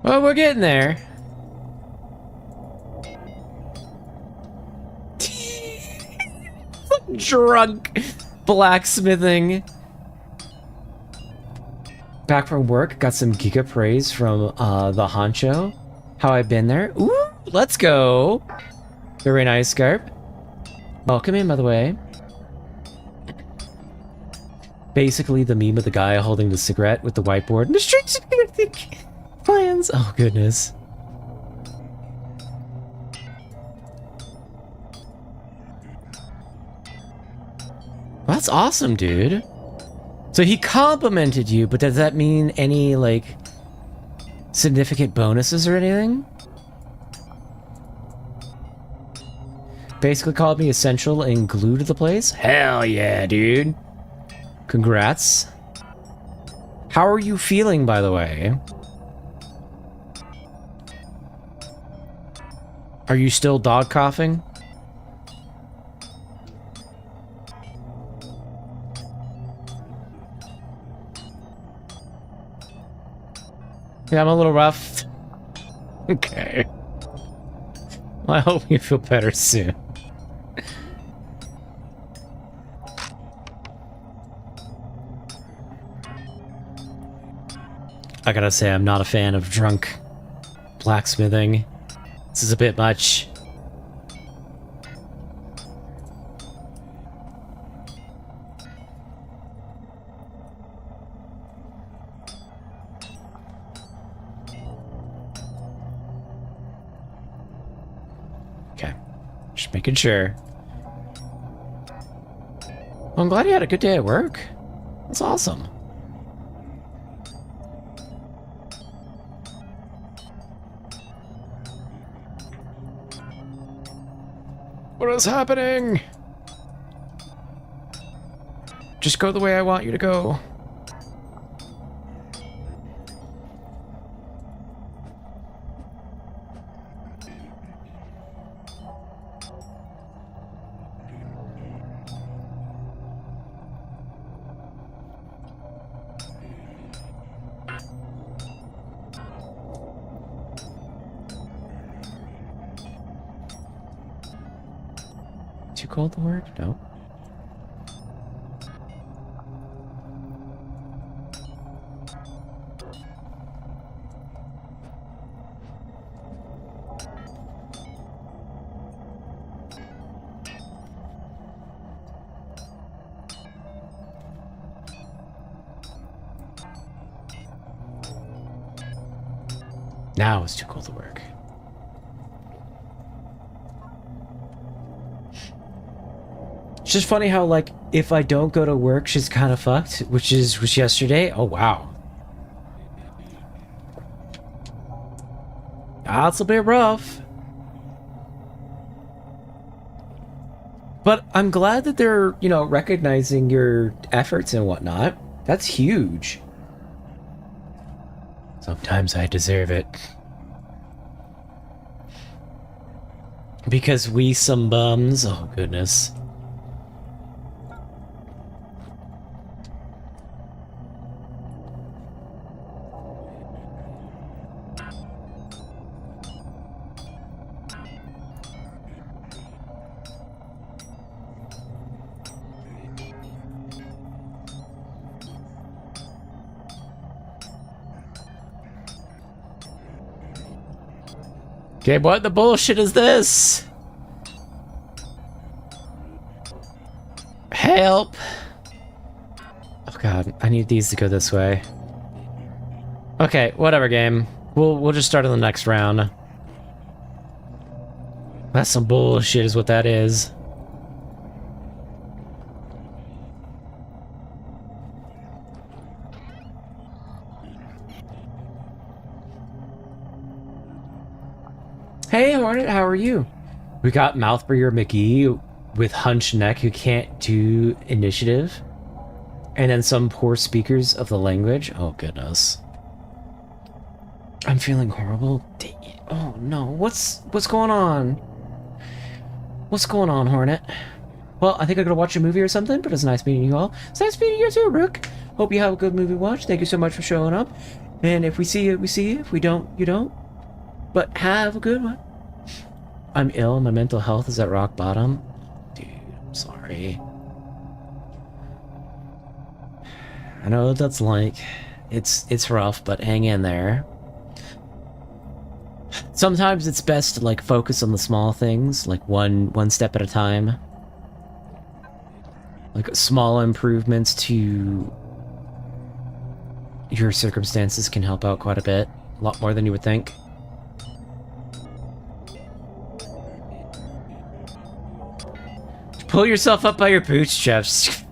Well, we're getting there. Drunk blacksmithing. Back from work, got some giga praise from the honcho. How I've been there. Ooh, let's go. Very nice, Scarp. Welcome in, by the way. Basically the meme of the guy holding the cigarette with the whiteboard and the streets plans. Oh goodness. Well, that's awesome, dude. So he complimented you, but does that mean any, like, significant bonuses or anything? Basically called me essential and glue to the place? Hell yeah, dude. Congrats. How are you feeling, by the way? Are you still dog coughing? Yeah, I'm a little rough. Okay. Well, I hope you feel better soon. I gotta say, I'm not a fan of drunk blacksmithing. This is a bit much. Okay, just making sure. Well, I'm glad you had a good day at work. That's awesome. What is happening? Just go the way I want you to go. Too cold to work? No. Now it's too cold to work. It's just funny how, like, if I don't go to work, she's kind of fucked, which was yesterday. Oh, wow. That's a bit rough. But I'm glad that they're, you know, recognizing your efforts and whatnot. That's huge. Sometimes I deserve it. Because we some bums. Oh, goodness. Okay, what the bullshit is this? Help! Oh god, I need these to go this way. Okay, whatever, game. We'll just start on the next round. That's some bullshit is what that is. Hey, Hornet, how are you? We got Mouthbreather McGee with hunched neck who can't do initiative. And then some poor speakers of the language. Oh, goodness. I'm feeling horrible. Dang it. Oh no, what's going on? What's going on, Hornet? Well, I think I'm gonna watch a movie or something, but it's nice meeting you all. It's nice meeting you too, Brooke. Hope you have a good movie watch. Thank you so much for showing up. And if we see you, we see you. If we don't, you don't. But have a good one. I'm ill. My mental health is at rock bottom. Dude, I'm sorry. I know what that's like. It's rough, but hang in there. Sometimes it's best to like focus on the small things, like one step at a time. Like small improvements to your circumstances can help out quite a bit. A lot more than you would think. Pull yourself up by your bootstraps.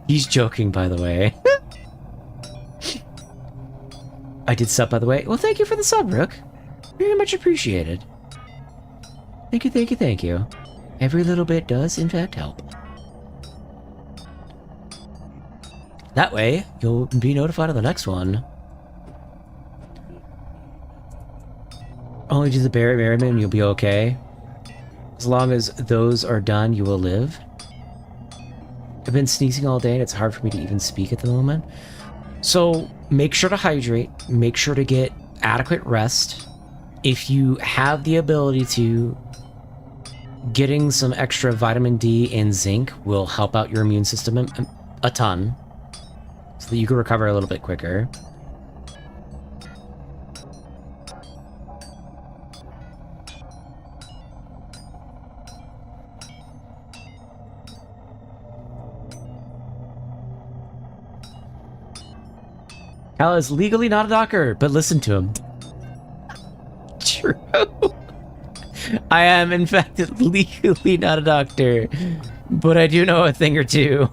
He's joking, by the way. I did sub, by the way. Well, thank you for the sub, Rook. Very much appreciated. Thank you, thank you, thank you. Every little bit does, in fact, help. That way, you'll be notified of the next one. Only do the Barry Merriman and you'll be okay. As long as those are done, you will live. I've been sneezing all day and it's hard for me to even speak at the moment. So make sure to hydrate, make sure to get adequate rest. If you have the ability to, getting some extra vitamin D and zinc will help out your immune system a ton, so that you can recover a little bit quicker. Hal is legally not a doctor, but listen to him. True. I am, in fact, legally not a doctor, but I do know a thing or two.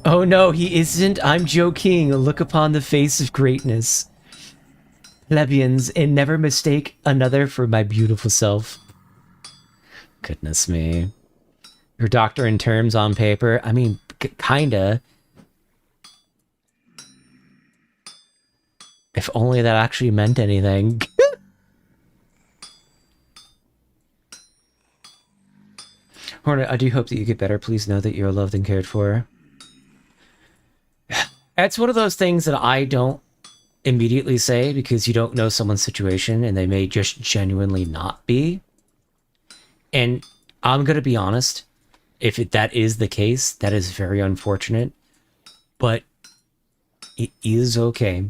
Oh no, he isn't. I'm joking. Look upon the face of greatness. Plebeians, and never mistake another for my beautiful self. Goodness me. Your doctor in terms on paper? I mean, kinda. If only that actually meant anything. Hornet, I do hope that you get better. Please know that you're loved and cared for. It's one of those things that I don't immediately say because you don't know someone's situation and they may just genuinely not be. And I'm going to be honest, if that is the case, that is very unfortunate. But it is okay.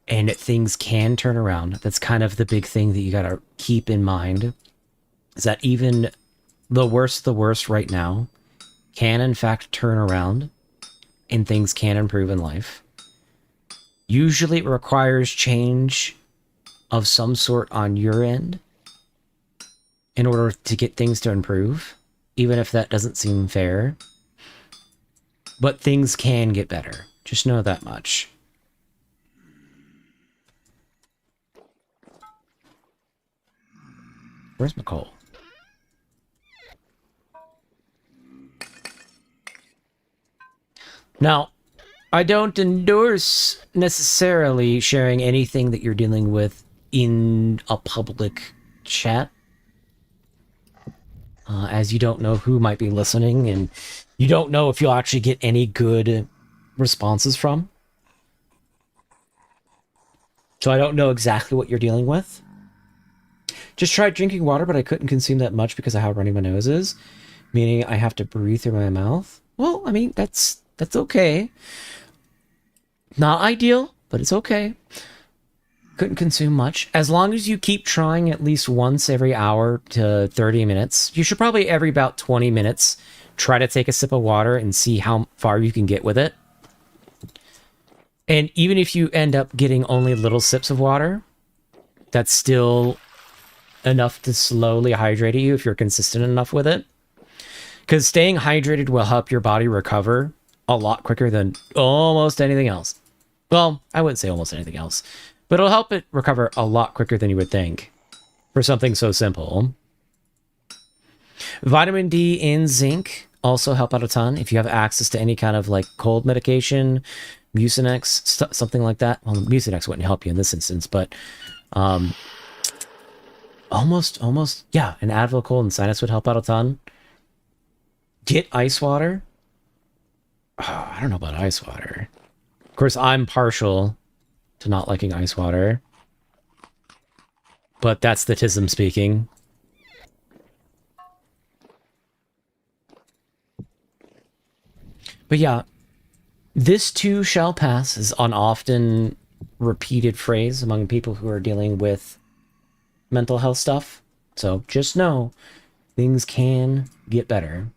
And things can turn around. That's kind of the big thing that you gotta keep in mind. Is that even the worst right now can in fact turn around and things can improve in life. Usually it requires change of some sort on your end in order to get things to improve, even if that doesn't seem fair. But things can get better. Just know that much. Where's McCall? Now, I don't endorse necessarily sharing anything that you're dealing with in a public chat, as you don't know who might be listening, and you don't know if you'll actually get any good responses from. So I don't know exactly what you're dealing with. Just tried drinking water, but I couldn't consume that much because of how runny my nose is, meaning I have to breathe through my mouth. Well, I mean, that's okay. Not ideal, but it's okay. Couldn't consume much. As long as you keep trying at least once every hour to 30 minutes, you should probably every about 20 minutes try to take a sip of water and see how far you can get with it. And even if you end up getting only little sips of water, that's still enough to slowly hydrate you if you're consistent enough with it. Because staying hydrated will help your body recover a lot quicker than almost anything else. Well, I wouldn't say almost anything else, but it'll help it recover a lot quicker than you would think for something so simple. Vitamin D and zinc also help out a ton if you have access to any kind of like cold medication, Mucinex, something like that. Well, Mucinex wouldn't help you in this instance, but almost, yeah, an Advil cold and sinus would help out a ton. Get ice water. Oh, I don't know about ice water. Of course, I'm partial to not liking ice water, but that's the tism speaking. But yeah, this too shall pass is an often repeated phrase among people who are dealing with mental health stuff. So just know things can get better.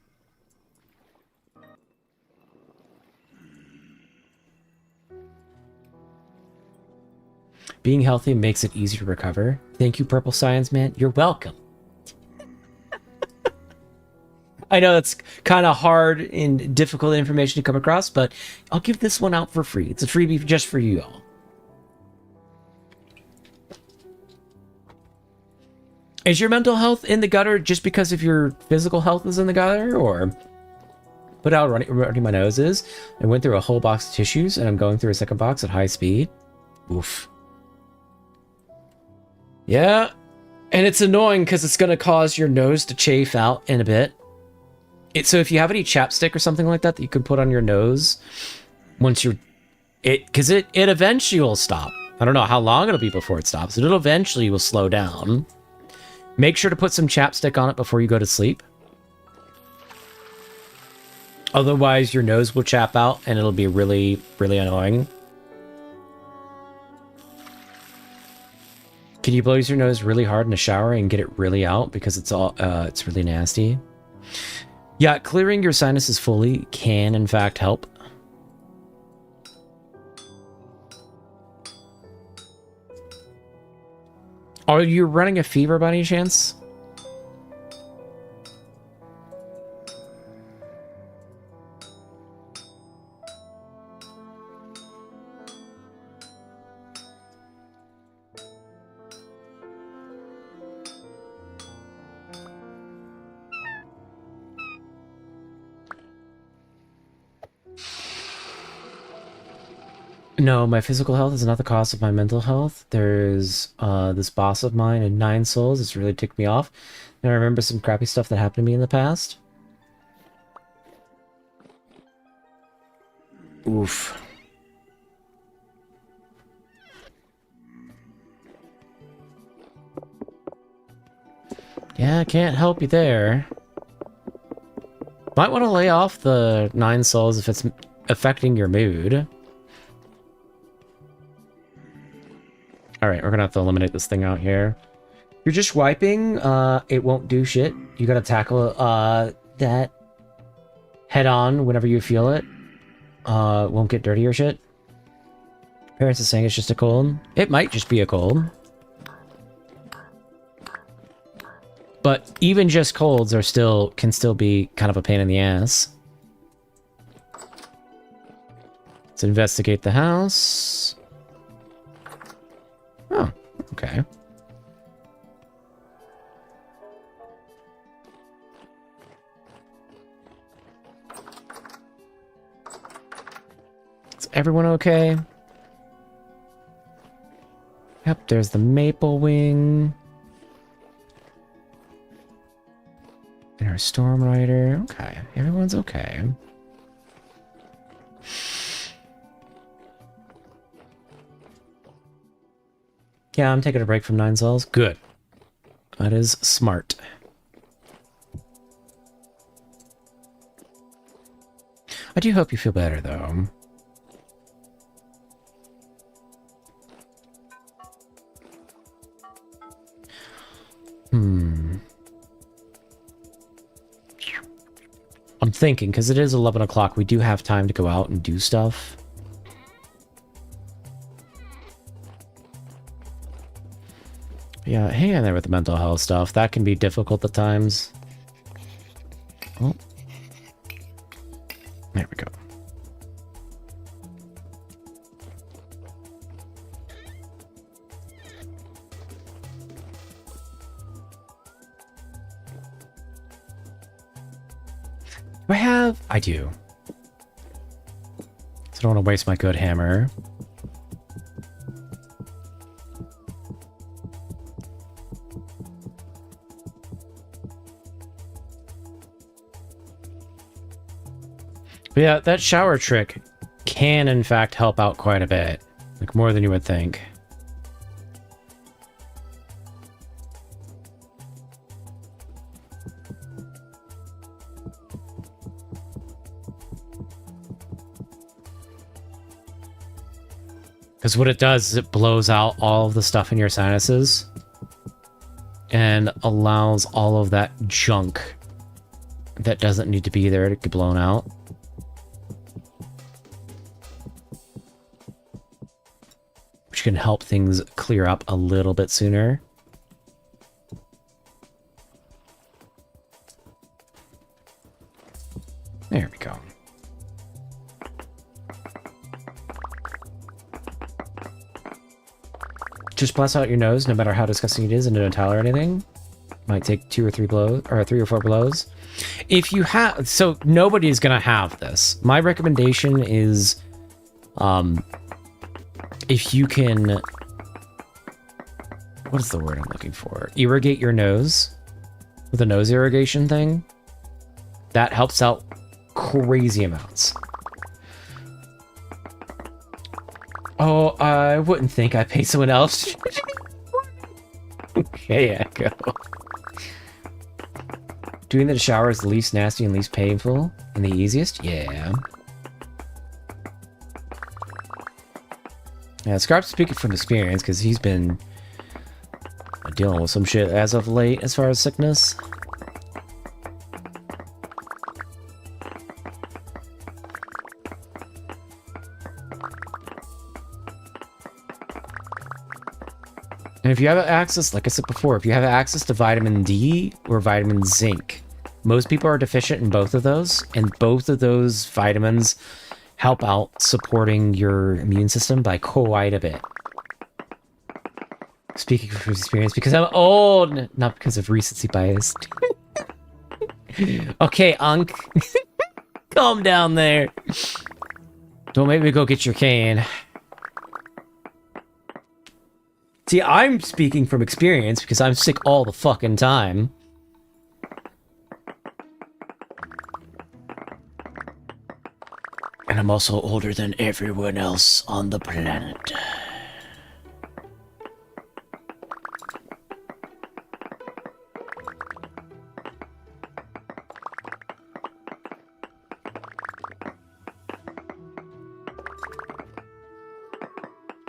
Being healthy makes it easier to recover. Thank you, Purple Science Man. You're welcome. I know that's kind of hard and difficult information to come across, but I'll give this one out for free. It's a freebie just for you all. Is your mental health in the gutter just because of your physical health is in the gutter, or... Put out running my nose is. I went through a whole box of tissues, and I'm going through a second box at high speed. Oof. Yeah, and it's annoying because it's going to cause your nose to chafe out in a bit. So if you have any chapstick or something like that that you can put on your nose, once you're... Because it eventually will stop. I don't know how long it'll be before it stops, but it'll eventually will slow down. Make sure to put some chapstick on it before you go to sleep. Otherwise, your nose will chap out and it'll be really, really annoying. Can you blow your nose really hard in the shower and get it really out because it's really nasty? Yeah, clearing your sinuses fully can in fact help. Are you running a fever by any chance? No, my physical health is not the cause of my mental health. There's this boss of mine in 9 Souls. It's really ticked me off. And I remember some crappy stuff that happened to me in the past. Oof. Yeah, I can't help you there. Might want to lay off the 9 Souls if it's affecting your mood. Alright, we're gonna have to eliminate this thing out here. You're just wiping, it won't do shit. You gotta tackle that head on whenever you feel it. Won't get dirty or shit. Parents is saying it's just a cold. It might just be a cold. But even just colds can still be kind of a pain in the ass. Let's investigate the house. Oh, okay. Is everyone okay? Yep, there's the Maple Wing. And our Storm Rider. Okay, everyone's okay. Yeah, I'm taking a break from 9 Souls. Good. That is smart. I do hope you feel better, though. I'm thinking, because it is 11 o'clock, we do have time to go out and do stuff. Yeah, hang in there with the mental health stuff. That can be difficult at times. Oh. There we go. I do. So I don't want to waste my good hammer. But yeah, that shower trick can in fact help out quite a bit. Like more than you would think. Because what it does is it blows out all of the stuff in your sinuses and allows all of that junk that doesn't need to be there to get blown out. Which can help things clear up a little bit sooner. There we go. Just blast out your nose, no matter how disgusting it is, and don't towel or anything. Might take 2 or 3 blows, or 3 or 4 blows. If you have, so nobody's gonna have this. My recommendation is, if you can, what is the word I'm looking for? Irrigate your nose with a nose irrigation thing. That helps out crazy amounts. Oh, I wouldn't think I paid someone else. Okay, Echo. Doing the shower is the least nasty and least painful and the easiest? Yeah. Yeah, Scarp's speaking from experience because he's been dealing with some shit as of late as far as sickness. And if you have access, like I said before, if you have access to vitamin D or vitamin zinc, most people are deficient in both of those, and both of those vitamins help out supporting your immune system by quite a bit. Speaking from experience, because I'm old, not because of recency bias. Okay, Unc. Calm down there. Don't make me go get your cane. See, I'm speaking from experience because I'm sick all the fucking time. And I'm also older than everyone else on the planet.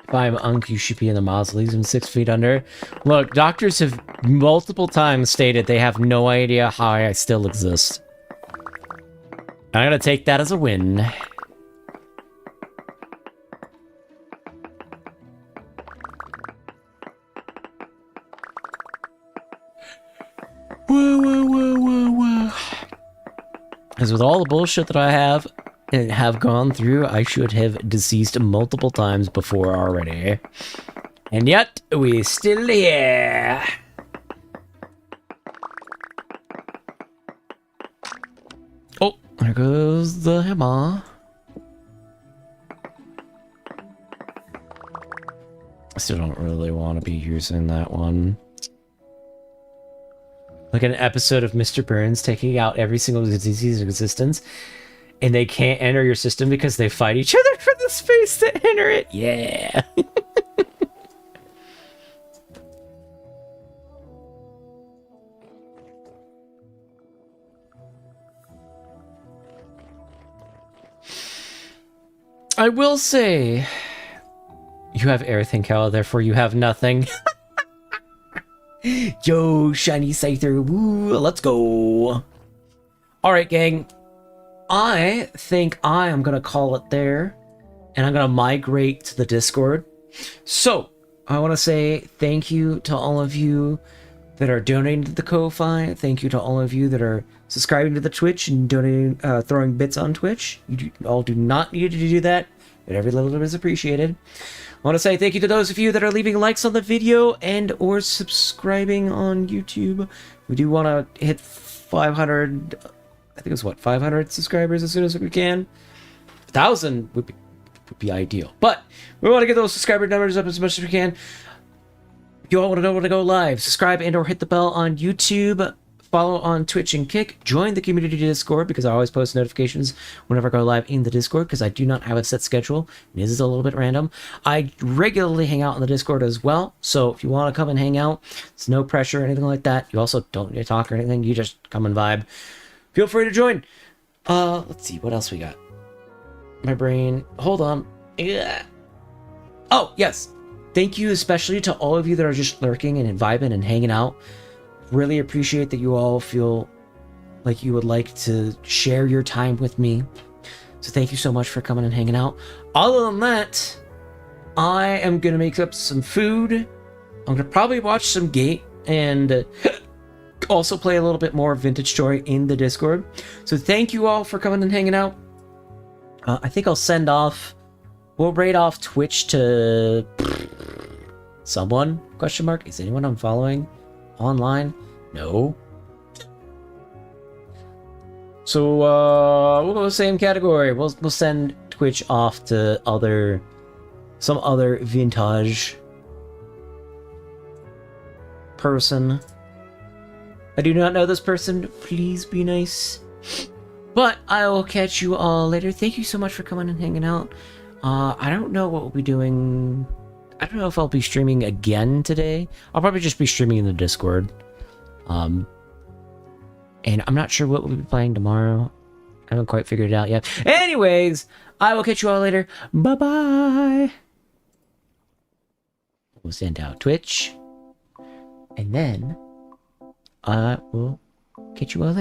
If I'm Unc, you should be in the mausoleum 6 feet under. Look, doctors have multiple times stated they have no idea how I still exist. I'm gonna take that as a win. Whoa. Because with all the bullshit that I have and have gone through, I should have deceased multiple times before already. And yet, we're still here. Oh, there goes the hammer. I still don't really want to be using that one. Like an episode of Mr. Burns taking out every single disease in existence, and they can't enter your system because they fight each other for the space to enter it. Yeah. I will say, you have everything, Cal, therefore you have nothing. Yo, shiny scyther, woo, let's go. Alright, gang. I think I am going to call it there, and I'm going to migrate to the Discord. So, I want to say thank you to all of you that are donating to the Ko-Fi. Thank you to all of you that are subscribing to the Twitch and donating, throwing bits on Twitch. You all do not need to do that, but every little bit is appreciated. I want to say thank you to those of you that are leaving likes on the video and or subscribing on YouTube. We do want to hit 500, I think it was what, 500 subscribers as soon as we can. 1,000 would be would be ideal. But we want to get those subscriber numbers up as much as we can. If you all want to know when to go live, subscribe and or hit the bell on YouTube. Follow on Twitch and Kick. Join the community Discord because I always post notifications whenever I go live in the Discord because I do not have a set schedule. This is a little bit random. I regularly hang out in the Discord as well. So if you want to come and hang out, it's no pressure or anything like that. You also don't need to talk or anything. You just come and vibe. Feel free to join. Let's see. What else we got? My brain. Hold on. Yeah. Oh, yes. Thank you especially to all of you that are just lurking and vibing and hanging out. Really appreciate that you all feel like you would like to share your time with me. So thank you so much for coming and hanging out. Other than that, I am going to make up some food. I'm going to probably watch some Gate and also play a little bit more Vintage Story in the Discord. So thank you all for coming and hanging out. I think I'll send off... We'll raid off Twitch to... someone? Question mark? Is anyone I'm following? Online? No. So we'll go the same category. We'll send Twitch off to some other vintage person. I do not know this person. Please be nice. But I will catch you all later. Thank you so much for coming and hanging out. I don't know what we'll be doing. I don't know if I'll be streaming again today. I'll probably just be streaming in the Discord. And I'm not sure what we'll be playing tomorrow. I haven't quite figured it out yet. Anyways, I will catch you all later. Bye-bye. We'll send out Twitch. And then I will catch you all later.